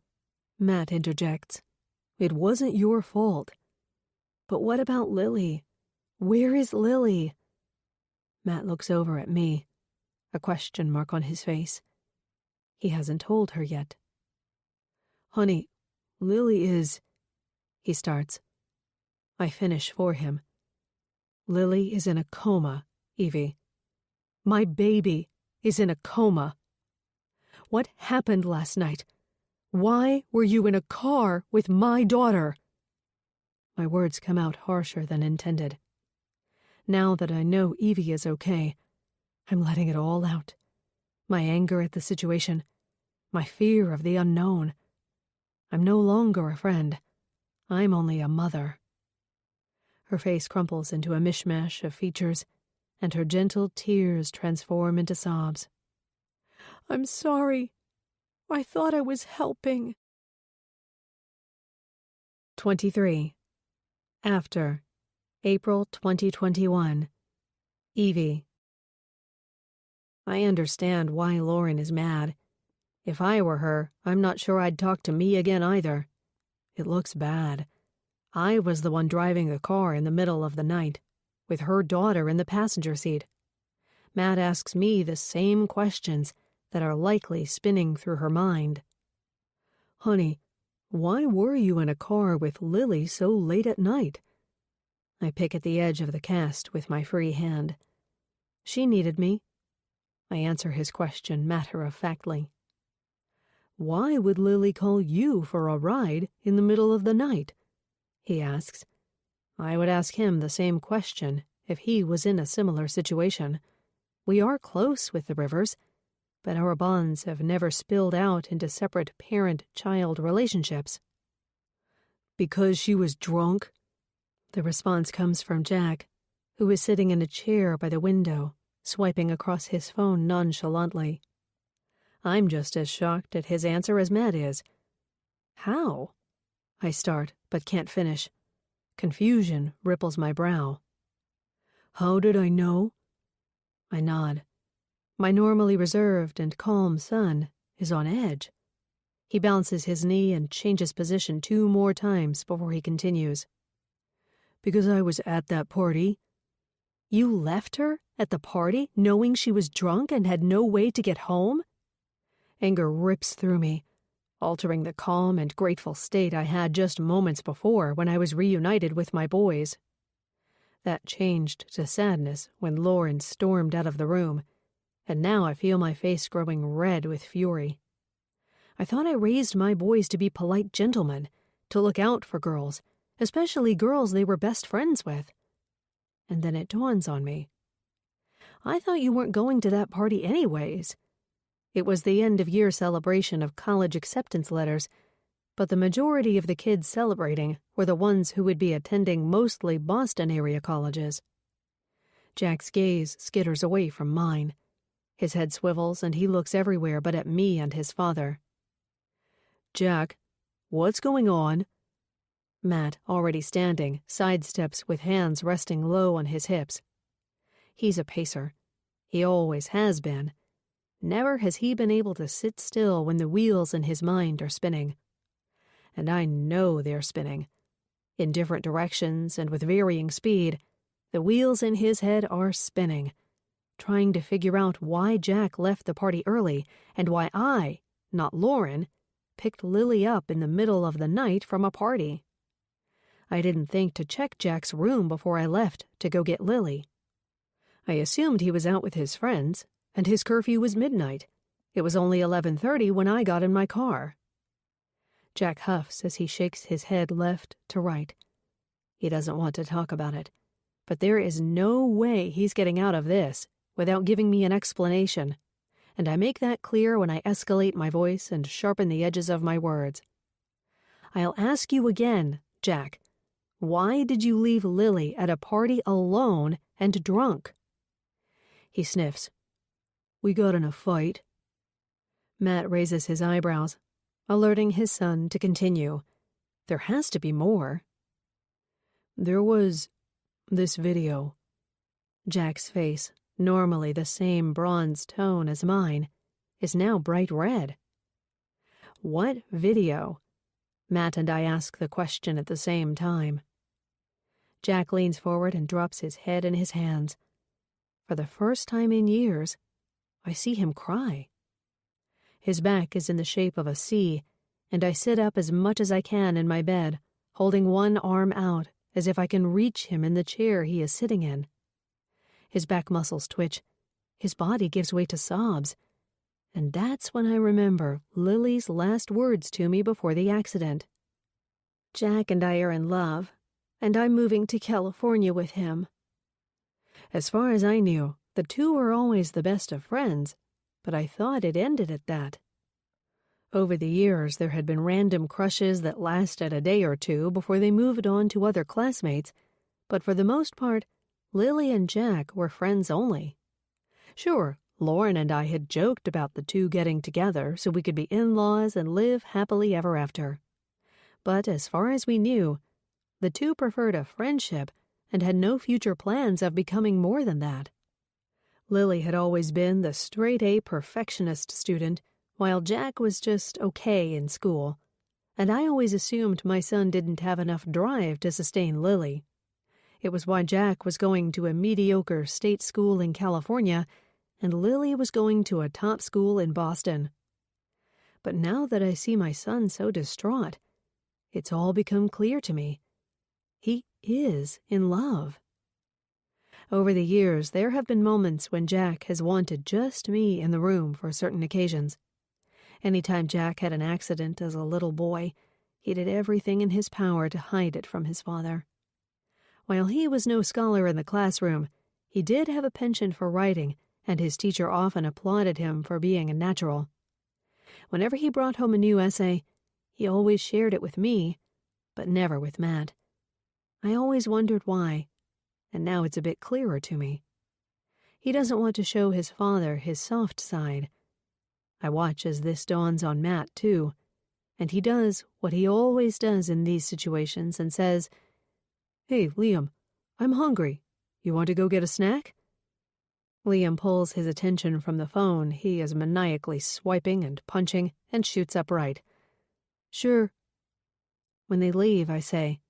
Matt interjects. "It wasn't your fault." "But what about Lily? Where is Lily?" Matt looks over at me, a question mark on his face. He hasn't told her yet. "Honey, Lily is—" he starts. I finish for him. "Lily is in a coma, Evie. My baby is in a coma. What happened last night? Why were you in a car with my daughter?" My words come out harsher than intended. Now that I know Evie is okay, I'm letting it all out. My anger at the situation, my fear of the unknown. I'm no longer a friend. I'm only a mother. Her face crumples into a mishmash of features, and her gentle tears transform into sobs. "I'm sorry. I thought I was helping." 23. After. April 2021. Evie. I understand why Lauren is mad. If I were her, I'm not sure I'd talk to me again either. It looks bad. I was the one driving the car in the middle of the night, with her daughter in the passenger seat. Matt asks me the same questions that are likely spinning through her mind. "Honey, why were you in a car with Lily so late at night?" I pick at the edge of the cast with my free hand. "She needed me." I answer his question matter-of-factly. "Why would Lily call you for a ride in the middle of the night?" he asks. I would ask him the same question if he was in a similar situation. We are close with the Rivers, but our bonds have never spilled out into separate parent-child relationships. "Because she was drunk?" The response comes from Jack, who is sitting in a chair by the window, swiping across his phone nonchalantly. I'm just as shocked at his answer as Matt is. "How?" I start, but can't finish. Confusion ripples my brow. "How did I know?" I nod. My normally reserved and calm son is on edge. He bounces his knee and changes position 2 more times before he continues. "Because I was at that party." "You left her at the party knowing she was drunk and had no way to get home?" Anger rips through me, altering the calm and grateful state I had just moments before when I was reunited with my boys. That changed to sadness when Lauren stormed out of the room, and now I feel my face growing red with fury. I thought I raised my boys to be polite gentlemen, to look out for girls, especially girls they were best friends with. And then it dawns on me. I thought you weren't going to that party anyways. It was the end-of-year celebration of college acceptance letters, but the majority of the kids celebrating were the ones who would be attending mostly Boston-area colleges. Jack's gaze skitters away from mine. His head swivels and he looks everywhere but at me and his father. "Jack, what's going on?" Matt, already standing, sidesteps with hands resting low on his hips. He's a pacer. He always has been. Never has he been able to sit still when the wheels in his mind are spinning. And I know they're spinning. In different directions and with varying speed, the wheels in his head are spinning, trying to figure out why Jack left the party early and why I, not Lauren, picked Lily up in the middle of the night from a party. I didn't think to check Jack's room before I left to go get Lily. I assumed he was out with his friends, and his curfew was midnight. It was only 11:30 when I got in my car. Jack huffs as he shakes his head left to right. He doesn't want to talk about it, but there is no way he's getting out of this without giving me an explanation, and I make that clear when I escalate my voice and sharpen the edges of my words. "I'll ask you again, Jack. Why did you leave Lily at a party alone and drunk?" He sniffs. "We got in a fight." Matt raises his eyebrows, alerting his son to continue. There has to be more. "There was this video." Jack's face, normally the same bronze tone as mine, is now bright red. "What video?" Matt and I ask the question at the same time. Jack leans forward and drops his head in his hands. For the first time in years, I see him cry. His back is in the shape of a C, and I sit up as much as I can in my bed, holding one arm out as if I can reach him in the chair he is sitting in. His back muscles twitch. His body gives way to sobs. And that's when I remember Lily's last words to me before the accident. "Jack and I are in love, and I'm moving to California with him." As far as I knew, the two were always the best of friends, but I thought it ended at that. Over the years, there had been random crushes that lasted a day or two before they moved on to other classmates, but for the most part, Lily and Jack were friends only. Sure, Lauren and I had joked about the two getting together so we could be in-laws and live happily ever after. But as far as we knew, the two preferred a friendship and had no future plans of becoming more than that. Lily had always been the straight-A perfectionist student, while Jack was just okay in school, and I always assumed my son didn't have enough drive to sustain Lily. It was why Jack was going to a mediocre state school in California and Lily was going to a top school in Boston. But now that I see my son so distraught, it's all become clear to me. He is in love. Over the years, there have been moments when Jack has wanted just me in the room for certain occasions. Anytime Jack had an accident as a little boy, he did everything in his power to hide it from his father. While he was no scholar in the classroom, he did have a penchant for writing, and his teacher often applauded him for being a natural. Whenever he brought home a new essay, he always shared it with me, but never with Matt. I always wondered why, and now it's a bit clearer to me. He doesn't want to show his father his soft side. I watch as this dawns on Matt, too, and he does what he always does in these situations and says, "Hey, Liam, I'm hungry. You want to go get a snack?" Liam pulls his attention from the phone he is maniacally swiping and punching and shoots upright. "Sure." When they leave, I say,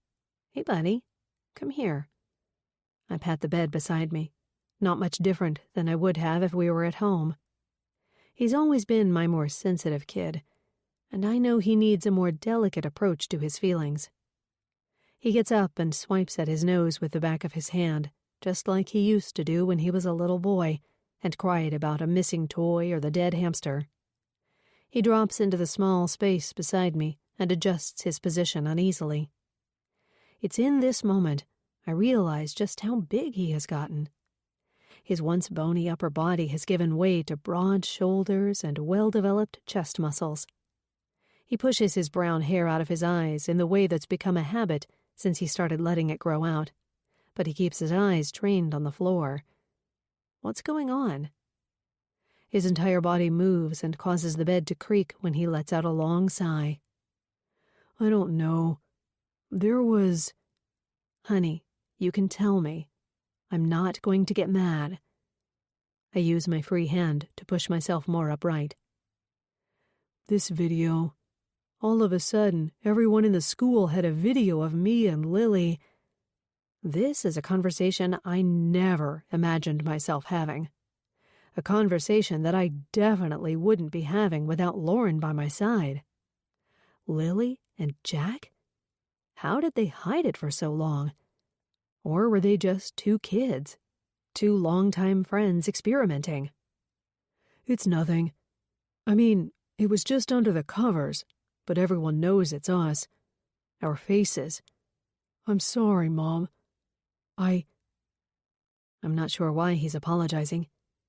"Hey, buddy, come here." I pat the bed beside me, not much different than I would have if we were at home. He's always been my more sensitive kid, and I know he needs a more delicate approach to his feelings. He gets up and swipes at his nose with the back of his hand, just like he used to do when he was a little boy, and cried about a missing toy or the dead hamster. He drops into the small space beside me and adjusts his position uneasily. It's in this moment I realize just how big he has gotten. His once bony upper body has given way to broad shoulders and well-developed chest muscles. He pushes his brown hair out of his eyes in the way that's become a habit since he started letting it grow out, but he keeps his eyes trained on the floor. What's going on? His entire body moves and causes the bed to creak when he lets out a long sigh. "I don't know. There was—" "Honey, you can tell me. I'm not going to get mad." I use my free hand to push myself more upright. "This video. All of a sudden, everyone in the school had a video of me and Lily. This is a conversation I never imagined myself having. A conversation that I definitely wouldn't be having without Lauren by my side. Lily and Jack? How did they hide it for so long? Or were they just two kids? Two longtime friends experimenting?" "It's nothing. I mean, it was just under the covers, but everyone knows it's us. Our faces. I'm sorry, Mom. I'm not sure why he's apologizing.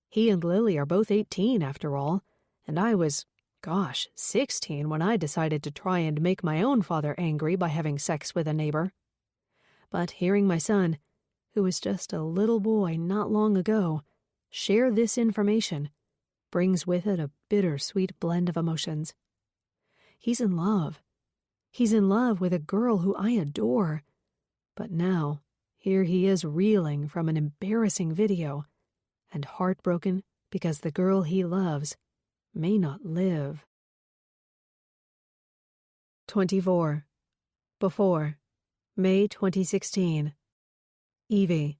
He and Lily are both 18 after all, and I was, 16 when I decided to try and make my own father angry by having sex with a neighbor. But hearing my son, who was just a little boy not long ago, share this information brings with it a bittersweet blend of emotions. He's in love. He's in love with a girl who I adore. But now, here he is reeling from an embarrassing video and heartbroken because the girl he loves may not live. 24. Before, May 2016. Evie.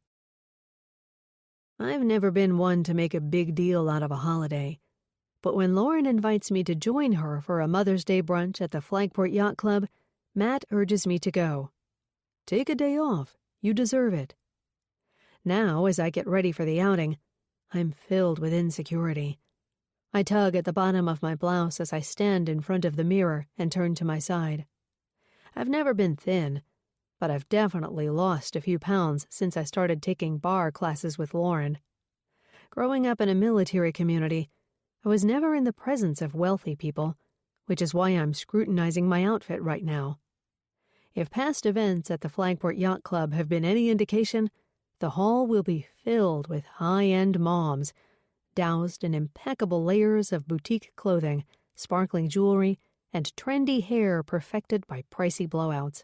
I've never been one to make a big deal out of a holiday, but when Lauren invites me to join her for a Mother's Day brunch at the Flagport Yacht Club, Matt urges me to go. Take a day off. You deserve it. Now, as I get ready for the outing, I'm filled with insecurity. I tug at the bottom of my blouse as I stand in front of the mirror and turn to my side. I've never been thin, but I've definitely lost a few pounds since I started taking bar classes with Lauren. Growing up in a military community, I was never in the presence of wealthy people, which is why I'm scrutinizing my outfit right now. If past events at the Flagport Yacht Club have been any indication, the hall will be filled with high-end moms, doused in impeccable layers of boutique clothing, sparkling jewelry, and trendy hair perfected by pricey blowouts.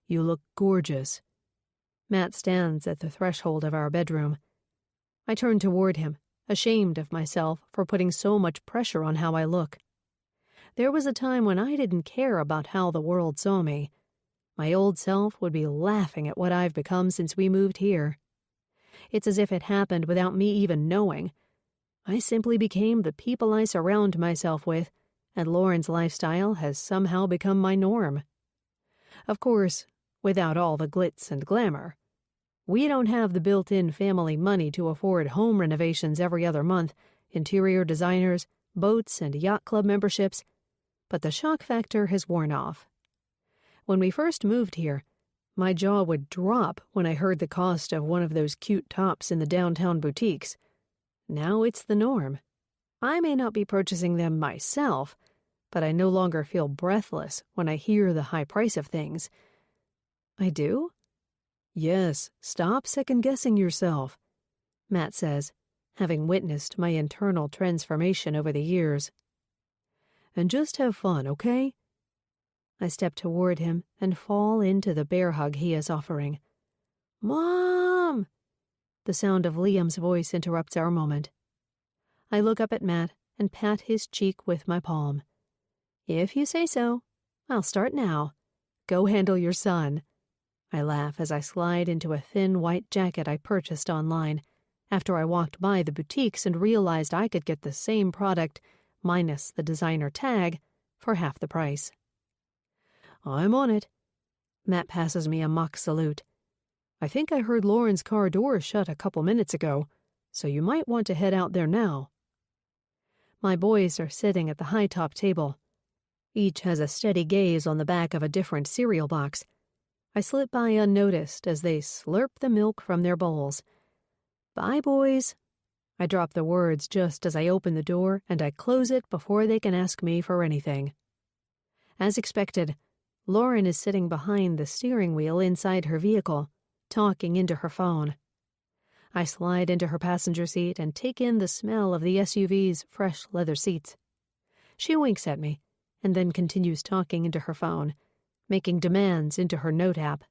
You look gorgeous. Matt stands at the threshold of our bedroom. I turn toward him, ashamed of myself for putting so much pressure on how I look. There was a time when I didn't care about how the world saw me. My old self would be laughing at what I've become since we moved here. It's as if it happened without me even knowing. I simply became the people I surround myself with, and Lauren's lifestyle has somehow become my norm. Of course, without all the glitz and glamour. We don't have the built-in family money to afford home renovations every other month, interior designers, boats, and yacht club memberships, but the shock factor has worn off. When we first moved here, my jaw would drop when I heard the cost of one of those cute tops in the downtown boutiques. Now it's the norm. I may not be purchasing them myself, but I no longer feel breathless when I hear the high price of things. I do? Yes, stop second-guessing yourself, Matt says, having witnessed my internal transformation over the years. And just have fun, okay? I step toward him and fall into the bear hug he is offering. Mom! The sound of Liam's voice interrupts our moment. I look up at Matt and pat his cheek with my palm. If you say so, I'll start now. Go handle your son. I laugh as I slide into a thin white jacket I purchased online, after I walked by the boutiques and realized I could get the same product, minus the designer tag, for half the price. I'm on it. Matt passes me a mock salute. I think I heard Lauren's car door shut a couple minutes ago, so you might want to head out there now. My boys are sitting at the high-top table. Each has a steady gaze on the back of a different cereal box. I slip by unnoticed as they slurp the milk from their bowls. Bye, boys. I drop the words just as I open the door, and I close it before they can ask me for anything. As expected, Lauren is sitting behind the steering wheel inside her vehicle, talking into her phone. I slide into her passenger seat and take in the smell of the SUV's fresh leather seats. She winks at me, and then continues talking into her phone, making demands into her note app.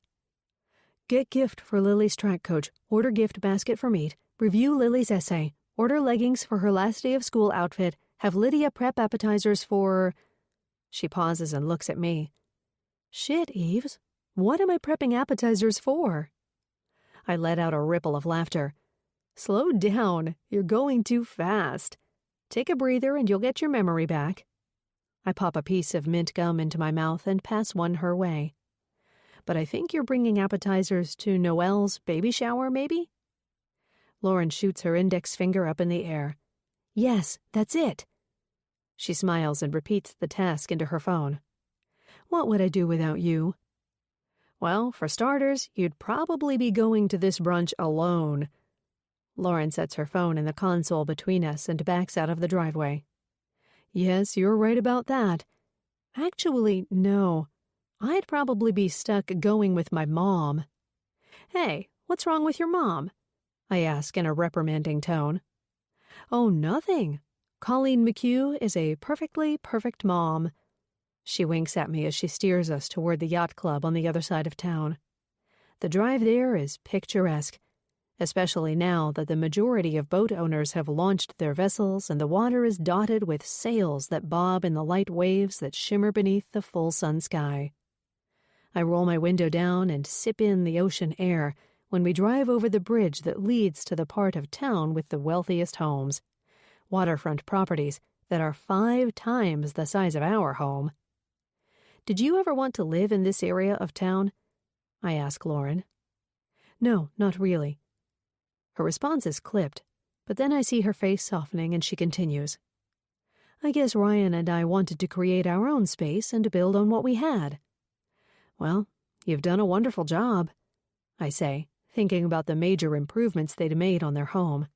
Get gift for Lily's track coach, order gift basket for meat, review Lily's essay, order leggings for her last day of school outfit, have Lydia prep appetizers for... She pauses and looks at me. Shit, Eves, what am I prepping appetizers for? I let out a ripple of laughter. Slow down, you're going too fast. Take a breather and you'll get your memory back. I pop a piece of mint gum into my mouth and pass one her way. But I think you're bringing appetizers to Noelle's baby shower, maybe? Lauren shoots her index finger up in the air. Yes, that's it. She smiles and repeats the task into her phone. What would I do without you? Well, for starters, you'd probably be going to this brunch alone. Lauren sets her phone in the console between us and backs out of the driveway. Yes, you're right about that. Actually, no. I'd probably be stuck going with my mom. "Hey, what's wrong with your mom?" I ask in a reprimanding tone. "Oh, nothing. Colleen McHugh is a perfectly perfect mom." She winks at me as she steers us toward the yacht club on the other side of town. The drive there is picturesque, especially now that the majority of boat owners have launched their vessels and the water is dotted with sails that bob in the light waves that shimmer beneath the full sun sky. I roll my window down and sip in the ocean air when we drive over the bridge that leads to the part of town with the wealthiest homes, waterfront properties that are 5 times the size of our home. "Did you ever want to live in this area of town?" I ask Lauren. "No, not really." Her response is clipped, but then I see her face softening and she continues. "I guess Ryan and I wanted to create our own space and to build on what we had." "Well, you've done a wonderful job," I say, thinking about the major improvements they'd made on their home.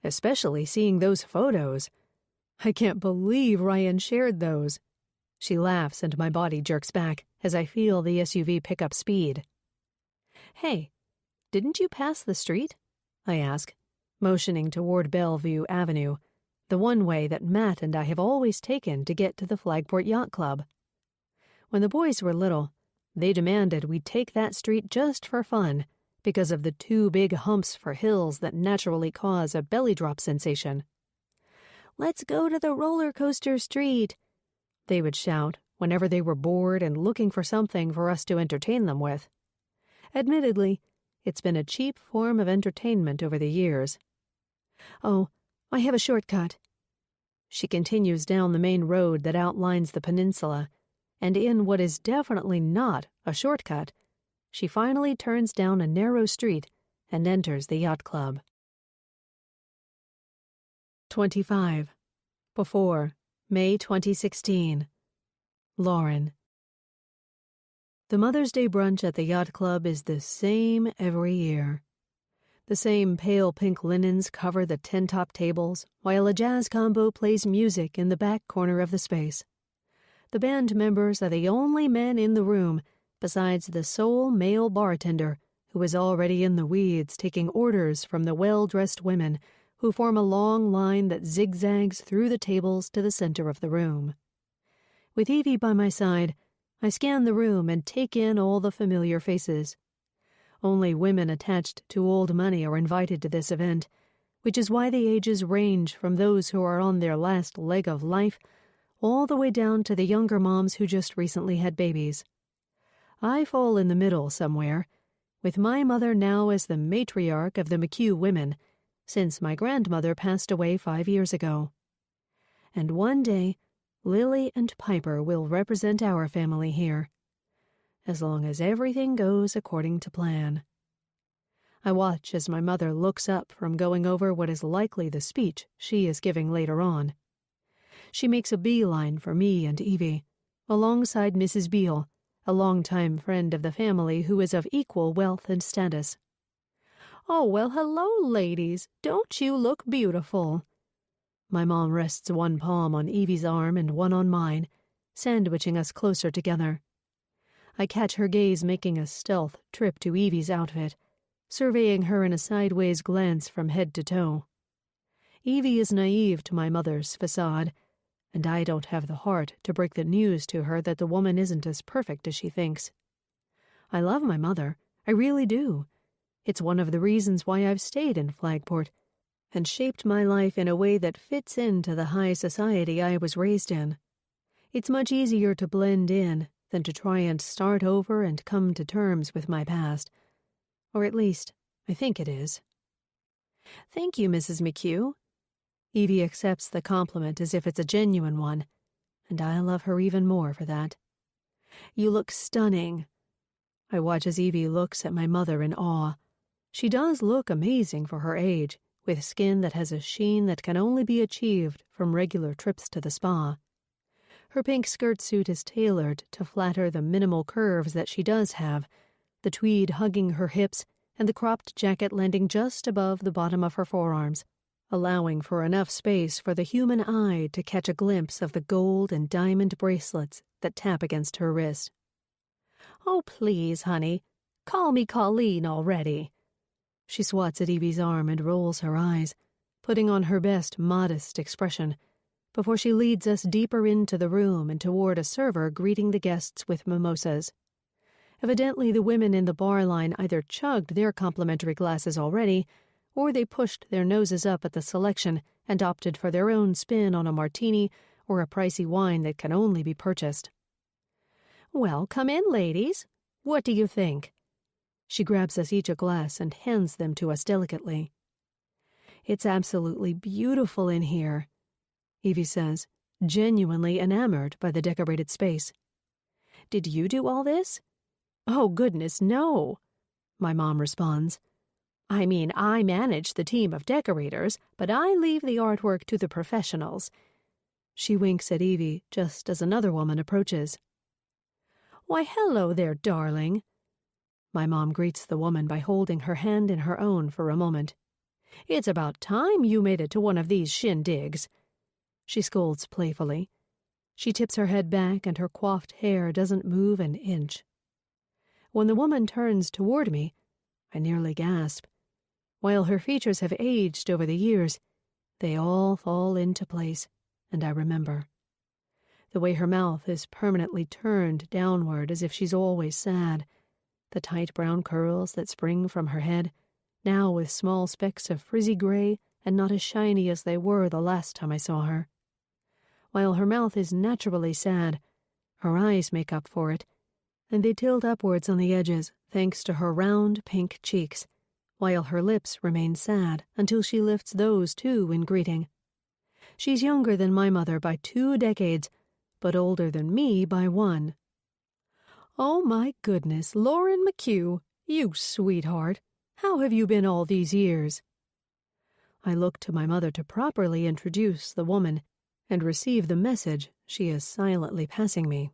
"Especially seeing those photos. I can't believe Ryan shared those." She laughs and my body jerks back as I feel the SUV pick up speed. "Hey, didn't you pass the street?" I ask, motioning toward Bellevue Avenue, the one way that Matt and I have always taken to get to the Flagport Yacht Club. When the boys were little, they demanded we take that street just for fun because of the 2 big humps for hills that naturally cause a belly drop sensation. "Let's go to the roller coaster street," they would shout whenever they were bored and looking for something for us to entertain them with. Admittedly, it's been a cheap form of entertainment over the years. "Oh, I have a shortcut." She continues down the main road that outlines the peninsula, and in what is definitely not a shortcut, she finally turns down a narrow street and enters the yacht club. 25. Before, May 2016. Lauren. The Mother's Day brunch at the yacht club is the same every year. The same pale pink linens cover the tin-top tables, while a jazz combo plays music in the back corner of the space. The band members are the only men in the room, besides the sole male bartender, who is already in the weeds taking orders from the well-dressed women who form a long line that zigzags through the tables to the center of the room. With Evie by my side, I scan the room and take in all the familiar faces. Only women attached to old money are invited to this event, which is why the ages range from those who are on their last leg of life all the way down to the younger moms who just recently had babies. I fall in the middle somewhere, with my mother now as the matriarch of the McHugh women, since my grandmother passed away 5 years ago. And one day, Lily and Piper will represent our family here, as long as everything goes according to plan. I watch as my mother looks up from going over what is likely the speech she is giving later on. She makes a beeline for me and Evie, alongside Mrs. Beale, a longtime friend of the family who is of equal wealth and status. "Oh, well, hello, ladies. Don't you look beautiful?" My mom rests one palm on Evie's arm and one on mine, sandwiching us closer together. I catch her gaze making a stealth trip to Evie's outfit, surveying her in a sideways glance from head to toe. Evie is naive to my mother's facade, and I don't have the heart to break the news to her that the woman isn't as perfect as she thinks. I love my mother, I really do. It's one of the reasons why I've stayed in Flagport and shaped my life in a way that fits into the high society I was raised in. It's much easier to blend in than to try and start over and come to terms with my past. Or at least, I think it is. "Thank you, Mrs. McHugh." Evie accepts the compliment as if it's a genuine one, and I love her even more for that. "You look stunning." I watch as Evie looks at my mother in awe. She does look amazing for her age, with skin that has a sheen that can only be achieved from regular trips to the spa. Her pink skirt suit is tailored to flatter the minimal curves that she does have, the tweed hugging her hips and the cropped jacket landing just above the bottom of her forearms, allowing for enough space for the human eye to catch a glimpse of the gold and diamond bracelets that tap against her wrist. Oh, please, honey. Call me Colleen already. She swats at Evie's arm and rolls her eyes, putting on her best modest expression, before she leads us deeper into the room and toward a server greeting the guests with mimosas. Evidently, the women in the bar line either chugged their complimentary glasses already, or they pushed their noses up at the selection and opted for their own spin on a martini or a pricey wine that can only be purchased. Well, come in, ladies. What do you think? She grabs us each a glass and hands them to us delicately. It's absolutely beautiful in here, Evie says, genuinely enamored by the decorated space. Did you do all this? Oh, goodness, no, my mom responds. I mean, I manage the team of decorators, but I leave the artwork to the professionals. She winks at Evie just as another woman approaches. Why, hello there, darling. My mom greets the woman by holding her hand in her own for a moment. It's about time you made it to one of these shindigs. She scolds playfully. She tips her head back and her coiffed hair doesn't move an inch. When the woman turns toward me, I nearly gasp. While her features have aged over the years, they all fall into place, and I remember. The way her mouth is permanently turned downward as if she's always sad, the tight brown curls that spring from her head, now with small specks of frizzy gray and not as shiny as they were the last time I saw her. While her mouth is naturally sad, her eyes make up for it, and they tilt upwards on the edges thanks to her round pink cheeks, while her lips remain sad until she lifts those too in greeting. She's younger than my mother by 2 decades, but older than me by 1. Oh my goodness, Lauren McHugh, you sweetheart. How have you been all these years? I look to my mother to properly introduce the woman and receive the message she is silently passing me.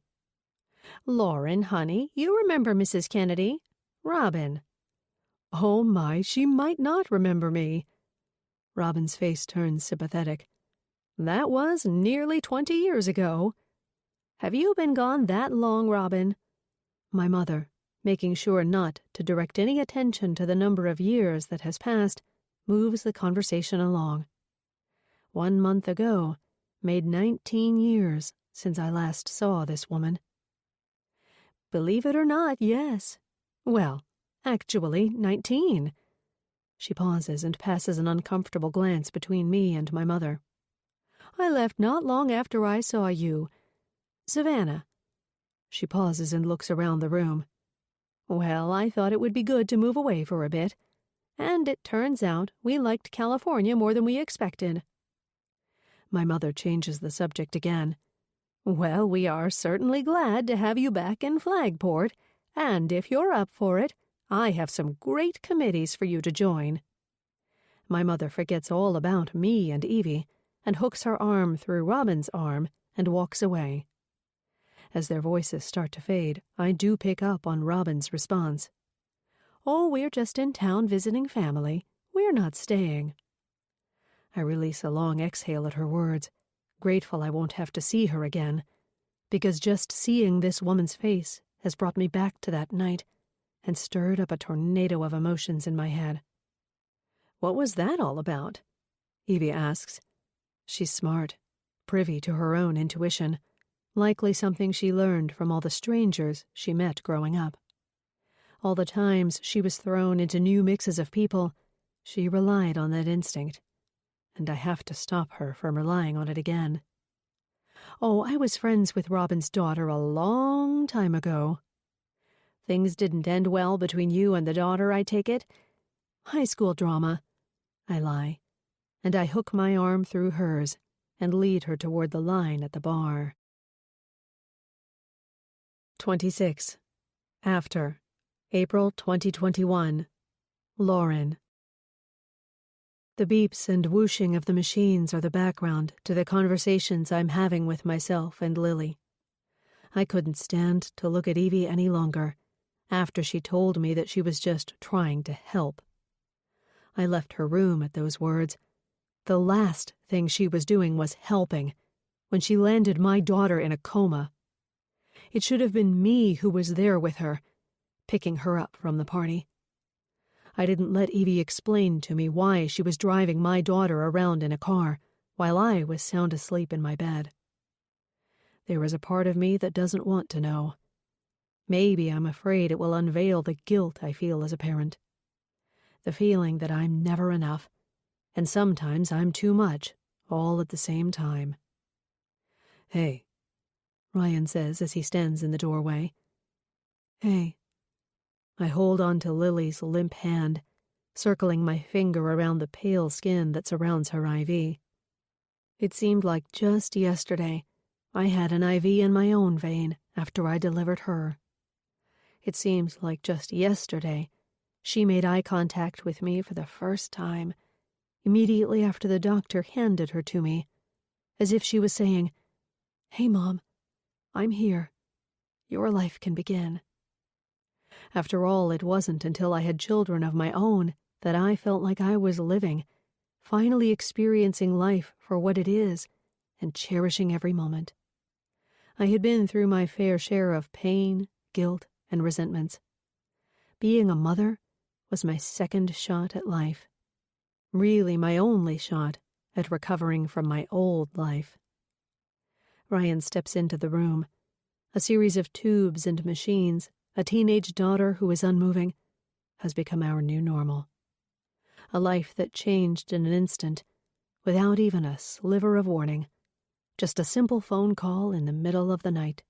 Lauren, honey, you remember Mrs. Kennedy? Robin. Oh my, she might not remember me. Robin's face turns sympathetic. That was nearly 20 years ago. Have you been gone that long, Robin? My mother, making sure not to direct any attention to the number of years that has passed, moves the conversation along. 1 month ago made 19 years since I last saw this woman. Believe it or not, yes. Well, actually, 19. She pauses and passes an uncomfortable glance between me and my mother. I left not long after I saw you. Savannah. She pauses and looks around the room. Well, I thought it would be good to move away for a bit. And it turns out we liked California more than we expected. My mother changes the subject again. Well, we are certainly glad to have you back in Flagport, and if you're up for it, I have some great committees for you to join. My mother forgets all about me and Evie, and hooks her arm through Robin's arm and walks away. As their voices start to fade, I do pick up on Robin's response. Oh, we're just in town visiting family. We're not staying. I release a long exhale at her words, grateful I won't have to see her again, because just seeing this woman's face has brought me back to that night and stirred up a tornado of emotions in my head. What was that all about? Evie asks. She's smart, privy to her own intuition, likely something she learned from all the strangers she met growing up. All the times she was thrown into new mixes of people, she relied on that instinct, and I have to stop her from relying on it again. Oh, I was friends with Robin's daughter a long time ago. Things didn't end well between you and the daughter, I take it? High school drama. I lie, and I hook my arm through hers and lead her toward the line at the bar. 26. After. April 2021. Lauren. The beeps and whooshing of the machines are the background to the conversations I'm having with myself and Lily. I couldn't stand to look at Evie any longer, after she told me that she was just trying to help. I left her room at those words. The last thing she was doing was helping, when she landed my daughter in a coma. It should have been me who was there with her, picking her up from the party. I didn't let Evie explain to me why she was driving my daughter around in a car while I was sound asleep in my bed. There is a part of me that doesn't want to know. Maybe I'm afraid it will unveil the guilt I feel as a parent. The feeling that I'm never enough, and sometimes I'm too much, all at the same time. "Hey," Ryan says as he stands in the doorway. "Hey." I hold on to Lily's limp hand, circling my finger around the pale skin that surrounds her IV. It seemed like just yesterday I had an IV in my own vein after I delivered her. It seems like just yesterday she made eye contact with me for the first time, immediately after the doctor handed her to me, as if she was saying, "Hey, Mom, I'm here. Your life can begin." After all, it wasn't until I had children of my own that I felt like I was living, finally experiencing life for what it is and cherishing every moment. I had been through my fair share of pain, guilt, and resentments. Being a mother was my second shot at life. Really my only shot at recovering from my old life. Ryan steps into the room. A series of tubes and machines, a teenage daughter who is unmoving, has become our new normal. A life that changed in an instant, without even a sliver of warning. Just a simple phone call in the middle of the night.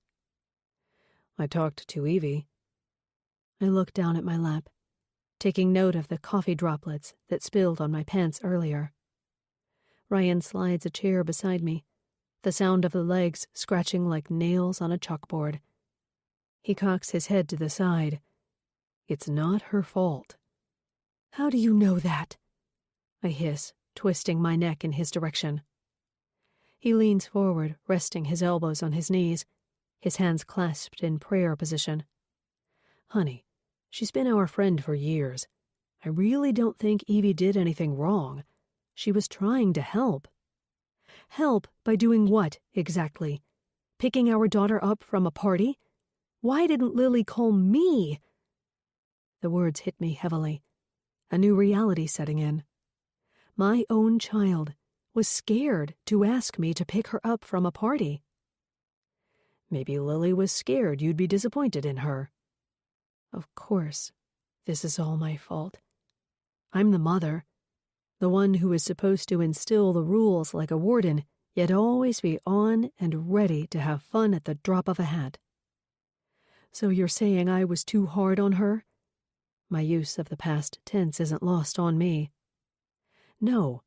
I talked to Evie. I looked down at my lap, taking note of the coffee droplets that spilled on my pants earlier. Ryan slides a chair beside me, the sound of the legs scratching like nails on a chalkboard. He cocks his head to the side. "It's not her fault." "How do you know that?" I hiss, twisting my neck in his direction. He leans forward, resting his elbows on his knees, his hands clasped in prayer position. "Honey, she's been our friend for years. I really don't think Evie did anything wrong. She was trying to help." "Help by doing what, exactly? Picking our daughter up from a party? Why didn't Lily call me?" The words hit me heavily, a new reality setting in. My own child was scared to ask me to pick her up from a party. Maybe Lily was scared you'd be disappointed in her. Of course, this is all my fault. I'm the mother, the one who is supposed to instill the rules like a warden, yet always be on and ready to have fun at the drop of a hat. So you're saying I was too hard on her? My use of the past tense isn't lost on me. No,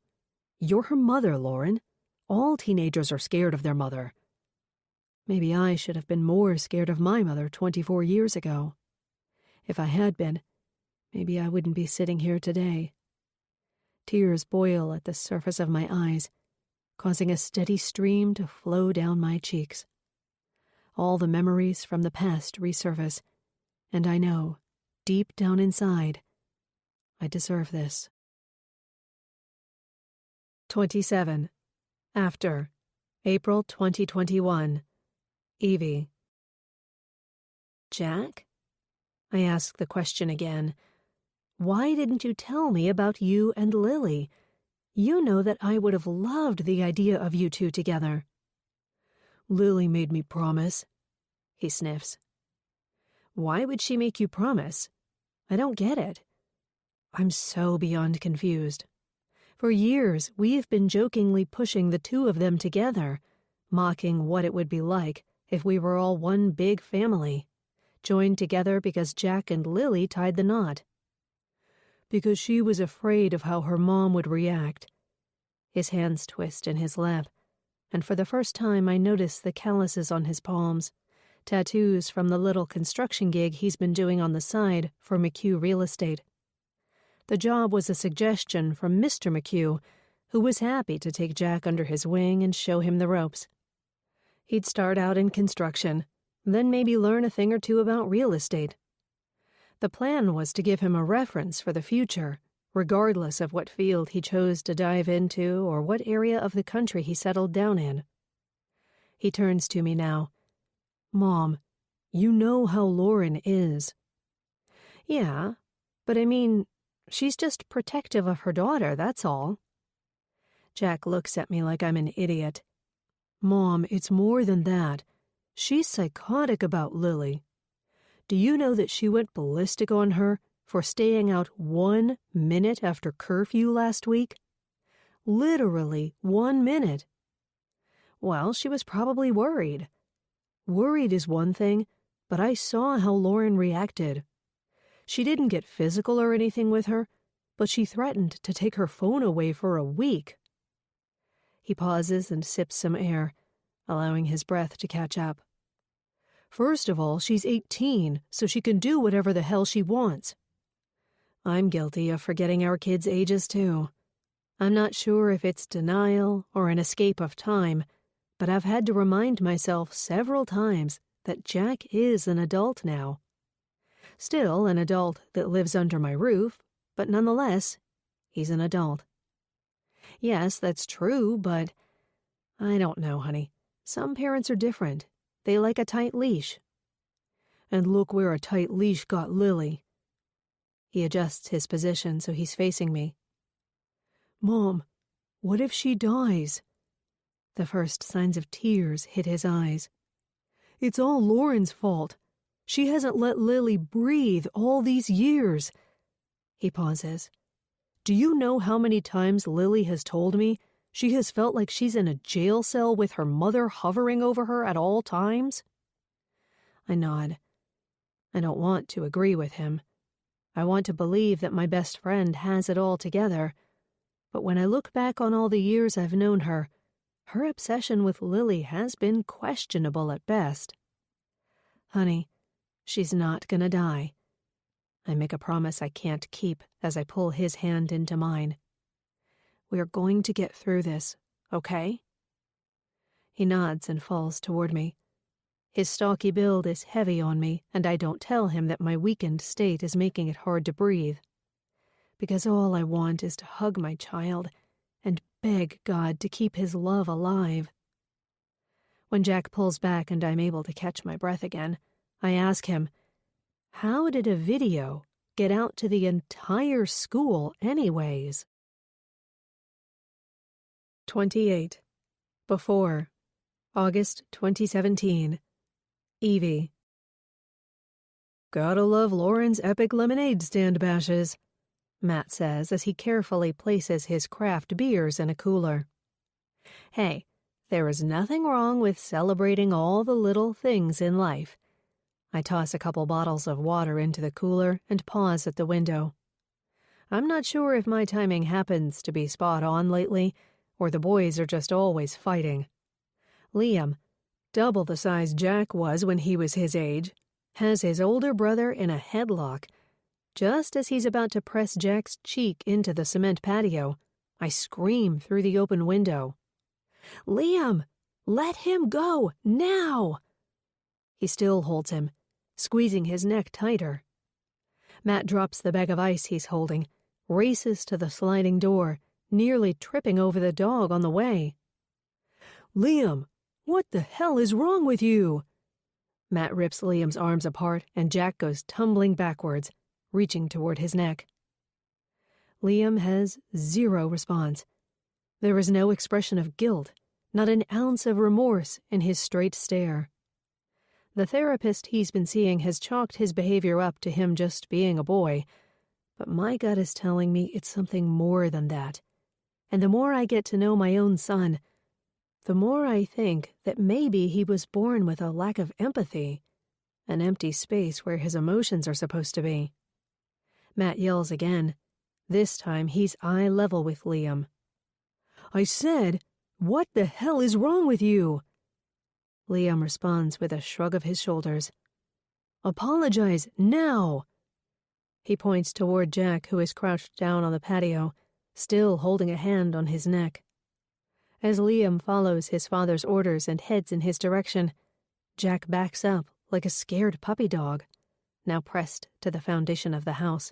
you're her mother, Lauren. All teenagers are scared of their mother. Maybe I should have been more scared of my mother 24 years ago. If I had been, maybe I wouldn't be sitting here today. Tears boil at the surface of my eyes, causing a steady stream to flow down my cheeks. All the memories from the past resurface, and I know, deep down inside, I deserve this. 27. After. April 2021. Evie. "Jack?" I ask the question again. "Why didn't you tell me about you and Lily? You know that I would have loved the idea of you two together." "Lily made me promise," he sniffs. "Why would she make you promise? I don't get it." I'm so beyond confused. For years, we've been jokingly pushing the two of them together, mocking what it would be like if we were all one big family, joined together because Jack and Lily tied the knot. Because she was afraid of how her mom would react. His hands twist in his lap, and for the first time I notice the calluses on his palms, tattoos from the little construction gig he's been doing on the side for McHugh Real Estate. The job was a suggestion from Mr. McHugh, who was happy to take Jack under his wing and show him the ropes. He'd start out in construction, then maybe learn a thing or two about real estate. The plan was to give him a reference for the future, regardless of what field he chose to dive into or what area of the country he settled down in. He turns to me now. "Mom, You know how Lauren is. Yeah, but I mean, she's just protective of her daughter, that's all. Jack looks at me like I'm an idiot. Mom, it's more than that. She's psychotic about Lily. Do you know that she went ballistic on her for staying out 1 minute after curfew last week? Literally 1 minute. Well, she was probably worried. Worried is one thing, but I saw how Lauren reacted. She didn't get physical or anything with her, but she threatened to take her phone away for a week. He pauses and sips some air, allowing his breath to catch up. First of all, she's 18, so she can do whatever the hell she wants. I'm guilty of forgetting our kids' ages, too. I'm not sure if it's denial or an escape of time, but I've had to remind myself several times that Jack is an adult now. Still an adult that lives under my roof, but nonetheless, he's an adult. Yes, that's true, but I don't know, honey. Some parents are different. They like a tight leash. And look where a tight leash got Lily. He adjusts his position so he's facing me. Mom, what if she dies? The first signs of tears hit his eyes. It's all Lauren's fault. She hasn't let Lily breathe all these years. He pauses. Do you know how many times Lily has told me she has felt like she's in a jail cell with her mother hovering over her at all times? I nod. I don't want to agree with him. I want to believe that my best friend has it all together. But when I look back on all the years I've known her, her obsession with Lily has been questionable at best. Honey, she's not gonna die. I make a promise I can't keep as I pull his hand into mine. We're going to get through this, okay? He nods and falls toward me. His stocky build is heavy on me, and I don't tell him that my weakened state is making it hard to breathe. Because all I want is to hug my child and beg God to keep his love alive. When Jack pulls back and I'm able to catch my breath again, I ask him, how did a video get out to the entire school anyways? 28. Before. August 2017. Evie. Gotta love Lauren's epic lemonade stand bashes, Matt says as he carefully places his craft beers in a cooler. Hey, there is nothing wrong with celebrating all the little things in life. I toss a couple bottles of water into the cooler and pause at the window. I'm not sure if my timing happens to be spot on lately, or the boys are just always fighting. Liam, double the size Jack was when he was his age, has his older brother in a headlock. Just as he's about to press Jack's cheek into the cement patio, I scream through the open window. Liam, let him go, now! He still holds him, squeezing his neck tighter. Matt drops the bag of ice he's holding, races to the sliding door, nearly tripping over the dog on the way. Liam, what the hell is wrong with you? Matt rips Liam's arms apart and Jack goes tumbling backwards, reaching toward his neck. Liam has zero response. There is no expression of guilt, not an ounce of remorse in his straight stare. The therapist he's been seeing has chalked his behavior up to him just being a boy, but my gut is telling me it's something more than that. And the more I get to know my own son, the more I think that maybe he was born with a lack of empathy, an empty space where his emotions are supposed to be. Matt yells again. This time he's eye level with Liam. I said, what the hell is wrong with you? Liam responds with a shrug of his shoulders. Apologize now. He points toward Jack, who is crouched down on the patio, still holding a hand on his neck. As Liam follows his father's orders and heads in his direction, Jack backs up like a scared puppy dog, now pressed to the foundation of the house.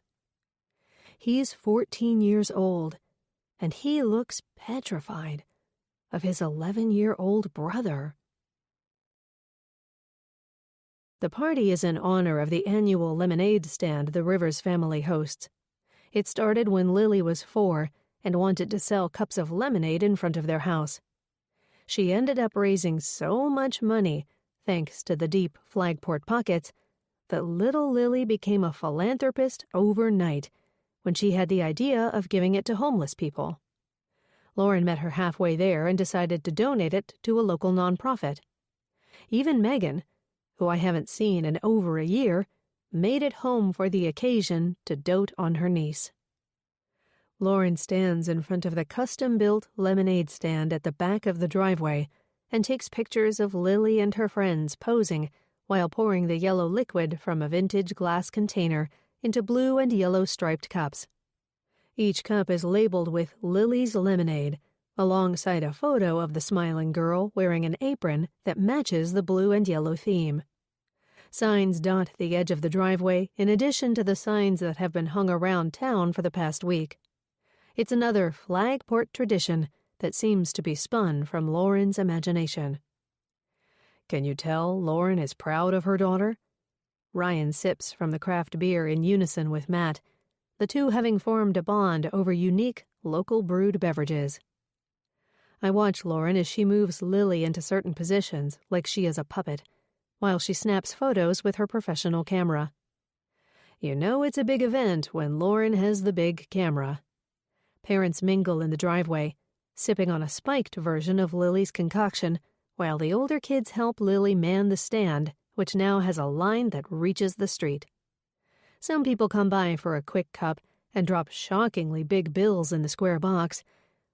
He's 14 years old, and he looks petrified of his 11-year-old brother. The party is in honor of the annual lemonade stand the Rivers family hosts. It started when Lily was 4 and wanted to sell cups of lemonade in front of their house. She ended up raising so much money, thanks to the deep Flagport pockets, that little Lily became a philanthropist overnight when she had the idea of giving it to homeless people. Lauren met her halfway there and decided to donate it to a local nonprofit. Even Megan, who I haven't seen in over a year, made it home for the occasion to dote on her niece. Lauren stands in front of the custom-built lemonade stand at the back of the driveway and takes pictures of Lily and her friends posing while pouring the yellow liquid from a vintage glass container into blue and yellow striped cups. Each cup is labeled with Lily's Lemonade, alongside a photo of the smiling girl wearing an apron that matches the blue and yellow theme. Signs dot the edge of the driveway in addition to the signs that have been hung around town for the past week. It's another Flagport tradition that seems to be spun from Lauren's imagination. Can you tell Lauren is proud of her daughter? Ryan sips from the craft beer in unison with Matt, the two having formed a bond over unique, local brewed beverages. I watch Lauren as she moves Lily into certain positions like she is a puppet, while she snaps photos with her professional camera. You know it's a big event when Lauren has the big camera. Parents mingle in the driveway, sipping on a spiked version of Lily's concoction, while the older kids help Lily man the stand, which now has a line that reaches the street. Some people come by for a quick cup and drop shockingly big bills in the square box,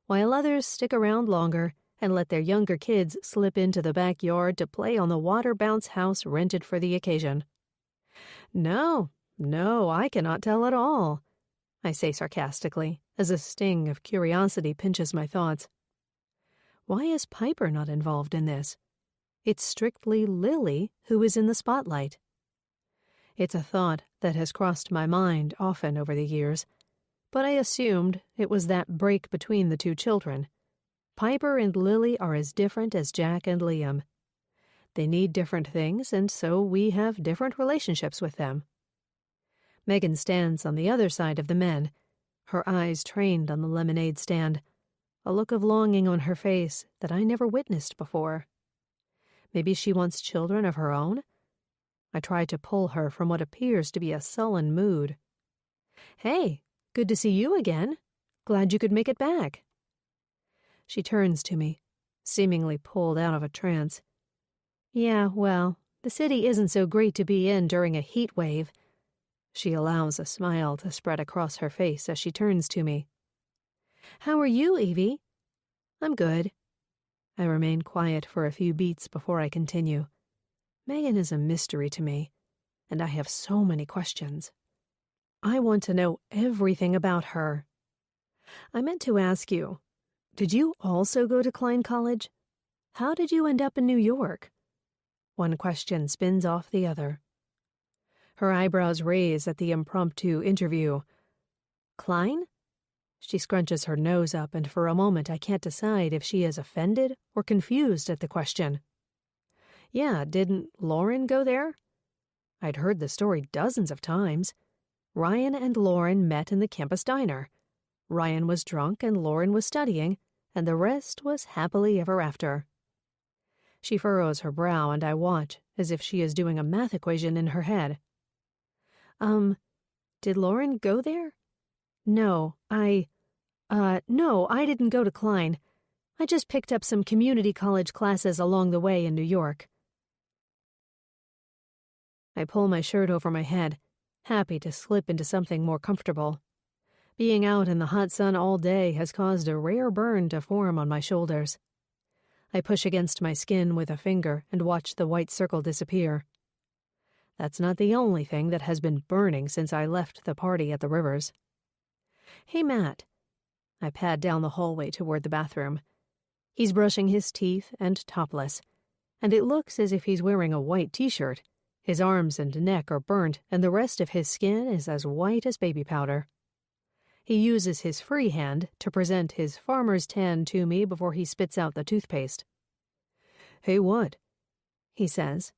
while others stick around longer and let their younger kids slip into the backyard to play on the water bounce house rented for the occasion. No, I cannot tell at all, I say sarcastically, as a sting of curiosity pinches my thoughts. Why is Piper not involved in this? It's strictly Lily who is in the spotlight. It's a thought that has crossed my mind often over the years, but I assumed it was that break between the two children. Piper and Lily are as different as Jack and Liam. They need different things, and so we have different relationships with them. Megan stands on the other side of the men, her eyes trained on the lemonade stand, a look of longing on her face that I never witnessed before. Maybe she wants children of her own? I try to pull her from what appears to be a sullen mood. Hey, good to see you again. Glad you could make it back. She turns to me, seemingly pulled out of a trance. Yeah, well, the city isn't so great to be in during a heat wave. She allows a smile to spread across her face as she turns to me. How are you, Evie? I'm good. I remain quiet for a few beats before I continue. Megan is a mystery to me, and I have so many questions. I want to know everything about her. I meant to ask you, did you also go to Klein College? How did you end up in New York? One question spins off the other. Her eyebrows raise at the impromptu interview. Klein? She scrunches her nose up, and for a moment I can't decide if she is offended or confused at the question. Yeah, didn't Lauren go there? I'd heard the story dozens of times. Ryan and Lauren met in the campus diner. Ryan was drunk and Lauren was studying, and the rest was happily ever after. She furrows her brow, and I watch as if she is doing a math equation in her head. Did Lauren go there? No, I didn't go to Klein. I just picked up some community college classes along the way in New York. I pull my shirt over my head, happy to slip into something more comfortable. Being out in the hot sun all day has caused a rare burn to form on my shoulders. I push against my skin with a finger and watch the white circle disappear. That's not the only thing that has been burning since I left the party at the Rivers. Hey, Matt. I pad down the hallway toward the bathroom. He's brushing his teeth and topless, and it looks as if he's wearing a white t-shirt. His arms and neck are burnt, and the rest of his skin is as white as baby powder. He uses his free hand to present his farmer's tan to me before he spits out the toothpaste. Hey, what? He says.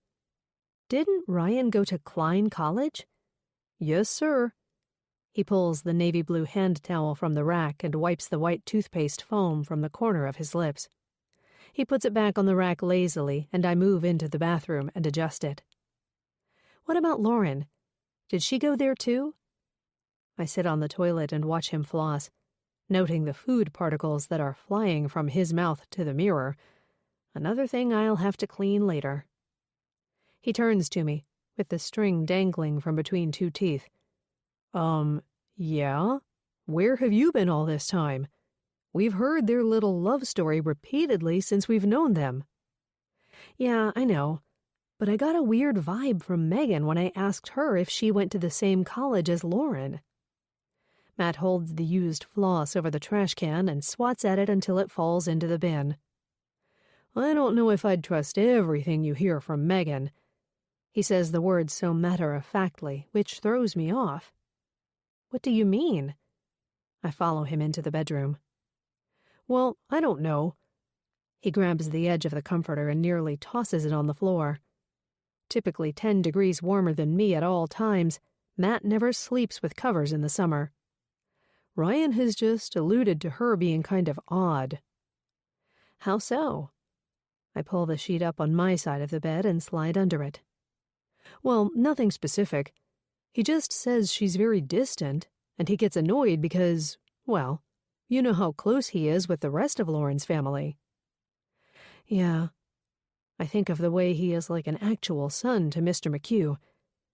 Didn't Ryan go to Klein College? Yes, sir. He pulls the navy blue hand towel from the rack and wipes the white toothpaste foam from the corner of his lips. He puts it back on the rack lazily, and I move into the bathroom and adjust it. What about Lauren? Did she go there too? I sit on the toilet and watch him floss, noting the food particles that are flying from his mouth to the mirror. Another thing I'll have to clean later. He turns to me, with the string dangling from between two teeth. Yeah? Where have you been all this time? We've heard their little love story repeatedly since we've known them. Yeah, I know. But I got a weird vibe from Megan when I asked her if she went to the same college as Lauren. Matt holds the used floss over the trash can and swats at it until it falls into the bin. I don't know if I'd trust everything you hear from Megan. He says the words so matter-of-factly, which throws me off. What do you mean? I follow him into the bedroom. Well, I don't know. He grabs the edge of the comforter and nearly tosses it on the floor. Typically 10 degrees warmer than me at all times, Matt never sleeps with covers in the summer. Ryan has just alluded to her being kind of odd. How so? I pull the sheet up on my side of the bed and slide under it. Well, nothing specific. He just says she's very distant, and he gets annoyed because, well, you know how close he is with the rest of Lauren's family. Yeah. I think of the way he is like an actual son to Mr. McHugh,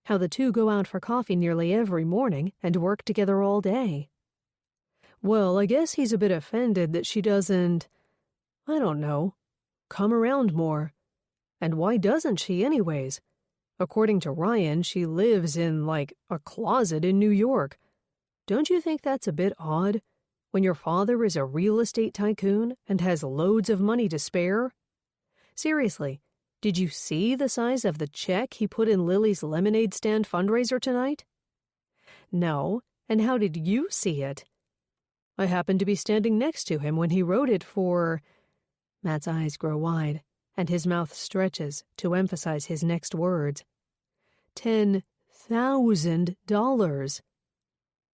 how the two go out for coffee nearly every morning and work together all day. Well, I guess he's a bit offended that she doesn't, I don't know, come around more. And why doesn't she anyways? According to Ryan, she lives in, like, a closet in New York. Don't you think that's a bit odd, when your father is a real estate tycoon and has loads of money to spare? Seriously, did you see the size of the check he put in Lily's lemonade stand fundraiser tonight? No, and how did you see it? I happened to be standing next to him when he wrote it for... Matt's eyes grow wide, and his mouth stretches to emphasize his next words. $10,000.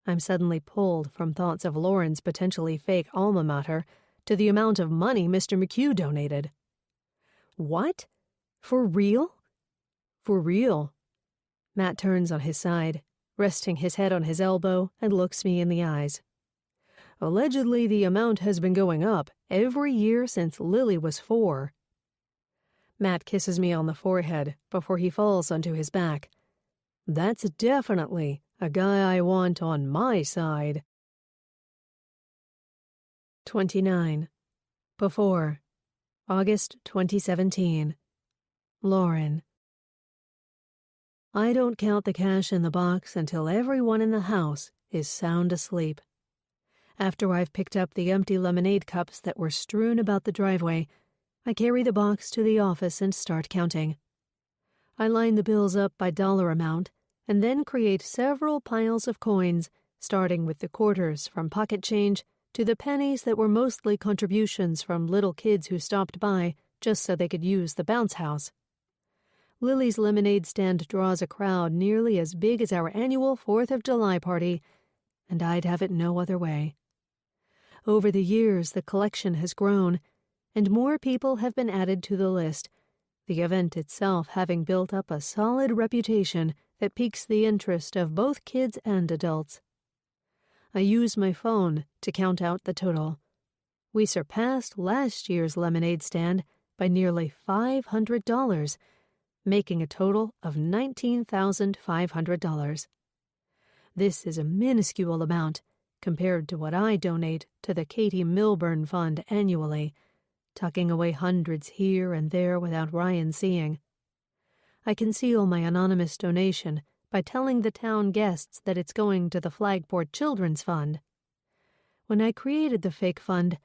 I'm suddenly pulled from thoughts of Lauren's potentially fake alma mater to the amount of money Mr. McHugh donated. What? For real? For real. Matt turns on his side, resting his head on his elbow, and looks me in the eyes. Allegedly, the amount has been going up every year since Lily was 4. Matt kisses me on the forehead before he falls onto his back. That's definitely a guy I want on my side. 29. Before. August 2017. Lauren. I don't count the cash in the box until everyone in the house is sound asleep. After I've picked up the empty lemonade cups that were strewn about the driveway, I carry the box to the office and start counting. I line the bills up by dollar amount and then create several piles of coins, starting with the quarters from pocket change to the pennies that were mostly contributions from little kids who stopped by just so they could use the bounce house. Lily's lemonade stand draws a crowd nearly as big as our annual 4th of July party, and I'd have it no other way. Over the years, the collection has grown, and more people have been added to the list, the event itself having built up a solid reputation that piques the interest of both kids and adults. I use my phone to count out the total. We surpassed last year's lemonade stand by nearly $500, making a total of $19,500. This is a minuscule amount compared to what I donate to the Katie Milburn Fund annually, tucking away hundreds here and there without Ryan seeing. I conceal my anonymous donation by telling the town guests that it's going to the Flagport Children's Fund. When I created the fake fund,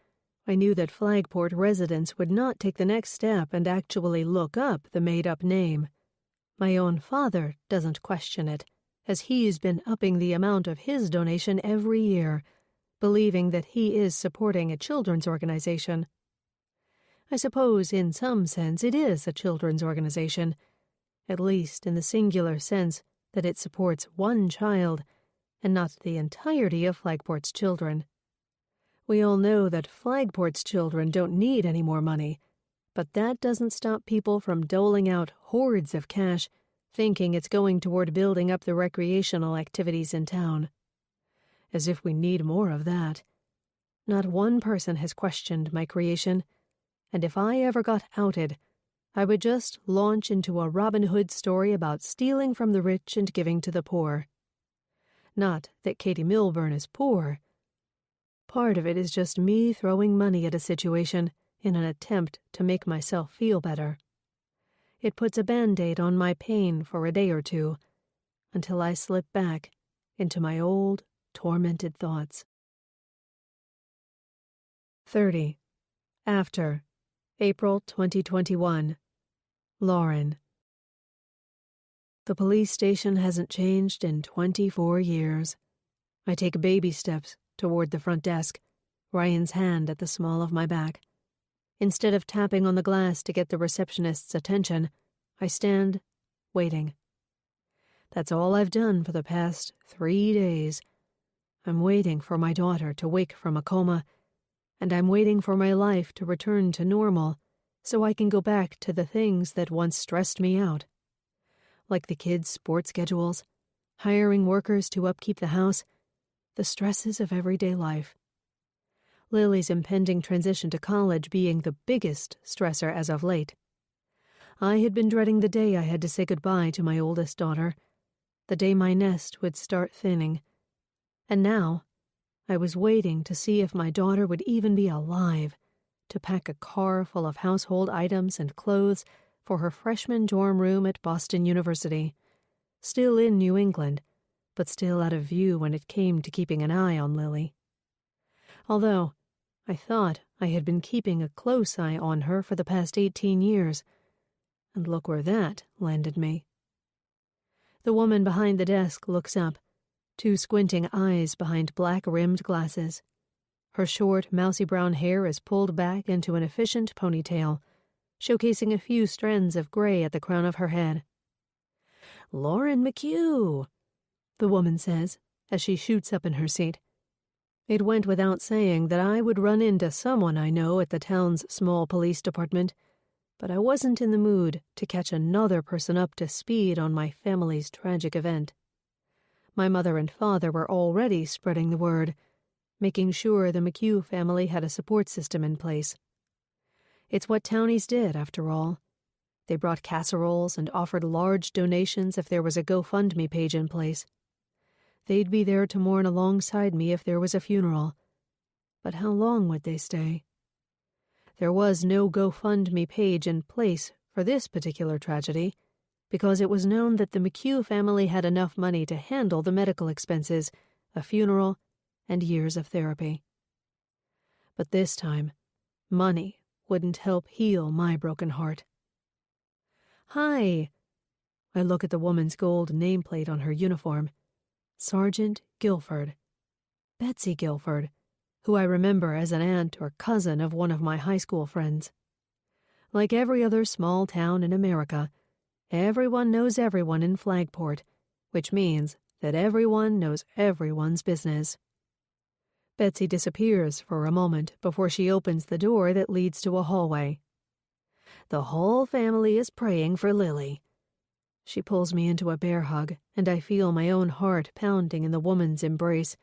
I knew that Flagport residents would not take the next step and actually look up the made-up name. My own father doesn't question it, as he's been upping the amount of his donation every year, believing that he is supporting a children's organization. I suppose in some sense it is a children's organization, at least in the singular sense that it supports one child and not the entirety of Flagport's children. We all know that Flagport's children don't need any more money, but that doesn't stop people from doling out hordes of cash, thinking it's going toward building up the recreational activities in town. As if we need more of that. Not one person has questioned my creation, and if I ever got outed, I would just launch into a Robin Hood story about stealing from the rich and giving to the poor. Not that Katie Milburn is poor. Part of it is just me throwing money at a situation in an attempt to make myself feel better. It puts a Band-Aid on my pain for a day or two, until I slip back into my old, tormented thoughts. 30. After. April 2021. Lauren. The police station hasn't changed in 24 years. I take baby steps toward the front desk, Ryan's hand at the small of my back. Instead of tapping on the glass to get the receptionist's attention, I stand, waiting. That's all I've done for the past 3 days. I'm waiting for my daughter to wake from a coma, and I'm waiting for my life to return to normal so I can go back to the things that once stressed me out. Like the kids' sports schedules, hiring workers to upkeep the house, the stresses of everyday life. Lily's impending transition to college being the biggest stressor as of late. I had been dreading the day I had to say goodbye to my oldest daughter, the day my nest would start thinning. And now, I was waiting to see if my daughter would even be alive, to pack a car full of household items and clothes for her freshman dorm room at Boston University, still in New England, but still out of view when it came to keeping an eye on Lily. Although I thought I had been keeping a close eye on her for the past 18 years, and look where that landed me. The woman behind the desk looks up, two squinting eyes behind black-rimmed glasses. Her short, mousy brown hair is pulled back into an efficient ponytail, showcasing a few strands of gray at the crown of her head. "Lauren McHugh," the woman says, as she shoots up in her seat. It went without saying that I would run into someone I know at the town's small police department, but I wasn't in the mood to catch another person up to speed on my family's tragic event. My mother and father were already spreading the word, making sure the McHugh family had a support system in place. It's what townies did, after all. They brought casseroles and offered large donations if there was a GoFundMe page in place. They'd be there to mourn alongside me if there was a funeral. But how long would they stay? There was no GoFundMe page in place for this particular tragedy, because it was known that the McHugh family had enough money to handle the medical expenses, a funeral, and years of therapy. But this time, money wouldn't help heal my broken heart. "Hi." I look at the woman's gold nameplate on her uniform. Sergeant Guilford. Betsy Guilford, who I remember as an aunt or cousin of one of my high school friends. Like every other small town in America, everyone knows everyone in Flagport, which means that everyone knows everyone's business. Betsy disappears for a moment before she opens the door that leads to a hallway. "The whole family is praying for Lily." She pulls me into a bear hug, and I feel my own heart pounding in the woman's embrace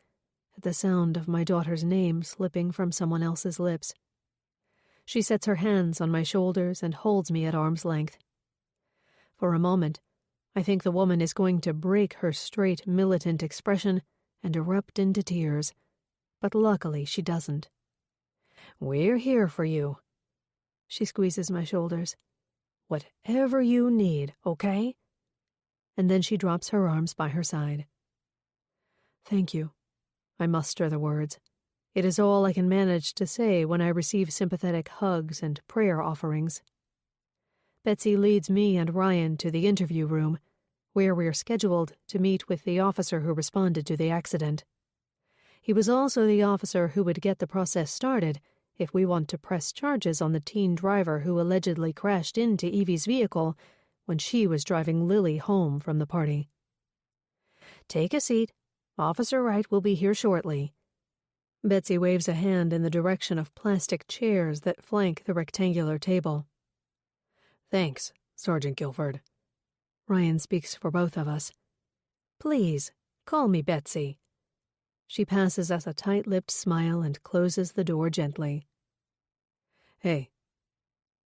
at the sound of my daughter's name slipping from someone else's lips. She sets her hands on my shoulders and holds me at arm's length. For a moment, I think the woman is going to break her straight, militant expression and erupt into tears, but luckily she doesn't. "We're here for you." She squeezes my shoulders. "Whatever you need, okay?" And then she drops her arms by her side. "Thank you." I muster the words. It is all I can manage to say when I receive sympathetic hugs and prayer offerings. Betsy leads me and Ryan to the interview room, where we're scheduled to meet with the officer who responded to the accident. He was also the officer who would get the process started if we want to press charges on the teen driver who allegedly crashed into Evie's vehicle when she was driving Lily home from the party. "Take a seat. Officer Wright will be here shortly." Betsy waves a hand in the direction of plastic chairs that flank the rectangular table. "Thanks, Sergeant Guilford." Ryan speaks for both of us. "Please, call me Betsy." She passes us a tight-lipped smile and closes the door gently. "Hey."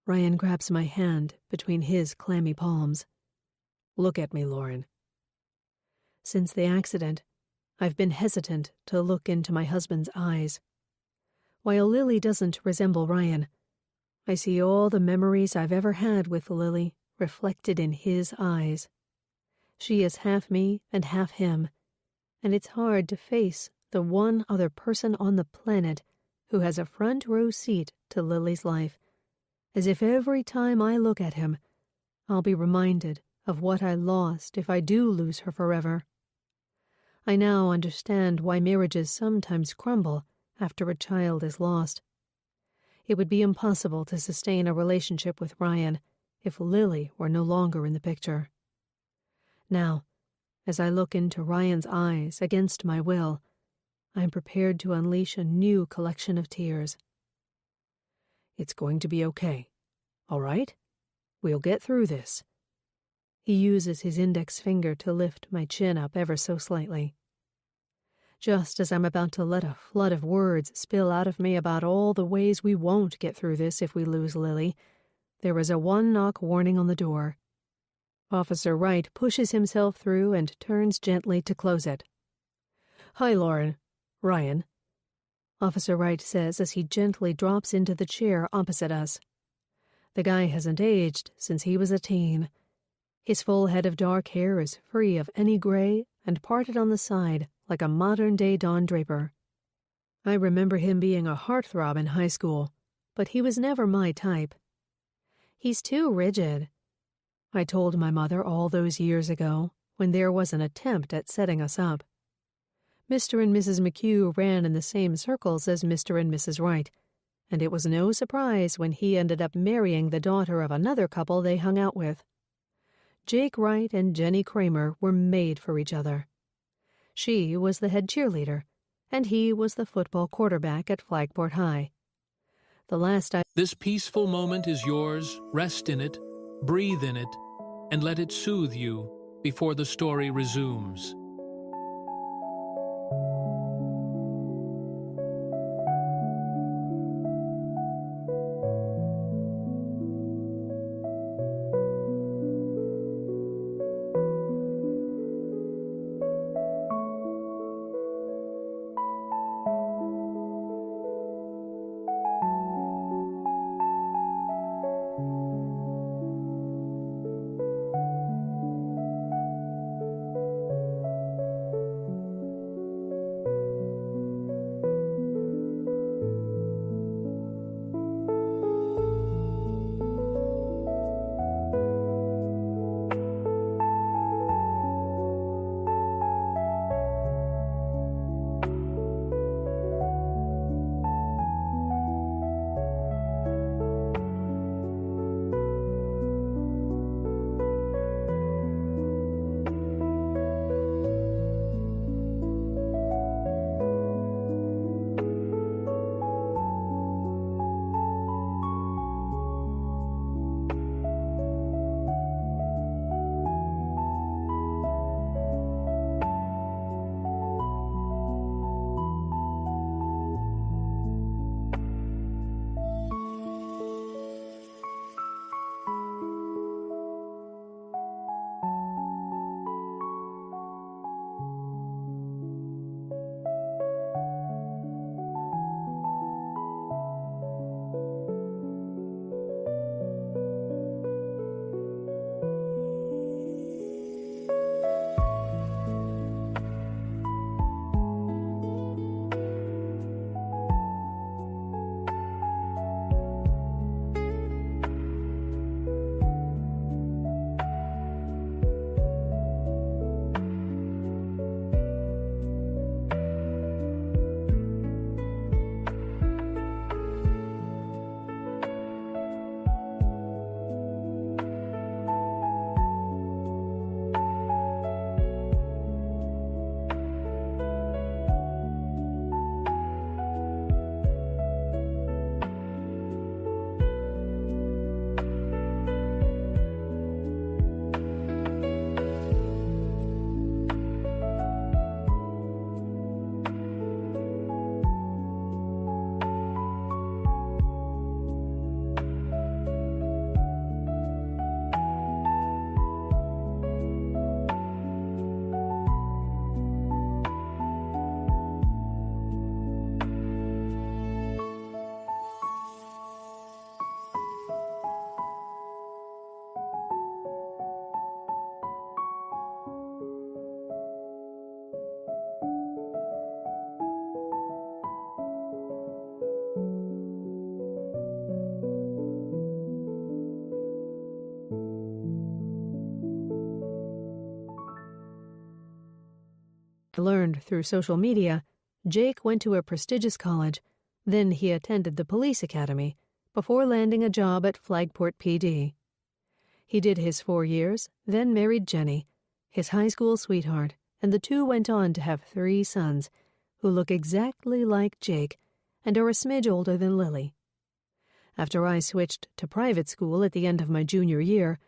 Ryan grabs my hand between his clammy palms. "Look at me, Lauren." Since the accident, I've been hesitant to look into my husband's eyes. While Lily doesn't resemble Ryan, I see all the memories I've ever had with Lily reflected in his eyes. She is half me and half him, and it's hard to face the one other person on the planet who has a front row seat to Lily's life, as if every time I look at him, I'll be reminded of what I lost if I do lose her forever. I now understand why marriages sometimes crumble after a child is lost. It would be impossible to sustain a relationship with Ryan if Lily were no longer in the picture. Now, as I look into Ryan's eyes against my will, I am prepared to unleash a new collection of tears. "It's going to be okay, all right? We'll get through this." He uses his index finger to lift my chin up ever so slightly. Just as I'm about to let a flood of words spill out of me about all the ways we won't get through this if we lose Lily, there is a one-knock warning on the door. Officer Wright pushes himself through and turns gently to close it. "Hi, Lauren. Ryan," Officer Wright says as he gently drops into the chair opposite us. The guy hasn't aged since he was a teen. His full head of dark hair is free of any gray and parted on the side like a modern-day Don Draper. I remember him being a heartthrob in high school, but he was never my type. "He's too rigid," I told my mother all those years ago when there was an attempt at setting us up. Mr. and Mrs. McHugh ran in the same circles as Mr. and Mrs. Wright, and it was no surprise when he ended up marrying the daughter of another couple they hung out with. Jake Wright and Jenny Kramer were made for each other. She was the head cheerleader, and he was the football quarterback at Flagport High. This peaceful moment is yours. Rest in it, breathe in it, and let it soothe you before the story resumes. I learned through social media, Jake went to a prestigious college, then he attended the police academy, before landing a job at Flagport PD. He did his 4 years, then married Jenny, his high school sweetheart, and the two went on to have 3 sons, who look exactly like Jake and are a smidge older than Lily. After I switched to private school at the end of my junior year,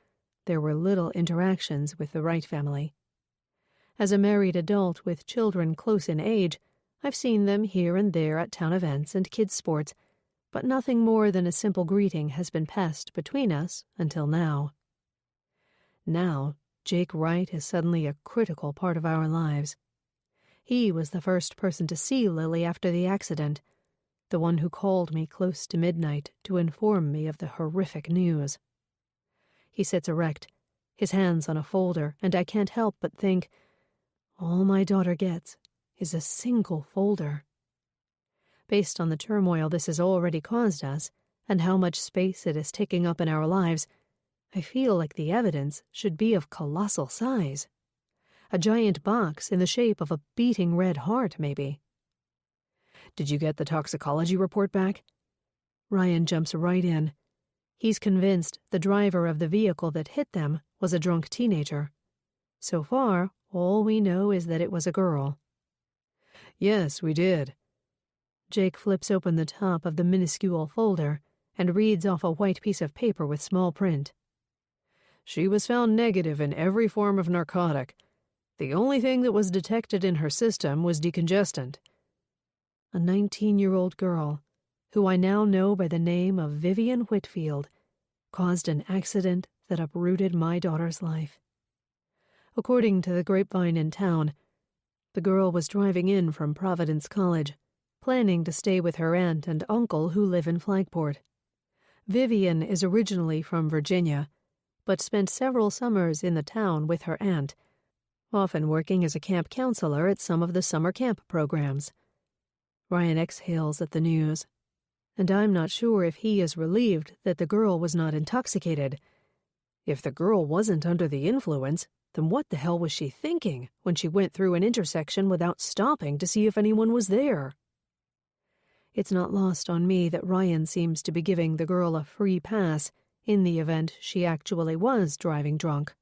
there were little interactions with the Wright family. As a married adult with children close in age, I've seen them here and there at town events and kids' sports, but nothing more than a simple greeting has been passed between us until now. Now, Jake Wright is suddenly a critical part of our lives. He was the first person to see Lily after the accident, the one who called me close to midnight to inform me of the horrific news. He sits erect, his hands on a folder, and I can't help but think, all my daughter gets is a single folder. Based on the turmoil this has already caused us, and how much space it is taking up in our lives, I feel like the evidence should be of colossal size. A giant box in the shape of a beating red heart, maybe. Did you get the toxicology report back? Ryan jumps right in. He's convinced the driver of the vehicle that hit them was a drunk teenager. So far, all we know is that it was a girl. Yes, we did. Jake flips open the top of the minuscule folder and reads off a white piece of paper with small print. She was found negative in every form of narcotic. The only thing that was detected in her system was decongestant. A 19-year-old girl, who I now know by the name of Vivian Whitfield, caused an accident that uprooted my daughter's life. According to the grapevine in town, the girl was driving in from Providence College, planning to stay with her aunt and uncle who live in Flagport. Vivian is originally from Virginia, but spent several summers in the town with her aunt, often working as a camp counselor at some of the summer camp programs. Ryan exhales at the news, and I'm not sure if he is relieved that the girl was not intoxicated. If the girl wasn't under the influence, then what the hell was she thinking when she went through an intersection without stopping to see if anyone was there? It's not lost on me that Ryan seems to be giving the girl a free pass in the event she actually was driving drunk.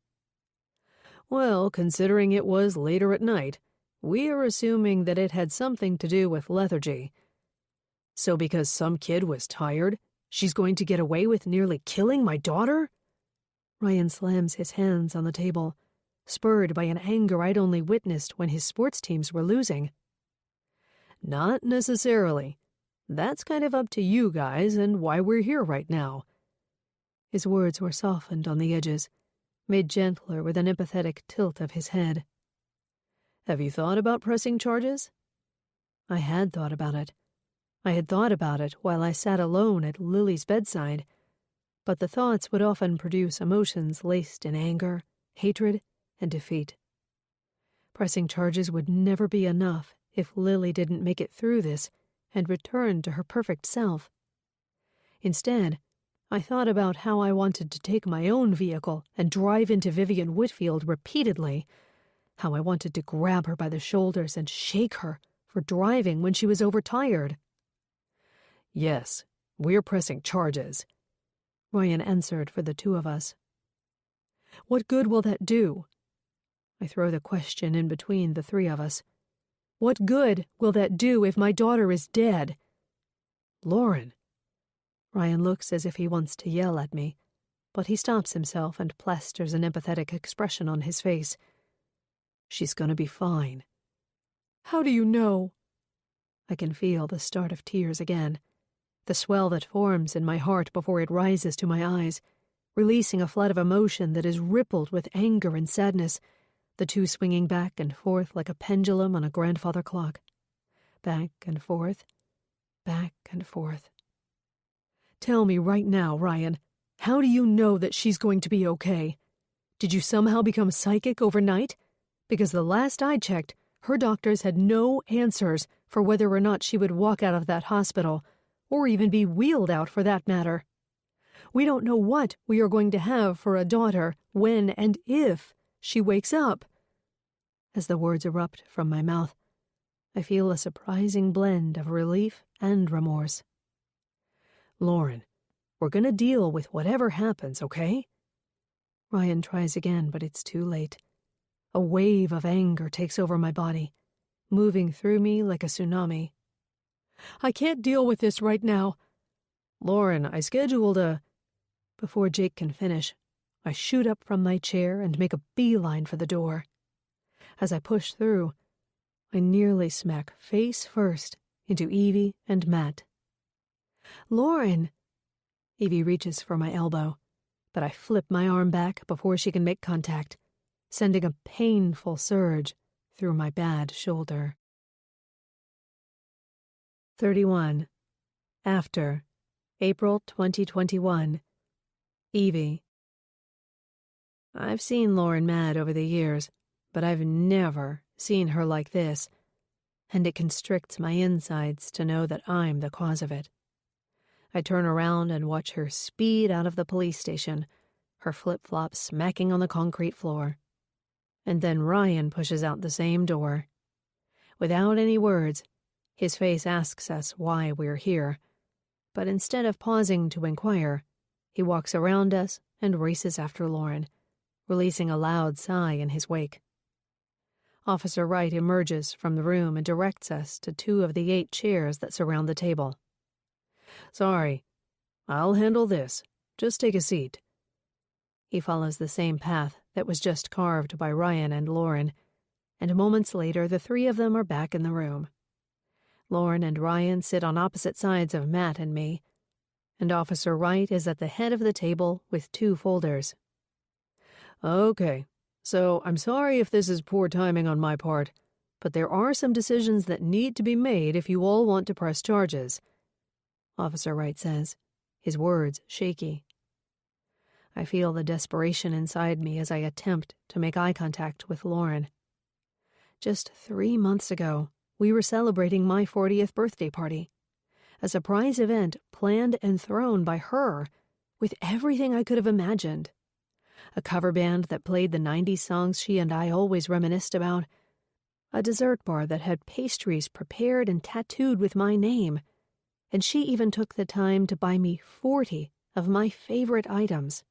Well, considering it was later at night, we are assuming that it had something to do with lethargy. So because some kid was tired, she's going to get away with nearly killing my daughter? Ryan slams his hands on the table, spurred by an anger I'd only witnessed when his sports teams were losing. Not necessarily. That's kind of up to you guys and why we're here right now. His words were softened on the edges, made gentler with an empathetic tilt of his head. Have you thought about pressing charges? I had thought about it. I had thought about it while I sat alone at Lily's bedside, but the thoughts would often produce emotions laced in anger, hatred, and defeat. Pressing charges would never be enough if Lily didn't make it through this and return to her perfect self. Instead, I thought about how I wanted to take my own vehicle and drive into Vivian Whitfield repeatedly, how I wanted to grab her by the shoulders and shake her for driving when she was overtired. Yes, we're pressing charges, Ryan answered for the two of us. What good will that do? I throw the question in between the three of us. What good will that do if my daughter is dead? Lauren. Ryan looks as if he wants to yell at me, but he stops himself and plasters an empathetic expression on his face. She's gonna be fine. How do you know? I can feel the start of tears again, the swell that forms in my heart before it rises to my eyes, releasing a flood of emotion that is rippled with anger and sadness, the two swinging back and forth like a pendulum on a grandfather clock. Back and forth, back and forth. Tell me right now, Ryan, how do you know that she's going to be okay? Did you somehow become psychic overnight? Because the last I checked, her doctors had no answers for whether or not she would walk out of that hospital, or even be wheeled out for that matter. We don't know what we are going to have for a daughter when and if she wakes up. As the words erupt from my mouth, I feel a surprising blend of relief and remorse. Lauren, we're gonna deal with whatever happens, okay? Ryan tries again, but it's too late. A wave of anger takes over my body, moving through me like a tsunami. I can't deal with this right now. Lauren, I scheduled a... Before Jake can finish, I shoot up from my chair and make a beeline for the door. As I push through, I nearly smack face first into Evie and Matt. Lauren! Evie reaches for my elbow, but I flip my arm back before she can make contact, sending a painful surge through my bad shoulder. 31. After, April 2021. Evie. I've seen Lauren mad over the years, but I've never seen her like this, and it constricts my insides to know that I'm the cause of it. I turn around and watch her speed out of the police station, her flip-flops smacking on the concrete floor. And then Ryan pushes out the same door. Without any words, his face asks us why we're here, but instead of pausing to inquire, he walks around us and races after Lauren, releasing a loud sigh in his wake. Officer Wright emerges from the room and directs us to 2 of the 8 chairs that surround the table. Sorry, I'll handle this. Just take a seat. He follows the same path that was just carved by Ryan and Lauren, and moments later the 3 of them are back in the room. Lauren and Ryan sit on opposite sides of Matt and me, and Officer Wright is at the head of the table with 2 folders. Okay, so I'm sorry if this is poor timing on my part, but there are some decisions that need to be made if you all want to press charges, Officer Wright says, his words shaky. I feel the desperation inside me as I attempt to make eye contact with Lauren. Just 3 months ago, we were celebrating my 40th birthday party, a surprise event planned and thrown by her with everything I could have imagined. A cover band that played the 90s songs she and I always reminisced about, a dessert bar that had pastries prepared and tattooed with my name, and she even took the time to buy me 40 of my favorite items.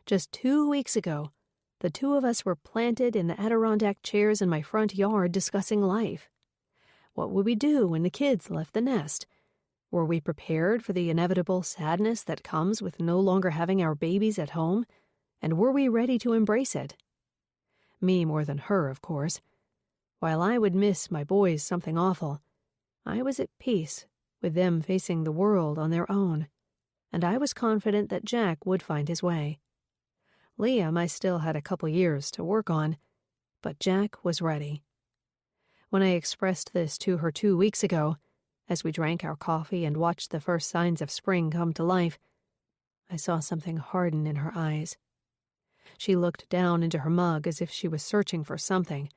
Just 2 weeks ago, the 2 of us were planted in the Adirondack chairs in my front yard discussing life. What would we do when the kids left the nest? Were we prepared for the inevitable sadness that comes with no longer having our babies at home? And were we ready to embrace it? Me more than her, of course. While I would miss my boys something awful, I was at peace with them facing the world on their own, and I was confident that Jack would find his way. Liam I still had a couple years to work on, but Jack was ready. When I expressed this to her 2 weeks ago, as we drank our coffee and watched the first signs of spring come to life, I saw something harden in her eyes. She looked down into her mug as if she was searching for something,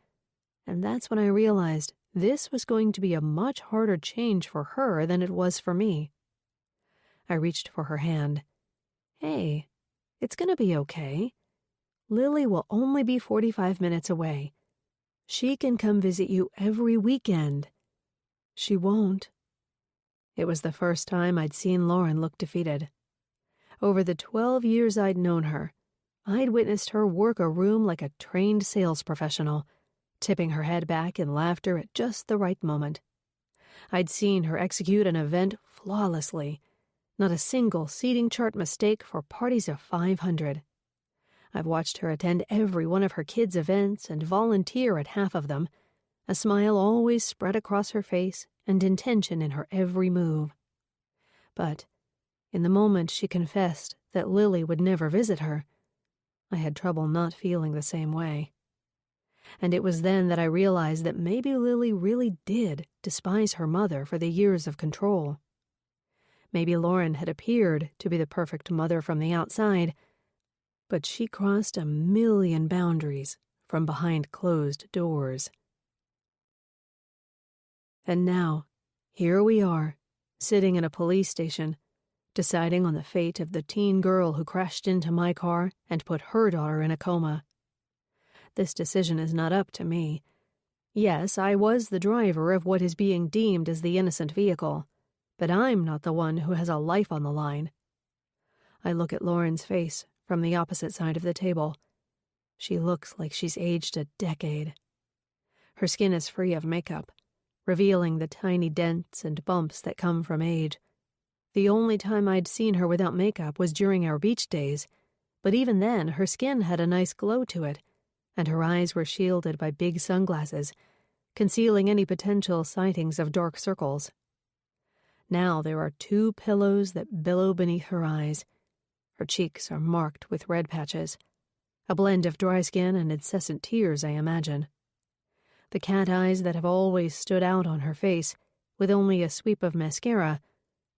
and that's when I realized this was going to be a much harder change for her than it was for me. I reached for her hand. Hey, it's going to be okay. Lily will only be 45 minutes away. She can come visit you every weekend. She won't. It was the first time I'd seen Lauren look defeated. Over the 12 years I'd known her, I'd witnessed her work a room like a trained sales professional, tipping her head back in laughter at just the right moment. I'd seen her execute an event flawlessly, not a single seating chart mistake for parties of 500. I've watched her attend every one of her kids' events and volunteer at half of them, a smile always spread across her face and intention in her every move. But in the moment she confessed that Lily would never visit her, I had trouble not feeling the same way. And it was then that I realized that maybe Lily really did despise her mother for the years of control. Maybe Lauren had appeared to be the perfect mother from the outside, but she crossed a million boundaries from behind closed doors. And now, here we are, sitting in a police station, deciding on the fate of the teen girl who crashed into my car and put her daughter in a coma. This decision is not up to me. Yes, I was the driver of what is being deemed as the innocent vehicle, but I'm not the one who has a life on the line. I look at Lauren's face from the opposite side of the table. She looks like she's aged a decade. Her skin is free of makeup, revealing the tiny dents and bumps that come from age. The only time I'd seen her without makeup was during our beach days, but even then her skin had a nice glow to it, and her eyes were shielded by big sunglasses, concealing any potential sightings of dark circles. Now there are 2 pillows that billow beneath her eyes. Her cheeks are marked with red patches, a blend of dry skin and incessant tears, I imagine. The cat eyes that have always stood out on her face, with only a sweep of mascara,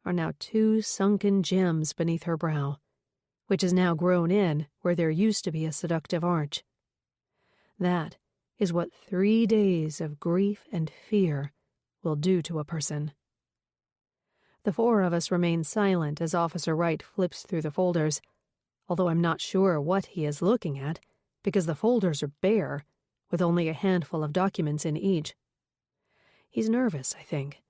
are now 2 sunken gems beneath her brow, which is now grown in where there used to be a seductive arch. That is what 3 days of grief and fear will do to a person. The 4 of us remain silent as Officer Wright flips through the folders, although I'm not sure what he is looking at, because the folders are bare, with only a handful of documents in each. He's nervous, I think.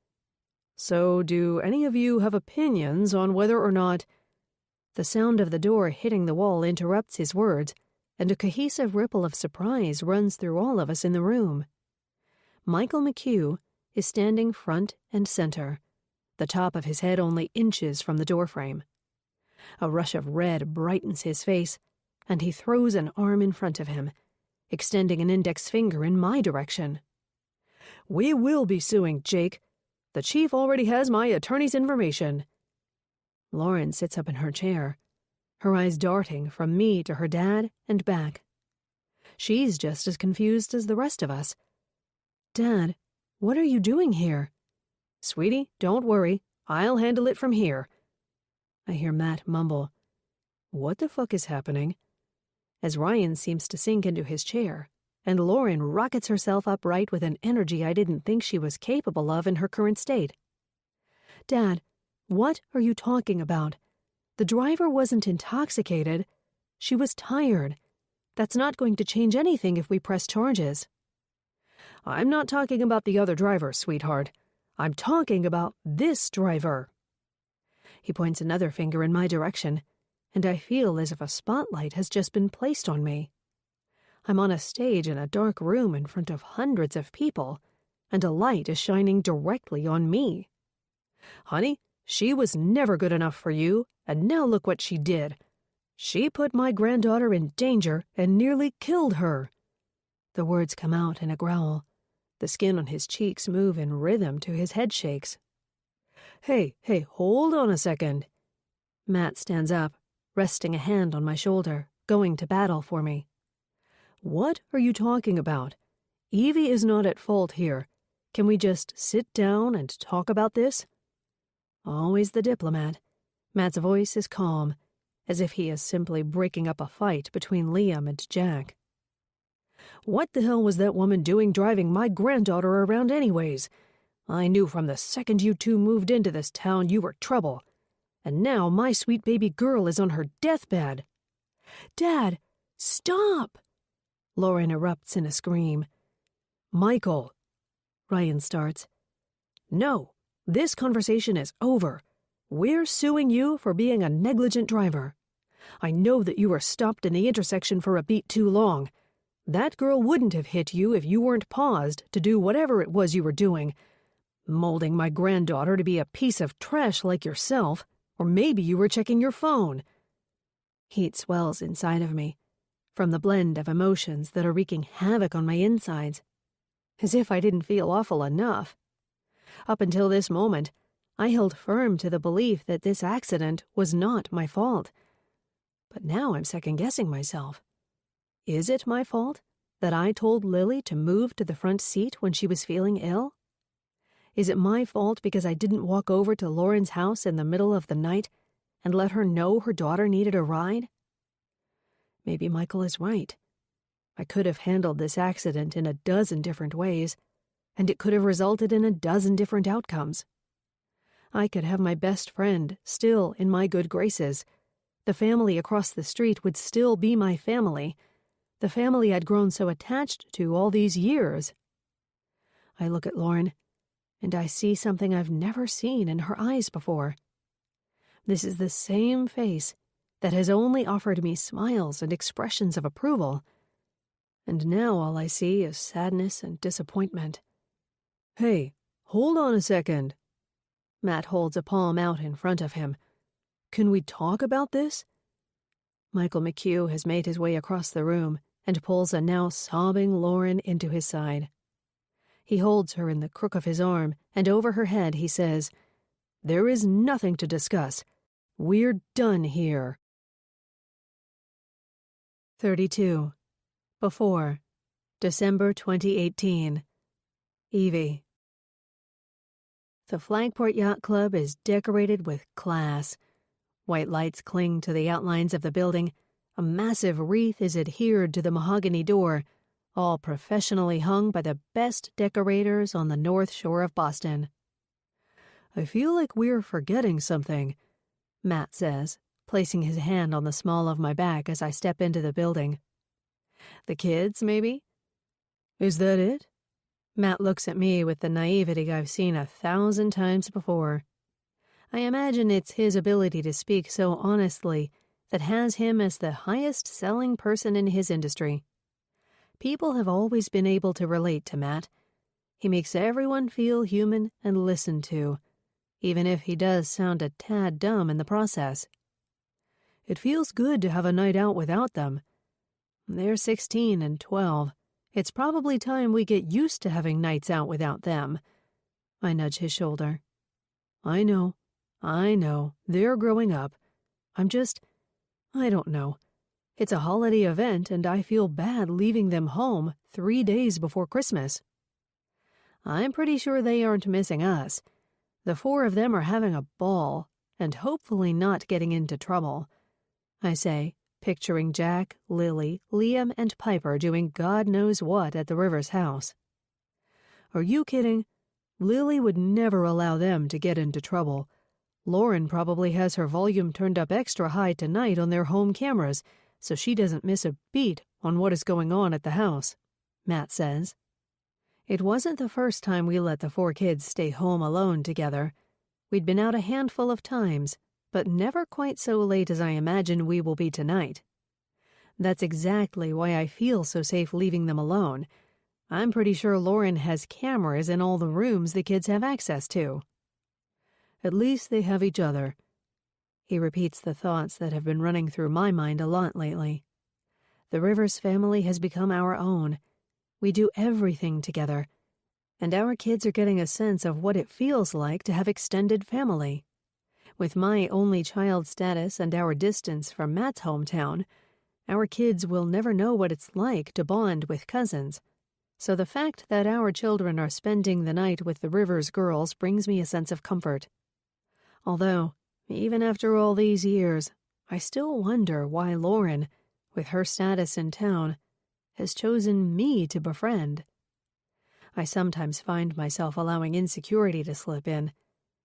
So, do any of you have opinions on whether or not... The sound of the door hitting the wall interrupts his words, and a cohesive ripple of surprise runs through all of us in the room. Michael McHugh is standing front and center, the top of his head only inches from the doorframe. A rush of red brightens his face, and he throws an arm in front of him, extending an index finger in my direction. "We will be suing, Jake. The chief already has my attorney's information." Lauren sits up in her chair, her eyes darting from me to her dad and back. She's just as confused as the rest of us. "Dad, what are you doing here?" "Sweetie, don't worry. I'll handle it from here." I hear Matt mumble, "What the fuck is happening?" as Ryan seems to sink into his chair, and Lauren rockets herself upright with an energy I didn't think she was capable of in her current state. "Dad, what are you talking about? The driver wasn't intoxicated. She was tired. That's not going to change anything if we press charges." "I'm not talking about the other driver, sweetheart. I'm talking about this driver." He points another finger in my direction, and I feel as if a spotlight has just been placed on me. I'm on a stage in a dark room in front of hundreds of people, and a light is shining directly on me. "Honey, she was never good enough for you, and now look what she did. She put my granddaughter in danger and nearly killed her." The words come out in a growl. The skin on his cheeks move in rhythm to his head shakes. Hey, hold on a second." Matt stands up, resting a hand on my shoulder, going to battle for me. "What are you talking about? Evie is not at fault here. Can we just sit down and talk about this?" Always the diplomat, Matt's voice is calm, as if he is simply breaking up a fight between Liam and Jack. "What the hell was that woman doing driving my granddaughter around anyways? I knew from the second you 2 moved into this town you were trouble. And now my sweet baby girl is on her deathbed." "Dad, stop!" Lauren erupts in a scream. "Michael," Ryan starts. "No, this conversation is over. We're suing you for being a negligent driver. I know that you were stopped in the intersection for a beat too long. That girl wouldn't have hit you if you weren't paused to do whatever it was you were doing. Molding my granddaughter to be a piece of trash like yourself, or maybe you were checking your phone." Heat swells inside of me, from the blend of emotions that are wreaking havoc on my insides. As if I didn't feel awful enough. Up until this moment, I held firm to the belief that this accident was not my fault. But now I'm second-guessing myself. Is it my fault that I told Lily to move to the front seat when she was feeling ill? Is it my fault because I didn't walk over to Lauren's house in the middle of the night and let her know her daughter needed a ride? Maybe Michael is right. I could have handled this accident in a dozen different ways, and it could have resulted in a dozen different outcomes. I could have my best friend still in my good graces. The family across the street would still be my family, the family I'd grown so attached to all these years. I look at Lauren, and I see something I've never seen in her eyes before. This is the same face that has only offered me smiles and expressions of approval, and now all I see is sadness and disappointment. Hey, hold on a second. Matt holds a palm out in front of him. Can we talk about this? Michael McHugh has made his way across the room and pulls a now sobbing Lauren into his side. He holds her in the crook of his arm, and over her head he says, "There is nothing to discuss. We're done here." 32. Before. December 2018. Evie. The Flagport Yacht Club is decorated with class. White lights cling to the outlines of the building. A massive wreath is adhered to the mahogany door, all professionally hung by the best decorators on the North Shore of Boston. I feel like we're forgetting something, Matt says, placing his hand on the small of my back as I step into the building. The kids, maybe? Is that it? Matt looks at me with the naivety I've seen 1,000 times before. I imagine it's his ability to speak so honestly that has him as the highest-selling person in his industry. People have always been able to relate to Matt. He makes everyone feel human and listened to, even if he does sound a tad dumb in the process. It feels good to have a night out without them. They're 16 and 12. It's probably time we get used to having nights out without them. I nudge his shoulder. I know. They're growing up. I don't know. It's a holiday event, and I feel bad leaving them home 3 days before Christmas. I'm pretty sure they aren't missing us. The 4 of them are having a ball, and hopefully not getting into trouble, I say, picturing Jack, Lily, Liam, and Piper doing God knows what at the Rivers house. Are you kidding? Lily would never allow them to get into trouble. Lauren probably has her volume turned up extra high tonight on their home cameras, so she doesn't miss a beat on what is going on at the house, Matt says. It wasn't the first time we let the 4 kids stay home alone together. We'd been out a handful of times, but never quite so late as I imagine we will be tonight. That's exactly why I feel so safe leaving them alone. I'm pretty sure Lauren has cameras in all the rooms the kids have access to. At least they have each other. He repeats the thoughts that have been running through my mind a lot lately. The Rivers family has become our own. We do everything together, and our kids are getting a sense of what it feels like to have extended family. With my only child status and our distance from Matt's hometown, our kids will never know what it's like to bond with cousins. So the fact that our children are spending the night with the Rivers girls brings me a sense of comfort. Although, even after all these years, I still wonder why Lauren, with her status in town, has chosen me to befriend. I sometimes find myself allowing insecurity to slip in,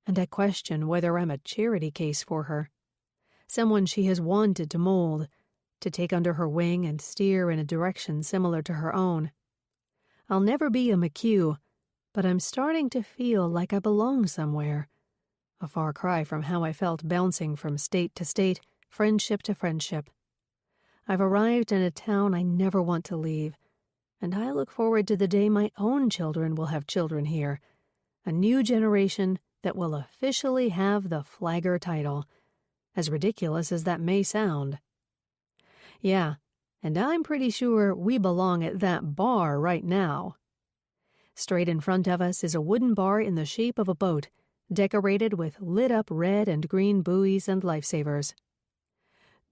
and I question whether I'm a charity case for her. Someone she has wanted to mold, to take under her wing and steer in a direction similar to her own. I'll never be a McHugh, but I'm starting to feel like I belong somewhere. A far cry from how I felt bouncing from state to state, friendship to friendship. I've arrived in a town I never want to leave, and I look forward to the day my own children will have children here, a new generation that will officially have the Flagger title, as ridiculous as that may sound. Yeah, and I'm pretty sure we belong at that bar right now. Straight in front of us is a wooden bar in the shape of a boat, decorated with lit-up red and green buoys and lifesavers.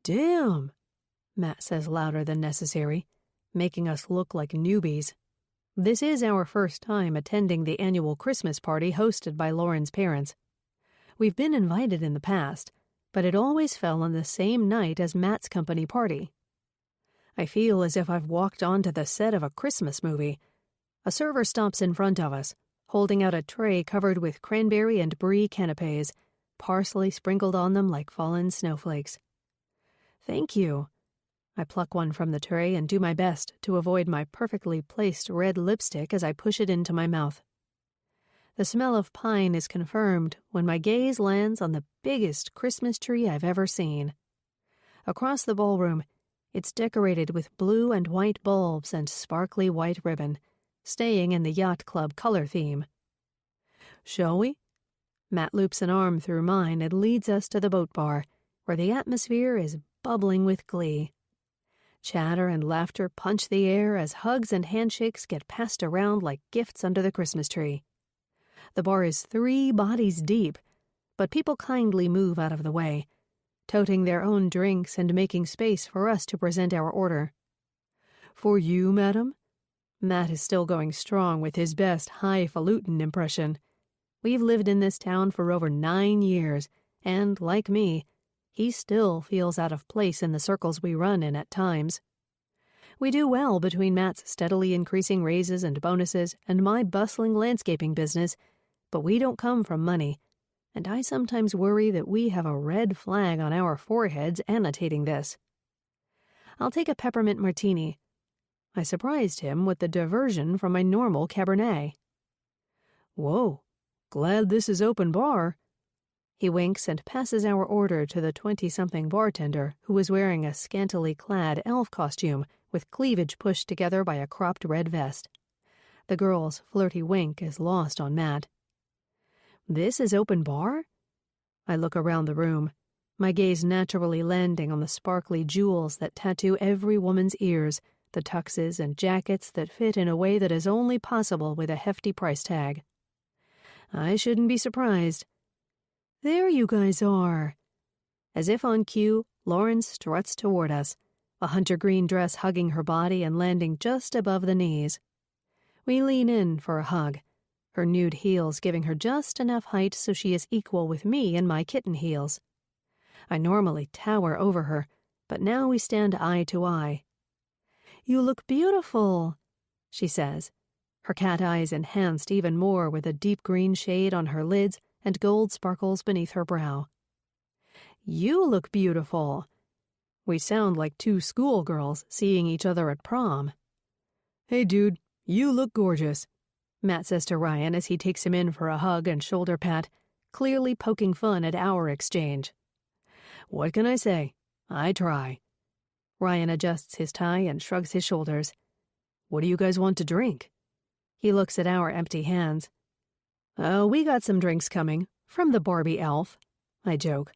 Damn, Matt says louder than necessary, making us look like newbies. This is our first time attending the annual Christmas party hosted by Lauren's parents. We've been invited in the past, but it always fell on the same night as Matt's company party. I feel as if I've walked onto the set of a Christmas movie. A server stops in front of us, holding out a tray covered with cranberry and brie canapes, parsley sprinkled on them like fallen snowflakes. Thank you. I pluck one from the tray and do my best to avoid my perfectly placed red lipstick as I push it into my mouth. The smell of pine is confirmed when my gaze lands on the biggest Christmas tree I've ever seen. Across the ballroom, it's decorated with blue and white bulbs and sparkly white ribbon, staying in the yacht club color theme. Shall we? Matt loops an arm through mine and leads us to the boat bar, where the atmosphere is bubbling with glee. Chatter and laughter punch the air as hugs and handshakes get passed around like gifts under the Christmas tree. The bar is 3 bodies deep, but people kindly move out of the way, toting their own drinks and making space for us to present our order. For you, madam? Matt is still going strong with his best highfalutin impression. We've lived in this town for over 9 years, and, like me, he still feels out of place in the circles we run in at times. We do well between Matt's steadily increasing raises and bonuses and my bustling landscaping business, but we don't come from money, and I sometimes worry that we have a red flag on our foreheads annotating this. I'll take a peppermint martini. I surprised him with the diversion from my normal Cabernet. Whoa, glad this is open bar. He winks and passes our order to the 20-something bartender who is wearing a scantily clad elf costume with cleavage pushed together by a cropped red vest. The girl's flirty wink is lost on Matt. This is open bar? I look around the room, my gaze naturally landing on the sparkly jewels that tattoo every woman's ears, the tuxes and jackets that fit in a way that is only possible with a hefty price tag. I shouldn't be surprised. There you guys are. As if on cue, Lauren struts toward us, a hunter green dress hugging her body and landing just above the knees. We lean in for a hug, her nude heels giving her just enough height so she is equal with me in my kitten heels. I normally tower over her, but now we stand eye to eye. You look beautiful, she says, her cat eyes enhanced even more with a deep green shade on her lids and gold sparkles beneath her brow. You look beautiful. We sound like 2 schoolgirls seeing each other at prom. Hey, dude, you look gorgeous, Matt says to Ryan as he takes him in for a hug and shoulder pat, clearly poking fun at our exchange. What can I say? I try. Ryan adjusts his tie and shrugs his shoulders. What do you guys want to drink? He looks at our empty hands. Oh, we got some drinks coming, from the Barbie elf, I joke.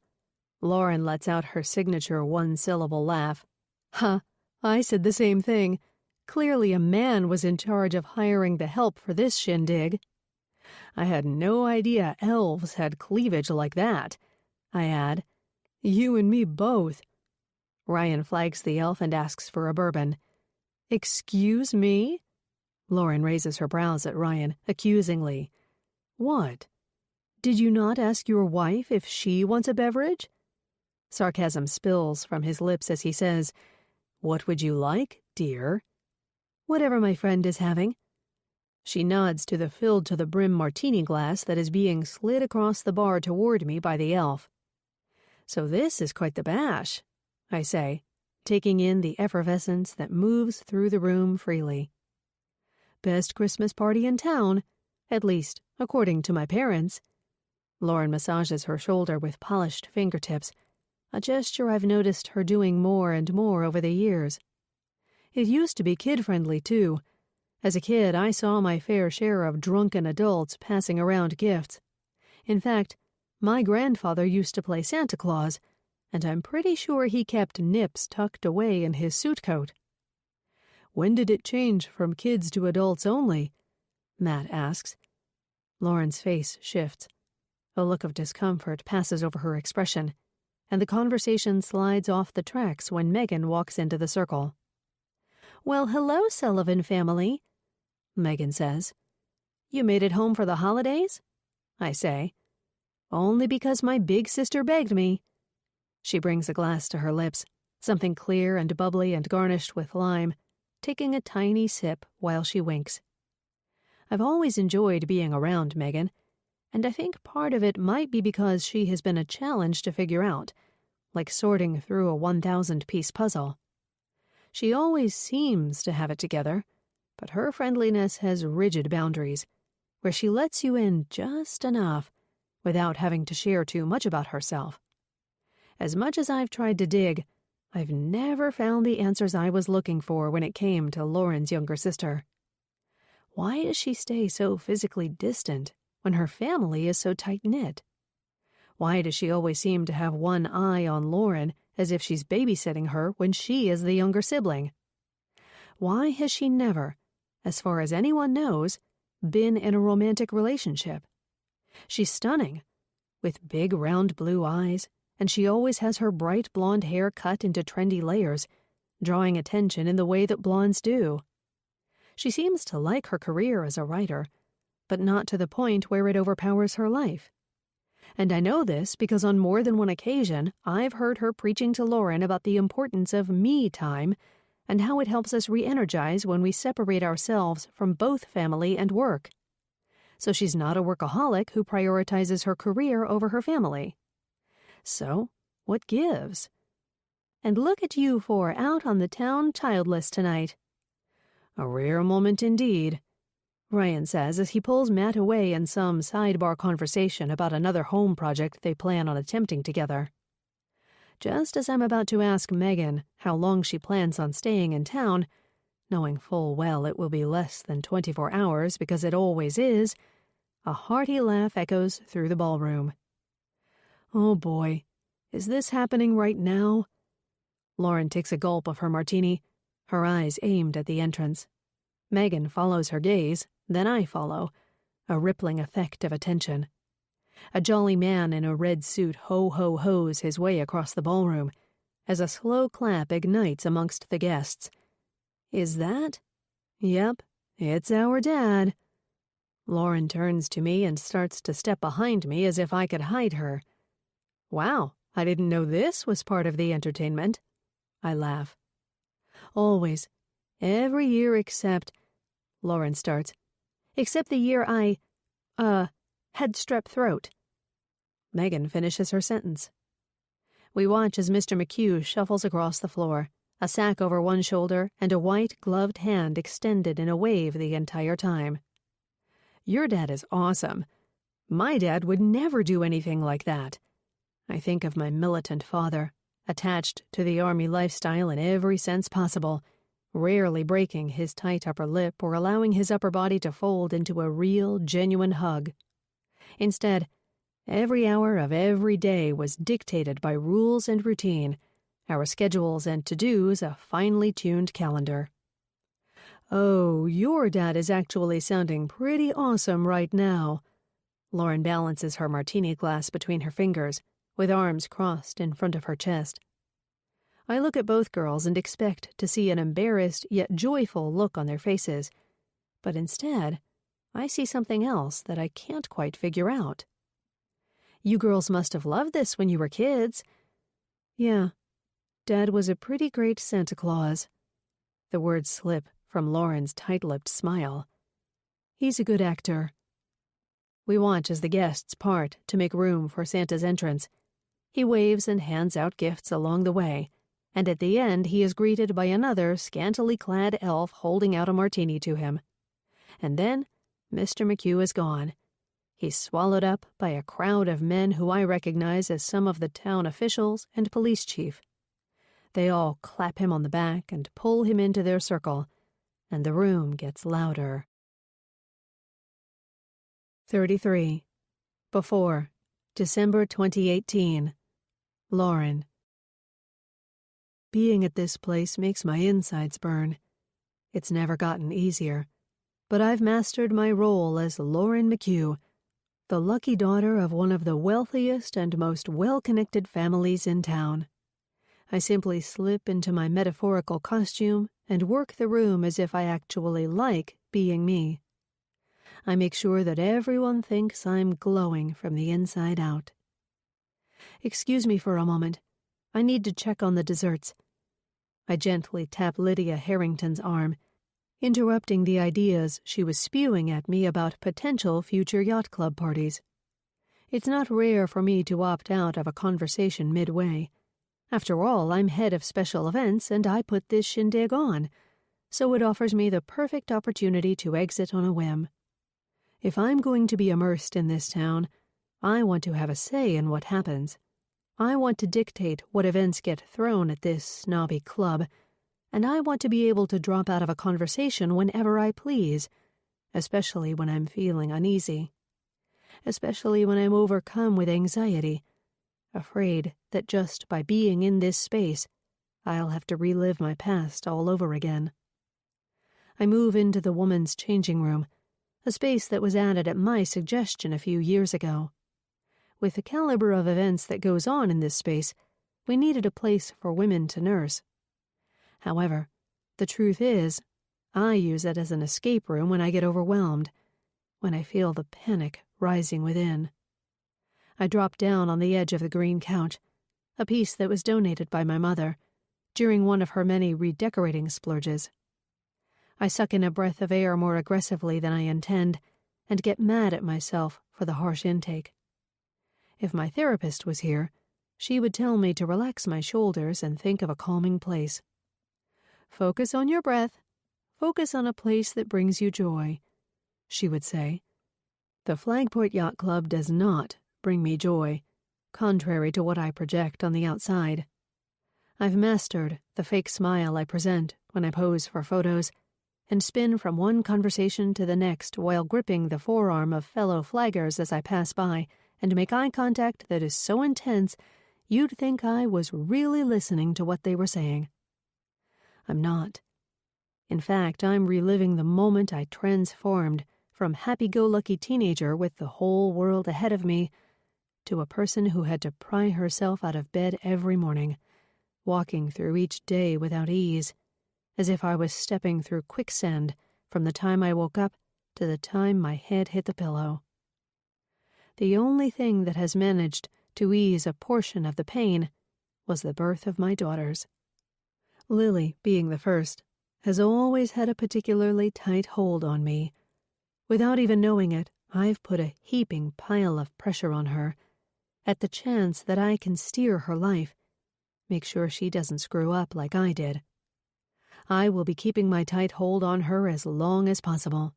Lauren lets out her signature 1-syllable laugh. Huh, I said the same thing. Clearly a man was in charge of hiring the help for this shindig. I had no idea elves had cleavage like that, I add. You and me both. Ryan flags the elf and asks for a bourbon. Excuse me? Lauren raises her brows at Ryan, accusingly. What? Did you not ask your wife if she wants a beverage? Sarcasm spills from his lips as he says, What would you like, dear? Whatever my friend is having. She nods to the filled to the brim martini glass that is being slid across the bar toward me by the elf. So this is quite the bash, I say, taking in the effervescence that moves through the room freely. Best Christmas party in town, at least according to my parents. Lauren massages her shoulder with polished fingertips, a gesture I've noticed her doing more and more over the years. It used to be kid-friendly, too. As a kid, I saw my fair share of drunken adults passing around gifts. In fact, my grandfather used to play Santa Claus, and I'm pretty sure he kept nips tucked away in his suit coat. When did it change from kids to adults only? Matt asks. Lauren's face shifts. A look of discomfort passes over her expression, and the conversation slides off the tracks when Megan walks into the circle. Well, hello, Sullivan family, Megan says. You made it home for the holidays? I say. Only because my big sister begged me. She brings a glass to her lips, something clear and bubbly and garnished with lime, taking a tiny sip while she winks. I've always enjoyed being around Megan, and I think part of it might be because she has been a challenge to figure out, like sorting through a 1,000-piece puzzle. She always seems to have it together, but her friendliness has rigid boundaries, where she lets you in just enough without having to share too much about herself. As much as I've tried to dig, I've never found the answers I was looking for when it came to Lauren's younger sister. Why does she stay so physically distant when her family is so tight-knit? Why does she always seem to have one eye on Lauren as if she's babysitting her when she is the younger sibling? Why has she never, as far as anyone knows, been in a romantic relationship? She's stunning, with big round blue eyes, and she always has her bright blonde hair cut into trendy layers, drawing attention in the way that blondes do. She seems to like her career as a writer, but not to the point where it overpowers her life. And I know this because on more than one occasion, I've heard her preaching to Lauren about the importance of me time and how it helps us re-energize when we separate ourselves from both family and work. So she's not a workaholic who prioritizes her career over her family. So, what gives? And look at you four out on the town childless tonight. A rare moment indeed, Ryan says as he pulls Matt away in some sidebar conversation about another home project they plan on attempting together. Just as I'm about to ask Megan how long she plans on staying in town, knowing full well it will be less than 24 hours because it always is, a hearty laugh echoes through the ballroom. Oh boy, is this happening right now? Lauren takes a gulp of her martini, her eyes aimed at the entrance. Megan follows her gaze, then I follow, a rippling effect of attention. A jolly man in a red suit ho-ho-hos his way across the ballroom as a slow clap ignites amongst the guests. Is that? Yep, it's our dad. Lauren turns to me and starts to step behind me as if I could hide her. Wow, I didn't know this was part of the entertainment. I laugh. Always. Every year except, Lauren starts, except the year I, had strep throat. Megan finishes her sentence. We watch as Mr. McHugh shuffles across the floor, a sack over one shoulder and a white gloved hand extended in a wave the entire time. Your dad is awesome. My dad would never do anything like that. I think of my militant father, attached to the army lifestyle in every sense possible, rarely breaking his tight upper lip or allowing his upper body to fold into a real, genuine hug. Instead, every hour of every day was dictated by rules and routine, our schedules and to-dos a finely tuned calendar. Oh, your dad is actually sounding pretty awesome right now. Lauren balances her martini glass between her fingers, with arms crossed in front of her chest. I look at both girls and expect to see an embarrassed yet joyful look on their faces, but instead, I see something else that I can't quite figure out. You girls must have loved this when you were kids. Yeah, Dad was a pretty great Santa Claus. The words slip from Lauren's tight-lipped smile. He's a good actor. We watch as the guests part to make room for Santa's entrance. He waves and hands out gifts along the way, and at the end he is greeted by another scantily clad elf holding out a martini to him. And then Mr. McHugh is gone. He's swallowed up by a crowd of men who I recognize as some of the town officials and police chief. They all clap him on the back and pull him into their circle, and the room gets louder. 33. Before, December 2018. Lauren. Being at this place makes my insides burn. It's never gotten easier, but I've mastered my role as Lauren McHugh, the lucky daughter of one of the wealthiest and most well-connected families in town. I simply slip into my metaphorical costume and work the room as if I actually like being me. I make sure that everyone thinks I'm glowing from the inside out. Excuse me for a moment. I need to check on the desserts. I gently tap Lydia Harrington's arm, interrupting the ideas she was spewing at me about potential future yacht club parties. It's not rare for me to opt out of a conversation midway, After all, I'm head of special events and I put this shindig on, so it offers me the perfect opportunity to exit on a whim. If I'm going to be immersed in this town, I want to have a say in what happens. I want to dictate what events get thrown at this snobby club, and I want to be able to drop out of a conversation whenever I please, especially when I'm feeling uneasy, especially when I'm overcome with anxiety, afraid that just by being in this space, I'll have to relive my past all over again. I move into the woman's changing room, a space that was added at my suggestion a few years ago. With the caliber of events that goes on in this space, we needed a place for women to nurse. However, the truth is, I use it as an escape room when I get overwhelmed, when I feel the panic rising within. I drop down on the edge of the green couch, a piece that was donated by my mother, during one of her many redecorating splurges. I suck in a breath of air more aggressively than I intend, and get mad at myself for the harsh intake. If my therapist was here, she would tell me to relax my shoulders and think of a calming place. Focus on your breath. Focus on a place that brings you joy, she would say. The Flagport Yacht Club does not bring me joy, contrary to what I project on the outside. I've mastered the fake smile I present when I pose for photos, and spin from one conversation to the next while gripping the forearm of fellow flaggers as I pass by and make eye contact that is so intense you'd think I was really listening to what they were saying. I'm not. In fact, I'm reliving the moment I transformed from happy-go-lucky teenager with the whole world ahead of me to a person who had to pry herself out of bed every morning, walking through each day without ease, as if I was stepping through quicksand from the time I woke up to the time my head hit the pillow. The only thing that has managed to ease a portion of the pain was the birth of my daughters. Lily, being the first, has always had a particularly tight hold on me. Without even knowing it, I've put a heaping pile of pressure on her, at the chance that I can steer her life, make sure she doesn't screw up like I did. I will be keeping my tight hold on her as long as possible.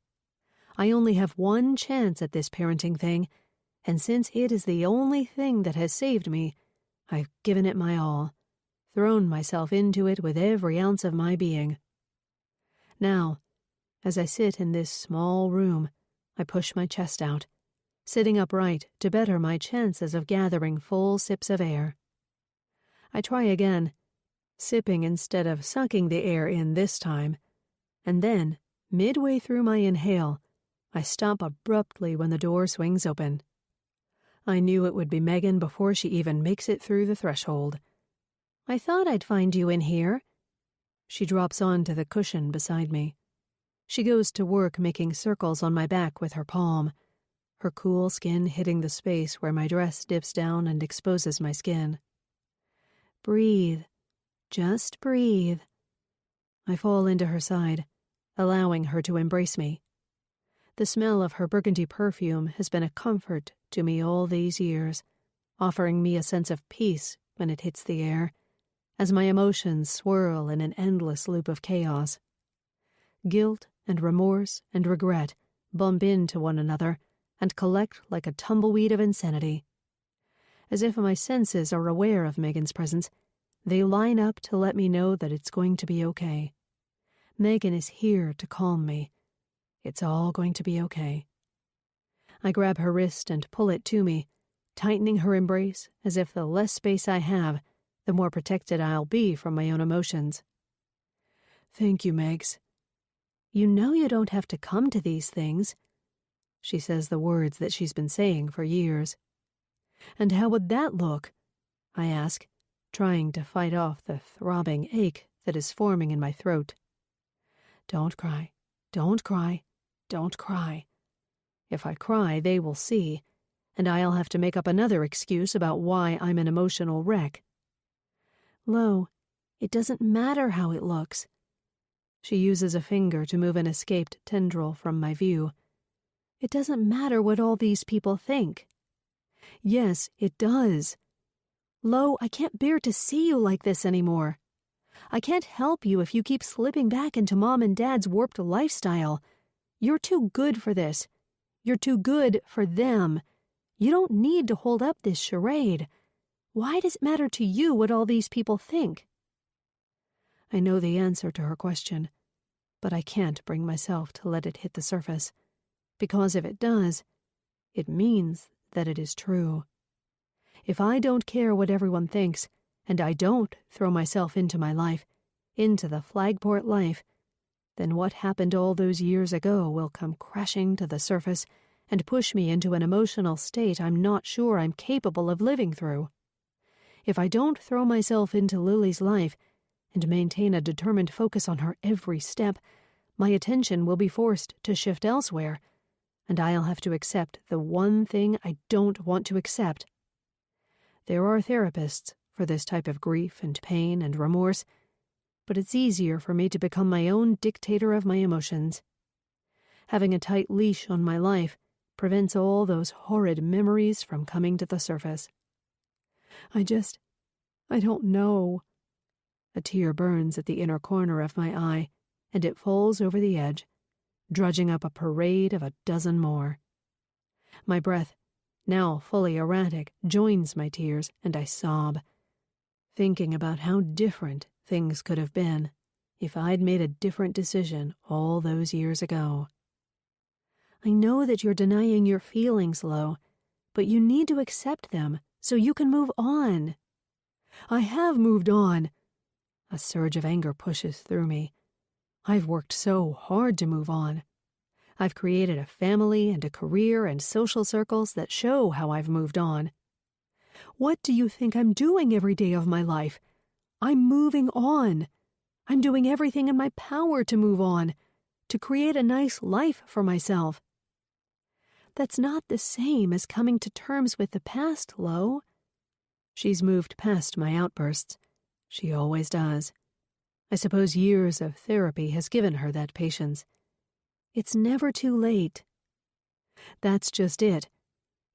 I only have one chance at this parenting thing, and since it is the only thing that has saved me, I've given it my all, thrown myself into it with every ounce of my being. Now, as I sit in this small room, I push my chest out, sitting upright to better my chances of gathering full sips of air. I try again, sipping instead of sucking the air in this time, and then, midway through my inhale, I stop abruptly when the door swings open. I knew it would be Megan before she even makes it through the threshold. I thought I'd find you in here. She drops onto the cushion beside me. She goes to work making circles on my back with her palm, her cool skin hitting the space where my dress dips down and exposes my skin. Breathe. Just breathe. I fall into her side, allowing her to embrace me. The smell of her burgundy perfume has been a comfort to me all these years, offering me a sense of peace when it hits the air, as my emotions swirl in an endless loop of chaos. Guilt and remorse and regret bump into one another and collect like a tumbleweed of insanity. As if my senses are aware of Megan's presence, they line up to let me know that it's going to be okay. Megan is here to calm me. It's all going to be okay. I grab her wrist and pull it to me, tightening her embrace as if the less space I have, the more protected I'll be from my own emotions. Thank you, Megs. You know you don't have to come to these things. She says the words that she's been saying for years. And how would that look? I ask, trying to fight off the throbbing ache that is forming in my throat. Don't cry, don't cry, don't cry. If I cry, they will see, and I'll have to make up another excuse about why I'm an emotional wreck. Lo, it doesn't matter how it looks. She uses a finger to move an escaped tendril from my view. It doesn't matter what all these people think. Yes, it does. Lo, I can't bear to see you like this anymore. I can't help you if you keep slipping back into Mom and Dad's warped lifestyle. You're too good for this. You're too good for them. You don't need to hold up this charade. Why does it matter to you what all these people think? I know the answer to her question, but I can't bring myself to let it hit the surface, because if it does, it means that it is true. If I don't care what everyone thinks, and I don't throw myself into my life, into the Flagport life, then what happened all those years ago will come crashing to the surface and push me into an emotional state I'm not sure I'm capable of living through. If I don't throw myself into Lily's life and maintain a determined focus on her every step, my attention will be forced to shift elsewhere, and I'll have to accept the one thing I don't want to accept. There are therapists for this type of grief and pain and remorse, but it's easier for me to become my own dictator of my emotions. Having a tight leash on my life prevents all those horrid memories from coming to the surface. I don't know. A tear burns at the inner corner of my eye, and it falls over the edge, drudging up a parade of a dozen more. My breath, now fully erratic, joins my tears, and I sob, thinking about how different things could have been if I'd made a different decision all those years ago. I know that you're denying your feelings, Lo, but you need to accept them so you can move on. I have moved on. A surge of anger pushes through me. I've worked so hard to move on. I've created a family and a career and social circles that show how I've moved on. What do you think I'm doing every day of my life? I'm moving on. I'm doing everything in my power to move on, to create a nice life for myself. That's not the same as coming to terms with the past, Lo. She's moved past my outbursts. She always does. I suppose years of therapy has given her that patience. It's never too late. That's just it.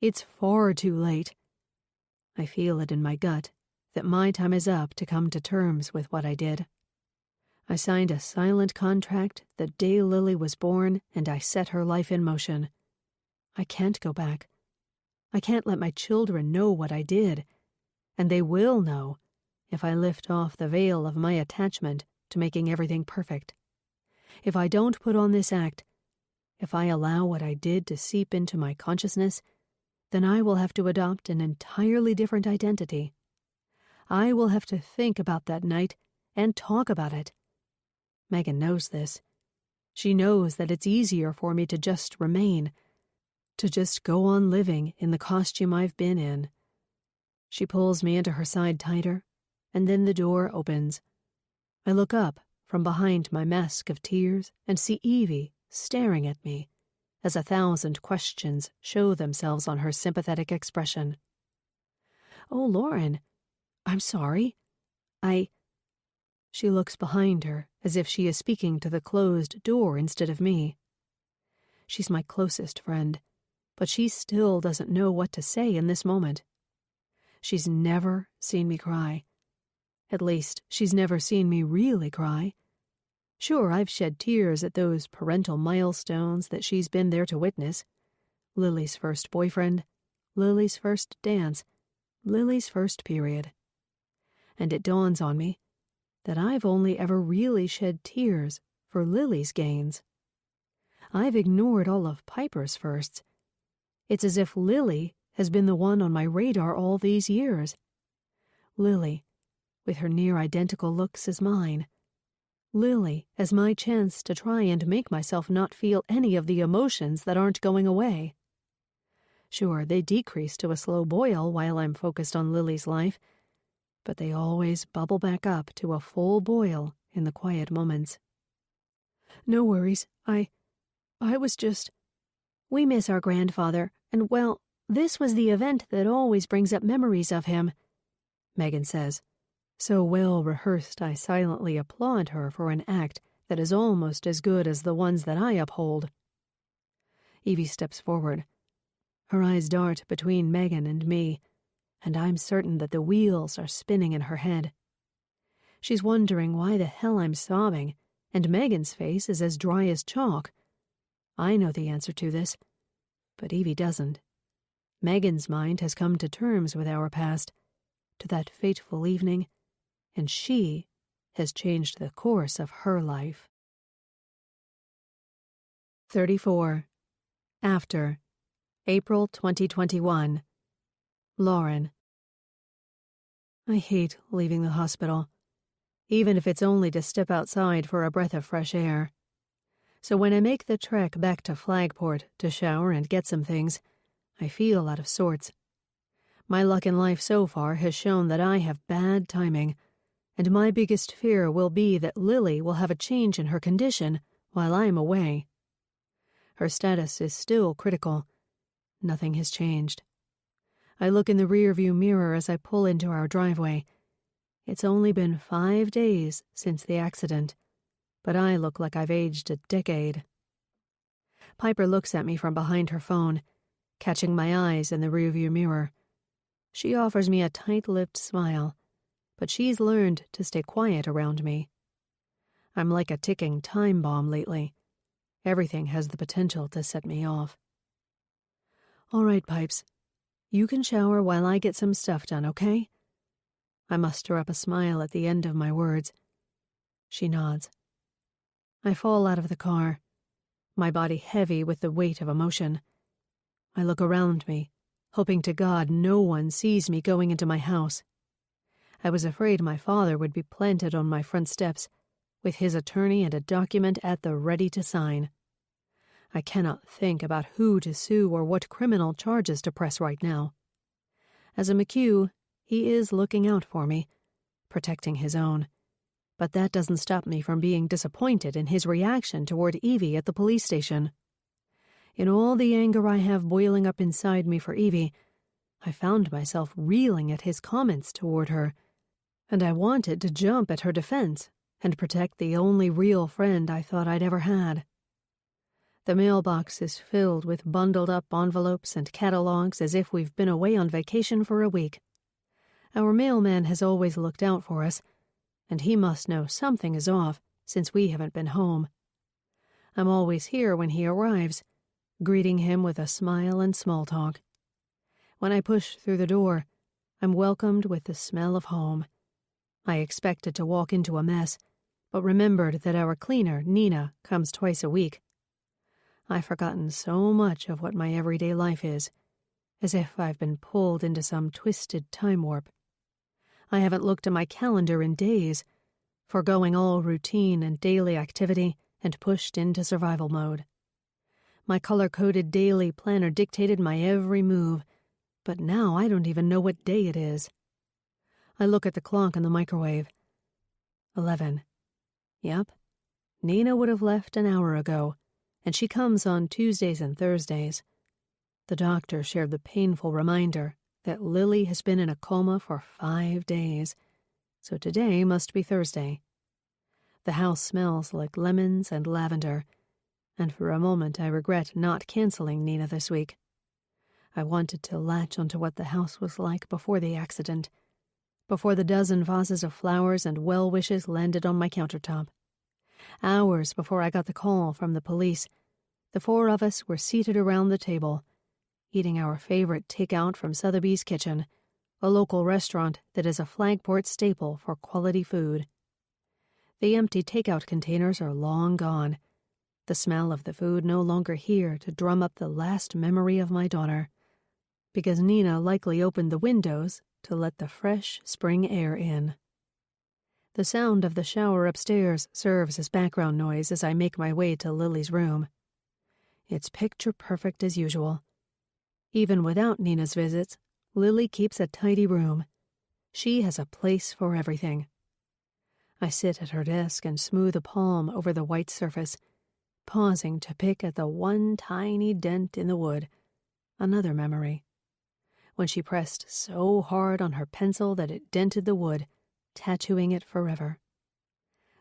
It's far too late. I feel it in my gut that my time is up to come to terms with what I did. I signed a silent contract the day Lily was born, and I set her life in motion. I can't go back. I can't let my children know what I did, and they will know if I lift off the veil of my attachment to making everything perfect. If I don't put on this act, if I allow what I did to seep into my consciousness, then I will have to adopt an entirely different identity. I will have to think about that night and talk about it. Megan knows this. She knows that it's easier for me to just remain, to just go on living in the costume I've been in. She pulls me into her side tighter, and then the door opens. I look up from behind my mask of tears and see Evie staring at me as 1,000 questions show themselves on her sympathetic expression. "Oh, Lauren, I'm sorry. She looks behind her as if she is speaking to the closed door instead of me. She's my closest friend, but she still doesn't know what to say in this moment. She's never seen me cry. At least, she's never seen me really cry. Sure, I've shed tears at those parental milestones that she's been there to witness. Lily's first boyfriend, Lily's first dance, Lily's first period. And it dawns on me that I've only ever really shed tears for Lily's gains. I've ignored all of Piper's firsts. It's as if Lily has been the one on my radar all these years. Lily, with her near-identical looks as mine. Lily as my chance to try and make myself not feel any of the emotions that aren't going away. Sure, they decrease to a slow boil while I'm focused on Lily's life, but they always bubble back up to a full boil in the quiet moments. No worries, I was just... We miss our grandfather, and well, this was the event that always brings up memories of him, Megan says. So well rehearsed I silently applaud her for an act that is almost as good as the ones that I uphold. Evie steps forward. Her eyes dart between Megan and me, and I'm certain that the wheels are spinning in her head. She's wondering why the hell I'm sobbing, and Megan's face is as dry as chalk. I know the answer to this, but Evie doesn't. Megan's mind has come to terms with our past, to that fateful evening, and she has changed the course of her life. 34. After. April 2021. Lauren. I hate leaving the hospital, even if it's only to step outside for a breath of fresh air. So when I make the trek back to Flagport to shower and get some things, I feel out of sorts. My luck in life so far has shown that I have bad timing, and my biggest fear will be that Lily will have a change in her condition while I'm away. Her status is still critical. Nothing has changed. I look in the rearview mirror as I pull into our driveway. It's only been 5 days since the accident, but I look like I've aged a decade. Piper looks at me from behind her phone, catching my eyes in the rearview mirror. She offers me a tight-lipped smile, but she's learned to stay quiet around me. I'm like a ticking time bomb lately. Everything has the potential to set me off. All right, Pipes. You can shower while I get some stuff done, okay? I muster up a smile at the end of my words. She nods. I fall out of the car, my body heavy with the weight of emotion. I look around me, hoping to God no one sees me going into my house. I was afraid my father would be planted on my front steps, with his attorney and a document at the ready to sign. I cannot think about who to sue or what criminal charges to press right now. As a McHugh, he is looking out for me, protecting his own. But that doesn't stop me from being disappointed in his reaction toward Evie at the police station. In all the anger I have boiling up inside me for Evie, I found myself reeling at his comments toward her, and I wanted to jump at her defense and protect the only real friend I thought I'd ever had. The mailbox is filled with bundled-up envelopes and catalogs as if we've been away on vacation for a week. Our mailman has always looked out for us, and he must know something is off since we haven't been home. I'm always here when he arrives, greeting him with a smile and small talk. When I push through the door, I'm welcomed with the smell of home. I expected to walk into a mess, but remembered that our cleaner, Nina, comes twice a week. I've forgotten so much of what my everyday life is, as if I've been pulled into some twisted time warp. I haven't looked at my calendar in days, foregoing all routine and daily activity and pushed into survival mode. My color-coded daily planner dictated my every move, but now I don't even know what day it is. I look at the clock on the microwave. 11. Yep. Nina would have left an hour ago, and she comes on Tuesdays and Thursdays. The doctor shared the painful reminder that Lily has been in a coma for 5 days, so today must be Thursday. The house smells like lemons and lavender, and for a moment I regret not canceling Nina this week. I wanted to latch onto what the house was like before the accident, before the dozen vases of flowers and well wishes landed on my countertop. Hours before I got the call from the police, the 4 of us were seated around the table, eating our favorite takeout from Sotheby's Kitchen, a local restaurant that is a Flagport staple for quality food. The empty takeout containers are long gone, the smell of the food no longer here to drum up the last memory of my daughter, because Nina likely opened the windows to let the fresh spring air in. The sound of the shower upstairs serves as background noise as I make my way to Lily's room. It's picture perfect as usual. Even without Nina's visits, Lily keeps a tidy room. She has a place for everything. I sit at her desk and smooth a palm over the white surface, pausing to pick at the one tiny dent in the wood. Another memory. When she pressed so hard on her pencil that it dented the wood, tattooing it forever.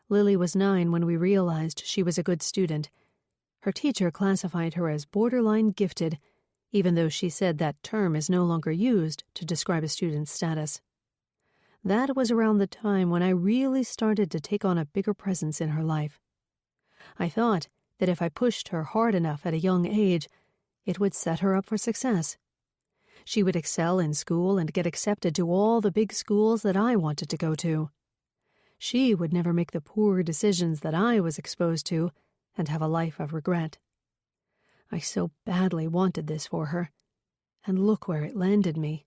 Lily was 9 when we realized she was a good student. Her teacher classified her as borderline gifted, even though she said that term is no longer used to describe a student's status. That was around the time when I really started to take on a bigger presence in her life. I thought that if I pushed her hard enough at a young age, it would set her up for success. She would excel in school and get accepted to all the big schools that I wanted to go to. She would never make the poor decisions that I was exposed to and have a life of regret. I so badly wanted this for her, and look where it landed me.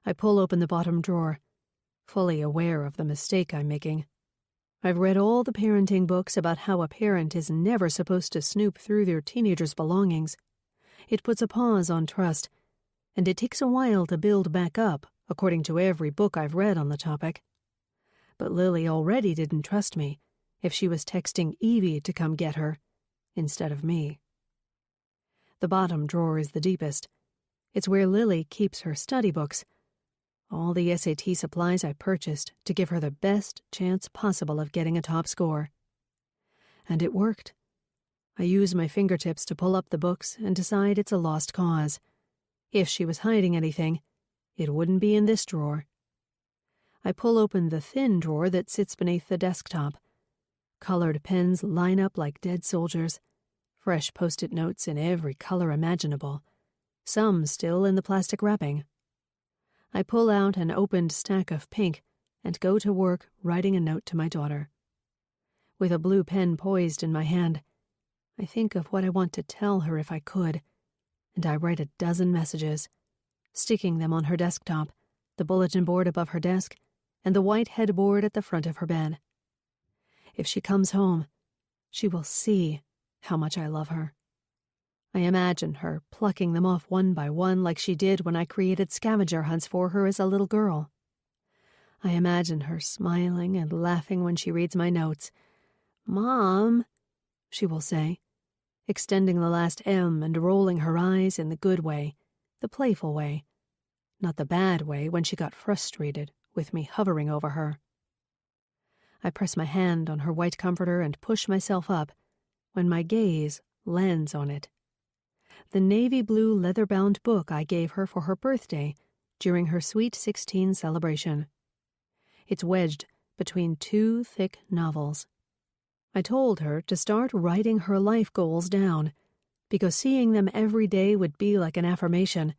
I pull open the bottom drawer, fully aware of the mistake I'm making. I've read all the parenting books about how a parent is never supposed to snoop through their teenager's belongings. It puts a pause on trust, and it takes a while to build back up, according to every book I've read on the topic. But Lily already didn't trust me if she was texting Evie to come get her instead of me. The bottom drawer is the deepest. It's where Lily keeps her study books, all the SAT supplies I purchased to give her the best chance possible of getting a top score. And it worked. I use my fingertips to pull up the books and decide it's a lost cause. If she was hiding anything, it wouldn't be in this drawer. I pull open the thin drawer that sits beneath the desktop. Colored pens line up like dead soldiers. Fresh Post-it notes in every color imaginable, some still in the plastic wrapping. I pull out an opened stack of pink and go to work writing a note to my daughter. With a blue pen poised in my hand, I think of what I want to tell her if I could, and I write a dozen messages, sticking them on her desktop, the bulletin board above her desk, and the white headboard at the front of her bed. If she comes home, she will see how much I love her. I imagine her plucking them off one by one like she did when I created scavenger hunts for her as a little girl. I imagine her smiling and laughing when she reads my notes. "Mom," she will say, extending the last M and rolling her eyes in the good way, the playful way, not the bad way when she got frustrated with me hovering over her. I press my hand on her white comforter and push myself up when my gaze lands on it. The navy blue leather-bound book I gave her for her birthday during her Sweet 16 celebration. It's wedged between two thick novels. I told her to start writing her life goals down, because seeing them every day would be like an affirmation,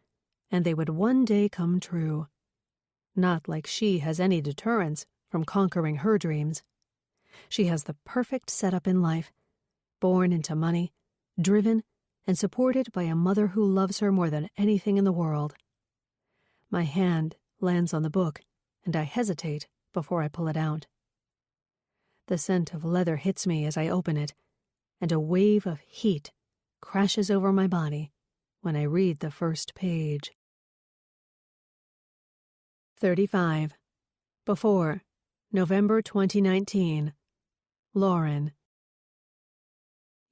and they would one day come true. Not like she has any deterrence from conquering her dreams. She has the perfect setup in life, born into money, driven, and supported by a mother who loves her more than anything in the world. My hand lands on the book, and I hesitate before I pull it out. The scent of leather hits me as I open it, and a wave of heat crashes over my body when I read the first page. 35. Before, November 2019. Lauren.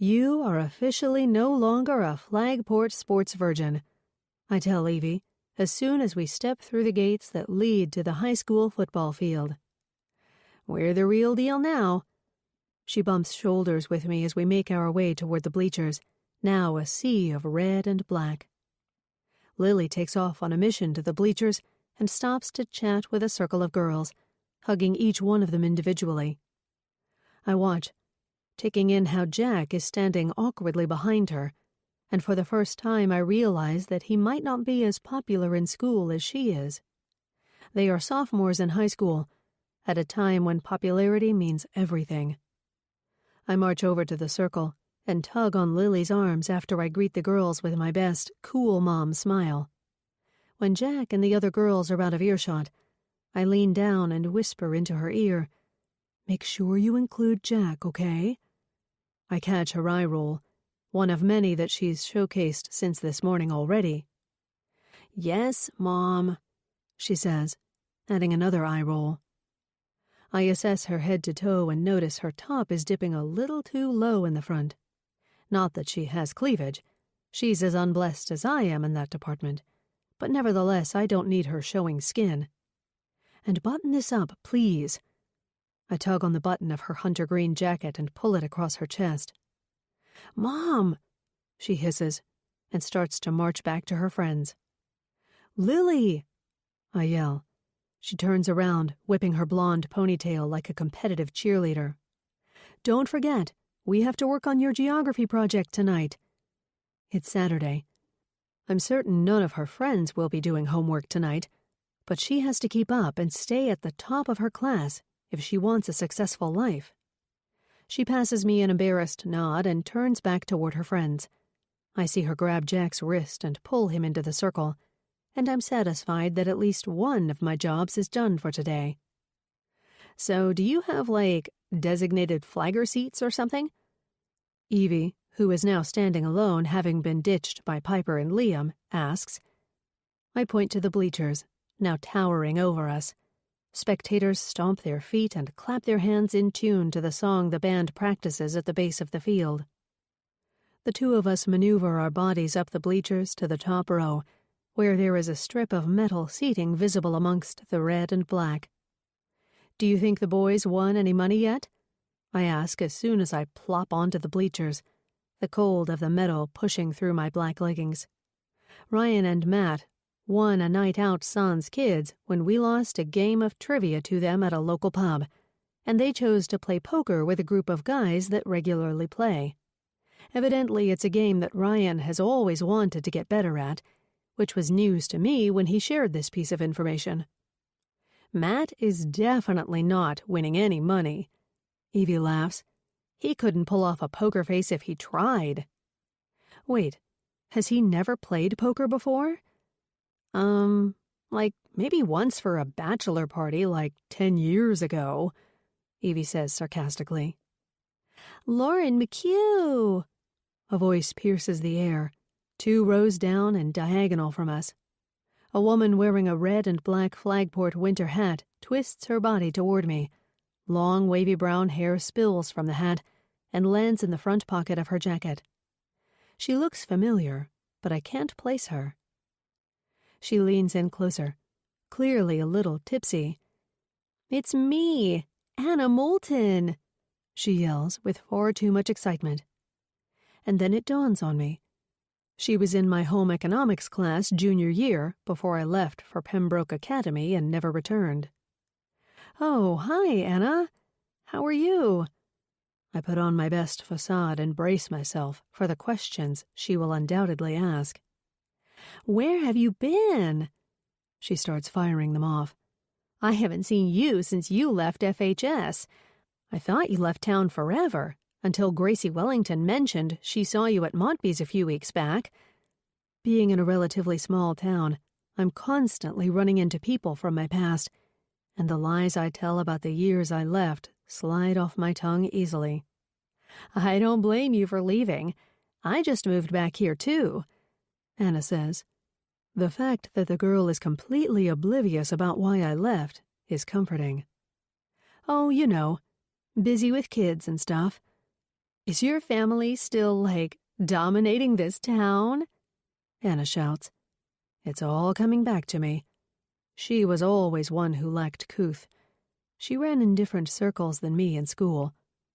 You are officially no longer a Flagport sports virgin, I tell Evie as soon as we step through the gates that lead to the high school football field. We're the real deal now. She bumps shoulders with me as we make our way toward the bleachers, now a sea of red and black. Lily takes off on a mission to the bleachers and stops to chat with a circle of girls, hugging each one of them individually. I watch, taking in how Jack is standing awkwardly behind her, and for the first time I realize that he might not be as popular in school as she is. They are sophomores in high school, at a time when popularity means everything. I march over to the circle and tug on Lily's arms after I greet the girls with my best cool mom smile. When Jack and the other girls are out of earshot, I lean down and whisper into her ear, "Make sure you include Jack, okay?" I catch her eye roll, one of many that she's showcased since this morning already. "Yes, Mom," she says, adding another eye roll. I assess her head to toe and notice her top is dipping a little too low in the front. Not that she has cleavage. She's as unblessed as I am in that department. But nevertheless, I don't need her showing skin. "And button this up, please." I tug on the button of her hunter green jacket and pull it across her chest. "Mom," she hisses, and starts to march back to her friends. "Lily!" I yell. She turns around, whipping her blonde ponytail like a competitive cheerleader. "Don't forget, we have to work on your geography project tonight." It's Saturday. I'm certain none of her friends will be doing homework tonight, but she has to keep up and stay at the top of her class if she wants a successful life. She passes me an embarrassed nod and turns back toward her friends. I see her grab Jack's wrist and pull him into the circle, and I'm satisfied that at least one of my jobs is done for today. "So do you have, designated flagger seats or something?" Evie, who is now standing alone having been ditched by Piper and Liam, asks. I point to the bleachers, now towering over us. Spectators stomp their feet and clap their hands in tune to the song the band practices at the base of the field. The two of us maneuver our bodies up the bleachers to the top row, where there is a strip of metal seating visible amongst the red and black. "Do you think the boys won any money yet?" I ask as soon as I plop onto the bleachers, the cold of the metal pushing through my black leggings. Ryan and Matt won a night out sans kids when we lost a game of trivia to them at a local pub, and they chose to play poker with a group of guys that regularly play. Evidently, it's a game that Ryan has always wanted to get better at, which was news to me when he shared this piece of information. Matt is definitely not winning any money. Evie laughs. He couldn't pull off a poker face if he tried. Wait, has he never played poker before? Maybe once for a bachelor party 10 years ago, Evie says sarcastically. "Lauren McHugh!" A voice pierces the air, 2 rows down and diagonal from us. A woman wearing a red and black Flagport winter hat twists her body toward me. Long wavy brown hair spills from the hat and lands in the front pocket of her jacket. She looks familiar, but I can't place her. She leans in closer, clearly a little tipsy. "It's me, Anna Moulton," she yells with far too much excitement. And then it dawns on me. She was in my home economics class junior year before I left for Pembroke Academy and never returned. "Oh, hi, Anna. How are you?" I put on my best facade and brace myself for the questions she will undoubtedly ask. "Where have you been?" She starts firing them off. "I haven't seen you since you left FHS. I thought you left town forever, until Gracie Wellington mentioned she saw you at Montby's a few weeks back." Being in a relatively small town, I'm constantly running into people from my past, and the lies I tell about the years I left slide off my tongue easily. "I don't blame you for leaving. I just moved back here, too," Anna says. The fact that the girl is completely oblivious about why I left is comforting. "Oh, busy with kids and stuff." "Is your family still, dominating this town?" Anna shouts. It's all coming back to me. She was always one who lacked couth. She ran in different circles than me in school,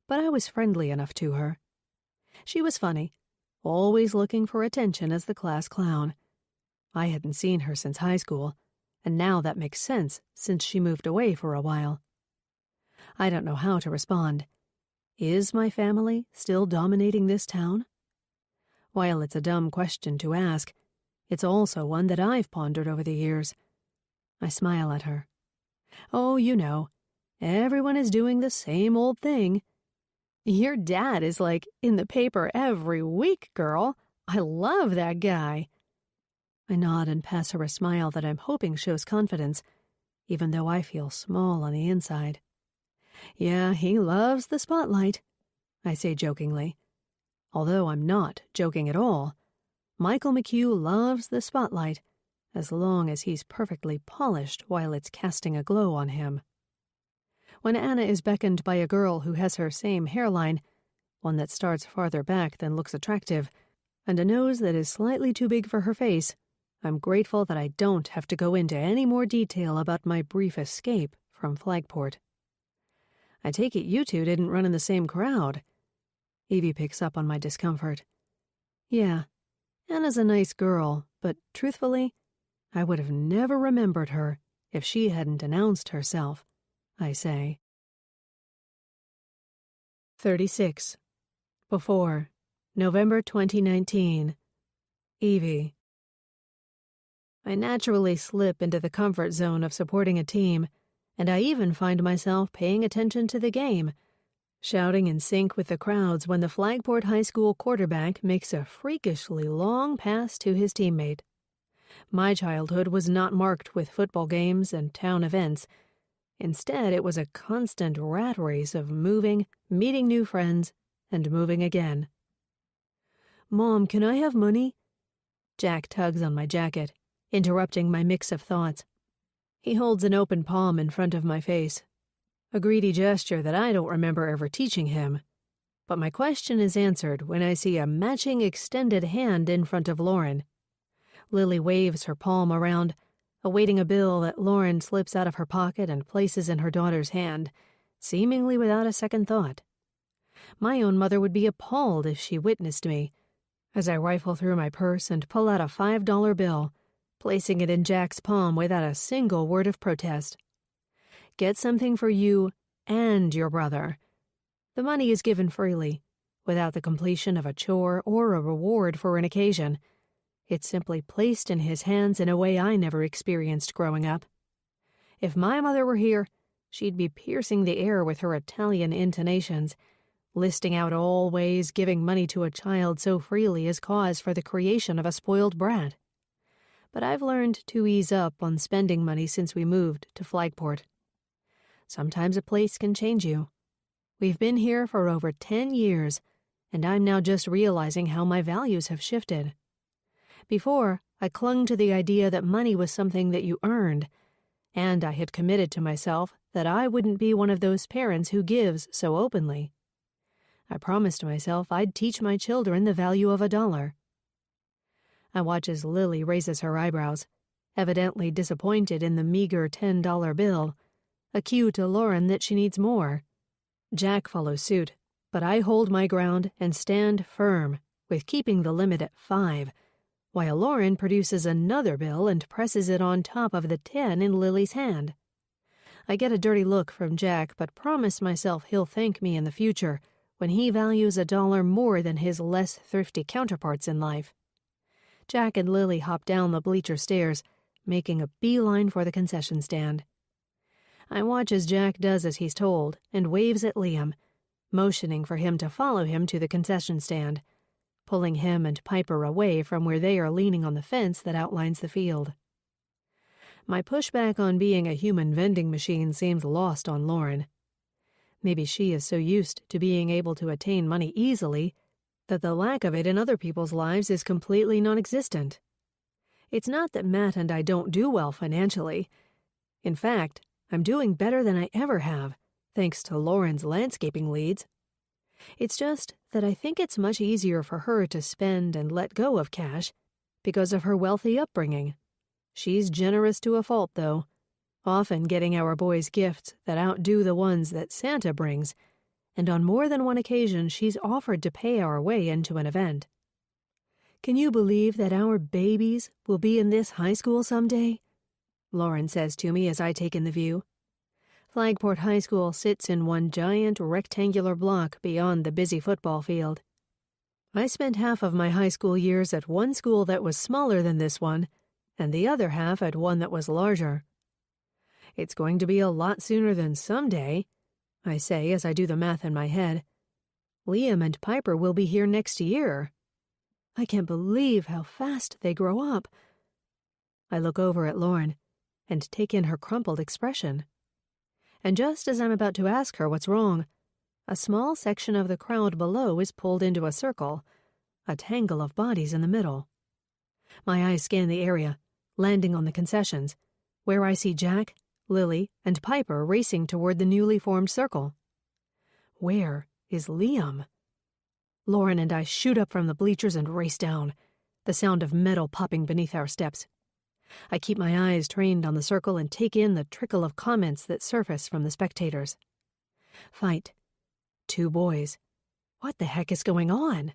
but I was friendly enough to her. She was funny, always looking for attention as the class clown. I hadn't seen her since high school, and now that makes sense since she moved away for a while. I don't know how to respond. Is my family still dominating this town? While it's a dumb question to ask, it's also one that I've pondered over the years. I smile at her. "Oh, everyone is doing the same old thing." "Your dad is in the paper every week, girl. I love that guy." I nod and pass her a smile that I'm hoping shows confidence, even though I feel small on the inside. "Yeah, he loves the spotlight," I say jokingly. Although I'm not joking at all. Michael McHugh loves the spotlight, as long as he's perfectly polished while it's casting a glow on him. When Anna is beckoned by a girl who has her same hairline, one that starts farther back than looks attractive, and a nose that is slightly too big for her face, I'm grateful that I don't have to go into any more detail about my brief escape from Flagport. "I take it you two didn't run in the same crowd." Evie picks up on my discomfort. "Yeah, Anna's a nice girl, but truthfully, I would have never remembered her if she hadn't announced herself, I say. 36. Before, November 2019. Evie. I naturally slip into the comfort zone of supporting a team, and I even find myself paying attention to the game, shouting in sync with the crowds when the Flagport High School quarterback makes a freakishly long pass to his teammate. My childhood was not marked with football games and town events. Instead, it was a constant rat race of moving, meeting new friends, and moving again. "Mom, can I have money?" Jack tugs on my jacket, interrupting my mix of thoughts. He holds an open palm in front of my face, a greedy gesture that I don't remember ever teaching him. But my question is answered when I see a matching extended hand in front of Lauren. Lily waves her palm around, awaiting a bill that Lauren slips out of her pocket and places in her daughter's hand, seemingly without a second thought. My own mother would be appalled if she witnessed me, as I rifle through my purse and pull out a $5 bill, placing it in Jack's palm without a single word of protest. "Get something for you and your brother." The money is given freely, without the completion of a chore or a reward for an occasion. It's simply placed in his hands in a way I never experienced growing up. If my mother were here, she'd be piercing the air with her Italian intonations, listing out all ways giving money to a child so freely is cause for the creation of a spoiled brat. But I've learned to ease up on spending money since we moved to Flagport. Sometimes a place can change you. We've been here for over 10 years, and I'm now just realizing how my values have shifted. Before, I clung to the idea that money was something that you earned, and I had committed to myself that I wouldn't be one of those parents who gives so openly. I promised myself I'd teach my children the value of $1. I watch as Lily raises her eyebrows, evidently disappointed in the meager $10 bill, a cue to Lauren that she needs more. Jack follows suit, but I hold my ground and stand firm, with keeping the limit at $5, while Lauren produces another bill and presses it on top of the 10 in Lily's hand. I get a dirty look from Jack, but promise myself he'll thank me in the future when he values $1 more than his less thrifty counterparts in life. Jack and Lily hop down the bleacher stairs, making a beeline for the concession stand. I watch as Jack does as he's told and waves at Liam, motioning for him to follow him to the concession stand, pulling him and Piper away from where they are leaning on the fence that outlines the field. My pushback on being a human vending machine seems lost on Lauren. Maybe she is so used to being able to attain money easily that the lack of it in other people's lives is completely non-existent. It's not that Matt and I don't do well financially. In fact, I'm doing better than I ever have, thanks to Lauren's landscaping leads. It's just that I think it's much easier for her to spend and let go of cash because of her wealthy upbringing. She's generous to a fault, though, often getting our boys gifts that outdo the ones that Santa brings, and on more than one occasion she's offered to pay our way into an event. "Can you believe that our babies will be in this high school someday?" Lauren says to me as I take in the view. Flagport High School sits in one giant rectangular block beyond the busy football field. I spent half of my high school years at one school that was smaller than this one, and the other half at one that was larger. It's going to be a lot sooner than someday, I say as I do the math in my head. Liam and Piper will be here next year. I can't believe how fast they grow up. I look over at Lauren and take in her crumpled expression. And just as I'm about to ask her what's wrong, a small section of the crowd below is pulled into a circle, a tangle of bodies in the middle. My eyes scan the area, landing on the concessions, where I see Jack, Lily, and Piper racing toward the newly formed circle. Where is Liam? Lauren and I shoot up from the bleachers and race down, the sound of metal popping beneath our steps. I keep my eyes trained on the circle and take in the trickle of comments that surface from the spectators. Fight. 2 boys. What the heck is going on?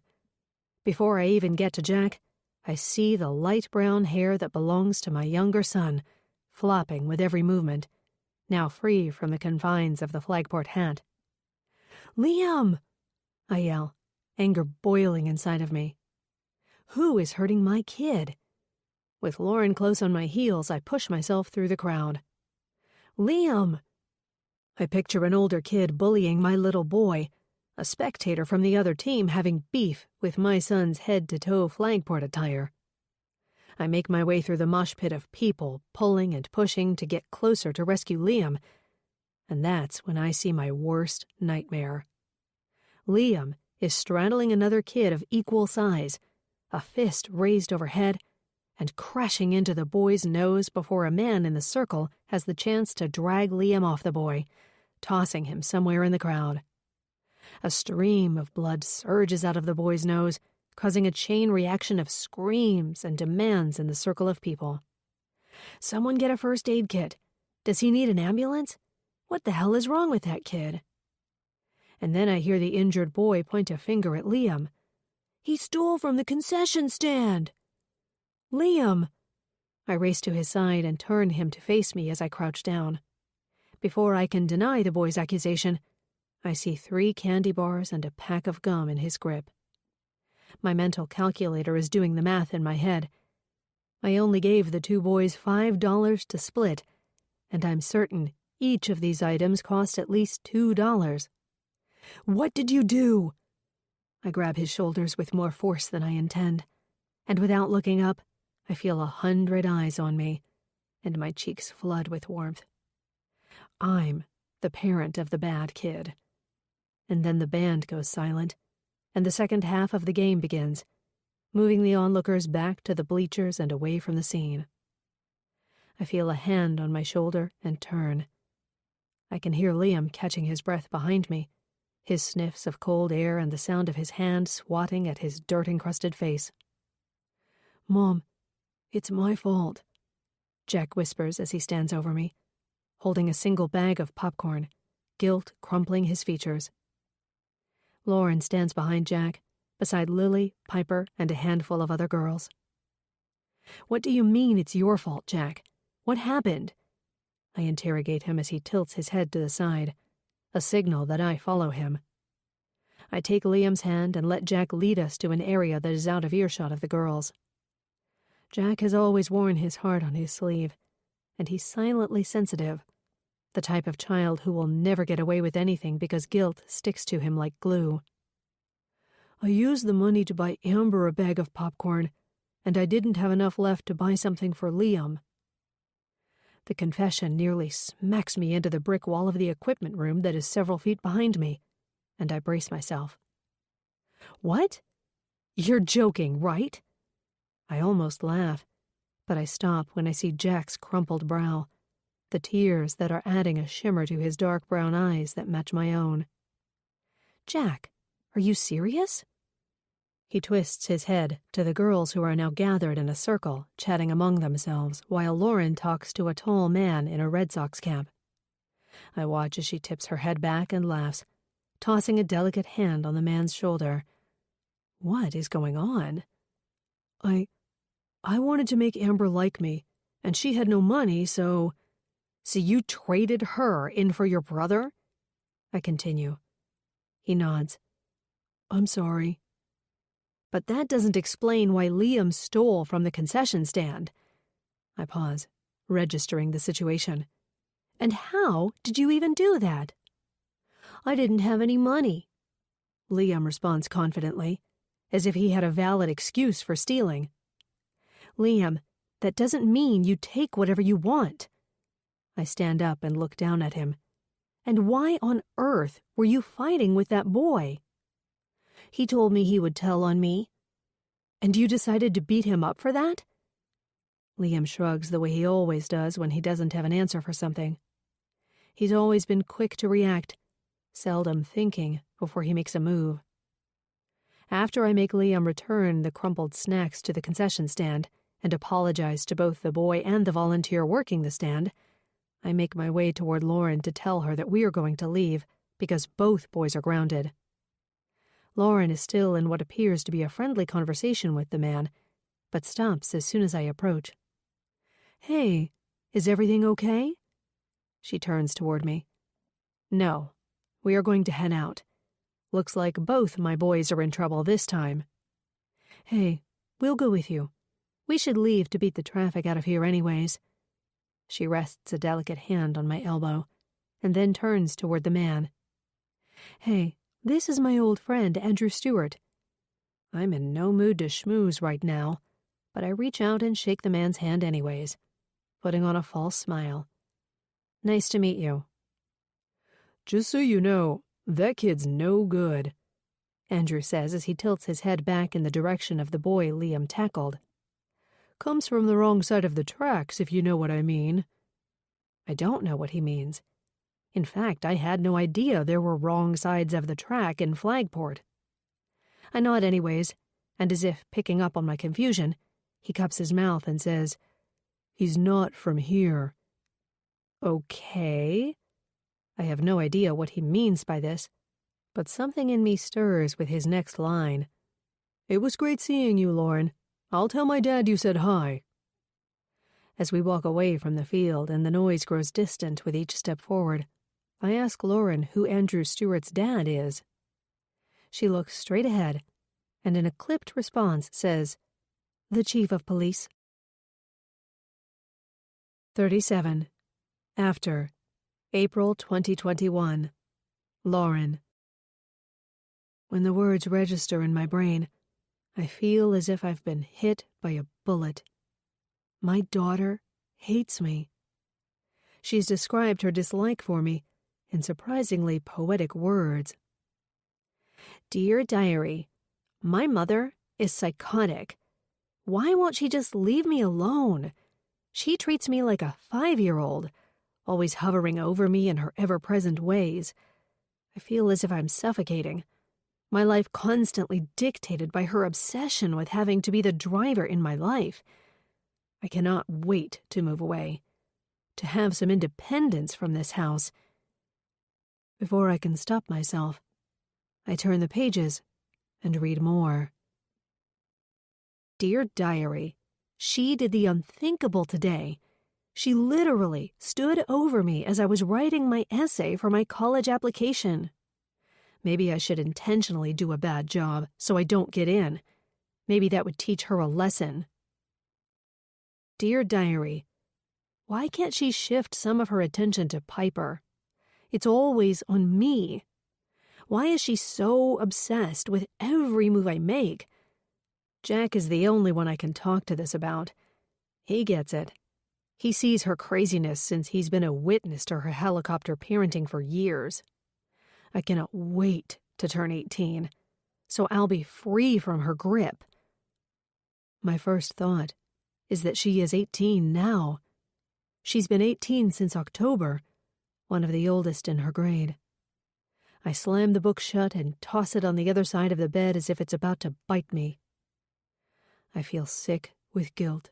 Before I even get to Jack, I see the light brown hair that belongs to my younger son, flopping with every movement, now free from the confines of the flagport hat. "Liam!" I yell, anger boiling inside of me. Who is hurting my kid? With Lauren close on my heels, I push myself through the crowd. "Liam!" I picture an older kid bullying my little boy, a spectator from the other team having beef with my son's head-to-toe flagport attire. I make my way through the mosh pit of people, pulling and pushing to get closer to rescue Liam, and that's when I see my worst nightmare. Liam is straddling another kid of equal size, a fist raised overhead, and crashing into the boy's nose before a man in the circle has the chance to drag Liam off the boy, tossing him somewhere in the crowd. A stream of blood surges out of the boy's nose, causing a chain reaction of screams and demands in the circle of people. "Someone get a first aid kit. Does he need an ambulance? What the hell is wrong with that kid?" And then I hear the injured boy point a finger at Liam. "He stole from the concession stand!" "Liam!" I race to his side and turn him to face me as I crouch down. Before I can deny the boy's accusation, I see 3 candy bars and a pack of gum in his grip. My mental calculator is doing the math in my head. I only gave the 2 boys $5 to split, and I'm certain each of these items cost at least $2. "What did you do?" I grab his shoulders with more force than I intend, and without looking up, I feel 100 eyes on me, and my cheeks flood with warmth. I'm the parent of the bad kid. And then the band goes silent, and the second half of the game begins, moving the onlookers back to the bleachers and away from the scene. I feel a hand on my shoulder and turn. I can hear Liam catching his breath behind me, his sniffs of cold air and the sound of his hand swatting at his dirt-encrusted face. "Mom, it's my fault," Jack whispers as he stands over me, holding a single bag of popcorn, guilt crumpling his features. Lauren stands behind Jack, beside Lily, Piper, and a handful of other girls. "What do you mean it's your fault, Jack? What happened?" I interrogate him as he tilts his head to the side, a signal that I follow him. I take Liam's hand and let Jack lead us to an area that is out of earshot of the girls. Jack has always worn his heart on his sleeve, and he's silently sensitive, the type of child who will never get away with anything because guilt sticks to him like glue. "I used the money to buy Amber a bag of popcorn, and I didn't have enough left to buy something for Liam." The confession nearly smacks me into the brick wall of the equipment room that is several feet behind me, and I brace myself. "What? You're joking, right?" I almost laugh, but I stop when I see Jack's crumpled brow, the tears that are adding a shimmer to his dark brown eyes that match my own. "Jack, are you serious?" He twists his head to the girls who are now gathered in a circle, chatting among themselves, while Lauren talks to a tall man in a Red Sox cap. I watch as she tips her head back and laughs, tossing a delicate hand on the man's shoulder. What is going on? I wanted to make Amber like me, and she had no money, so you traded her in for your brother?" I continue. He nods. "I'm sorry." "But that doesn't explain why Liam stole from the concession stand." I pause, registering the situation. "And how did you even do that?" "I didn't have any money," Liam responds confidently, as if he had a valid excuse for stealing. "Liam, that doesn't mean you take whatever you want." I stand up and look down at him. "And why on earth were you fighting with that boy?" "He told me he would tell on me." "And you decided to beat him up for that?" Liam shrugs the way he always does when he doesn't have an answer for something. He's always been quick to react, seldom thinking before he makes a move. After I make Liam return the crumpled snacks to the concession stand and apologize to both the boy and the volunteer working the stand, I make my way toward Lauren to tell her that we are going to leave because both boys are grounded. Lauren is still in what appears to be a friendly conversation with the man, but stops as soon as I approach. "Hey, is everything okay?" She turns toward me. "No, we are going to head out. Looks like both my boys are in trouble this time." "Hey, we'll go with you. We should leave to beat the traffic out of here anyways." She rests a delicate hand on my elbow, and then turns toward the man. "Hey, this is my old friend, Andrew Stewart." I'm in no mood to schmooze right now, but I reach out and shake the man's hand anyways, putting on a false smile. "Nice to meet you." "Just so you know, that kid's no good," Andrew says as he tilts his head back in the direction of the boy Liam tackled. "Comes from the wrong side of the tracks, if you know what I mean." I don't know what he means. In fact, I had no idea there were wrong sides of the track in Flagport. I nod anyways, and as if picking up on my confusion, he cups his mouth and says, "He's not from here." Okay. I have no idea what he means by this, but something in me stirs with his next line. "It was great seeing you, Lauren. I'll tell my dad you said hi." As we walk away from the field and the noise grows distant with each step forward, I ask Lauren who Andrew Stewart's dad is. She looks straight ahead, and in a clipped response says, "The chief of police." 37. After. April 2021. Lauren. When the words register in my brain, I feel as if I've been hit by a bullet. My daughter hates me. She's described her dislike for me in surprisingly poetic words. "Dear Diary, my mother is psychotic. Why won't she just leave me alone? She treats me like a 5-year-old, always hovering over me in her ever-present ways. I feel as if I'm suffocating. My life constantly dictated by her obsession with having to be the driver in my life. I cannot wait to move away, to have some independence from this house." Before I can stop myself, I turn the pages and read more. "Dear Diary, she did the unthinkable today. She literally stood over me as I was writing my essay for my college application. Maybe I should intentionally do a bad job so I don't get in. Maybe that would teach her a lesson. Dear Diary, why can't she shift some of her attention to Piper? It's always on me. Why is she so obsessed with every move I make? Jack is the only one I can talk to this about. He gets it. He sees her craziness since he's been a witness to her helicopter parenting for years. I cannot wait to turn 18, so I'll be free from her grip. My first thought is that she is 18 now. She's been 18 since October, one of the oldest in her grade. I slam the book shut and toss it on the other side of the bed as if it's about to bite me. I feel sick with guilt.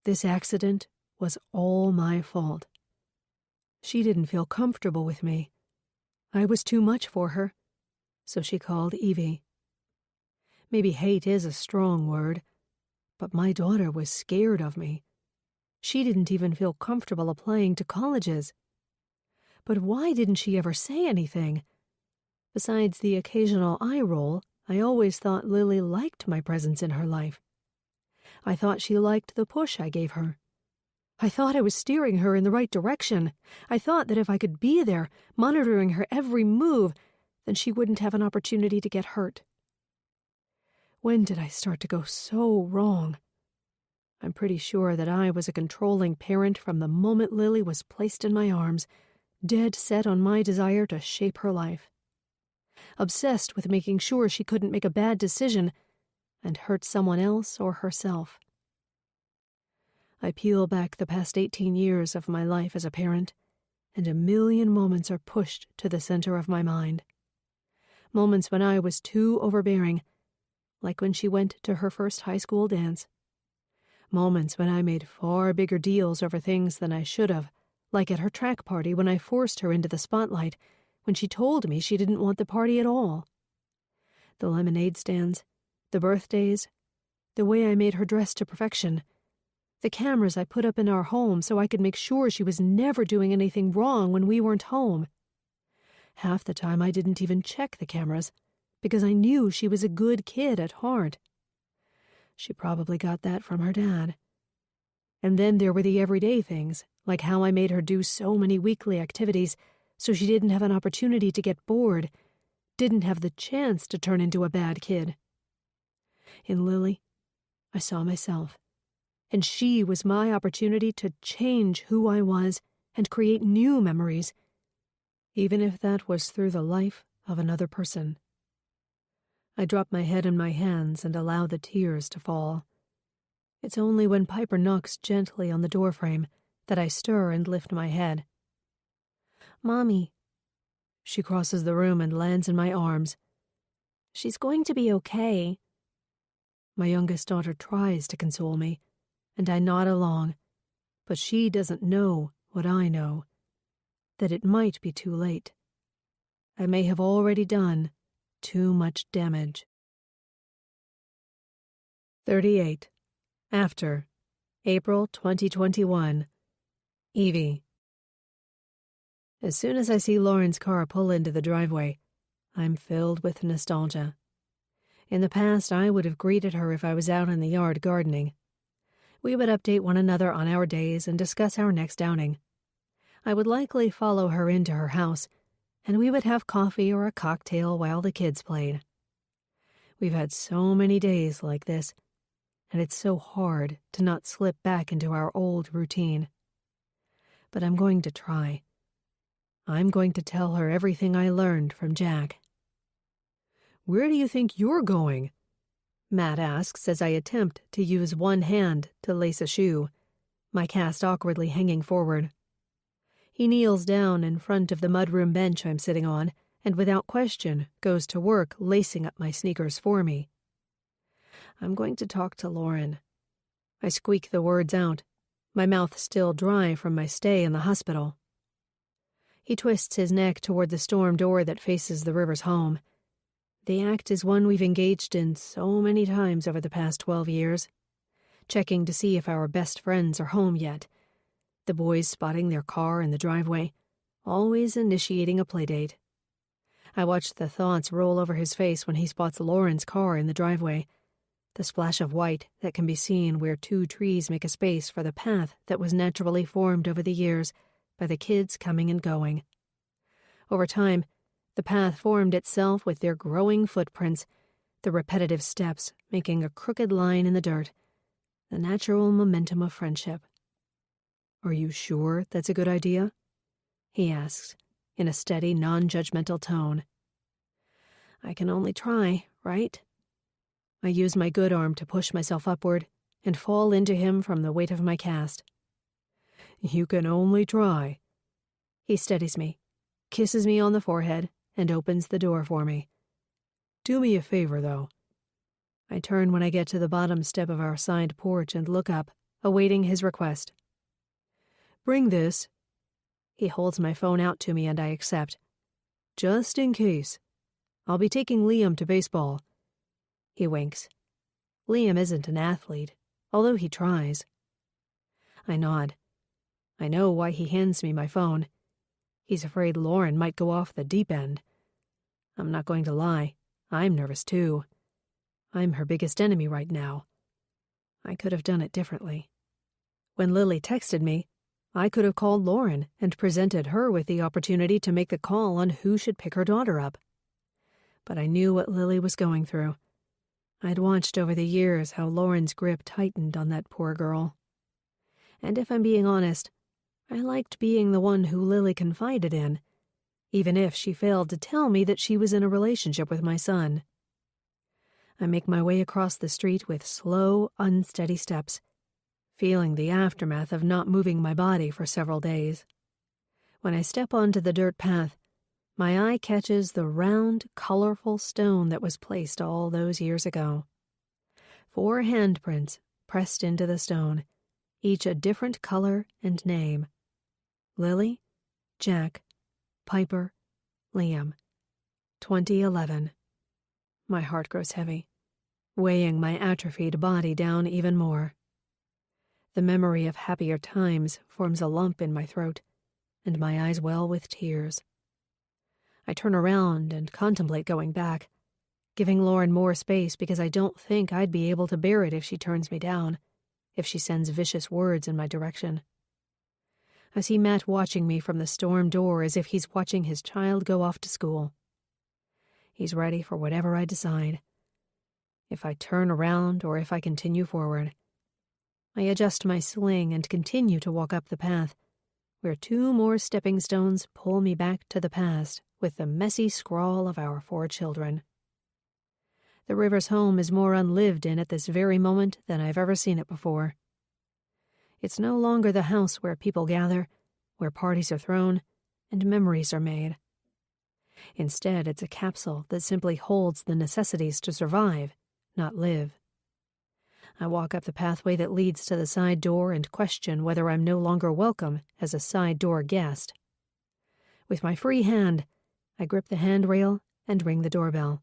This accident was all my fault. She didn't feel comfortable with me. I was too much for her, so she called Evie. Maybe hate is a strong word, but my daughter was scared of me. She didn't even feel comfortable applying to colleges. But why didn't she ever say anything? Besides the occasional eye roll, I always thought Lily liked my presence in her life. I thought she liked the push I gave her. I thought I was steering her in the right direction. I thought that if I could be there, monitoring her every move, then she wouldn't have an opportunity to get hurt. When did I start to go so wrong? I'm pretty sure that I was a controlling parent from the moment Lily was placed in my arms, dead set on my desire to shape her life. Obsessed with making sure she couldn't make a bad decision and hurt someone else or herself. I peel back the past 18 years of my life as a parent, and a million moments are pushed to the center of my mind. Moments when I was too overbearing, like when she went to her first high school dance. Moments when I made far bigger deals over things than I should have, like at her track party when I forced her into the spotlight when she told me she didn't want the party at all. The lemonade stands, the birthdays, The way I made her dress to perfection. The cameras I put up in our home so I could make sure she was never doing anything wrong when we weren't home. Half the time I didn't even check the cameras because I knew she was a good kid at heart. She probably got that from her dad. And then there were the everyday things, like how I made her do so many weekly activities so she didn't have an opportunity to get bored, didn't have the chance to turn into a bad kid. In Lily, I saw myself, and she was my opportunity to change who I was and create new memories, even if that was through the life of another person. I drop my head in my hands and allow the tears to fall. It's only when Piper knocks gently on the doorframe that I stir and lift my head. "Mommy." She crosses the room and lands in my arms. "She's going to be okay." My youngest daughter tries to console me, and I nod along, but she doesn't know what I know, that it might be too late. I may have already done too much damage. 38. After. April 2021. Evie. As soon as I see Lauren's car pull into the driveway, I'm filled with nostalgia. In the past, I would have greeted her if I was out in the yard gardening. We would update one another on our days and discuss our next outing. I would likely follow her into her house, and we would have coffee or a cocktail while the kids played. We've had so many days like this, and it's so hard to not slip back into our old routine. But I'm going to try. I'm going to tell her everything I learned from Jack. "Where do you think you're going?" Matt asks as I attempt to use one hand to lace a shoe, my cast awkwardly hanging forward. He kneels down in front of the mudroom bench I'm sitting on and without question goes to work lacing up my sneakers for me. "I'm going to talk to Lauren." I squeak the words out, my mouth still dry from my stay in the hospital. He twists his neck toward the storm door that faces the river's home. The act is one we've engaged in so many times over the past 12 years, checking to see if our best friends are home yet, the boys spotting their car in the driveway, always initiating a playdate. I watch the thoughts roll over his face when he spots Lauren's car in the driveway, the splash of white that can be seen where 2 trees make a space for the path that was naturally formed over the years by the kids coming and going. Over time, the path formed itself with their growing footprints, the repetitive steps making a crooked line in the dirt, the natural momentum of friendship. "Are you sure that's a good idea?" he asks, in a steady, non-judgmental tone. I can only try, right? I use my good arm to push myself upward and fall into him from the weight of my cast. "You can only try." He steadies me, kisses me on the forehead, and opens the door for me. "Do me a favor, though." I turn when I get to the bottom step of our side porch and look up, awaiting his request. "Bring this." He holds my phone out to me and I accept. "Just in case. I'll be taking Liam to baseball." He winks. Liam isn't an athlete, although he tries. I nod. I know why he hands me my phone. He's afraid Lauren might go off the deep end. I'm not going to lie. I'm nervous too. I'm her biggest enemy right now. I could have done it differently. When Lily texted me, I could have called Lauren and presented her with the opportunity to make the call on who should pick her daughter up. But I knew what Lily was going through. I'd watched over the years how Lauren's grip tightened on that poor girl. And if I'm being honest, I liked being the one who Lily confided in, even if she failed to tell me that she was in a relationship with my son. I make my way across the street with slow, unsteady steps, feeling the aftermath of not moving my body for several days. When I step onto the dirt path, my eye catches the round, colorful stone that was placed all those years ago. 4 handprints pressed into the stone, each a different color and name. Lily, Jack, Piper, Liam. 2011. My heart grows heavy. weighing my atrophied body down even more. The memory of happier times forms a lump in my throat, and my eyes well with tears. I turn around and contemplate going back, giving Lauren more space because I don't think I'd be able to bear it if she turns me down, if she sends vicious words in my direction. I see Matt watching me from the storm door as if he's watching his child go off to school. He's ready for whatever I decide. If I turn around or if I continue forward. I adjust my sling and continue to walk up the path, where 2 more stepping stones pull me back to the past with the messy scrawl of our 4 children. The Rivers home is more unlived in at this very moment than I've ever seen it before. It's no longer the house where people gather, where parties are thrown, and memories are made. Instead, it's a capsule that simply holds the necessities to survive, not live. I walk up the pathway that leads to the side door and question whether I'm no longer welcome as a side door guest. With my free hand, I grip the handrail and ring the doorbell.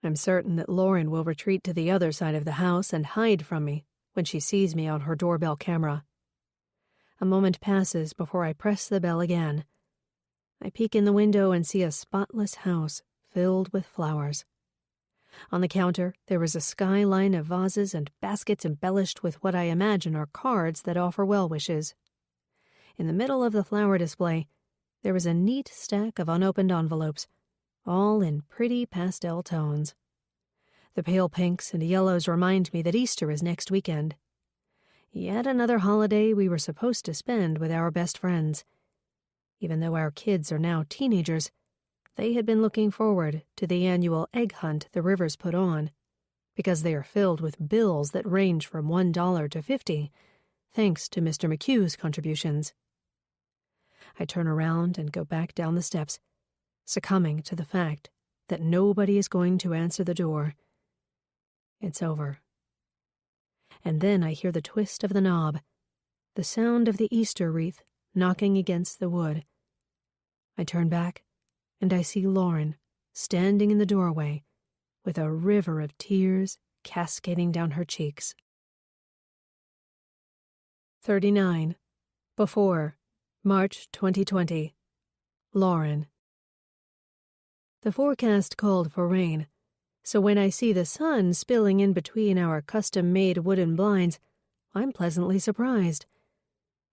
I'm certain that Lauren will retreat to the other side of the house and hide from me when she sees me on her doorbell camera. A moment passes before I press the bell again. I peek in the window and see a spotless house filled with flowers. On the counter, there is a skyline of vases and baskets embellished with what I imagine are cards that offer well wishes. In the middle of the flower display, there is a neat stack of unopened envelopes, all in pretty pastel tones. The pale pinks and yellows remind me that Easter is next weekend. Yet another holiday we were supposed to spend with our best friends. Even though our kids are now teenagers, they had been looking forward to the annual egg hunt the Rivers put on, because they are filled with bills that range from $1 to $50, thanks to Mr. McHugh's contributions. I turn around and go back down the steps, succumbing to the fact that nobody is going to answer the door. It's over. And then I hear the twist of the knob, the sound of the Easter wreath knocking against the wood. I turn back, and I see Lauren standing in the doorway with a river of tears cascading down her cheeks. 39. Before, March 2020. Lauren. The forecast called for rain, so when I see the sun spilling in between our custom-made wooden blinds, I'm pleasantly surprised.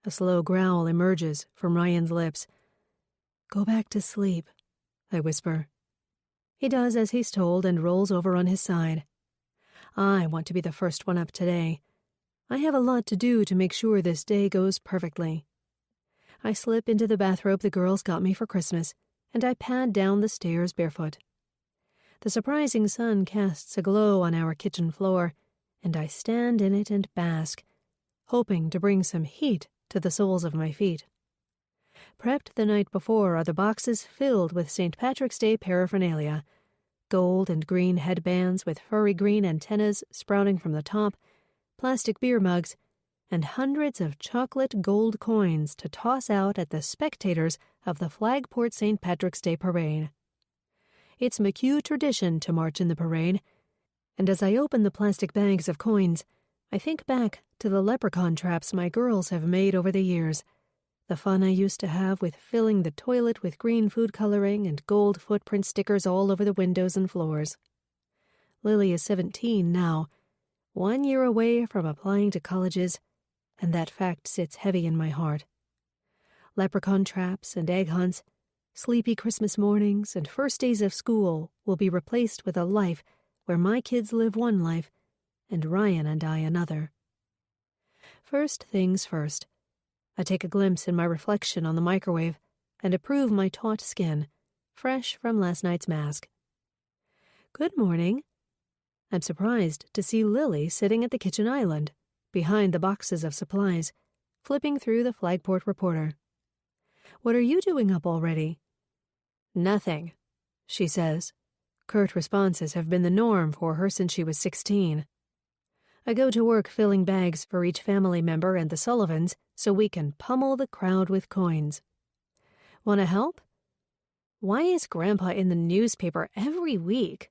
A slow growl emerges from Ryan's lips. "Go back to sleep," I whisper. He does as he's told and rolls over on his side. I want to be the first one up today. I have a lot to do to make sure this day goes perfectly. I slip into the bathrobe the girls got me for Christmas, and I pad down the stairs barefoot. The surprising sun casts a glow on our kitchen floor, and I stand in it and bask, hoping to bring some heat to the soles of my feet. Prepped the night before are the boxes filled with St. Patrick's Day paraphernalia, gold and green headbands with furry green antennas sprouting from the top, plastic beer mugs, and hundreds of chocolate gold coins to toss out at the spectators of the Flagport St. Patrick's Day parade. It's McHugh tradition to march in the parade, and as I open the plastic bags of coins, I think back to the leprechaun traps my girls have made over the years, the fun I used to have with filling the toilet with green food coloring and gold footprint stickers all over the windows and floors. Lily is 17 now, 1 year away from applying to colleges, and that fact sits heavy in my heart. Leprechaun traps and egg hunts, sleepy Christmas mornings, and first days of school will be replaced with a life where my kids live one life and Ryan and I another. First things first. I take a glimpse in my reflection on the microwave and approve my taut skin, fresh from last night's mask. Good morning. I'm surprised to see Lily sitting at the kitchen island, behind the boxes of supplies, flipping through the Flagport Reporter. What are you doing up already? Nothing, she says. Curt responses have been the norm for her since she was 16. I go to work filling bags for each family member and the Sullivans so we can pummel the crowd with coins. Want to help? Why is Grandpa in the newspaper every week?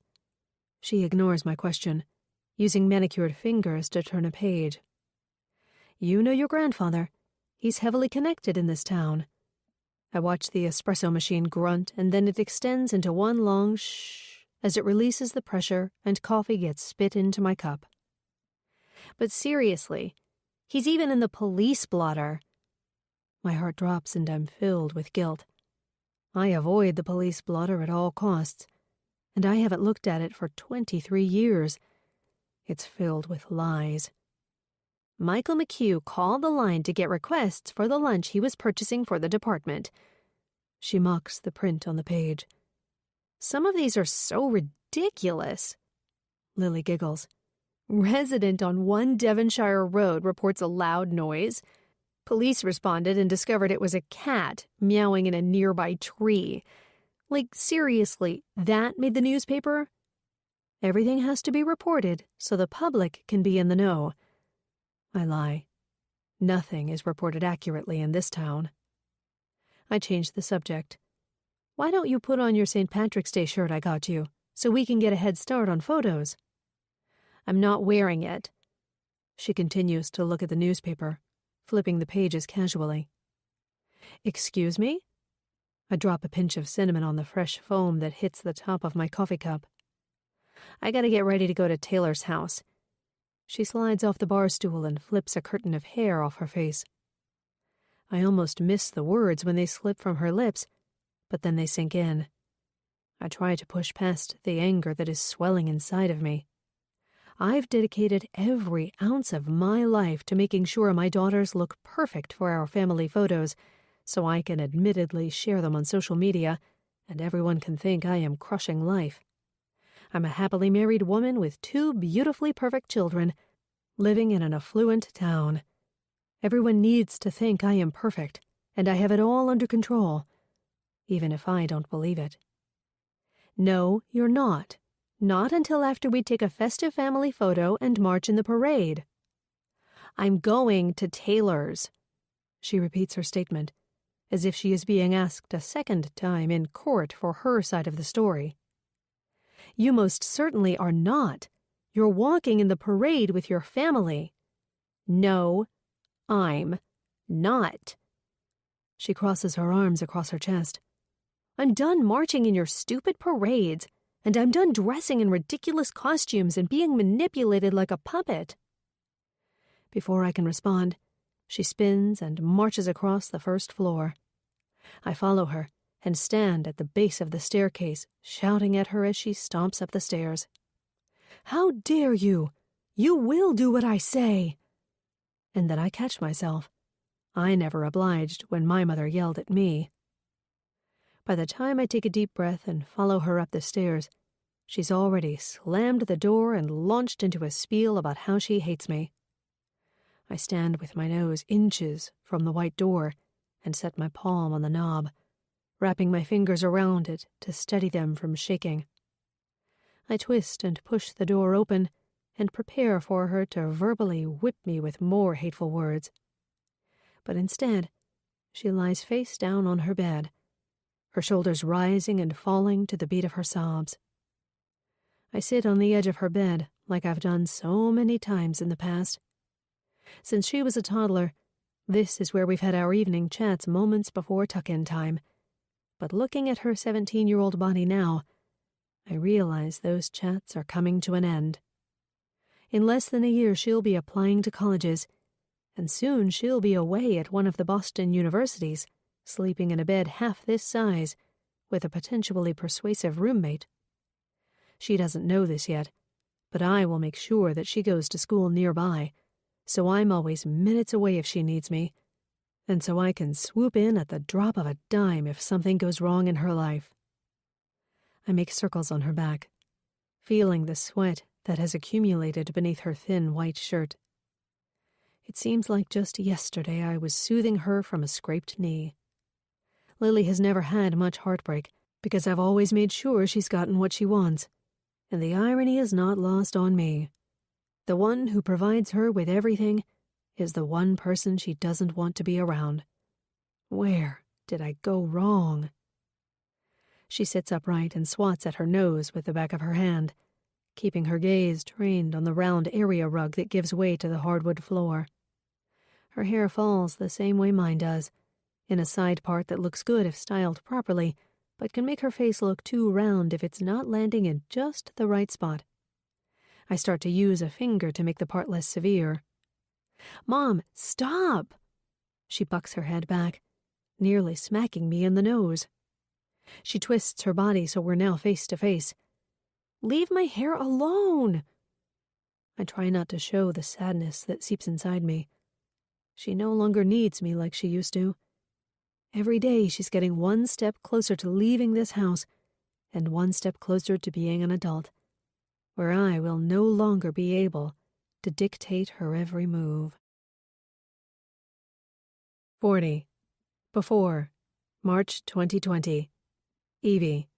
She ignores my question, using manicured fingers to turn a page. You know your grandfather. He's heavily connected in this town. I watch the espresso machine grunt, and then it extends into one long shh as it releases the pressure and coffee gets spit into my cup. But seriously, he's even in the police blotter. My heart drops and I'm filled with guilt. I avoid the police blotter at all costs, and I haven't looked at it for 23 years. It's filled with lies. Michael McHugh called the line to get requests for the lunch he was purchasing for the department. She mocks the print on the page. Some of these are so ridiculous. Lily giggles. Resident on 1 Devonshire Road reports a loud noise. Police responded and discovered it was a cat meowing in a nearby tree. Like, seriously, that made the newspaper? Everything has to be reported so the public can be in the know. I lie. Nothing is reported accurately in this town. I change the subject. Why don't you put on your St. Patrick's Day shirt I got you, so we can get a head start on photos? I'm not wearing it. She continues to look at the newspaper, flipping the pages casually. Excuse me? I drop a pinch of cinnamon on the fresh foam that hits the top of my coffee cup. I gotta get ready to go to Taylor's house. She slides off the bar stool and flips a curtain of hair off her face. I almost miss the words when they slip from her lips, but then they sink in. I try to push past the anger that is swelling inside of me. I've dedicated every ounce of my life to making sure my daughters look perfect for our family photos, so I can admittedly share them on social media, and everyone can think I am crushing life. I'm a happily married woman with 2 beautifully perfect children, living in an affluent town. Everyone needs to think I am perfect, and I have it all under control, even if I don't believe it. No, you're not. Not until after we take a festive family photo and march in the parade. I'm going to Taylor's. She repeats her statement, as if she is being asked a second time in court for her side of the story. You most certainly are not. You're walking in the parade with your family. No, I'm not. She crosses her arms across her chest. I'm done marching in your stupid parades, and I'm done dressing in ridiculous costumes and being manipulated like a puppet. Before I can respond, she spins and marches across the first floor. I follow her and stand at the base of the staircase, shouting at her as she stomps up the stairs. How dare you? You will do what I say. And then I catch myself. I never obliged when my mother yelled at me. By the time I take a deep breath and follow her up the stairs, she's already slammed the door and launched into a spiel about how she hates me. I stand with my nose inches from the white door and set my palm on the knob, wrapping my fingers around it to steady them from shaking. I twist and push the door open and prepare for her to verbally whip me with more hateful words. But instead, she lies face down on her bed, her shoulders rising and falling to the beat of her sobs. I sit on the edge of her bed like I've done so many times in the past. Since she was a toddler, this is where we've had our evening chats moments before tuck-in time. But looking at her 17-year-old body now, I realize those chats are coming to an end. In less than a year, she'll be applying to colleges, and soon she'll be away at one of the Boston universities, sleeping in a bed half this size, with a potentially persuasive roommate. She doesn't know this yet, but I will make sure that she goes to school nearby, so I'm always minutes away if she needs me, and so I can swoop in at the drop of a dime if something goes wrong in her life. I make circles on her back, feeling the sweat that has accumulated beneath her thin white shirt. It seems like just yesterday I was soothing her from a scraped knee. Lily has never had much heartbreak because I've always made sure she's gotten what she wants, and the irony is not lost on me. The one who provides her with everything is the one person she doesn't want to be around. Where did I go wrong? She sits upright and swats at her nose with the back of her hand, keeping her gaze trained on the round area rug that gives way to the hardwood floor. Her hair falls the same way mine does, in a side part that looks good if styled properly, but can make her face look too round if it's not landing in just the right spot. I start to use a finger to make the part less severe. "Mom, stop!" She bucks her head back, nearly smacking me in the nose. She twists her body so we're now face to face. "Leave my hair alone!" I try not to show the sadness that seeps inside me. She no longer needs me like she used to. Every day she's getting one step closer to leaving this house and one step closer to being an adult, where I will no longer be able to dictate her every move. 40. Before, March 2020. Evie.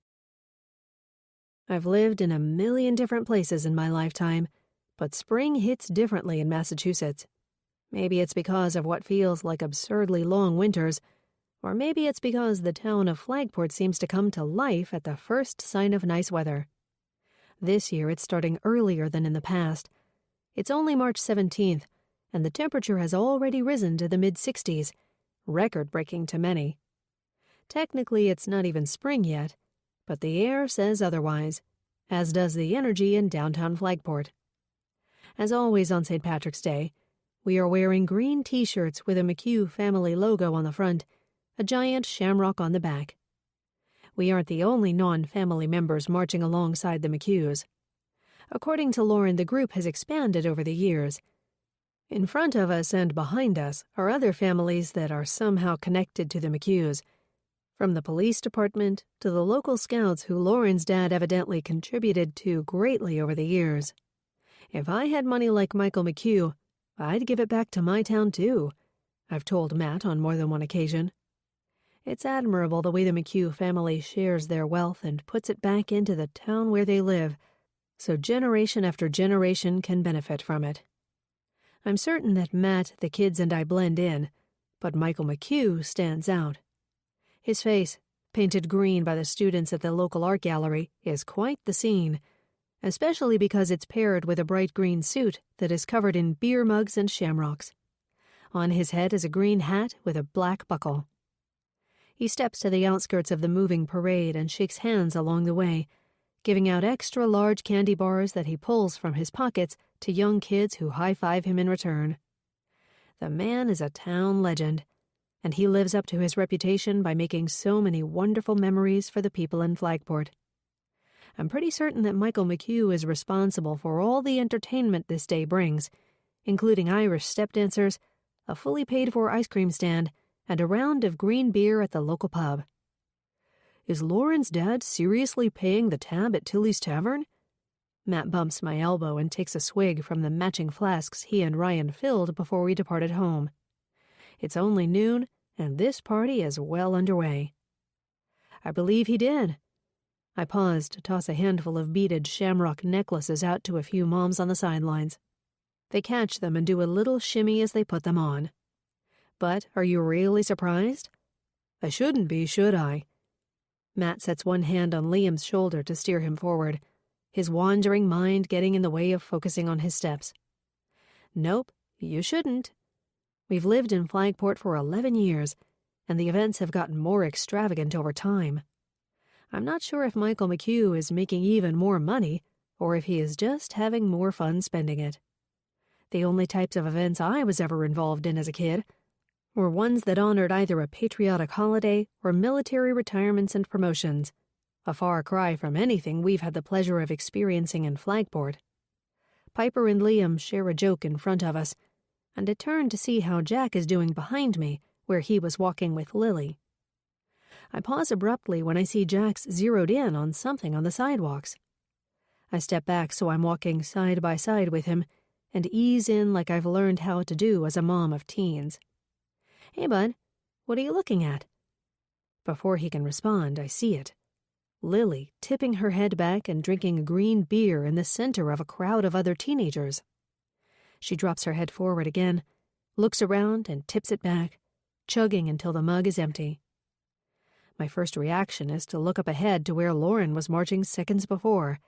I've lived in a million different places in my lifetime, but spring hits differently in Massachusetts. Maybe it's because of what feels like absurdly long winters, or maybe it's because the town of Flagport seems to come to life at the first sign of nice weather. This year it's starting earlier than in the past. It's only March 17th, and the temperature has already risen to the mid-60s, record-breaking to many. Technically, it's not even spring yet, but the air says otherwise, as does the energy in downtown Flagport. As always on St. Patrick's Day, we are wearing green T-shirts with a McHugh family logo on the front, a giant shamrock on the back. We aren't the only non-family members marching alongside the McHughs. According to Lauren, the group has expanded over the years. In front of us and behind us are other families that are somehow connected to the McHughs, from the police department to the local scouts who Lauren's dad evidently contributed to greatly over the years. If I had money like Michael McHugh, I'd give it back to my town too, I've told Matt on more than one occasion. It's admirable the way the McHugh family shares their wealth and puts it back into the town where they live, so generation after generation can benefit from it. I'm certain that Matt, the kids, and I blend in, but Michael McHugh stands out. His face, painted green by the students at the local art gallery, is quite the scene, especially because it's paired with a bright green suit that is covered in beer mugs and shamrocks. On his head is a green hat with a black buckle. He steps to the outskirts of the moving parade and shakes hands along the way, giving out extra large candy bars that he pulls from his pockets to young kids who high-five him in return. The man is a town legend, and he lives up to his reputation by making so many wonderful memories for the people in Flagport. I'm pretty certain that Michael McHugh is responsible for all the entertainment this day brings, including Irish step dancers, a fully paid-for ice cream stand, and a round of green beer at the local pub. Is Lauren's dad seriously paying the tab at Tilly's Tavern? Matt bumps my elbow and takes a swig from the matching flasks he and Ryan filled before we departed home. It's only noon, and this party is well underway. I believe he did. I pause to toss a handful of beaded shamrock necklaces out to a few moms on the sidelines. They catch them and do a little shimmy as they put them on. But are you really surprised? I shouldn't be, should I? Matt sets one hand on Liam's shoulder to steer him forward, his wandering mind getting in the way of focusing on his steps. Nope, you shouldn't. We've lived in Flagport for 11 years, and the events have gotten more extravagant over time. I'm not sure if Michael McHugh is making even more money, or if he is just having more fun spending it. The only types of events I was ever involved in as a kid were ones that honored either a patriotic holiday or military retirements and promotions, a far cry from anything we've had the pleasure of experiencing in Flagport. Piper and Liam share a joke in front of us, and I turn to see how Jack is doing behind me, where he was walking with Lily. I pause abruptly when I see Jack's zeroed in on something on the sidewalks. I step back so I'm walking side by side with him and ease in like I've learned how to do as a mom of teens. Hey, bud, what are you looking at? Before he can respond, I see it. Lily tipping her head back and drinking a green beer in the center of a crowd of other teenagers. She drops her head forward again, looks around and tips it back, chugging until the mug is empty. My first reaction is to look up ahead to where Lauren was marching seconds before,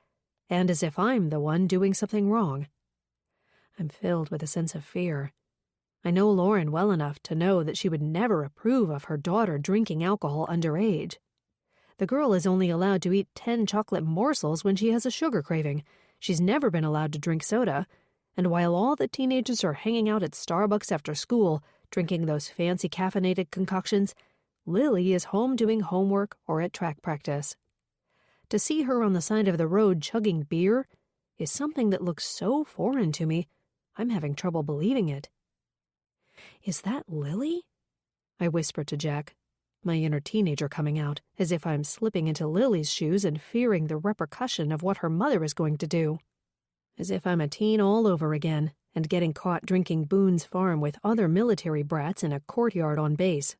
and as if I'm the one doing something wrong. I'm filled with a sense of fear. I know Lauren well enough to know that she would never approve of her daughter drinking alcohol underage. The girl is only allowed to eat 10 chocolate morsels when she has a sugar craving. She's never been allowed to drink soda. And while all the teenagers are hanging out at Starbucks after school, drinking those fancy caffeinated concoctions, Lily is home doing homework or at track practice. To see her on the side of the road chugging beer is something that looks so foreign to me, I'm having trouble believing it. "Is that Lily?" I whisper to Jack, my inner teenager coming out, as if I'm slipping into Lily's shoes and fearing the repercussion of what her mother is going to do. As if I'm a teen all over again and getting caught drinking Boone's Farm with other military brats in a courtyard on base.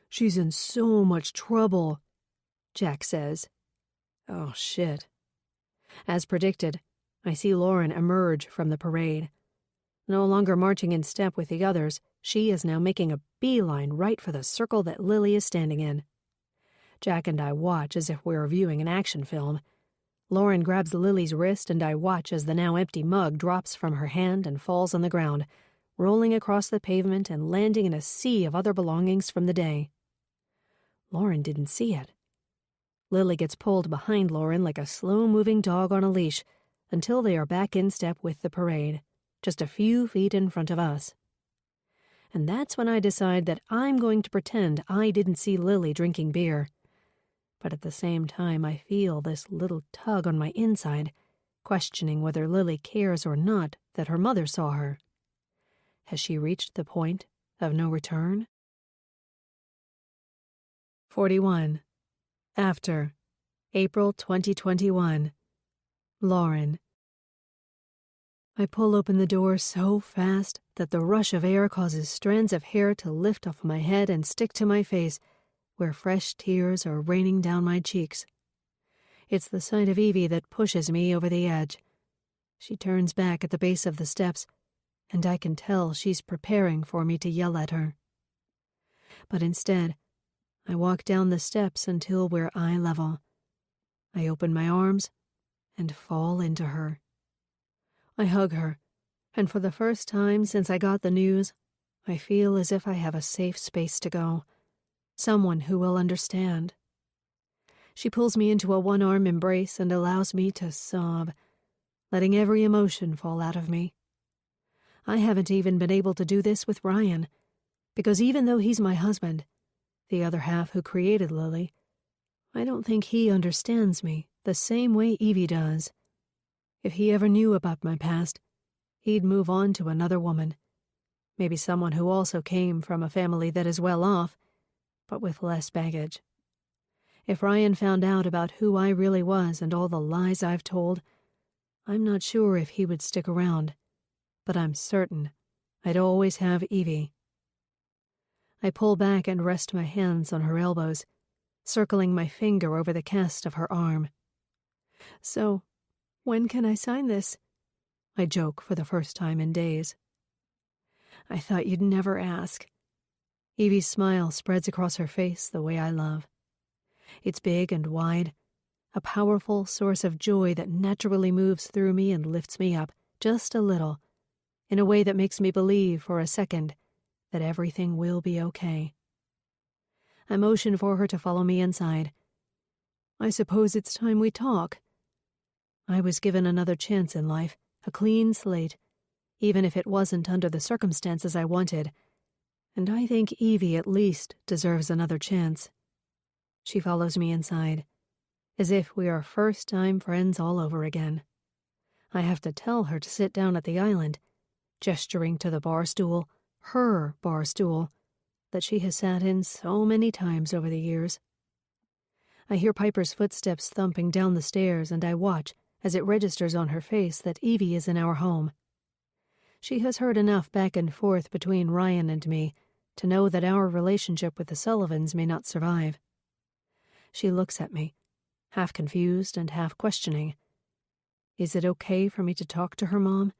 "She's in so much trouble," Jack says. Oh, shit. As predicted, I see Lauren emerge from the parade. No longer marching in step with the others, she is now making a beeline right for the circle that Lily is standing in. Jack and I watch as if we were viewing an action film. Lauren grabs Lily's wrist, and I watch as the now empty mug drops from her hand and falls on the ground, rolling across the pavement and landing in a sea of other belongings from the day. Lauren didn't see it. Lily gets pulled behind Lauren like a slow-moving dog on a leash until they are back in step with the parade, just a few feet in front of us. And that's when I decide that I'm going to pretend I didn't see Lily drinking beer. But at the same time, I feel this little tug on my inside, questioning whether Lily cares or not that her mother saw her. Has she reached the point of no return? 41. After. April 2021. Lauren. I pull open the door so fast that the rush of air causes strands of hair to lift off my head and stick to my face, where fresh tears are raining down my cheeks. It's the sight of Evie that pushes me over the edge. She turns back at the base of the steps, and I can tell she's preparing for me to yell at her. But instead, I walk down the steps until we're eye level. I open my arms and fall into her. I hug her, and for the first time since I got the news, I feel as if I have a safe space to go. Someone who will understand. She pulls me into a one-arm embrace and allows me to sob, letting every emotion fall out of me. I haven't even been able to do this with Ryan, because even though he's my husband, the other half who created Lily, I don't think he understands me the same way Evie does. If he ever knew about my past, he'd move on to another woman, maybe someone who also came from a family that is well off, but with less baggage. If Ryan found out about who I really was and all the lies I've told, I'm not sure if he would stick around, but I'm certain I'd always have Evie. I pull back and rest my hands on her elbows, circling my finger over the cast of her arm. "So, when can I sign this?" I joke for the first time in days. "I thought you'd never ask." Evie's smile spreads across her face the way I love. It's big and wide, a powerful source of joy that naturally moves through me and lifts me up, just a little, in a way that makes me believe for a second that everything will be okay. I motion for her to follow me inside. "I suppose it's time we talk." I was given another chance in life, a clean slate, even if it wasn't under the circumstances I wanted, and I think Evie at least deserves another chance. She follows me inside, as if we are first-time friends all over again. I have to tell her to sit down at the island, gesturing to the bar stool, her bar stool, that she has sat in so many times over the years. I hear Piper's footsteps thumping down the stairs, and I watch as it registers on her face that Evie is in our home. She has heard enough back and forth between Ryan and me to know that our relationship with the Sullivans may not survive. She looks at me, half confused and half questioning. Is it okay for me to talk to her mom?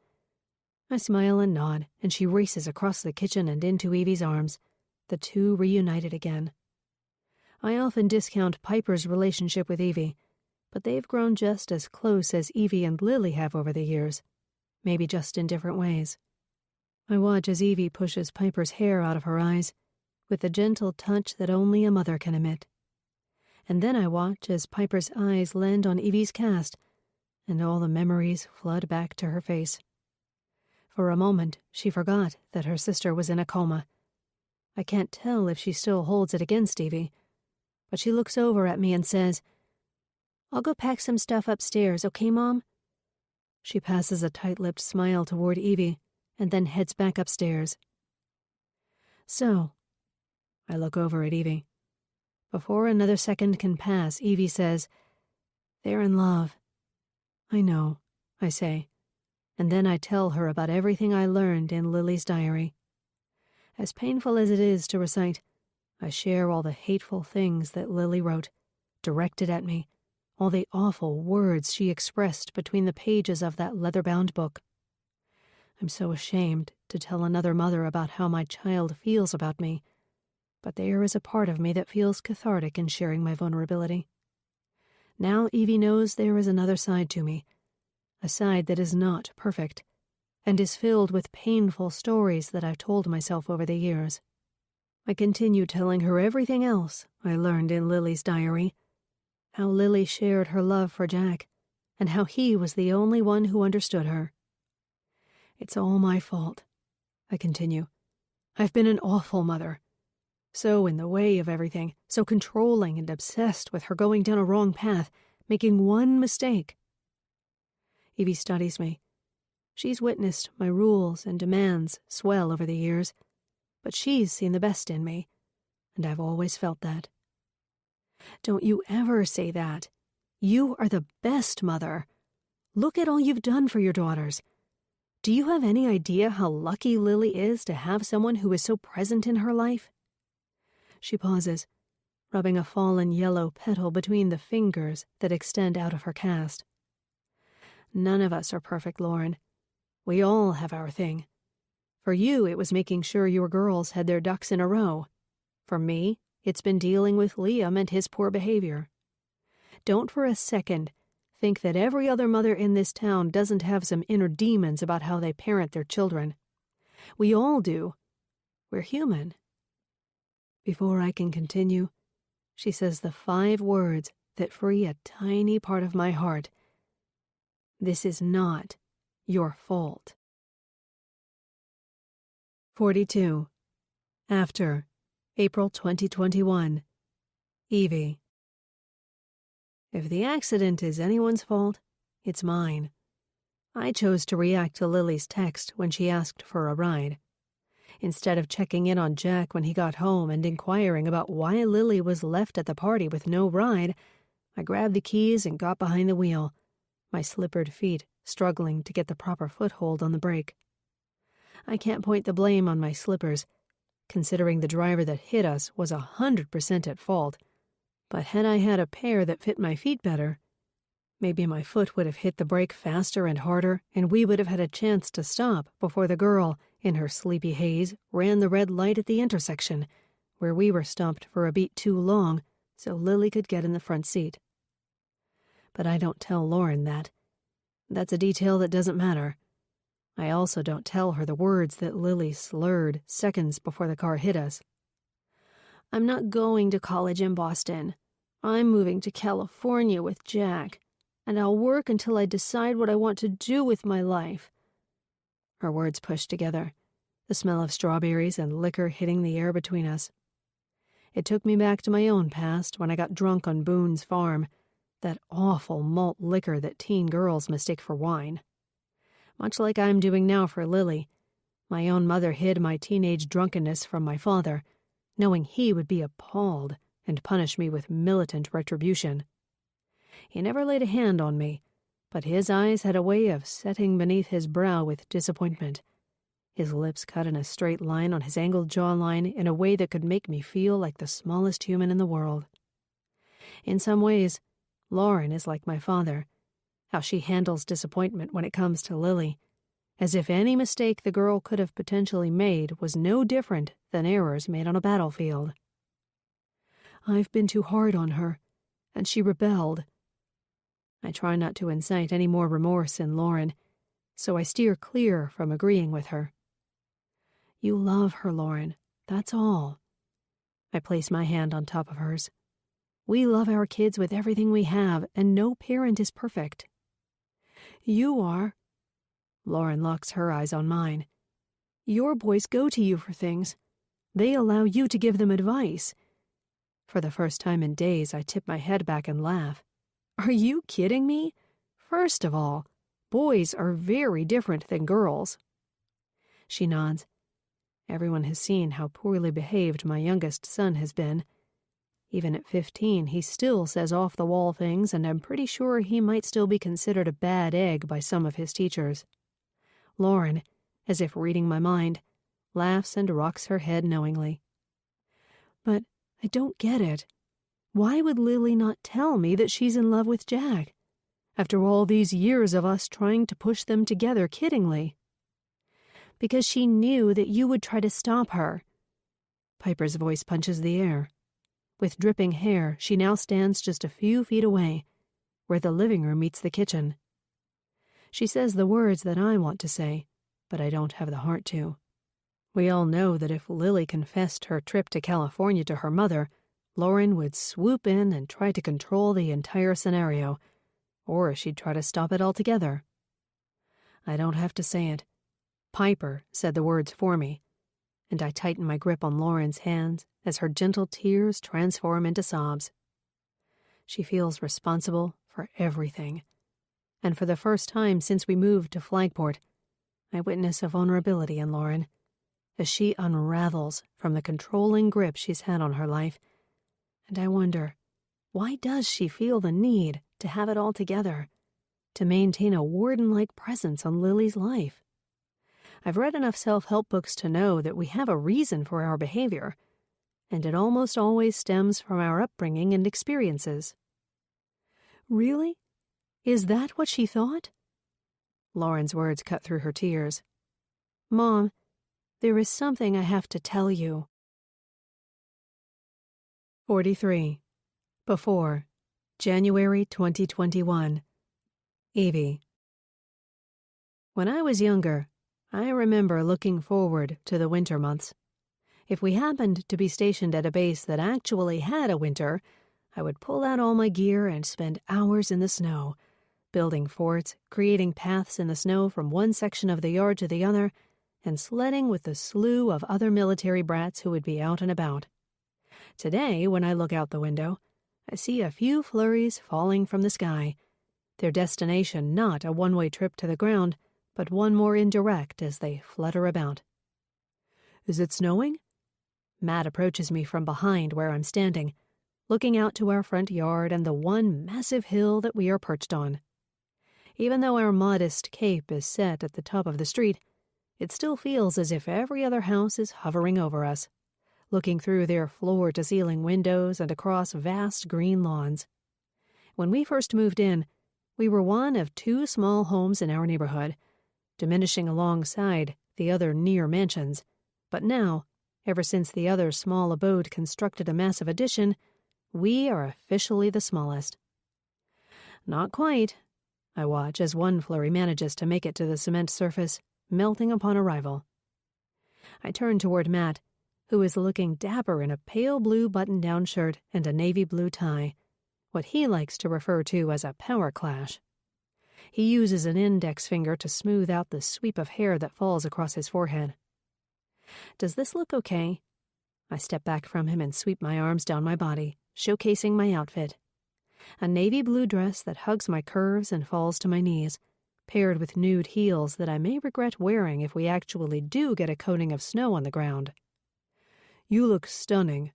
I smile and nod, and she races across the kitchen and into Evie's arms, the two reunited again. I often discount Piper's relationship with Evie, but they've grown just as close as Evie and Lily have over the years, maybe just in different ways. I watch as Evie pushes Piper's hair out of her eyes with the gentle touch that only a mother can emit. And then I watch as Piper's eyes land on Evie's cast, and all the memories flood back to her face. For a moment, she forgot that her sister was in a coma. I can't tell if she still holds it against Evie, but she looks over at me and says, "I'll go pack some stuff upstairs, okay, Mom?" She passes a tight-lipped smile toward Evie and then heads back upstairs. So, I look over at Evie. Before another second can pass, Evie says, "They're in love." "I know," I say, and then I tell her about everything I learned in Lily's diary. As painful as it is to recite, I share all the hateful things that Lily wrote, directed at me, all the awful words she expressed between the pages of that leather-bound book. I'm so ashamed to tell another mother about how my child feels about me, but there is a part of me that feels cathartic in sharing my vulnerability. Now Evie knows there is another side to me, a side that is not perfect, and is filled with painful stories that I've told myself over the years. I continue telling her everything else I learned in Lily's diary, how Lily shared her love for Jack, and how he was the only one who understood her. "It's all my fault," I continue. "I've been an awful mother. So in the way of everything, so controlling and obsessed with her going down a wrong path, making one mistake." Evie studies me. She's witnessed my rules and demands swell over the years, but she's seen the best in me, and I've always felt that. "Don't you ever say that. You are the best mother. Look at all you've done for your daughters. Do you have any idea how lucky Lily is to have someone who is so present in her life?" She pauses, rubbing a fallen yellow petal between the fingers that extend out of her cast. "None of us are perfect, Lauren. We all have our thing. For you, it was making sure your girls had their ducks in a row. For me, it's been dealing with Liam and his poor behavior. Don't for a second think that every other mother in this town doesn't have some inner demons about how they parent their children. We all do. We're human." Before I can continue, she says the 5 words that free a tiny part of my heart. "This is not your fault." 42. After April 2021. Evie. If the accident is anyone's fault, it's mine. I chose to react to Lily's text when she asked for a ride. Instead of checking in on Jack when he got home and inquiring about why Lily was left at the party with no ride, I grabbed the keys and got behind the wheel, my slippered feet struggling to get the proper foothold on the brake. I can't point the blame on my slippers, considering the driver that hit us was 100% at fault, but had I had a pair that fit my feet better, maybe my foot would have hit the brake faster and harder, and we would have had a chance to stop before the girl, in her sleepy haze, ran the red light at the intersection, where we were stopped for a beat too long so Lily could get in the front seat. But I don't tell Lauren that. That's a detail that doesn't matter. I also don't tell her the words that Lily slurred seconds before the car hit us. "I'm not going to college in Boston. I'm moving to California with Jack, and I'll work until I decide what I want to do with my life." Her words pushed together, the smell of strawberries and liquor hitting the air between us. It took me back to my own past when I got drunk on Boone's farm, that awful malt liquor that teen girls mistake for wine. Much like I'm doing now for Lily, my own mother hid my teenage drunkenness from my father, knowing he would be appalled and punish me with militant retribution. He never laid a hand on me, but his eyes had a way of setting beneath his brow with disappointment. His lips cut in a straight line on his angled jawline in a way that could make me feel like the smallest human in the world. In some ways, Lauren is like my father, how she handles disappointment when it comes to Lily, as if any mistake the girl could have potentially made was no different than errors made on a battlefield. I've been too hard on her, and she rebelled. I try not to incite any more remorse in Lauren, so I steer clear from agreeing with her. You love her, Lauren. That's all. I place my hand on top of hers. We love our kids with everything we have, and no parent is perfect. You are. Lauren locks her eyes on mine. Your boys go to you for things. They allow you to give them advice. For the first time in days, I tip my head back and laugh. Are you kidding me? First of all, boys are very different than girls. She nods. Everyone has seen how poorly behaved my youngest son has been. Even at 15, he still says off-the-wall things, and I'm pretty sure he might still be considered a bad egg by some of his teachers. Lauren, as if reading my mind, laughs and rocks her head knowingly. But I don't get it. Why would Lily not tell me that she's in love with Jack, after all these years of us trying to push them together kiddingly? Because she knew that you would try to stop her. Piper's voice punches the air. With dripping hair, she now stands just a few feet away, where the living room meets the kitchen. She says the words that I want to say, but I don't have the heart to. We all know that if Lily confessed her trip to California to her mother, Lauren would swoop in and try to control the entire scenario, or she'd try to stop it altogether. I don't have to say it. Piper said the words for me, and I tighten my grip on Lauren's hands as her gentle tears transform into sobs. She feels responsible for everything, and for the first time since we moved to Flagport, I witness a vulnerability in Lauren as she unravels from the controlling grip she's had on her life, and I wonder, why does she feel the need to have it all together, to maintain a warden-like presence on Lily's life? I've read enough self-help books to know that we have a reason for our behavior, and it almost always stems from our upbringing and experiences. Really? Is that what she thought? Lauren's words cut through her tears. Mom, there is something I have to tell you. 43. Before, January 2021. Evie. When I was younger, I remember looking forward to the winter months. If we happened to be stationed at a base that actually had a winter, I would pull out all my gear and spend hours in the snow, building forts, creating paths in the snow from one section of the yard to the other, and sledding with the slew of other military brats who would be out and about. Today, when I look out the window, I see a few flurries falling from the sky, their destination not a one-way trip to the ground, but one more indirect as they flutter about. Is it snowing? Matt approaches me from behind where I'm standing, looking out to our front yard and the one massive hill that we are perched on. Even though our modest cape is set at the top of the street, it still feels as if every other house is hovering over us, looking through their floor-to-ceiling windows and across vast green lawns. When we first moved in, we were one of 2 small homes in our neighborhood, diminishing alongside the other near mansions, but now, ever since the other small abode constructed a massive addition, we are officially the smallest. Not quite. I watch as one flurry manages to make it to the cement surface, melting upon arrival. I turn toward Matt, who is looking dapper in a pale blue button-down shirt and a navy blue tie, what he likes to refer to as a power clash. He uses an index finger to smooth out the sweep of hair that falls across his forehead. Does this look okay? I step back from him and sweep my arms down my body, showcasing my outfit. A navy blue dress that hugs my curves and falls to my knees, paired with nude heels that I may regret wearing if we actually do get a coating of snow on the ground. You look stunning.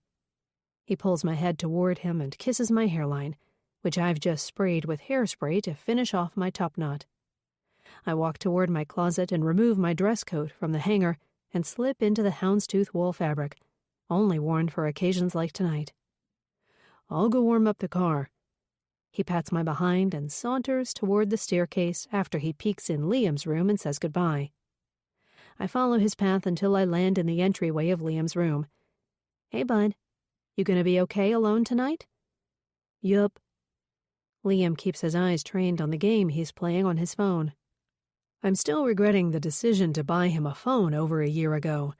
He pulls my head toward him and kisses my hairline, which I've just sprayed with hairspray to finish off my top knot. I walk toward my closet and remove my dress coat from the hanger and slip into the houndstooth wool fabric, only worn for occasions like tonight. I'll go warm up the car. He pats my behind and saunters toward the staircase after he peeks in Liam's room and says goodbye. I follow his path until I land in the entryway of Liam's room. Hey, bud, you gonna be okay alone tonight? Yup. Liam keeps his eyes trained on the game he's playing on his phone. I'm still regretting the decision to buy him a phone over a year ago.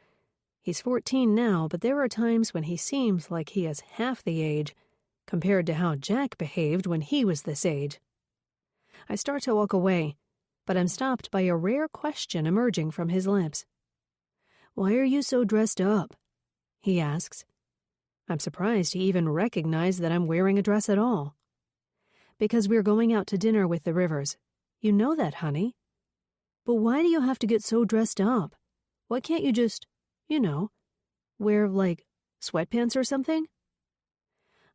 He's 14 now, but there are times when he seems like he is half the age compared to how Jack behaved when he was this age. I start to walk away, but I'm stopped by a rare question emerging from his lips. "Why are you so dressed up?" he asks. I'm surprised he even recognized that I'm wearing a dress at all. "Because we're going out to dinner with the Rivers. You know that, honey." "But why do you have to get so dressed up? Why can't you just, wear, like, sweatpants or something?"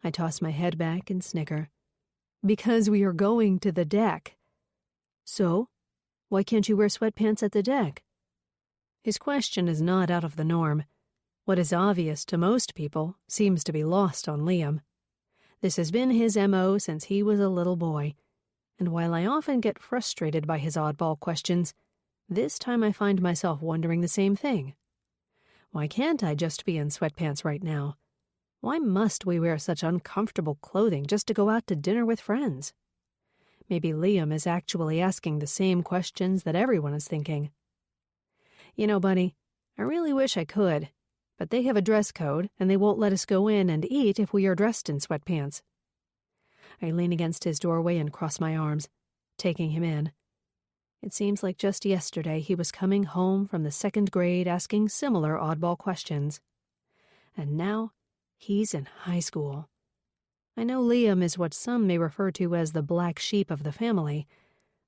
I toss my head back and snicker. "Because we are going to the deck." "So? Why can't you wear sweatpants at the deck?" His question is not out of the norm. What is obvious to most people seems to be lost on Liam. This has been his MO since he was a little boy, and while I often get frustrated by his oddball questions, this time I find myself wondering the same thing. Why can't I just be in sweatpants right now? Why must we wear such uncomfortable clothing just to go out to dinner with friends? Maybe Liam is actually asking the same questions that everyone is thinking. Buddy, I really wish I could, but they have a dress code and they won't let us go in and eat if we are dressed in sweatpants. I lean against his doorway and cross my arms, taking him in. It seems like just yesterday he was coming home from the 2nd grade asking similar oddball questions. And now he's in high school. I know Liam is what some may refer to as the black sheep of the family,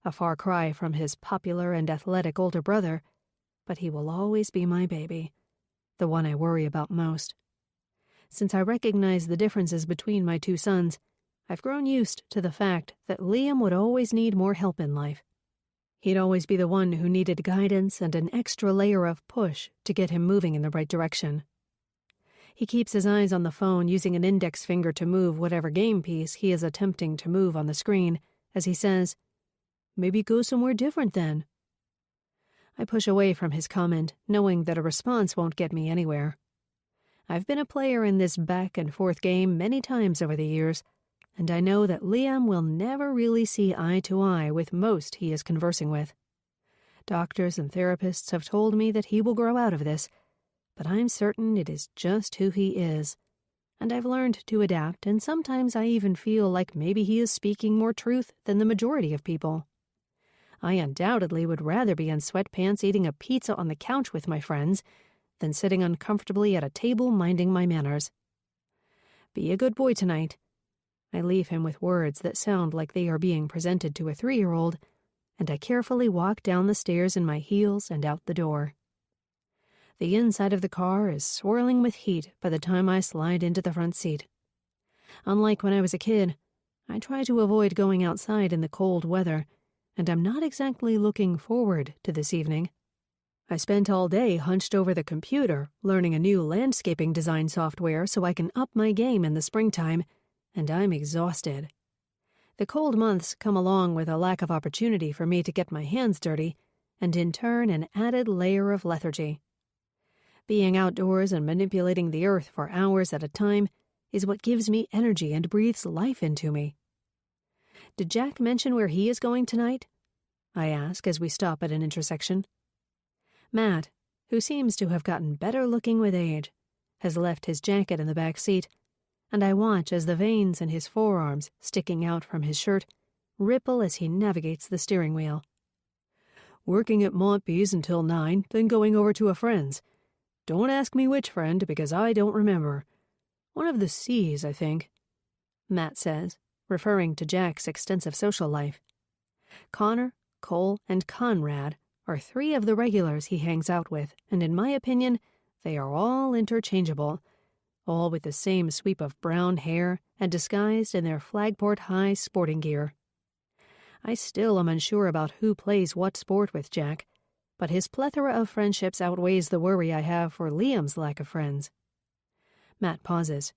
a far cry from his popular and athletic older brother, but he will always be my baby, the one I worry about most. Since I recognize the differences between my two sons, I've grown used to the fact that Liam would always need more help in life. He'd always be the one who needed guidance and an extra layer of push to get him moving in the right direction. He keeps his eyes on the phone, using an index finger to move whatever game piece he is attempting to move on the screen, as he says, "Maybe go somewhere different then." I push away from his comment, knowing that a response won't get me anywhere. I've been a player in this back-and-forth game many times over the years, and I know that Liam will never really see eye to eye with most he is conversing with. Doctors and therapists have told me that he will grow out of this, but I'm certain it is just who he is, and I've learned to adapt, and sometimes I even feel like maybe he is speaking more truth than the majority of people. I undoubtedly would rather be in sweatpants eating a pizza on the couch with my friends than sitting uncomfortably at a table minding my manners. Be a good boy tonight. I leave him with words that sound like they are being presented to a 3-year-old, and I carefully walk down the stairs in my heels and out the door. The inside of the car is swirling with heat by the time I slide into the front seat. Unlike when I was a kid, I try to avoid going outside in the cold weather, and I'm not exactly looking forward to this evening. I spent all day hunched over the computer, learning a new landscaping design software so I can up my game in the springtime, and I'm exhausted. The cold months come along with a lack of opportunity for me to get my hands dirty, and in turn an added layer of lethargy. Being outdoors and manipulating the earth for hours at a time is what gives me energy and breathes life into me. Did Jack mention where he is going tonight? I ask as we stop at an intersection. Matt, who seems to have gotten better looking with age, has left his jacket in the back seat, and I watch as the veins in his forearms, sticking out from his shirt, ripple as he navigates the steering wheel. "Working at Montby's until 9, then going over to a friend's. Don't ask me which friend, because I don't remember. One of the C's, I think," Matt says, referring to Jack's extensive social life. Connor, Cole, and Conrad are 3 of the regulars he hangs out with, and in my opinion, they are all interchangeable, all with the same sweep of brown hair and disguised in their Flagport High sporting gear. I still am unsure about who plays what sport with Jack, but his plethora of friendships outweighs the worry I have for Liam's lack of friends. Matt pauses.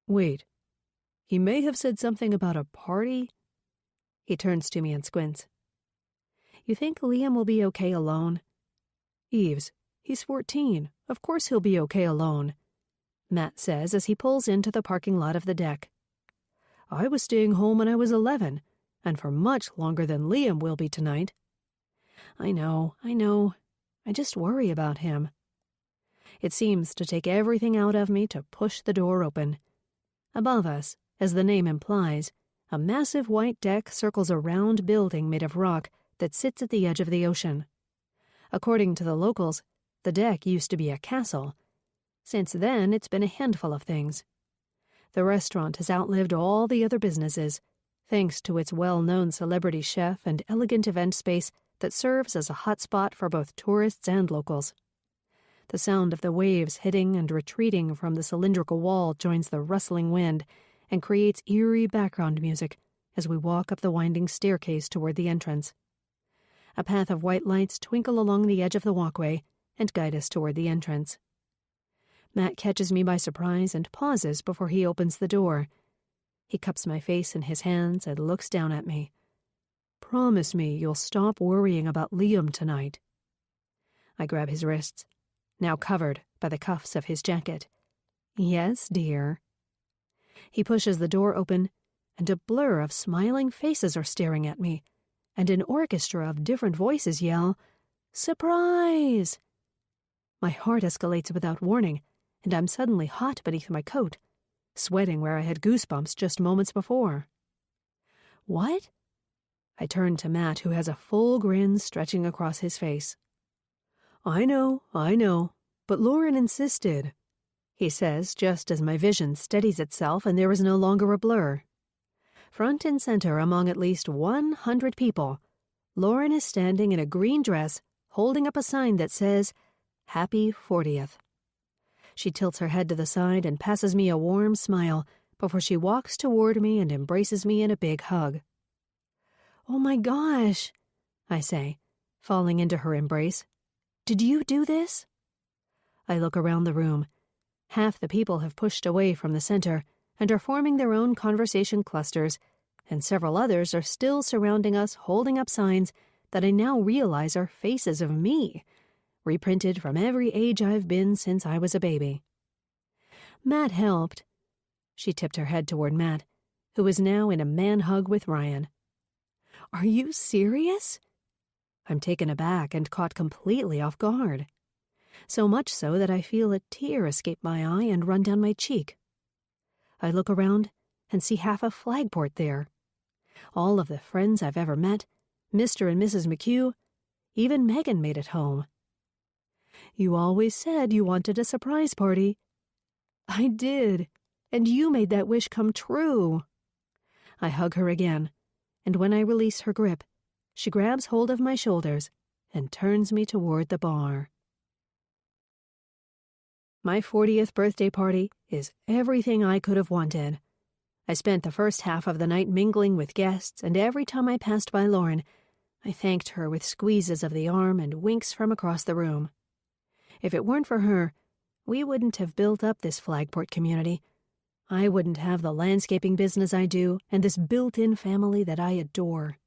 "Wait, he may have said something about a party?" He turns to me and squints. "You think Liam will be okay alone?" "Eves, he's 14. Of course he'll be okay alone," Matt says as he pulls into the parking lot of the deck. I was staying home when I was 11, and for much longer than Liam will be tonight. I know. I just worry about him. It seems to take everything out of me to push the door open. Above us, as the name implies, a massive white deck circles a round building made of rock that sits at the edge of the ocean. According to the locals, the deck used to be a castle. Since then, it's been a handful of things. The restaurant has outlived all the other businesses, thanks to its well-known celebrity chef and elegant event space that serves as a hotspot for both tourists and locals. The sound of the waves hitting and retreating from the cylindrical wall joins the rustling wind and creates eerie background music as we walk up the winding staircase toward the entrance. A path of white lights twinkle along the edge of the walkway and guide us toward the entrance. Matt catches me by surprise and pauses before he opens the door. He cups my face in his hands and looks down at me. Promise me you'll stop worrying about Liam tonight. I grab his wrists, now covered by the cuffs of his jacket. Yes, dear. He pushes the door open, and a blur of smiling faces are staring at me, and an orchestra of different voices yell, "Surprise!" My heart escalates without warning, and I'm suddenly hot beneath my coat, sweating where I had goosebumps just moments before. What? I turn to Matt, who has a full grin stretching across his face. I know, but Lauren insisted, he says just as my vision steadies itself and there is no longer a blur. Front and center among at least 100 people, Lauren is standing in a green dress holding up a sign that says, Happy 40th. She tilts her head to the side and passes me a warm smile before she walks toward me and embraces me in a big hug. Oh my gosh, I say, falling into her embrace. Did you do this? I look around the room. Half the people have pushed away from the center and are forming their own conversation clusters, and several others are still surrounding us holding up signs that I now realize are faces of me, reprinted from every age I've been since I was a baby. Matt helped. She tipped her head toward Matt, who is now in a man-hug with Ryan. Are you serious? I'm taken aback and caught completely off guard. So much so that I feel a tear escape my eye and run down my cheek. I look around and see half of Flagport there. All of the friends I've ever met, Mr. and Mrs. McHugh, even Megan made it home. You always said you wanted a surprise party. I did, and you made that wish come true. I hug her again, and when I release her grip, she grabs hold of my shoulders and turns me toward the bar. My 40th birthday party is everything I could have wanted. I spent the first half of the night mingling with guests, and every time I passed by Lauren, I thanked her with squeezes of the arm and winks from across the room. If it weren't for her, we wouldn't have built up this Flagport community. I wouldn't have the landscaping business I do and this built-in family that I adore.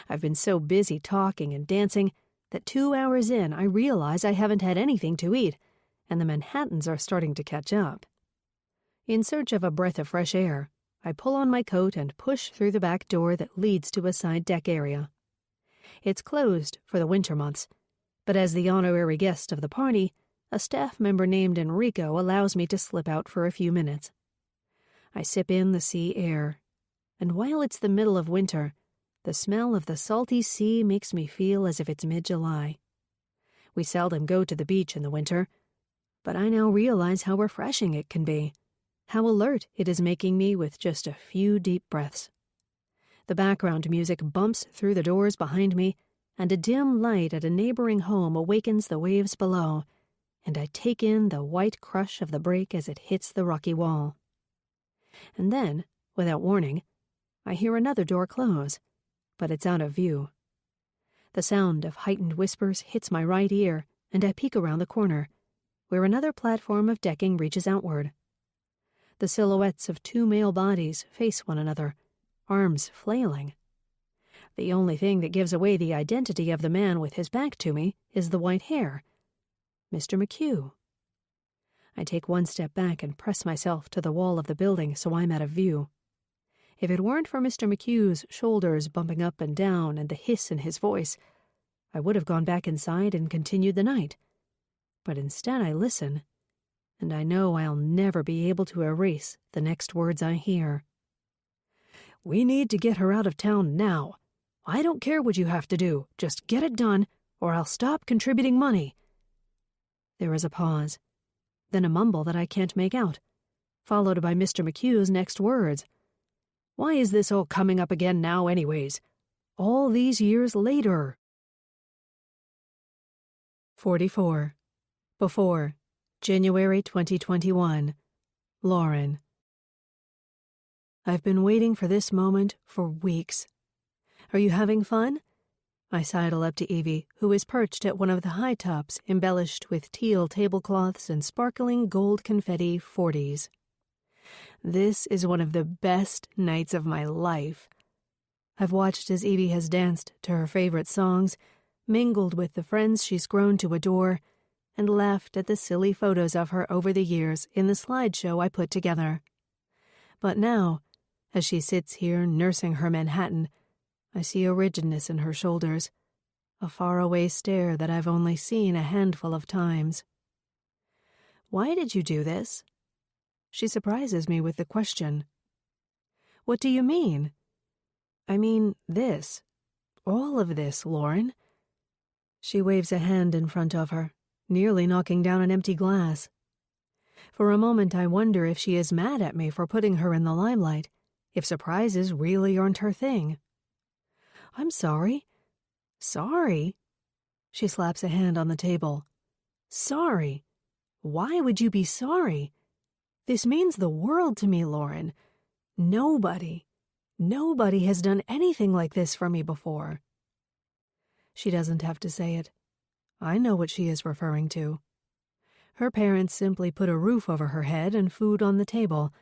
I've been so busy talking and dancing that 2 hours in I realize I haven't had anything to eat, and the Manhattans are starting to catch up. In search of a breath of fresh air, I pull on my coat and push through the back door that leads to a side deck area. It's closed for the winter months, but as the honorary guest of the party, a staff member named Enrico allows me to slip out for a few minutes. I sip in the sea air, and while it's the middle of winter, the smell of the salty sea makes me feel as if it's mid-July. We seldom go to the beach in the winter, but I now realize how refreshing it can be, how alert it is making me with just a few deep breaths. The background music bumps through the doors behind me, and a dim light at a neighboring home awakens the waves below, and I take in the white crush of the break as it hits the rocky wall. And then, without warning, I hear another door close, but it's out of view. The sound of heightened whispers hits my right ear, and I peek around the corner, where another platform of decking reaches outward. The silhouettes of 2 male bodies face one another, arms flailing. The only thing that gives away the identity of the man with his back to me is the white hair. Mr. McHugh. I take one step back and press myself to the wall of the building so I'm out of view. If it weren't for Mr. McHugh's shoulders bumping up and down and the hiss in his voice, I would have gone back inside and continued the night. But instead I listen, and I know I'll never be able to erase the next words I hear. "We need to get her out of town now. I don't care what you have to do. Just get it done, or I'll stop contributing money." There is a pause, then a mumble that I can't make out, followed by Mr. McHugh's next words. "Why is this all coming up again now anyways? All these years later." 44. Before, January 2021. Lauren. I've been waiting for this moment for weeks. Are you having fun? I sidle up to Evie, who is perched at one of the high tops embellished with teal tablecloths and sparkling gold confetti 40s. This is one of the best nights of my life. I've watched as Evie has danced to her favorite songs, mingled with the friends she's grown to adore, and laughed at the silly photos of her over the years in the slideshow I put together. But now, as she sits here nursing her Manhattan, I see a rigidness in her shoulders, a faraway stare that I've only seen a handful of times. "Why did you do this?" She surprises me with the question. "What do you mean?" "I mean this. All of this, Lauren." She waves a hand in front of her, nearly knocking down an empty glass. For a moment I wonder if she is mad at me for putting her in the limelight, if surprises really aren't her thing. "I'm sorry." "Sorry?" She slaps a hand on the table. "Sorry? Why would you be sorry? This means the world to me, Lauren. Nobody has done anything like this for me before." She doesn't have to say it. I know what she is referring to. Her parents simply put a roof over her head and food on the table,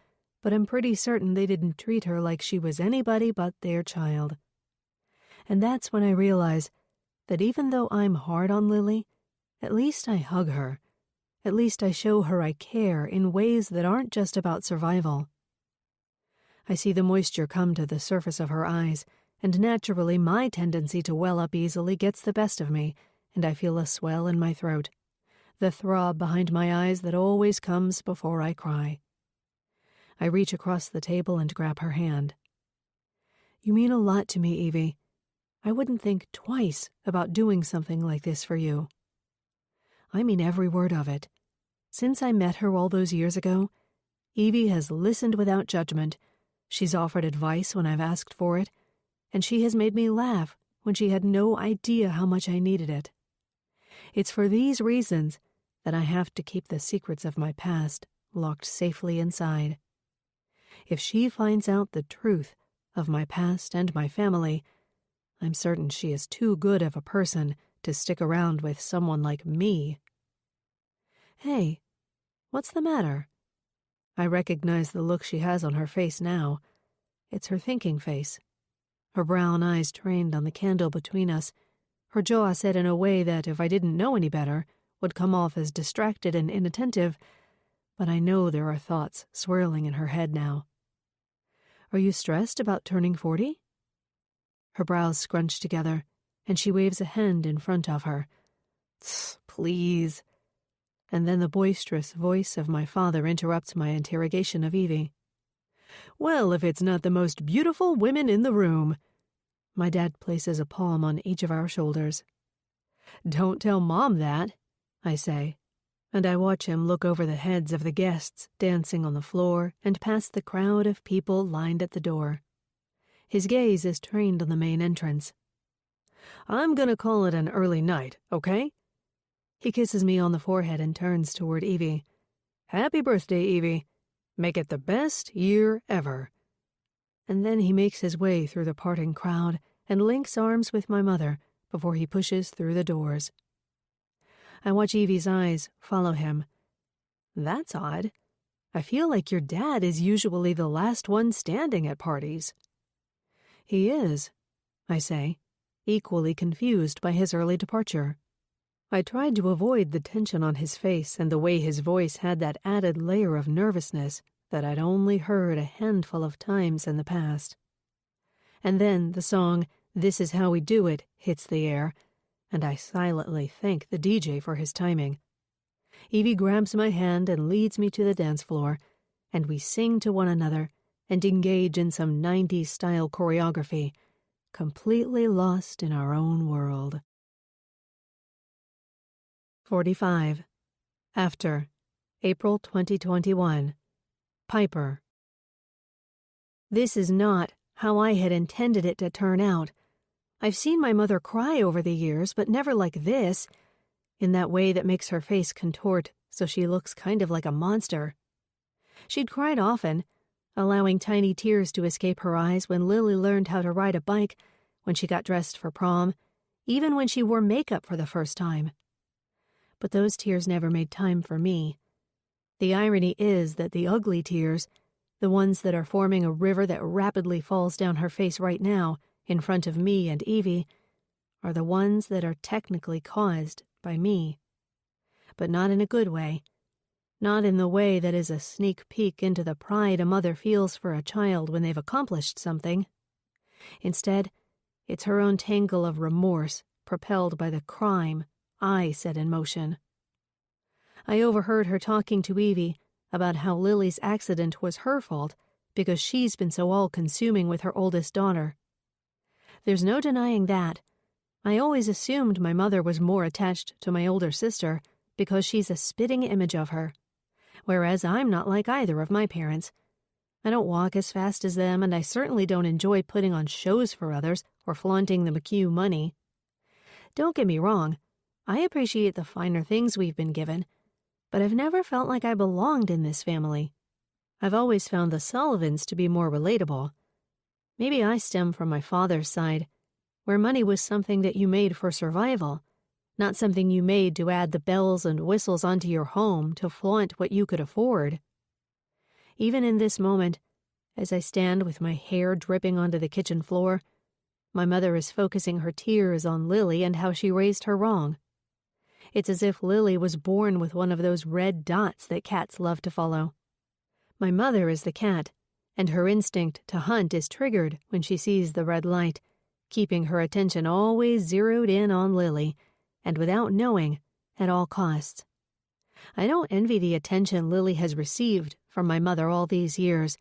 but I'm pretty certain they didn't treat her like she was anybody but their child. And that's when I realize that even though I'm hard on Lily, at least I hug her. At least I show her I care in ways that aren't just about survival. I see the moisture come to the surface of her eyes, and naturally my tendency to well up easily gets the best of me, and I feel a swell in my throat, the throb behind my eyes that always comes before I cry. I reach across the table and grab her hand. "You mean a lot to me, Evie. I wouldn't think twice about doing something like this for you." I mean every word of it. Since I met her all those years ago, Evie has listened without judgment. She's offered advice when I've asked for it, and she has made me laugh when she had no idea how much I needed it. It's for these reasons that I have to keep the secrets of my past locked safely inside. If she finds out the truth of my past and my family, I'm certain she is too good of a person to stick around with someone like me. "Hey, what's the matter?" I recognize the look she has on her face now. It's her thinking face. Her brown eyes trained on the candle between us, her jaw set in a way that, if I didn't know any better, would come off as distracted and inattentive, but I know there are thoughts swirling in her head now. "Are you stressed about turning 40? Her brows scrunch together, and she waves a hand in front of her. "Please." And then the boisterous voice of my father interrupts my interrogation of Evie. "Well, if it's not the most beautiful women in the room." My dad places a palm on each of our shoulders. "Don't tell Mom that," I say, and I watch him look over the heads of the guests dancing on the floor and past the crowd of people lined at the door. His gaze is trained on the main entrance. "I'm gonna call it an early night, okay?" He kisses me on the forehead and turns toward Evie. "Happy birthday, Evie. Make it the best year ever." And then he makes his way through the parting crowd and links arms with my mother before he pushes through the doors. I watch Evie's eyes follow him. "That's odd. I feel like your dad is usually the last one standing at parties." "He is," I say, equally confused by his early departure. I tried to avoid the tension on his face and the way his voice had that added layer of nervousness that I'd only heard a handful of times in the past. And then the song "This Is How We Do It" hits the air, and I silently thank the DJ for his timing. Evie grabs my hand and leads me to the dance floor, and we sing to one another and engage in some 90s-style choreography, completely lost in our own world. 45. After, April 2021. Piper. This is not how I had intended it to turn out. I've seen my mother cry over the years, but never like this, in that way that makes her face contort so she looks kind of like a monster. She'd cried often, allowing tiny tears to escape her eyes when Lily learned how to ride a bike, when she got dressed for prom, even when she wore makeup for the first time. But those tears never made time for me. The irony is that the ugly tears, the ones that are forming a river that rapidly falls down her face right now, in front of me and Evie, are the ones that are technically caused by me. But not in a good way. Not in the way that is a sneak peek into the pride a mother feels for a child when they've accomplished something. Instead, it's her own tangle of remorse propelled by the crime I set in motion. I overheard her talking to Evie about how Lily's accident was her fault because she's been so all-consuming with her oldest daughter. There's no denying that. I always assumed my mother was more attached to my older sister because she's a spitting image of her, whereas I'm not like either of my parents. I don't walk as fast as them, and I certainly don't enjoy putting on shows for others or flaunting the McHugh money. Don't get me wrong, I appreciate the finer things we've been given, but I've never felt like I belonged in this family. I've always found the Sullivans to be more relatable. Maybe I stem from my father's side, where money was something that you made for survival, not something you made to add the bells and whistles onto your home to flaunt what you could afford. Even in this moment, as I stand with my hair dripping onto the kitchen floor, my mother is focusing her tears on Lily and how she raised her wrong. It's as if Lily was born with one of those red dots that cats love to follow. My mother is the cat, and her instinct to hunt is triggered when she sees the red light, keeping her attention always zeroed in on Lily, and without knowing, at all costs. I don't envy the attention Lily has received from my mother all these years,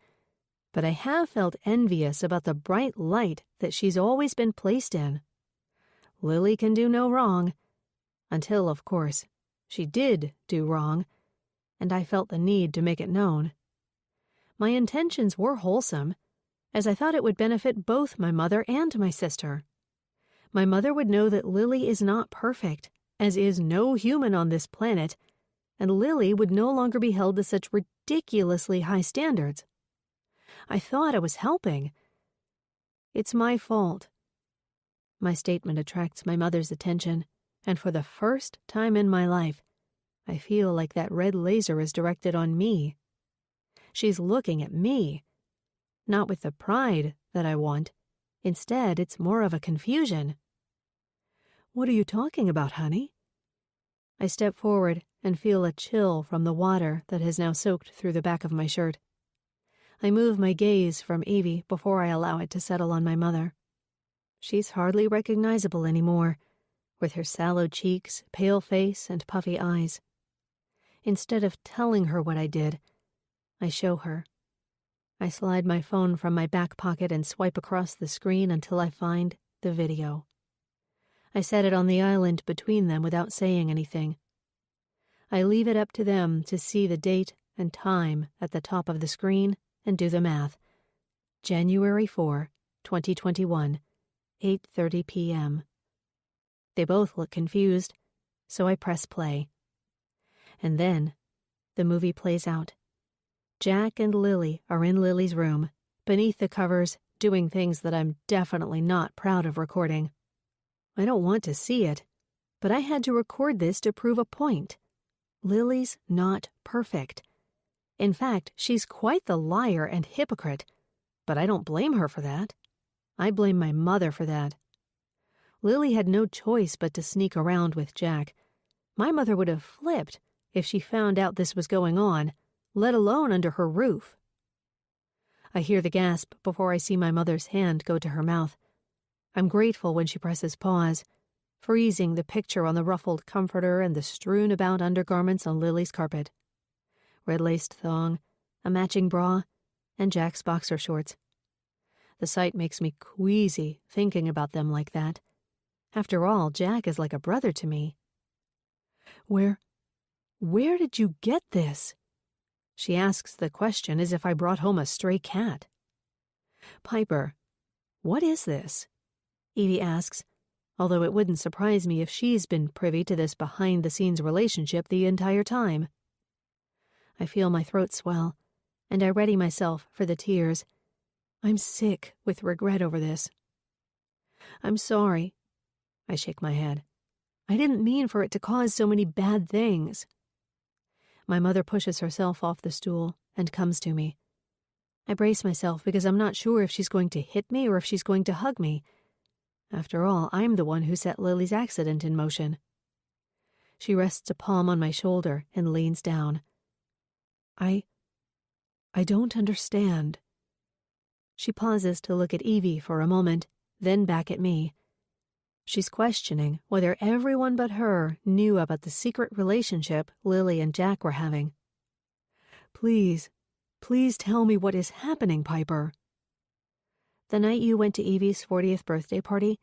but I have felt envious about the bright light that she's always been placed in. Lily can do no wrong, until, of course, she did do wrong, and I felt the need to make it known. My intentions were wholesome, as I thought it would benefit both my mother and my sister. My mother would know that Lily is not perfect, as is no human on this planet, and Lily would no longer be held to such ridiculously high standards. I thought I was helping. It's my fault. My statement attracts my mother's attention, and for the first time in my life, I feel like that red laser is directed on me. She's looking at me, not with the pride that I want. Instead, it's more of a confusion. "What are you talking about, honey?" I step forward and feel a chill from the water that has now soaked through the back of my shirt. I move my gaze from Evie before I allow it to settle on my mother. She's hardly recognizable anymore, with her sallow cheeks, pale face, and puffy eyes. Instead of telling her what I did, I show her. I slide my phone from my back pocket and swipe across the screen until I find the video. I set it on the island between them without saying anything. I leave it up to them to see the date and time at the top of the screen and do the math. January 4, 2021, 8:30 p.m. They both look confused, so I press play. And then the movie plays out. Jack and Lily are in Lily's room, beneath the covers, doing things that I'm definitely not proud of recording. I don't want to see it, but I had to record this to prove a point. Lily's not perfect. In fact, she's quite the liar and hypocrite, but I don't blame her for that. I blame my mother for that. Lily had no choice but to sneak around with Jack. My mother would have flipped if she found out this was going on, let alone under her roof. I hear the gasp before I see my mother's hand go to her mouth. I'm grateful when she presses pause, freezing the picture on the ruffled comforter and the strewn about undergarments on Lily's carpet. Red-laced thong, a matching bra, and Jack's boxer shorts. The sight makes me queasy thinking about them like that. After all, Jack is like a brother to me. Where did you get this? She asks the question as if I brought home a stray cat. Piper, what is this? Evie asks, although it wouldn't surprise me if she's been privy to this behind-the-scenes relationship the entire time. I feel my throat swell, and I ready myself for the tears. I'm sick with regret over this. I'm sorry. I shake my head. I didn't mean for it to cause so many bad things. My mother pushes herself off the stool and comes to me. I brace myself because I'm not sure if she's going to hit me or if she's going to hug me. After all, I'm the one who set Lily's accident in motion. She rests a palm on my shoulder and leans down. I don't understand. She pauses to look at Evie for a moment, then back at me. She's questioning whether everyone but her knew about the secret relationship Lily and Jack were having. Please tell me what is happening, Piper. The night you went to Evie's 40th birthday party,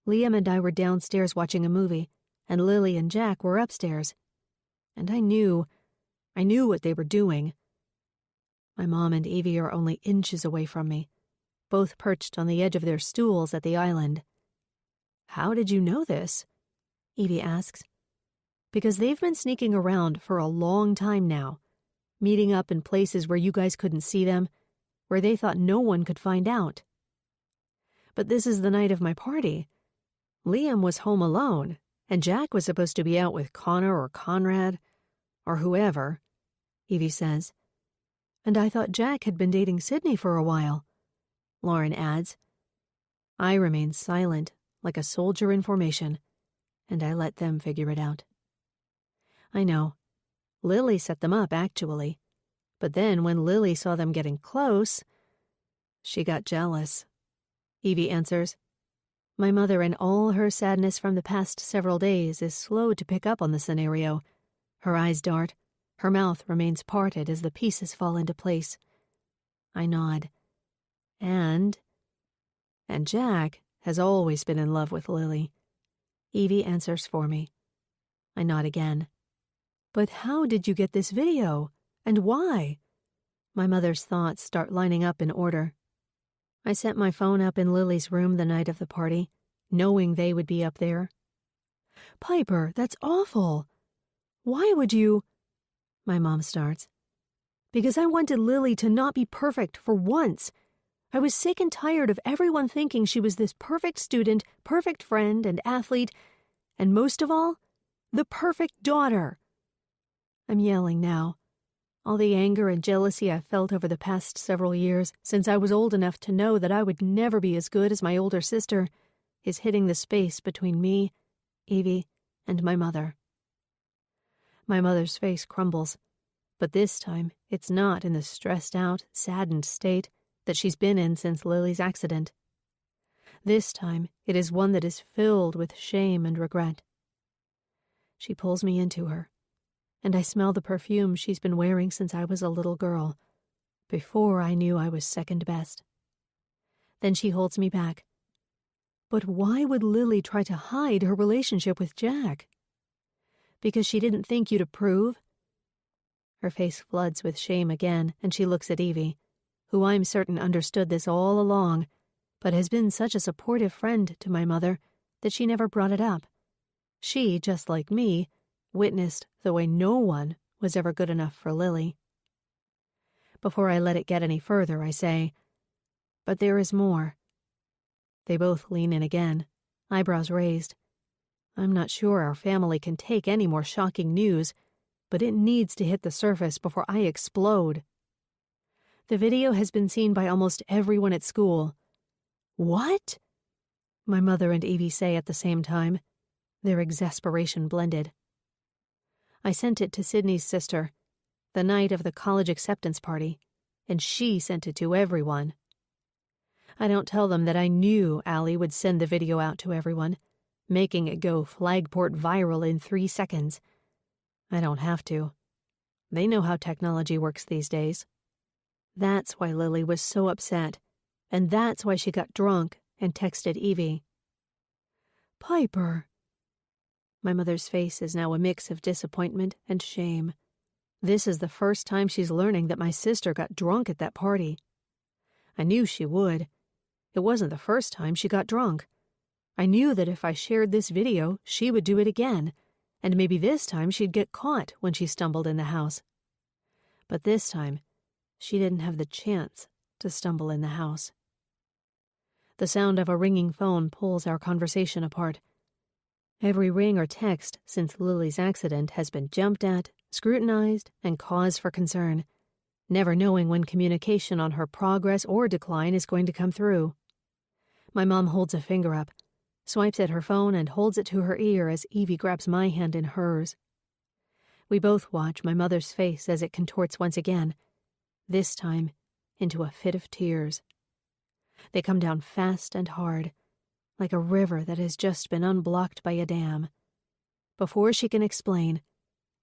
Liam and I were downstairs watching a movie, and Lily and Jack were upstairs. And I knew what they were doing. My mom and Evie are only inches away from me, both perched on the edge of their stools at the island. How did you know this? Evie asks. Because they've been sneaking around for a long time now, meeting up in places where you guys couldn't see them, where they thought no one could find out. But this is the night of my party. Liam was home alone, and Jack was supposed to be out with Connor or Conrad, or whoever, Evie says. And I thought Jack had been dating Sydney for a while, Lauren adds. I remain silent, like a soldier in formation, and I let them figure it out. I know. Lily set them up, actually. But then when Lily saw them getting close, she got jealous. Evie answers. My mother, in all her sadness from the past several days, is slow to pick up on the scenario. Her eyes dart. Her mouth remains parted as the pieces fall into place. I nod. And Jack has always been in love with Lily. Evie answers for me. I nod again. But how did you get this video? And why? My mother's thoughts start lining up in order. I set my phone up in Lily's room the night of the party, knowing they would be up there. Piper, that's awful. Why would you? My mom starts. Because I wanted Lily to not be perfect for once. I was sick and tired of everyone thinking she was this perfect student, perfect friend and athlete, and most of all, the perfect daughter. I'm yelling now. All the anger and jealousy I've felt over the past several years, since I was old enough to know that I would never be as good as my older sister, is hitting the space between me, Evie, and my mother. My mother's face crumbles, but this time it's not in the stressed-out, saddened state that she's been in since Lily's accident. This time it is one that is filled with shame and regret. She pulls me into her, and I smell the perfume she's been wearing since I was a little girl, before I knew I was second best. Then she holds me back. But why would Lily try to hide her relationship with Jack? Because she didn't think you'd approve? Her face floods with shame again, and she looks at Evie, who I'm certain understood this all along, but has been such a supportive friend to my mother that she never brought it up. She, just like me, witnessed the way no one was ever good enough for Lily. Before I let it get any further, I say, but there is more. They both lean in again, eyebrows raised. I'm not sure our family can take any more shocking news, but it needs to hit the surface before I explode. The video has been seen by almost everyone at school. What? My mother and Evie say at the same time, their exasperation blended. I sent it to Sydney's sister, the night of the college acceptance party, and she sent it to everyone. I don't tell them that I knew Allie would send the video out to everyone, making it go Flagport viral in 3 seconds. I don't have to. They know how technology works these days. That's why Lily was so upset, and that's why she got drunk and texted Evie. "Piper." My mother's face is now a mix of disappointment and shame. This is the first time she's learning that my sister got drunk at that party. I knew she would. It wasn't the first time she got drunk. I knew that if I shared this video, she would do it again, and maybe this time she'd get caught when she stumbled in the house. But this time, she didn't have the chance to stumble in the house. The sound of a ringing phone pulls our conversation apart. Every ring or text since Lily's accident has been jumped at, scrutinized, and cause for concern, never knowing when communication on her progress or decline is going to come through. My mom holds a finger up, swipes at her phone, and holds it to her ear as Evie grabs my hand in hers. We both watch my mother's face as it contorts once again, this time into a fit of tears. They come down fast and hard, like a river that has just been unblocked by a dam. Before she can explain,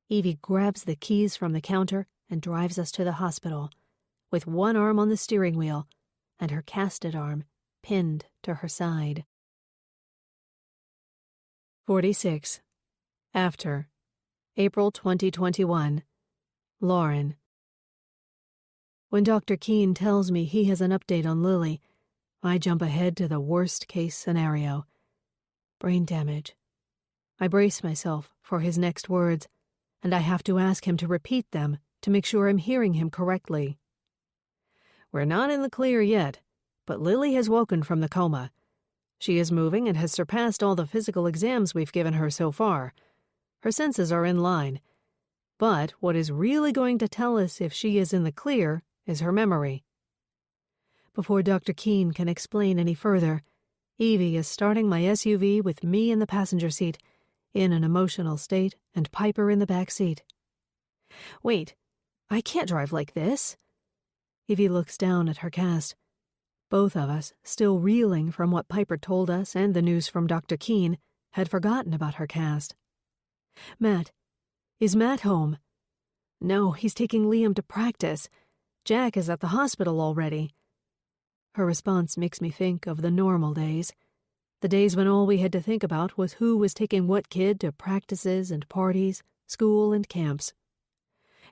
Evie grabs the keys from the counter and drives us to the hospital, with one arm on the steering wheel and her casted arm pinned to her side. 46. After. April 2021. Lauren. When Dr. Keene tells me he has an update on Lily, I jump ahead to the worst-case scenario. Brain damage. I brace myself for his next words, and I have to ask him to repeat them to make sure I'm hearing him correctly. We're not in the clear yet, but Lily has woken from the coma. She is moving and has surpassed all the physical exams we've given her so far. Her senses are in line. But what is really going to tell us if she is in the clear is her memory. Before Dr. Keene can explain any further, Evie is starting my SUV with me in the passenger seat, in an emotional state, and Piper in the back seat. Wait, I can't drive like this. Evie looks down at her cast. Both of us, still reeling from what Piper told us and the news from Dr. Keene, had forgotten about her cast. Matt. Is Matt home? No, he's taking Liam to practice. Jack is at the hospital already. Her response makes me think of the normal days. The days when all we had to think about was who was taking what kid to practices and parties, school and camps.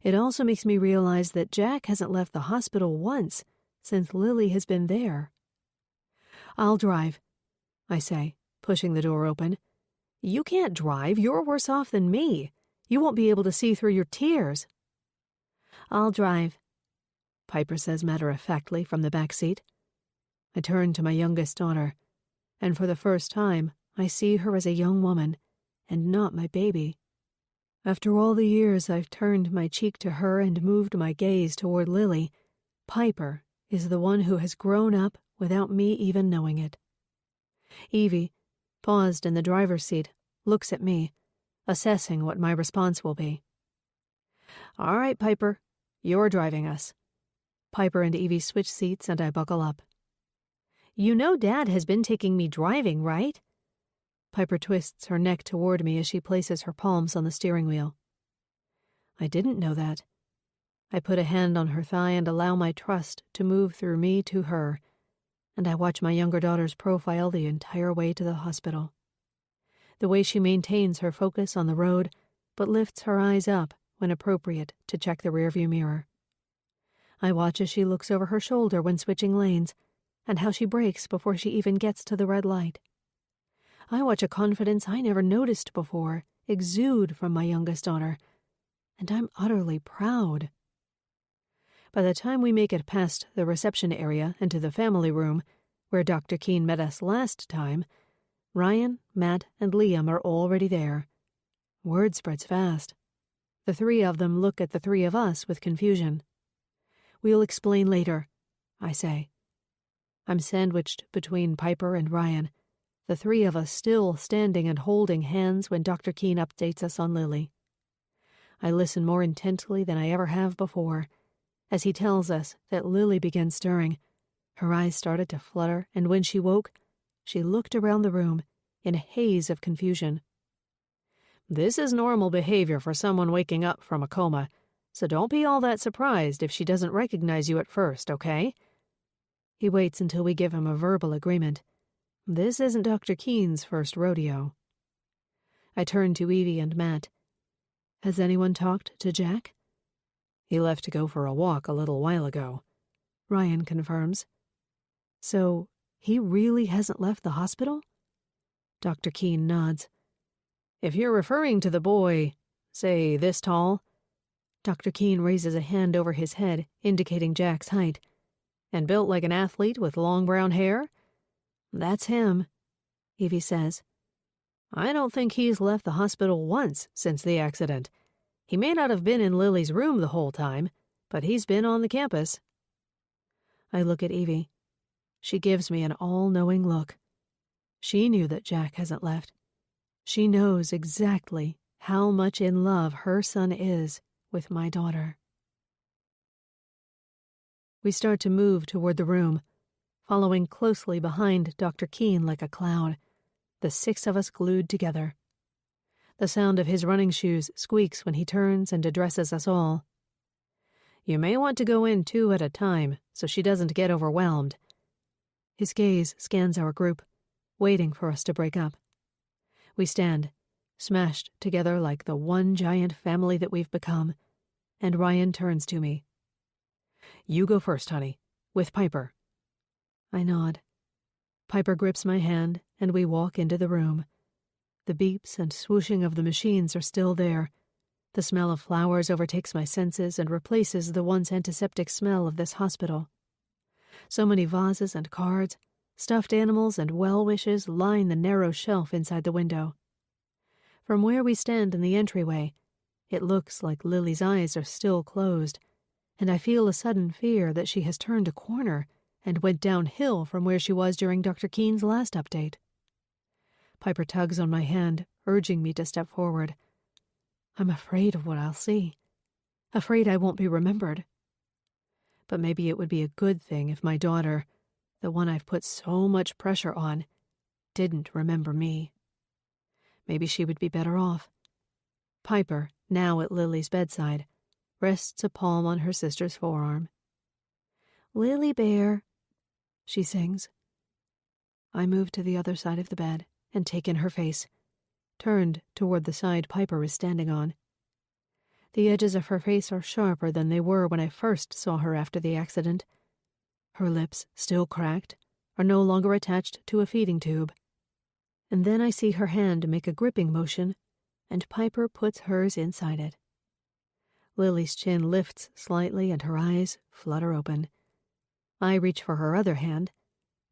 It also makes me realize that Jack hasn't left the hospital once since Lily has been there. I'll drive, I say, pushing the door open. You can't drive. You're worse off than me. You won't be able to see through your tears. I'll drive, Piper says matter-of-factly from the back seat. I turn to my youngest daughter, and for the first time, I see her as a young woman, and not my baby. After all the years I've turned my cheek to her and moved my gaze toward Lily, Piper is the one who has grown up without me even knowing it. Evie, paused in the driver's seat, looks at me, assessing what my response will be. All right, Piper, you're driving us. Piper and Evie switch seats and I buckle up. You know Dad has been taking me driving, right? Piper twists her neck toward me as she places her palms on the steering wheel. I didn't know that. I put a hand on her thigh and allow my trust to move through me to her, and I watch my younger daughter's profile the entire way to the hospital. The way she maintains her focus on the road, but lifts her eyes up when appropriate to check the rearview mirror. I watch as she looks over her shoulder when switching lanes, and how she brakes before she even gets to the red light. I watch a confidence I never noticed before exude from my youngest daughter, and I'm utterly proud. By the time we make it past the reception area and to the family room, where Dr. Keene met us last time, Ryan, Matt, and Liam are already there. Word spreads fast. The three of them look at the three of us with confusion. We'll explain later, I say. I'm sandwiched between Piper and Ryan, the three of us still standing and holding hands when Dr. Keene updates us on Lily. I listen more intently than I ever have before, As he tells us that Lily began stirring, her eyes started to flutter, and when she woke, she looked around the room in a haze of confusion. This is normal behavior for someone waking up from a coma, so don't be all that surprised if she doesn't recognize you at first, okay? He waits until we give him a verbal agreement. This isn't Dr. Keen's first rodeo. I turn to Evie and Matt. Has anyone talked to Jack? He left to go for a walk a little while ago, Ryan confirms. So, he really hasn't left the hospital? Dr. Keen nods. If you're referring to the boy, say this tall. Dr. Keen raises a hand over his head, indicating Jack's height. And built like an athlete with long brown hair? That's him, Evie says. I don't think he's left the hospital once since the accident. He may not have been in Lily's room the whole time, but he's been on the campus. I look at Evie. She gives me an all-knowing look. She knew that Jack hasn't left. She knows exactly how much in love her son is with my daughter. We start to move toward the room, following closely behind Dr. Keen like a cloud, the 6 of us glued together. The sound of his running shoes squeaks when he turns and addresses us all. You may want to go in 2 at a time so she doesn't get overwhelmed. His gaze scans our group, waiting for us to break up. We stand, smashed together like the one giant family that we've become, and Ryan turns to me. You go first, honey, with Piper. I nod. Piper grips my hand, and we walk into the room. The beeps and swooshing of the machines are still there. The smell of flowers overtakes my senses and replaces the once antiseptic smell of this hospital. So many vases and cards, stuffed animals and well-wishes line the narrow shelf inside the window. From where we stand in the entryway, it looks like Lily's eyes are still closed, and I feel a sudden fear that she has turned a corner and went downhill from where she was during Dr. Keen's last update. Piper tugs on my hand, urging me to step forward. I'm afraid of what I'll see. Afraid I won't be remembered. But maybe it would be a good thing if my daughter, the one I've put so much pressure on, didn't remember me. Maybe she would be better off. Piper, now at Lily's bedside, rests a palm on her sister's forearm. Lily Bear, she sings. I move to the other side of the bed and take in her face, turned toward the side Piper is standing on. The edges of her face are sharper than they were when I first saw her after the accident. Her lips, still cracked, are no longer attached to a feeding tube. And then I see her hand make a gripping motion, and Piper puts hers inside it. Lily's chin lifts slightly and her eyes flutter open. I reach for her other hand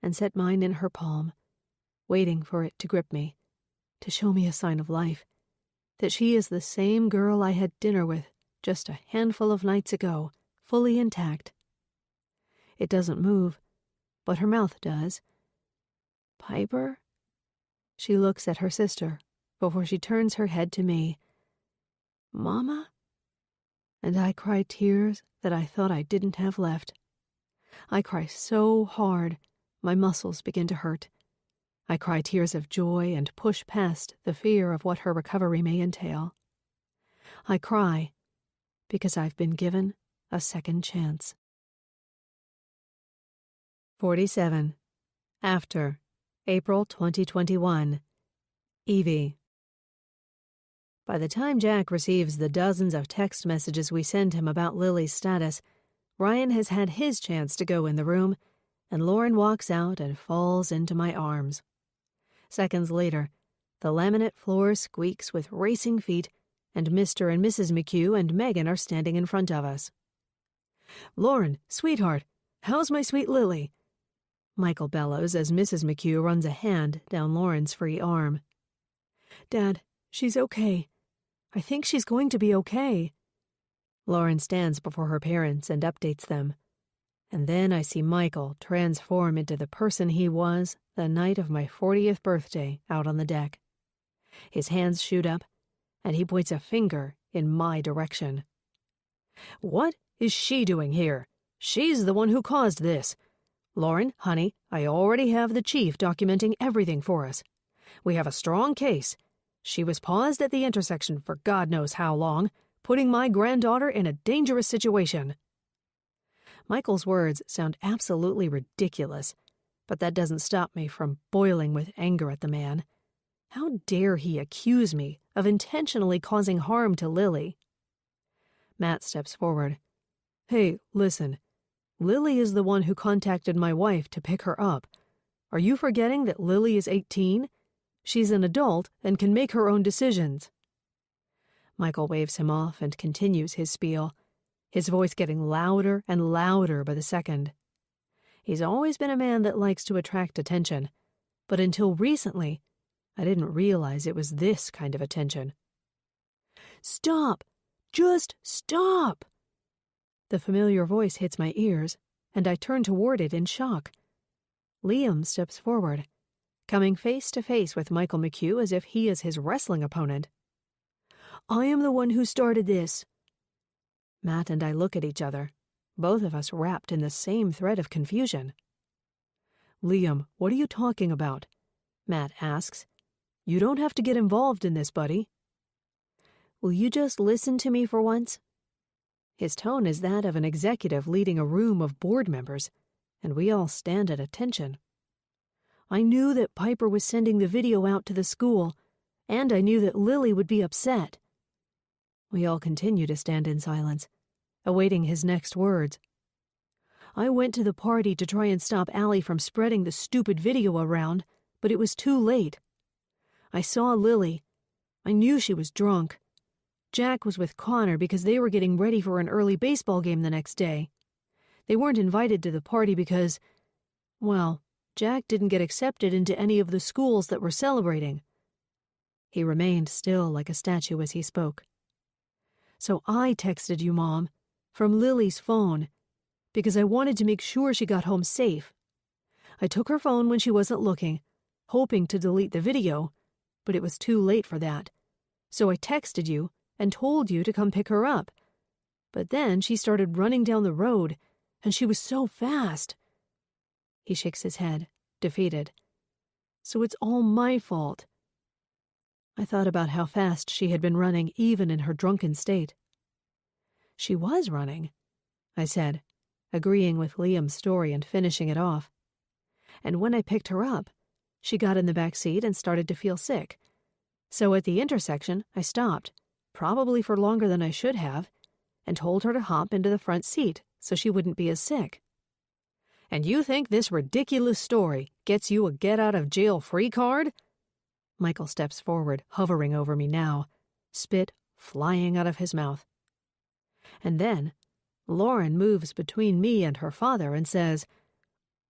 and set mine in her palm, waiting for it to grip me, to show me a sign of life, that she is the same girl I had dinner with just a handful of nights ago, fully intact. It doesn't move, but her mouth does. Piper? She looks at her sister before she turns her head to me. Mama? And I cry tears that I thought I didn't have left. I cry so hard, my muscles begin to hurt. I cry tears of joy and push past the fear of what her recovery may entail. I cry because I've been given a second chance. 47. After, April 2021. Evie. By the time Jack receives the dozens of text messages we send him about Lily's status, Ryan has had his chance to go in the room, and Lauren walks out and falls into my arms. Seconds later, the laminate floor squeaks with racing feet, and Mr. and Mrs. McHugh and Megan are standing in front of us. Lauren, sweetheart, how's my sweet Lily? Michael bellows as Mrs. McHugh runs a hand down Lauren's free arm. Dad, she's okay. I think she's going to be okay. Lauren stands before her parents and updates them. And then I see Michael transform into the person he was the night of my 40th birthday out on the deck. His hands shoot up, and he points a finger in my direction. What is she doing here? She's the one who caused this. Lauren, honey, I already have the chief documenting everything for us. We have a strong case. She was paused at the intersection for God knows how long, putting my granddaughter in a dangerous situation." Michael's words sound absolutely ridiculous, but that doesn't stop me from boiling with anger at the man. How dare he accuse me of intentionally causing harm to Lily? Matt steps forward. "Hey, listen. Lily is the one who contacted my wife to pick her up. Are you forgetting that Lily is 18? She's an adult and can make her own decisions." Michael waves him off and continues his spiel, his voice getting louder and louder by the second. He's always been a man that likes to attract attention, but until recently, I didn't realize it was this kind of attention. "Stop! Just stop!" The familiar voice hits my ears, and I turn toward it in shock. Liam steps forward, coming face to face with Michael McHugh as if he is his wrestling opponent. "I am the one who started this." Matt and I look at each other, both of us wrapped in the same thread of confusion. "Liam, what are you talking about?" Matt asks. "You don't have to get involved in this, buddy." "Will you just listen to me for once?" His tone is that of an executive leading a room of board members, and we all stand at attention. "I knew that Piper was sending the video out to the school, and I knew that Lily would be upset." We all continue to stand in silence, awaiting his next words. "I went to the party to try and stop Allie from spreading the stupid video around, but it was too late. I saw Lily. I knew she was drunk. Jack was with Connor because they were getting ready for an early baseball game the next day. They weren't invited to the party because, well, Jack didn't get accepted into any of the schools that were celebrating." He remained still like a statue as he spoke. "So I texted you, Mom, from Lily's phone, because I wanted to make sure she got home safe. I took her phone when she wasn't looking, hoping to delete the video, but it was too late for that. So I texted you and told you to come pick her up. But then she started running down the road, and she was so fast." He shakes his head, defeated. "So it's all my fault." I thought about how fast she had been running even in her drunken state. "She was running," I said, agreeing with Liam's story and finishing it off. "And when I picked her up, she got in the back seat and started to feel sick. So at the intersection, I stopped, probably for longer than I should have, and told her to hop into the front seat so she wouldn't be as sick." "And you think this ridiculous story gets you a get-out-of-jail-free card?" Michael steps forward, hovering over me now, spit flying out of his mouth. And then Lauren moves between me and her father and says,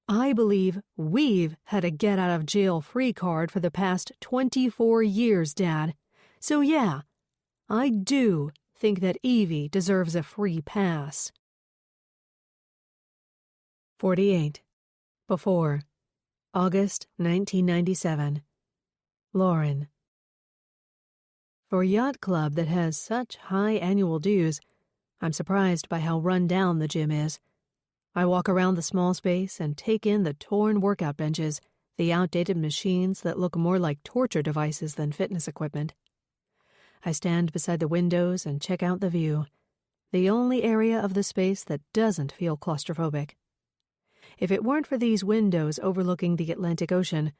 "I believe we've had a get-out-of-jail-free card for the past 24 years, Dad. So yeah, I do think that Evie deserves a free pass." 48. Before. August 1997. Lauren. For a yacht club that has such high annual dues, I'm surprised by how run down the gym is. I walk around the small space and take in the torn workout benches, the outdated machines that look more like torture devices than fitness equipment. I stand beside the windows and check out the view, the only area of the space that doesn't feel claustrophobic. If it weren't for these windows overlooking the Atlantic Ocean,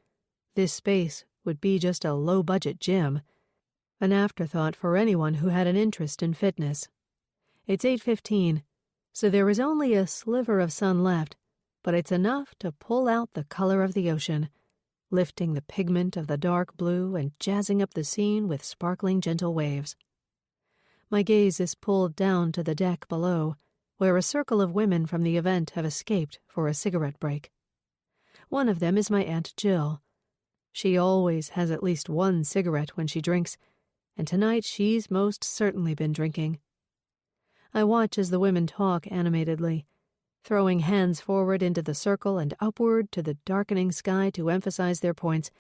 this space would be just a low-budget gym, an afterthought for anyone who had an interest in fitness. It's 8:15, so there is only a sliver of sun left, but it's enough to pull out the color of the ocean, lifting the pigment of the dark blue and jazzing up the scene with sparkling gentle waves. My gaze is pulled down to the deck below, where a circle of women from the event have escaped for a cigarette break. One of them is my Aunt Jill. She always has at least one cigarette when she drinks, and tonight she's most certainly been drinking. I watch as the women talk animatedly, throwing hands forward into the circle and upward to the darkening sky to emphasize their points,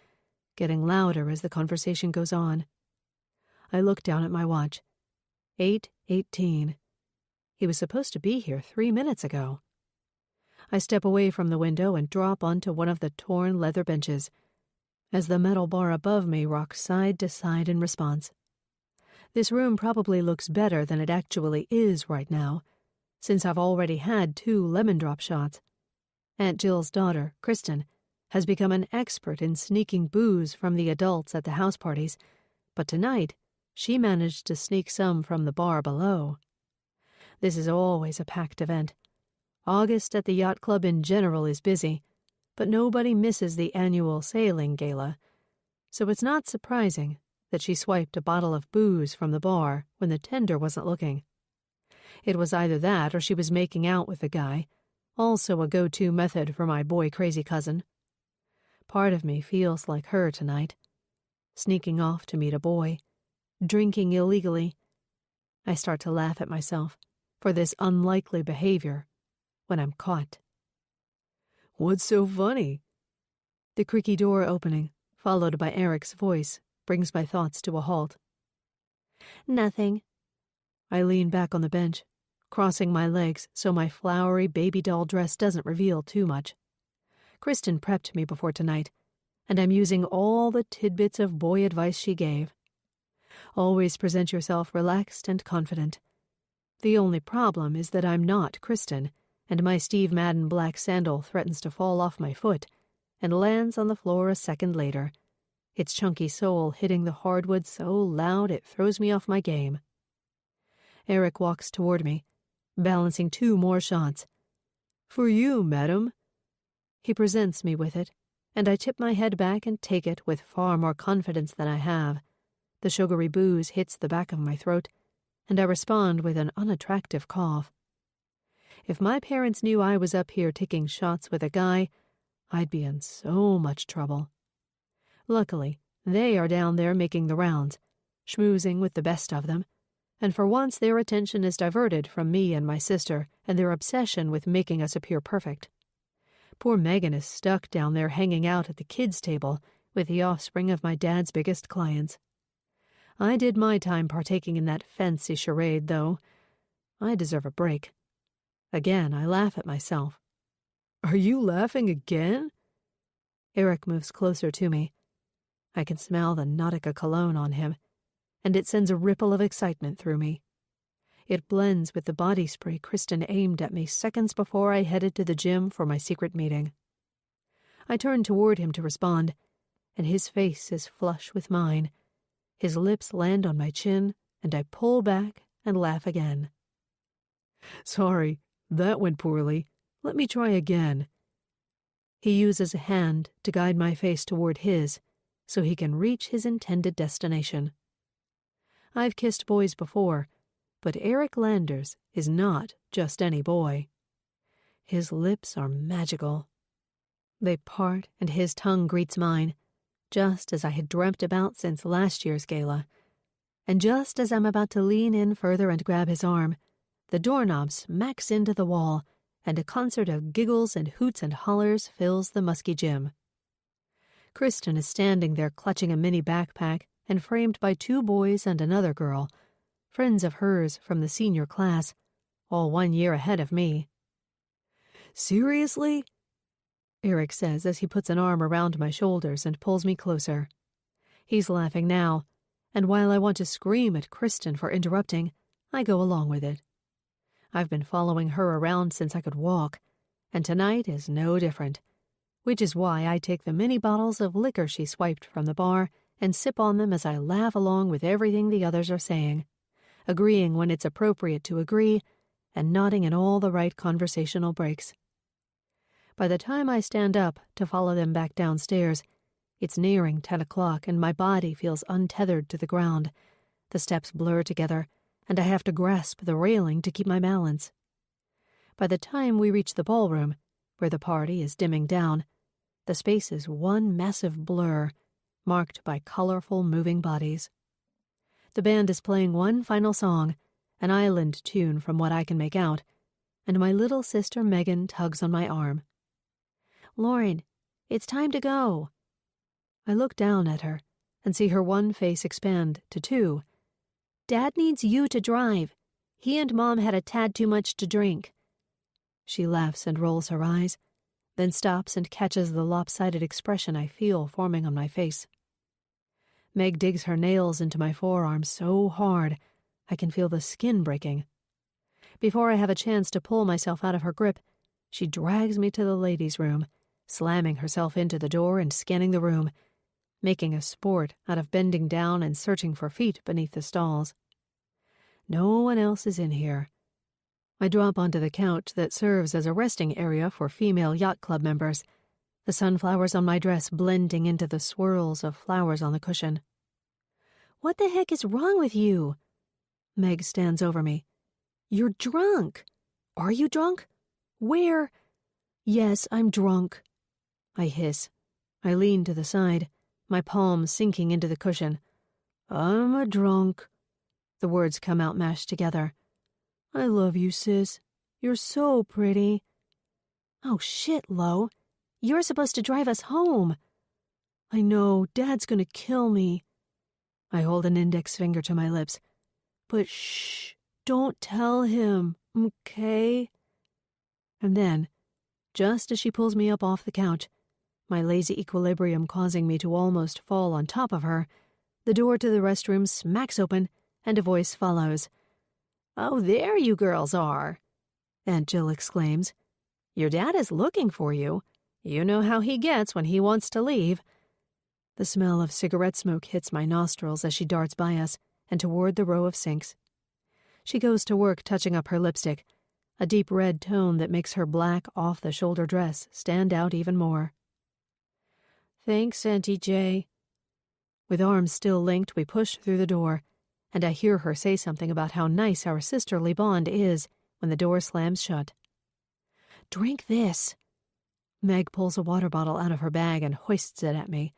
getting louder as the conversation goes on. I look down at my watch. 8:18. He was supposed to be here 3 minutes ago. I step away from the window and drop onto one of the torn leather benches, as the metal bar above me rocks side to side in response. This room probably looks better than it actually is right now, since I've already had 2 lemon drop shots. Aunt Jill's daughter, Kristen, has become an expert in sneaking booze from the adults at the house parties, but tonight she managed to sneak some from the bar below. This is always a packed event. August at the yacht club in general is busy, but nobody misses the annual sailing gala, so it's not surprising that she swiped a bottle of booze from the bar when the tender wasn't looking. It was either that or she was making out with the guy, also a go-to method for my boy-crazy cousin. Part of me feels like her tonight, sneaking off to meet a boy, drinking illegally. I start to laugh at myself for this unlikely behavior when I'm caught. What's so funny? The creaky door opening, followed by Eric's voice, brings my thoughts to a halt. Nothing. I lean back on the bench, crossing my legs so my flowery baby doll dress doesn't reveal too much. Kristen prepped me before tonight, and I'm using all the tidbits of boy advice she gave. Always present yourself relaxed and confident. The only problem is that I'm not Kristen, and my Steve Madden black sandal threatens to fall off my foot and lands on the floor a second later, its chunky sole hitting the hardwood so loud it throws me off my game. Eric walks toward me, balancing 2 more shots. For you, madam. He presents me with it, and I tip my head back and take it with far more confidence than I have. The sugary booze hits the back of my throat, and I respond with an unattractive cough. If my parents knew I was up here taking shots with a guy, I'd be in so much trouble. Luckily, they are down there making the rounds, schmoozing with the best of them, and for once their attention is diverted from me and my sister and their obsession with making us appear perfect. Poor Megan is stuck down there hanging out at the kids' table with the offspring of my dad's biggest clients. I did my time partaking in that fancy charade, though. I deserve a break. Again, I laugh at myself. Are you laughing again? Eric moves closer to me. I can smell the Nautica cologne on him, and it sends a ripple of excitement through me. It blends with the body spray Kristen aimed at me seconds before I headed to the gym for my secret meeting. I turn toward him to respond, and his face is flush with mine. His lips land on my chin, and I pull back and laugh again. Sorry, that went poorly. Let me try again. He uses a hand to guide my face toward his, so he can reach his intended destination. I've kissed boys before, but Eric Landers is not just any boy. His lips are magical. They part and his tongue greets mine, just as I had dreamt about since last year's gala. And just as I'm about to lean in further and grab his arm, the doorknob smacks into the wall, and a concert of giggles and hoots and hollers fills the musky gym. Kristen is standing there clutching a mini backpack and framed by 2 boys and another girl, friends of hers from the senior class, all 1 year ahead of me. Seriously? Eric says as he puts an arm around my shoulders and pulls me closer. He's laughing now, and while I want to scream at Kristen for interrupting, I go along with it. I've been following her around since I could walk, and tonight is no different, which is why I take the mini bottles of liquor she swiped from the bar and sip on them as I laugh along with everything the others are saying, agreeing when it's appropriate to agree, and nodding in all the right conversational breaks. By the time I stand up to follow them back downstairs, it's nearing 10 o'clock and my body feels untethered to the ground. The steps blur together, and I have to grasp the railing to keep my balance. By the time we reach the ballroom, where the party is dimming down, the space is one massive blur, marked by colorful moving bodies. The band is playing one final song, an island tune from what I can make out, and my little sister Megan tugs on my arm. Lauren, it's time to go. I look down at her and see her one face expand to 2. Dad needs you to drive. He and Mom had a tad too much to drink." She laughs and rolls her eyes, then stops and catches the lopsided expression I feel forming on my face. Meg digs her nails into my forearm so hard I can feel the skin breaking. Before I have a chance to pull myself out of her grip, she drags me to the ladies' room, slamming herself into the door and scanning the room, making a sport out of bending down and searching for feet beneath the stalls. No one else is in here. I drop onto the couch that serves as a resting area for female yacht club members, the sunflowers on my dress blending into the swirls of flowers on the cushion. "What the heck is wrong with you?" Meg stands over me. "You're drunk. Are you drunk? Where?" "Yes, I'm drunk," I hiss. I lean to the side, my palms sinking into the cushion. "I'm a drunk." The words come out mashed together. "I love you, sis. You're so pretty." "Oh, shit, Lo. You're supposed to drive us home." "I know. Dad's gonna kill me." I hold an index finger to my lips. "But shh, don't tell him, okay?" And then, just as she pulls me up off the couch, my lazy equilibrium causing me to almost fall on top of her, the door to the restroom smacks open and a voice follows. "Oh, there you girls are," Aunt Jill exclaims. "Your dad is looking for you. You know how he gets when he wants to leave." The smell of cigarette smoke hits my nostrils as she darts by us and toward the row of sinks. She goes to work touching up her lipstick, a deep red tone that makes her black off-the-shoulder dress stand out even more. "Thanks, Auntie J." With arms still linked, we push through the door, and I hear her say something about how nice our sisterly bond is when the door slams shut. "Drink this." Meg pulls a water bottle out of her bag and hoists it at me.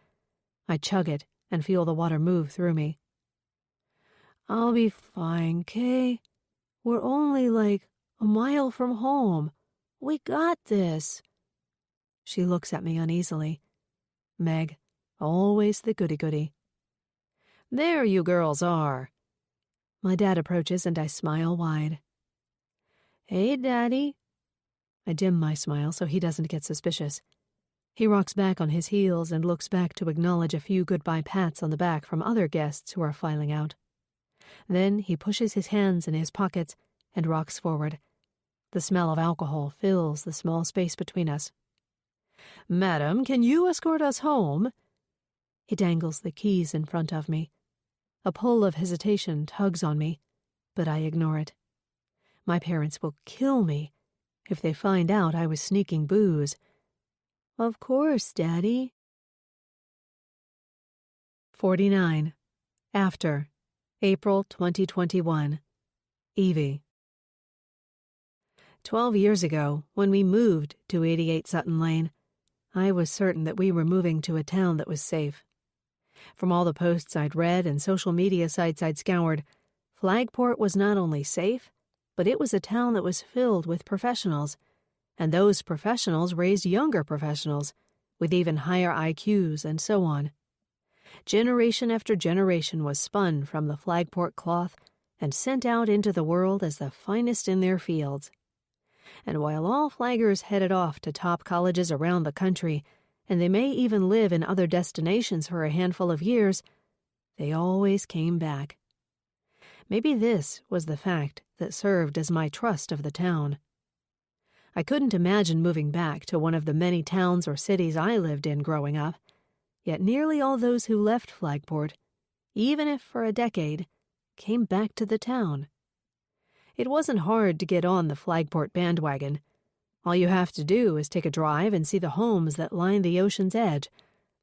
I chug it and feel the water move through me. "I'll be fine, Kay. We're only like a mile from home. We got this." She looks at me uneasily. Meg, always the goody-goody. "There you girls are." My dad approaches and I smile wide. "Hey, Daddy." I dim my smile so he doesn't get suspicious. He rocks back on his heels and looks back to acknowledge a few goodbye pats on the back from other guests who are filing out. Then he pushes his hands in his pockets and rocks forward. The smell of alcohol fills the small space between us. "Madam, can you escort us home?" He dangles the keys in front of me. A pull of hesitation tugs on me, but I ignore it. My parents will kill me if they find out I was sneaking booze. "Of course, Daddy." 49. After. April 2021. Evie. 12 years ago, when we moved to 88 Sutton Lane, I was certain that we were moving to a town that was safe. From all the posts I'd read and social media sites I'd scoured, Flagport was not only safe, but it was a town that was filled with professionals, and those professionals raised younger professionals, with even higher IQs and so on. Generation after generation was spun from the Flagport cloth and sent out into the world as the finest in their fields. And while all flaggers headed off to top colleges around the country, and they may even live in other destinations for a handful of years, they always came back. Maybe this was the fact that served as my trust of the town. I couldn't imagine moving back to one of the many towns or cities I lived in growing up, yet nearly all those who left Flagport, even if for a decade, came back to the town. It wasn't hard to get on the Flagport bandwagon. All you have to do is take a drive and see the homes that line the ocean's edge,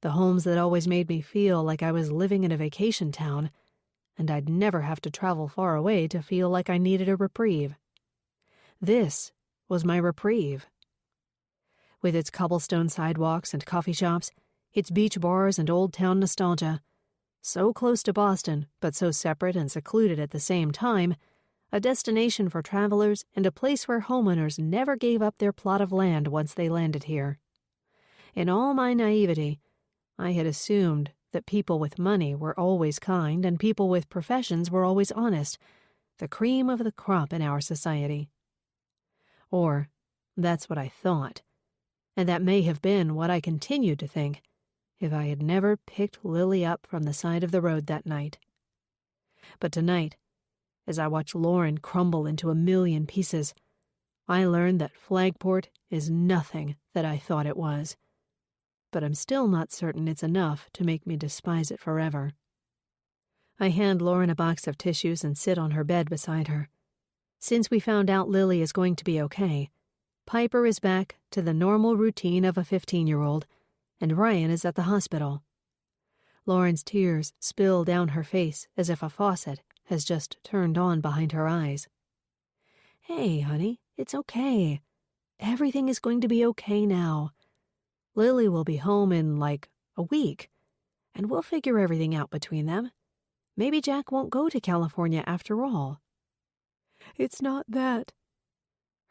the homes that always made me feel like I was living in a vacation town, and I'd never have to travel far away to feel like I needed a reprieve. This was my reprieve. With its cobblestone sidewalks and coffee shops, its beach bars and old town nostalgia, so close to Boston, but so separate and secluded at the same time, a destination for travelers and a place where homeowners never gave up their plot of land once they landed here. In all my naivety, I had assumed that people with money were always kind and people with professions were always honest, the cream of the crop in our society. Or, that's what I thought, and that may have been what I continued to think if I had never picked Lily up from the side of the road that night. But tonight, as I watch Lauren crumble into a million pieces, I learned that Flagport is nothing that I thought it was. But I'm still not certain it's enough to make me despise it forever. I hand Lauren a box of tissues and sit on her bed beside her. Since we found out Lily is going to be okay, Piper is back to the normal routine of a 15-year-old, and Ryan is at the hospital. Lauren's tears spill down her face as if a faucet has just turned on behind her eyes. "Hey, honey, it's okay. Everything is going to be okay now. Lily will be home in, like, a week, and we'll figure everything out between them. Maybe Jack won't go to California after all." "It's not that."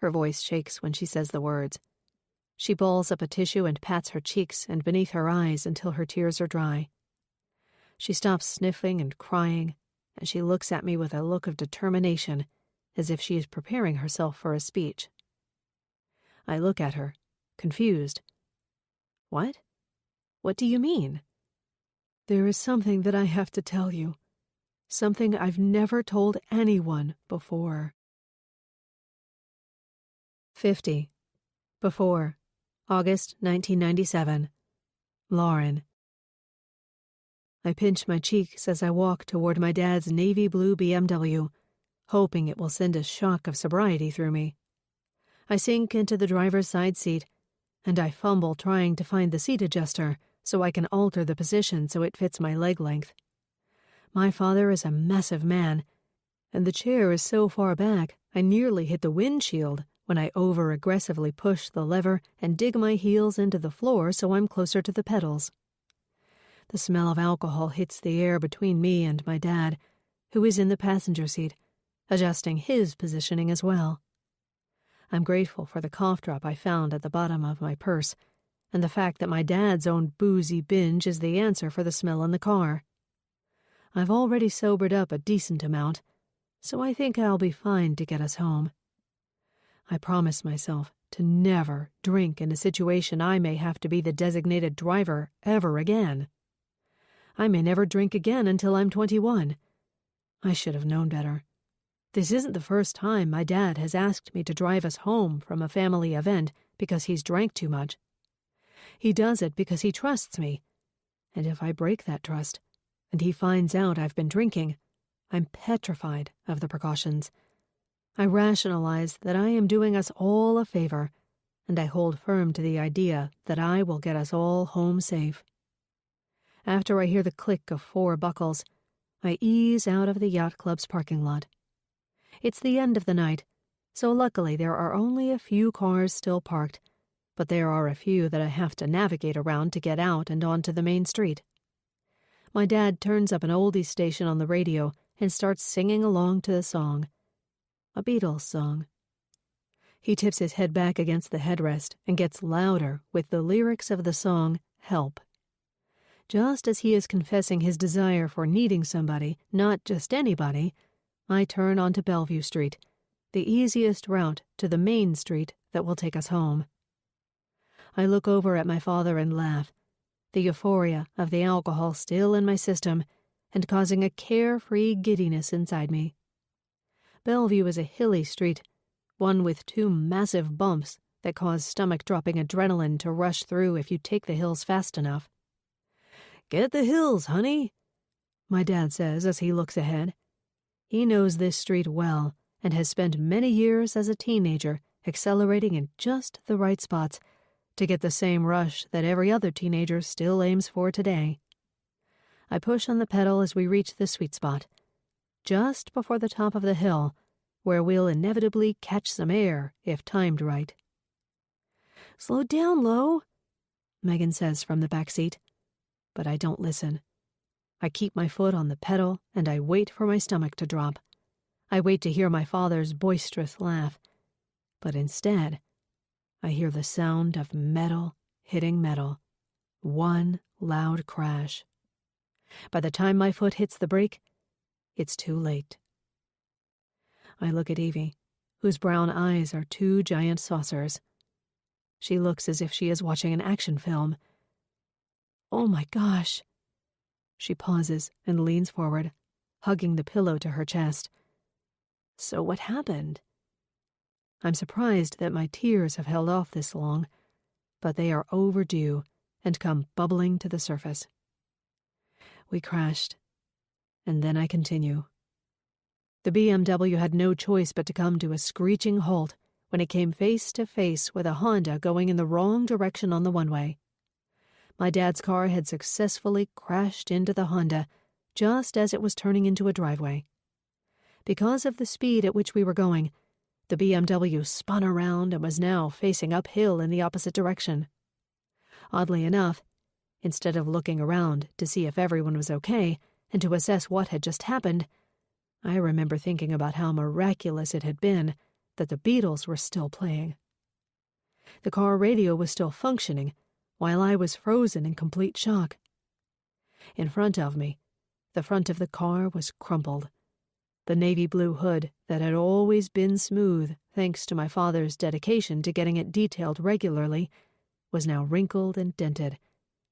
Her voice shakes when she says the words. She balls up a tissue and pats her cheeks and beneath her eyes until her tears are dry. She stops sniffling and crying, and she looks at me with a look of determination, as if she is preparing herself for a speech. I look at her, confused. "What? What do you mean?" "There is something that I have to tell you. Something I've never told anyone before." 50. Before. August 1997. Lauren. I pinch my cheeks as I walk toward my dad's navy blue BMW, hoping it will send a shock of sobriety through me. I sink into the driver's side seat, and I fumble trying to find the seat adjuster so I can alter the position so it fits my leg length. My father is a massive man, and the chair is so far back I nearly hit the windshield when I over-aggressively push the lever and dig my heels into the floor so I'm closer to the pedals. The smell of alcohol hits the air between me and my dad, who is in the passenger seat, adjusting his positioning as well. I'm grateful for the cough drop I found at the bottom of my purse, and the fact that my dad's own boozy binge is the answer for the smell in the car. I've already sobered up a decent amount, so I think I'll be fine to get us home. I promise myself to never drink in a situation I may have to be the designated driver ever again. I may never drink again until I'm 21. I should have known better. This isn't the first time my dad has asked me to drive us home from a family event because he's drank too much. He does it because he trusts me, and if I break that trust, and he finds out I've been drinking, I'm petrified of the precautions. I rationalize that I am doing us all a favor, and I hold firm to the idea that I will get us all home safe. After I hear the click of 4 buckles, I ease out of the yacht club's parking lot. It's the end of the night, so luckily there are only a few cars still parked, but there are a few that I have to navigate around to get out and onto the main street. My dad turns up an oldies station on the radio and starts singing along to the song. A Beatles song. He tips his head back against the headrest and gets louder with the lyrics of the song Help. Just as he is confessing his desire for needing somebody, not just anybody, I turn onto Bellevue Street, the easiest route to the main street that will take us home. I look over at my father and laugh, the euphoria of the alcohol still in my system and causing a carefree giddiness inside me. Bellevue is a hilly street, one with 2 massive bumps that cause stomach-dropping adrenaline to rush through if you take the hills fast enough. "Get the hills, honey," my dad says as he looks ahead. He knows this street well and has spent many years as a teenager accelerating in just the right spots to get the same rush that every other teenager still aims for today. I push on the pedal as we reach the sweet spot, just before the top of the hill, where we'll inevitably catch some air if timed right. "Slow down, Lo," Megan says from the back seat, but I don't listen. I keep my foot on the pedal and I wait for my stomach to drop. I wait to hear my father's boisterous laugh, but instead, I hear the sound of metal hitting metal. One loud crash. By the time my foot hits the brake, it's too late. I look at Evie, whose brown eyes are two giant saucers. She looks as if she is watching an action film. Oh my gosh. She pauses and leans forward, hugging the pillow to her chest. So what happened? I'm surprised that my tears have held off this long, but they are overdue and come bubbling to the surface. We crashed, and then I continue. The BMW had no choice but to come to a screeching halt when it came face to face with a Honda going in the wrong direction on the one-way. My dad's car had successfully crashed into the Honda just as it was turning into a driveway. Because of the speed at which we were going, the BMW spun around and was now facing uphill in the opposite direction. Oddly enough, instead of looking around to see if everyone was okay and to assess what had just happened, I remember thinking about how miraculous it had been that the Beatles were still playing. The car radio was still functioning, while I was frozen in complete shock. In front of me, the front of the car was crumpled. The navy blue hood that had always been smooth thanks to my father's dedication to getting it detailed regularly was now wrinkled and dented,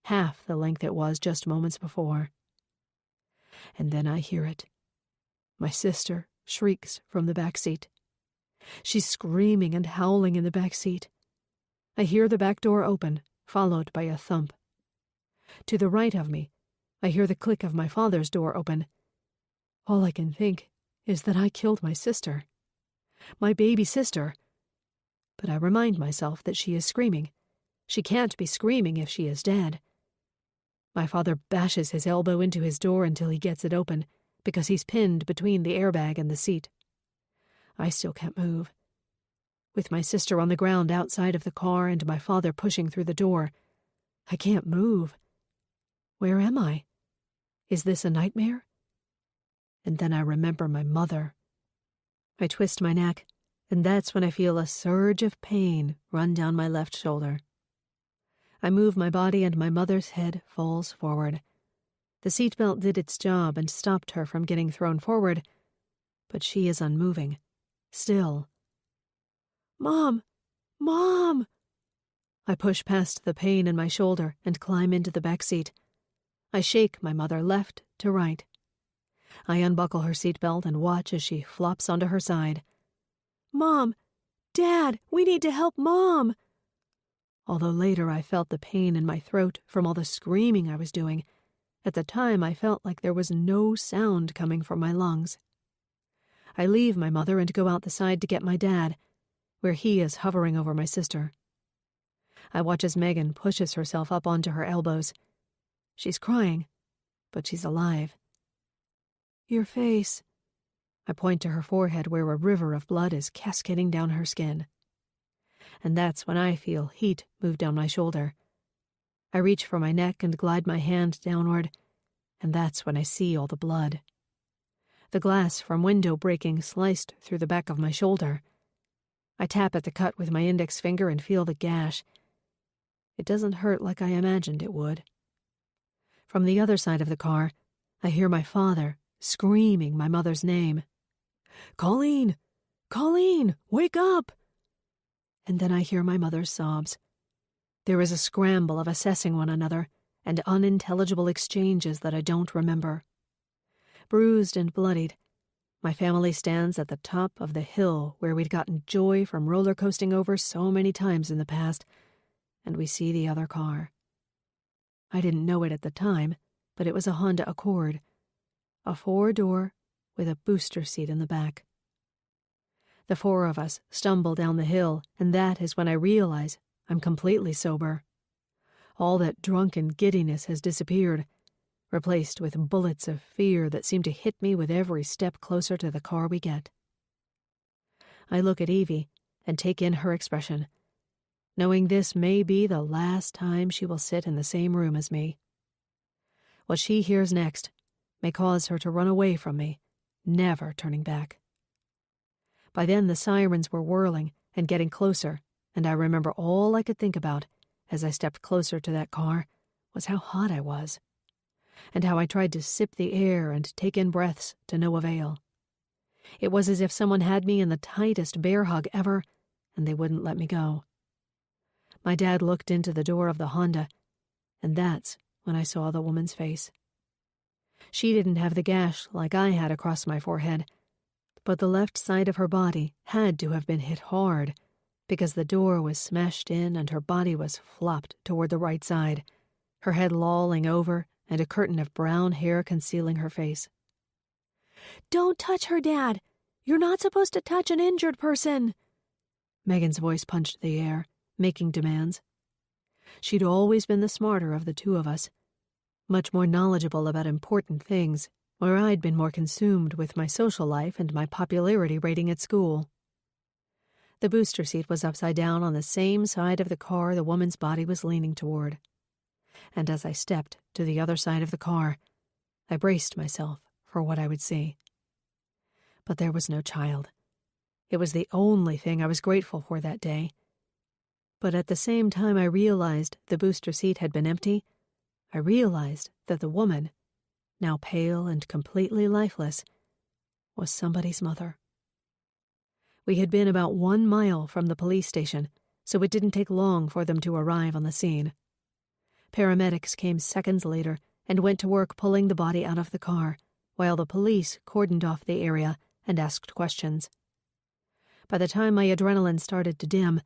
half the length it was just moments before. And then I hear it. My sister shrieks from the back seat. She's screaming and howling in the back seat. I hear the back door open, followed by a thump. To the right of me, I hear the click of my father's door open. All I can think is that I killed my sister. My baby sister. But I remind myself that she is screaming. She can't be screaming if she is dead. My father bashes his elbow into his door until he gets it open, because he's pinned between the airbag and the seat. I still can't move. With my sister on the ground outside of the car and my father pushing through the door, I can't move. Where am I? Is this a nightmare? And then I remember my mother. I twist my neck, and that's when I feel a surge of pain run down my left shoulder. I move my body and my mother's head falls forward. The seatbelt did its job and stopped her from getting thrown forward, but she is unmoving, still. Mom! Mom! I push past the pain in my shoulder and climb into the back seat. I shake my mother left to right. I unbuckle her seatbelt and watch as she flops onto her side. Mom! Dad! We need to help Mom! Although later I felt the pain in my throat from all the screaming I was doing, at the time I felt like there was no sound coming from my lungs. I leave my mother and go out the side to get my dad, where he is hovering over my sister. I watch as Megan pushes herself up onto her elbows. She's crying, but she's alive. Your face. I point to her forehead where a river of blood is cascading down her skin. And that's when I feel heat move down my shoulder. I reach for my neck and glide my hand downward, and that's when I see all the blood. The glass from window breaking sliced through the back of my shoulder. I tap at the cut with my index finger and feel the gash. It doesn't hurt like I imagined it would. From the other side of the car, I hear my father screaming my mother's name. Colleen! Colleen! Wake up! And then I hear my mother's sobs. There is a scramble of assessing one another and unintelligible exchanges that I don't remember. Bruised and bloodied, my family stands at the top of the hill where we'd gotten joy from roller coasting over so many times in the past, and we see the other car. I didn't know it at the time, but it was a Honda Accord, a 4-door with a booster seat in the back. The 4 of us stumble down the hill, and that is when I realize I'm completely sober. All that drunken giddiness has disappeared, replaced with bullets of fear that seem to hit me with every step closer to the car we get. I look at Evie and take in her expression, knowing this may be the last time she will sit in the same room as me. What she hears next may cause her to run away from me, never turning back. By then the sirens were whirling and getting closer, and I remember all I could think about as I stepped closer to that car was how hot I was, and how I tried to sip the air and take in breaths to no avail. It was as if someone had me in the tightest bear hug ever, and they wouldn't let me go. My dad looked into the door of the Honda, and that's when I saw the woman's face. She didn't have the gash like I had across my forehead, but the left side of her body had to have been hit hard, because the door was smashed in and her body was flopped toward the right side, her head lolling over and a curtain of brown hair concealing her face. "Don't touch her, Dad! You're not supposed to touch an injured person!" Megan's voice punched the air, making demands. She'd always been the smarter of the two of us, much more knowledgeable about important things, where I'd been more consumed with my social life and my popularity rating at school. The booster seat was upside down on the same side of the car the woman's body was leaning toward. And as I stepped to the other side of the car, I braced myself for what I would see. But there was no child. It was the only thing I was grateful for that day. But at the same time I realized the booster seat had been empty, I realized that the woman, now pale and completely lifeless, was somebody's mother. We had been about 1 mile from the police station, so it didn't take long for them to arrive on the scene. Paramedics came seconds later and went to work pulling the body out of the car, while the police cordoned off the area and asked questions. By the time my adrenaline started to dim,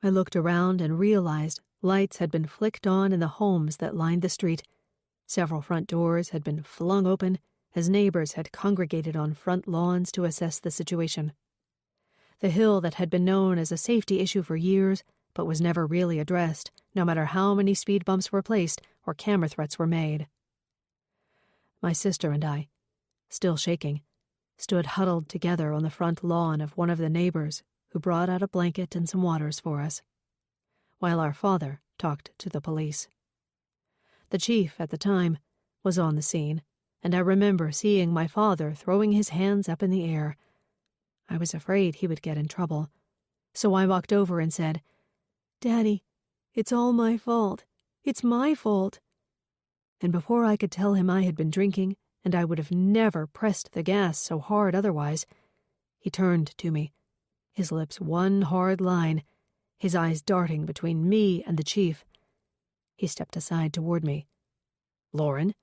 I looked around and realized lights had been flicked on in the homes that lined the street. Several front doors had been flung open as neighbors had congregated on front lawns to assess the situation. The hill that had been known as a safety issue for years, but was never really addressed, no matter how many speed bumps were placed or camera threats were made. My sister and I, still shaking, stood huddled together on the front lawn of one of the neighbors who brought out a blanket and some waters for us, while our father talked to the police. The chief, at the time, was on the scene, and I remember seeing my father throwing his hands up in the air. I was afraid he would get in trouble, so I walked over and said, "Daddy, it's all my fault. It's my fault." And before I could tell him I had been drinking, and I would have never pressed the gas so hard otherwise, he turned to me, his lips one hard line, his eyes darting between me and the chief. He stepped aside toward me. "Lauren,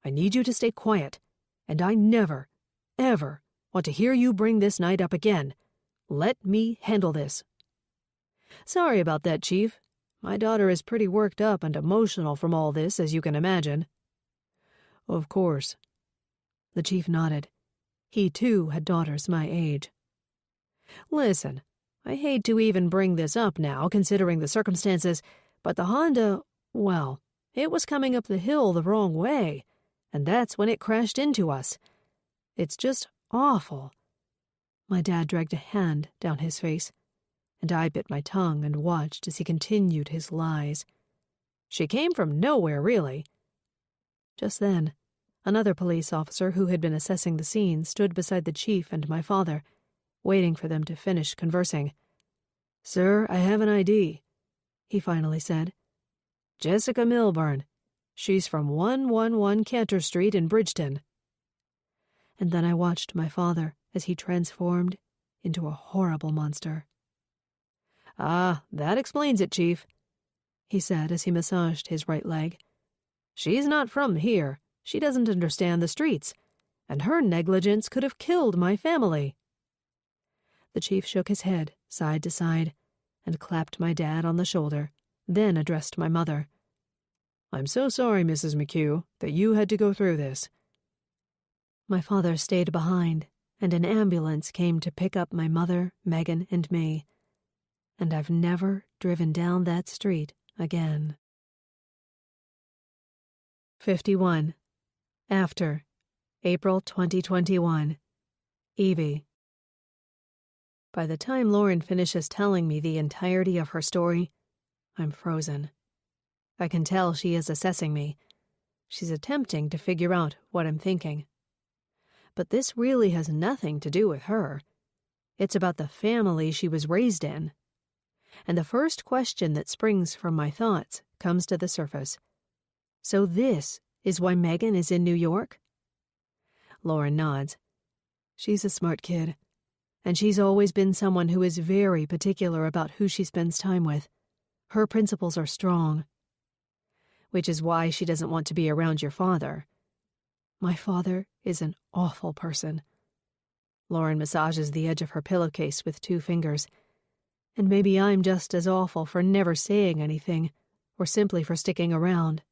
I need you to stay quiet, and I never, ever want to hear you bring this night up again. Let me handle this." "Sorry about that, Chief. My daughter is pretty worked up and emotional from all this, as you can imagine." "Of course." The chief nodded. He, too, had daughters my age. "Listen, I hate to even bring this up now, considering the circumstances, but the Honda, well, it was coming up the hill the wrong way, and that's when it crashed into us. It's just awful." My dad dragged a hand down his face, and I bit my tongue and watched as he continued his lies. "She came from nowhere, really." Just then, another police officer who had been assessing the scene stood beside the chief and my father, waiting for them to finish conversing. "Sir, I have an ID," he finally said. "Jessica Milburn. She's from 111 Cantor Street in Bridgeton." And then I watched my father as he transformed into a horrible monster. "Ah, that explains it, Chief," he said as he massaged his right leg. "She's not from here. She doesn't understand the streets, and her negligence could have killed my family." The chief shook his head side to side and clapped my dad on the shoulder, then addressed my mother. "I'm so sorry, Mrs. McHugh, that you had to go through this." My father stayed behind, and an ambulance came to pick up my mother, Megan, and me. And I've never driven down that street again. 51. After. April 2021. Evie. By the time Lauren finishes telling me the entirety of her story, I'm frozen. I can tell she is assessing me. She's attempting to figure out what I'm thinking. But this really has nothing to do with her. It's about the family she was raised in. And the first question that springs from my thoughts comes to the surface. So this is why Megan is in New York? Lauren nods. She's a smart kid, and she's always been someone who is very particular about who she spends time with. Her principles are strong. Which is why she doesn't want to be around your father. My father is an awful person. Lauren massages the edge of her pillowcase with 2 fingers. And maybe I'm just as awful for never saying anything, or simply for sticking around.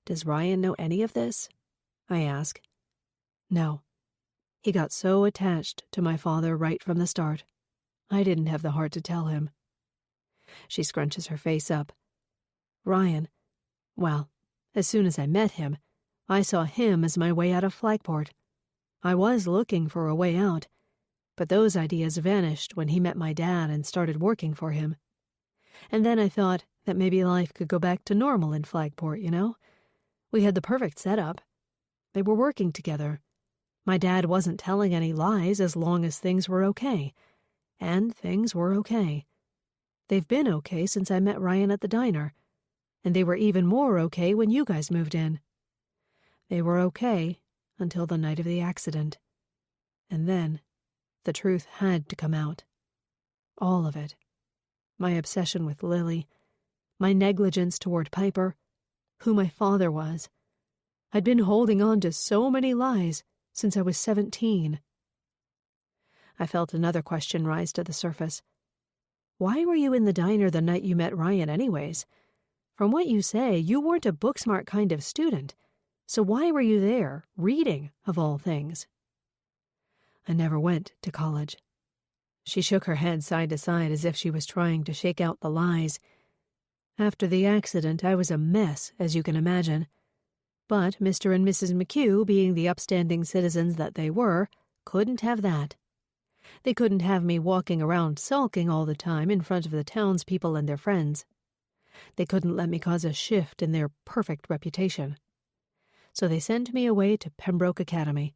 Does Ryan know any of this? I ask. No. He got so attached to my father right from the start. I didn't have the heart to tell him. She scrunches her face up. Ryan, well, as soon as I met him, I saw him as my way out of Flagport. I was looking for a way out, but those ideas vanished when he met my dad and started working for him. And then I thought that maybe life could go back to normal in Flagport, you know? We had the perfect setup. They were working together. My dad wasn't telling any lies as long as things were okay. And things were okay. They've been okay since I met Ryan at the diner. And they were even more okay when you guys moved in. They were okay until the night of the accident. And then, the truth had to come out. All of it. My obsession with Lily, my negligence toward Piper, who my father was. I'd been holding on to so many lies since I was 17. I felt another question rise to the surface. Why were you in the diner the night you met Ryan anyways? From what you say, you weren't a book-smart kind of student. So why were you there, reading, of all things? I never went to college. She shook her head side to side as if she was trying to shake out the lies. After the accident, I was a mess, as you can imagine. But Mr. and Mrs. McHugh, being the upstanding citizens that they were, couldn't have that. They couldn't have me walking around sulking all the time in front of the townspeople and their friends. They couldn't let me cause a shift in their perfect reputation. So they sent me away to Pembroke Academy.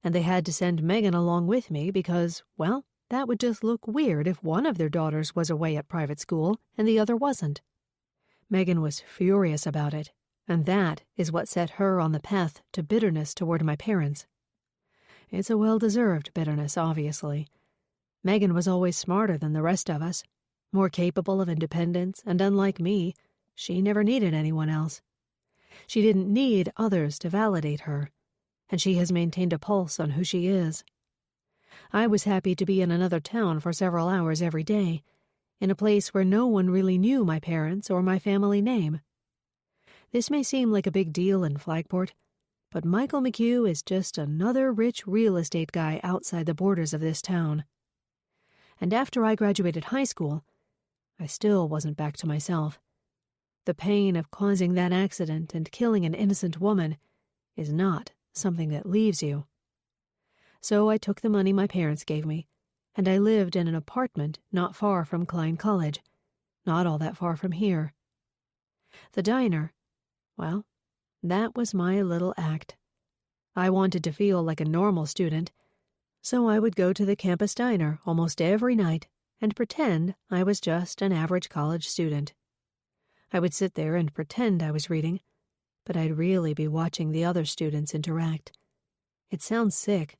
And they had to send Megan along with me because, well, that would just look weird if one of their daughters was away at private school and the other wasn't. Megan was furious about it, and that is what set her on the path to bitterness toward my parents. It's a well-deserved bitterness, obviously. Megan was always smarter than the rest of us, more capable of independence, and unlike me, she never needed anyone else. She didn't need others to validate her, and she has maintained a pulse on who she is. I was happy to be in another town for several hours every day, in a place where no one really knew my parents or my family name. This may seem like a big deal in Flagport, but Michael McHugh is just another rich real estate guy outside the borders of this town. And after I graduated high school, I still wasn't back to myself. The pain of causing that accident and killing an innocent woman is not something that leaves you. So I took the money my parents gave me, and I lived in an apartment not far from Klein College, not all that far from here. The diner, well, that was my little act. I wanted to feel like a normal student, so I would go to the campus diner almost every night and pretend I was just an average college student. I would sit there and pretend I was reading, but I'd really be watching the other students interact. It sounds sick,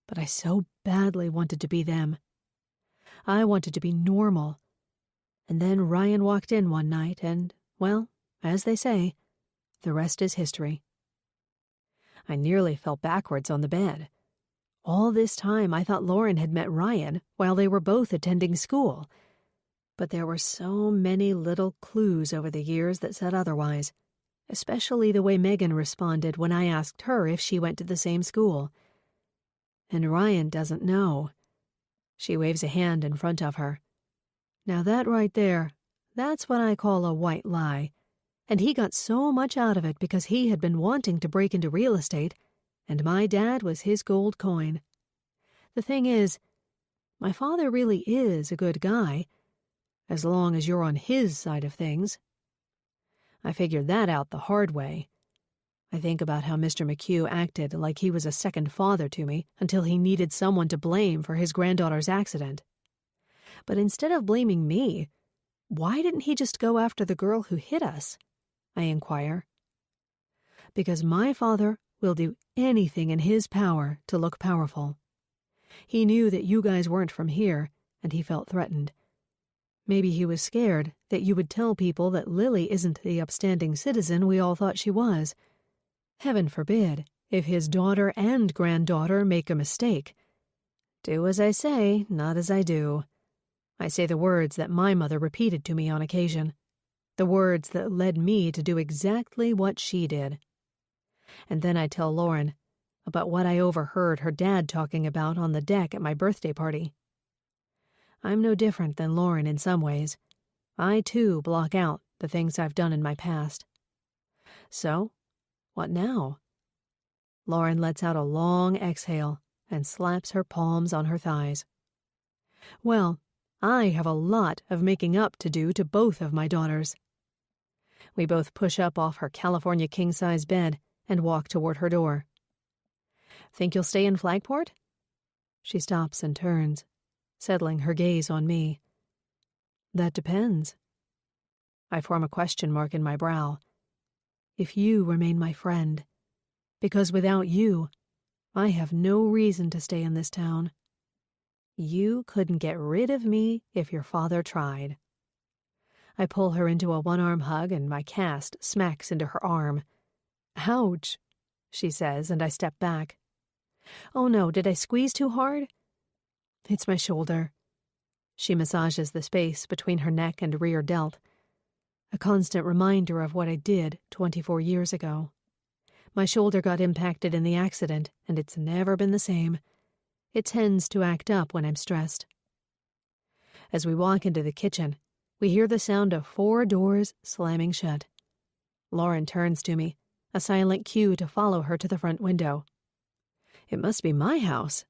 but I so badly wanted to be them. I wanted to be normal. And then Ryan walked in one night and, well, as they say, the rest is history. I nearly fell backwards on the bed. All this time I thought Lauren had met Ryan while they were both attending school. But there were so many little clues over the years that said otherwise, especially the way Megan responded when I asked her if she went to the same school. And Ryan doesn't know. She waves a hand in front of her. Now that right there, that's what I call a white lie. And he got so much out of it because he had been wanting to break into real estate, and my dad was his gold coin. The thing is, my father really is a good guy, as long as you're on his side of things. I figured that out the hard way. I think about how Mr. McHugh acted like he was a second father to me until he needed someone to blame for his granddaughter's accident. But instead of blaming me, why didn't he just go after the girl who hit us? I inquire. Because my father will do anything in his power to look powerful. He knew that you guys weren't from here, and he felt threatened. Maybe he was scared that you would tell people that Lily isn't the upstanding citizen we all thought she was. Heaven forbid, if his daughter and granddaughter make a mistake. Do as I say, not as I do. I say the words that my mother repeated to me on occasion. The words that led me to do exactly what she did. And then I tell Lauren about what I overheard her dad talking about on the deck at my birthday party. I'm no different than Lauren in some ways. I, too, block out the things I've done in my past. So, what now? Lauren lets out a long exhale and slaps her palms on her thighs. Well, I have a lot of making up to do to both of my daughters. We both push up off her California king-size bed and walk toward her door. Think you'll stay in Flagport? She stops and turns, settling her gaze on me. That depends. I form a question mark in my brow. If you remain my friend, because without you, I have no reason to stay in this town. You couldn't get rid of me if your father tried. I pull her into a one-arm hug and my cast smacks into her arm. Ouch, she says, and I step back. Oh no, did I squeeze too hard? It's my shoulder. She massages the space between her neck and rear delt, a constant reminder of what I did 24 years ago. My shoulder got impacted in the accident, and it's never been the same. It tends to act up when I'm stressed. As we walk into the kitchen, we hear the sound of 4 doors slamming shut. Lauren turns to me, a silent cue to follow her to the front window. It must be my house,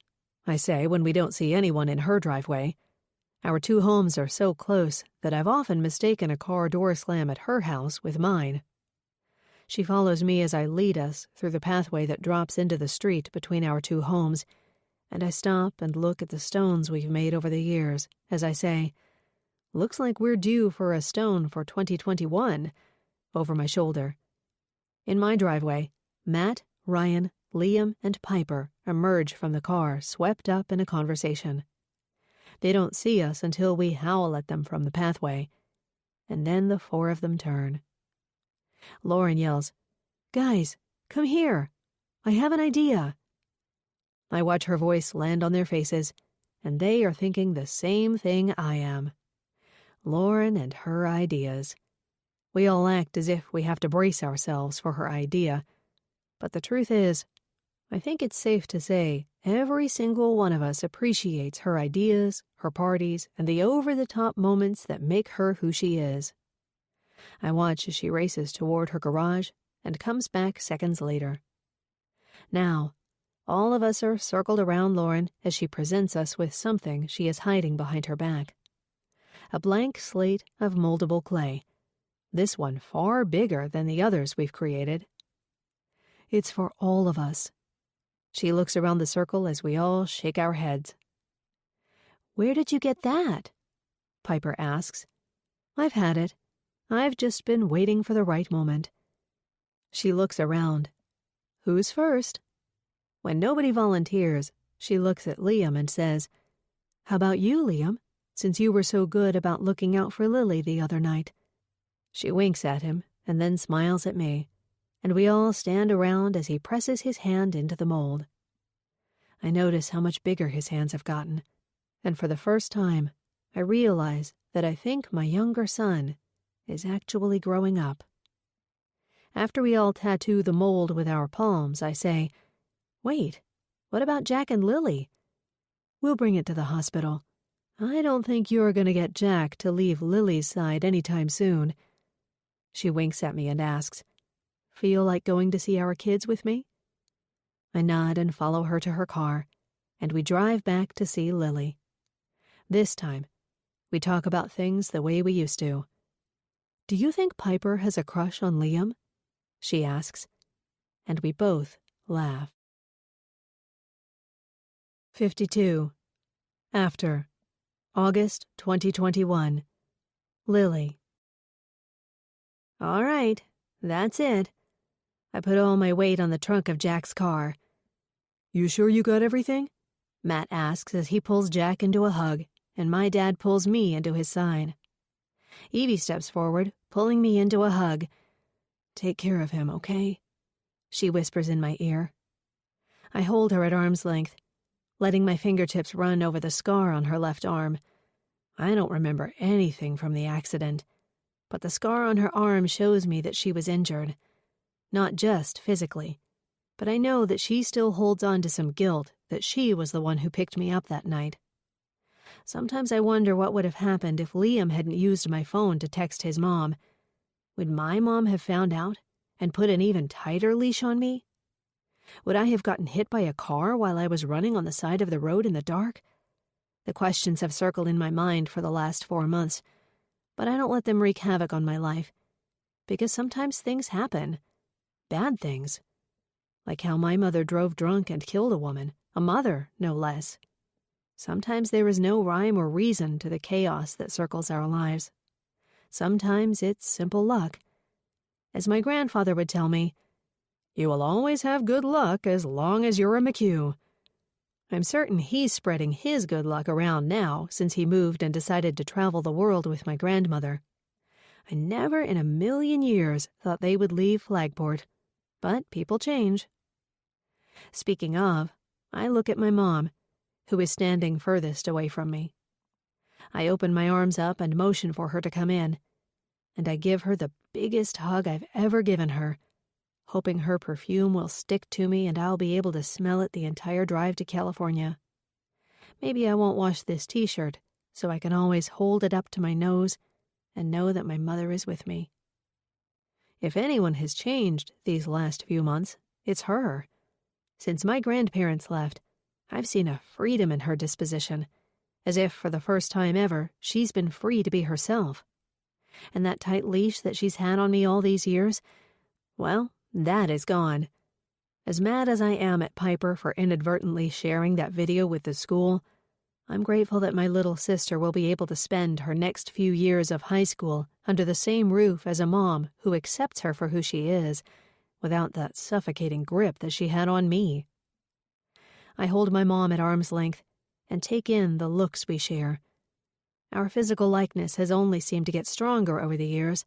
I say when we don't see anyone in her driveway. Our 2 homes are so close that I've often mistaken a car door slam at her house with mine. She follows me as I lead us through the pathway that drops into the street between our 2 homes, and I stop and look at the stones we've made over the years as I say, "Looks like we're due for a stone for 2021, over my shoulder. In my driveway, Matt, Ryan, Liam, and Piper emerge from the car swept up in a conversation. They don't see us until we howl at them from the pathway, and then the 4 of them turn. Lauren yells, "Guys, come here. I have an idea." I watch her voice land on their faces, and they are thinking the same thing I am. Lauren and her ideas. We all act as if we have to brace ourselves for her idea, but the truth is, I think it's safe to say every single one of us appreciates her ideas, her parties, and the over-the-top moments that make her who she is. I watch as she races toward her garage and comes back seconds later. Now, all of us are circled around Lauren as she presents us with something she is hiding behind her back. A blank slate of moldable clay, this one far bigger than the others we've created. It's for all of us. She looks around the circle as we all shake our heads. "Where did you get that?" Piper asks. "I've had it. I've just been waiting for the right moment." She looks around. Who's first? When nobody volunteers, she looks at Liam and says, "How about you, Liam, since you were so good about looking out for Lily the other night?" She winks at him and then smiles at me, and we all stand around as he presses his hand into the mold. I notice how much bigger his hands have gotten, and for the first time, I realize that I think my younger son is actually growing up. After we all tattoo the mold with our palms, I say, "Wait, what about Jack and Lily? We'll bring it to the hospital. I don't think you're going to get Jack to leave Lily's side anytime soon." She winks at me and asks, "Feel like going to see our kids with me?" I nod and follow her to her car, and we drive back to see Lily. This time, we talk about things the way we used to. "Do you think Piper has a crush on Liam?" she asks, and we both laugh. 52. After. August 2021. Lily. All right, that's it. I put all my weight on the trunk of Jack's car. "You sure you got everything?" Matt asks as he pulls Jack into a hug, and my dad pulls me into his side. Evie steps forward, pulling me into a hug. "Take care of him, okay?" she whispers in my ear. I hold her at arm's length, letting my fingertips run over the scar on her left arm. I don't remember anything from the accident, but the scar on her arm shows me that she was injured. Not just physically, but I know that she still holds on to some guilt that she was the one who picked me up that night. Sometimes I wonder what would have happened if Liam hadn't used my phone to text his mom. Would my mom have found out and put an even tighter leash on me? Would I have gotten hit by a car while I was running on the side of the road in the dark? The questions have circled in my mind for the last 4 months, but I don't let them wreak havoc on my life, because sometimes things happen. Bad things. Like how my mother drove drunk and killed a woman, a mother, no less. Sometimes there is no rhyme or reason to the chaos that circles our lives. Sometimes it's simple luck. As my grandfather would tell me, "You will always have good luck as long as you're a McHugh." I'm certain he's spreading his good luck around now since he moved and decided to travel the world with my grandmother. I never in a million years thought they would leave Flagport, but people change. Speaking of, I look at my mom, who is standing furthest away from me. I open my arms up and motion for her to come in, and I give her the biggest hug I've ever given her, hoping her perfume will stick to me and I'll be able to smell it the entire drive to California. Maybe I won't wash this t-shirt, so I can always hold it up to my nose and know that my mother is with me. If anyone has changed these last few months, it's her. Since my grandparents left, I've seen a freedom in her disposition, as if for the first time ever she's been free to be herself. And that tight leash that she's had on me all these years, well, that is gone. As mad as I am at Piper for inadvertently sharing that video with the school, I'm grateful that my little sister will be able to spend her next few years of high school under the same roof as a mom who accepts her for who she is, without that suffocating grip that she had on me. I hold my mom at arm's length and take in the looks we share. Our physical likeness has only seemed to get stronger over the years,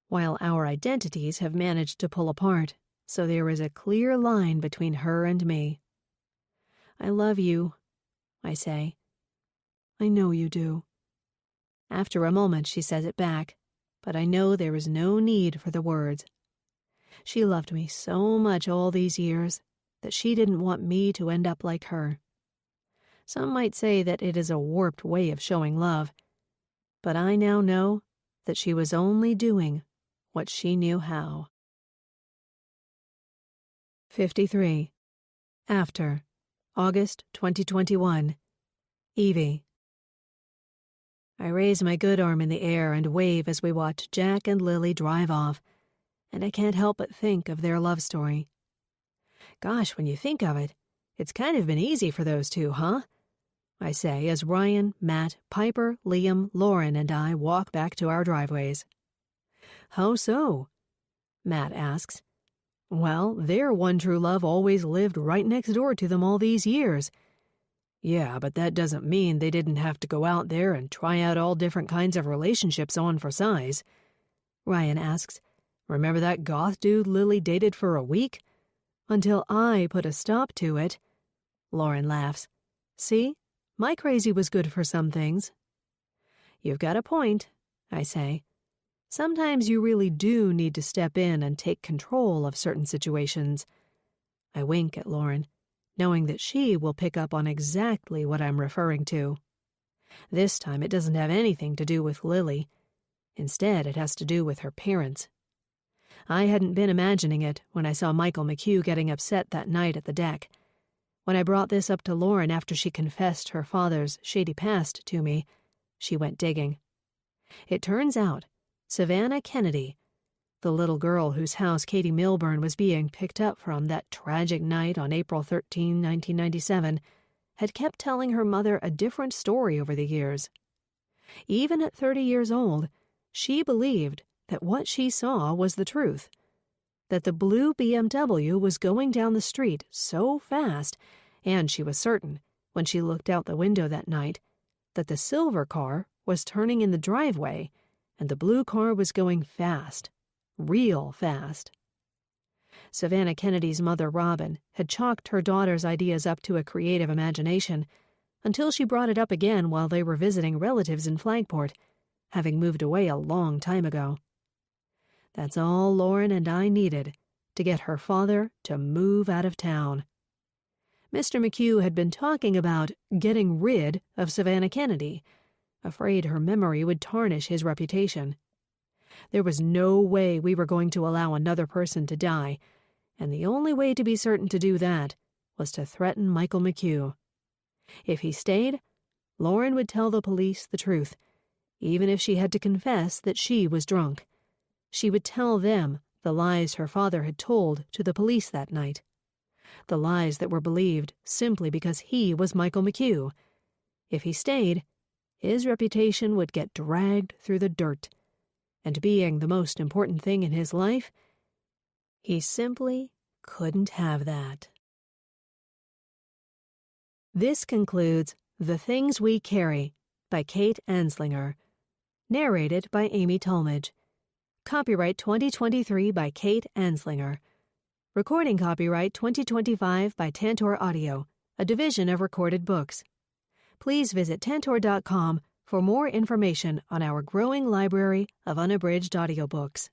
while our identities have managed to pull apart, so there is a clear line between her and me. "I love you," I say. "I know you do." After a moment she says it back, but I know there is no need for the words. She loved me so much all these years that she didn't want me to end up like her. Some might say that it is a warped way of showing love, but I now know that she was only doing what she knew how. 53. After. August 2021. Evie. I raise my good arm in the air and wave as we watch Jack and Lily drive off, and I can't help but think of their love story. Gosh, when you think of it, it's kind of been easy for those two, huh? I say as Ryan, Matt, Piper, Liam, Lauren, and I walk back to our driveways. "How so?" Matt asks. "Well, their one true love always lived right next door to them all these years." "Yeah, but that doesn't mean they didn't have to go out there and try out all different kinds of relationships on for size." Ryan asks, "Remember that goth dude Lily dated for a week? Until I put a stop to it." Lauren laughs. "See? My crazy was good for some things." "You've got a point," I say. "Sometimes you really do need to step in and take control of certain situations." I wink at Lauren, knowing that she will pick up on exactly what I'm referring to. This time it doesn't have anything to do with Lily. Instead, it has to do with her parents. I hadn't been imagining it when I saw Michael McHugh getting upset that night at the deck. When I brought this up to Lauren after she confessed her father's shady past to me, she went digging. It turns out Savannah Kennedy, the little girl whose house Katie Milburn was being picked up from that tragic night on April 13, 1997, had kept telling her mother a different story over the years. Even at 30 years old, she believed that what she saw was the truth. that the blue BMW was going down the street so fast, and she was certain, when she looked out the window that night, that the silver car was turning in the driveway and the blue car was going fast, real fast. Savannah Kennedy's mother, Robin, had chalked her daughter's ideas up to a creative imagination until she brought it up again while they were visiting relatives in Flagport, having moved away a long time ago. That's all Lauren and I needed to get her father to move out of town. Mr. McHugh had been talking about getting rid of Savannah Kennedy, afraid her memory would tarnish his reputation. There was no way we were going to allow another person to die, and the only way to be certain to do that was to threaten Michael McHugh. If he stayed, Lauren would tell the police the truth, even if she had to confess that she was drunk. She would tell them the lies her father had told to the police that night. The lies that were believed simply because he was Michael McHugh. If he stayed, his reputation would get dragged through the dirt. And being the most important thing in his life, he simply couldn't have that. This concludes The Things We Carry by Kate Anslinger. Narrated by Amy Talmadge. Copyright 2023 by Kate Anslinger. Recording copyright 2025 by Tantor Audio, a division of Recorded Books. Please visit tantor.com for more information on our growing library of unabridged audiobooks.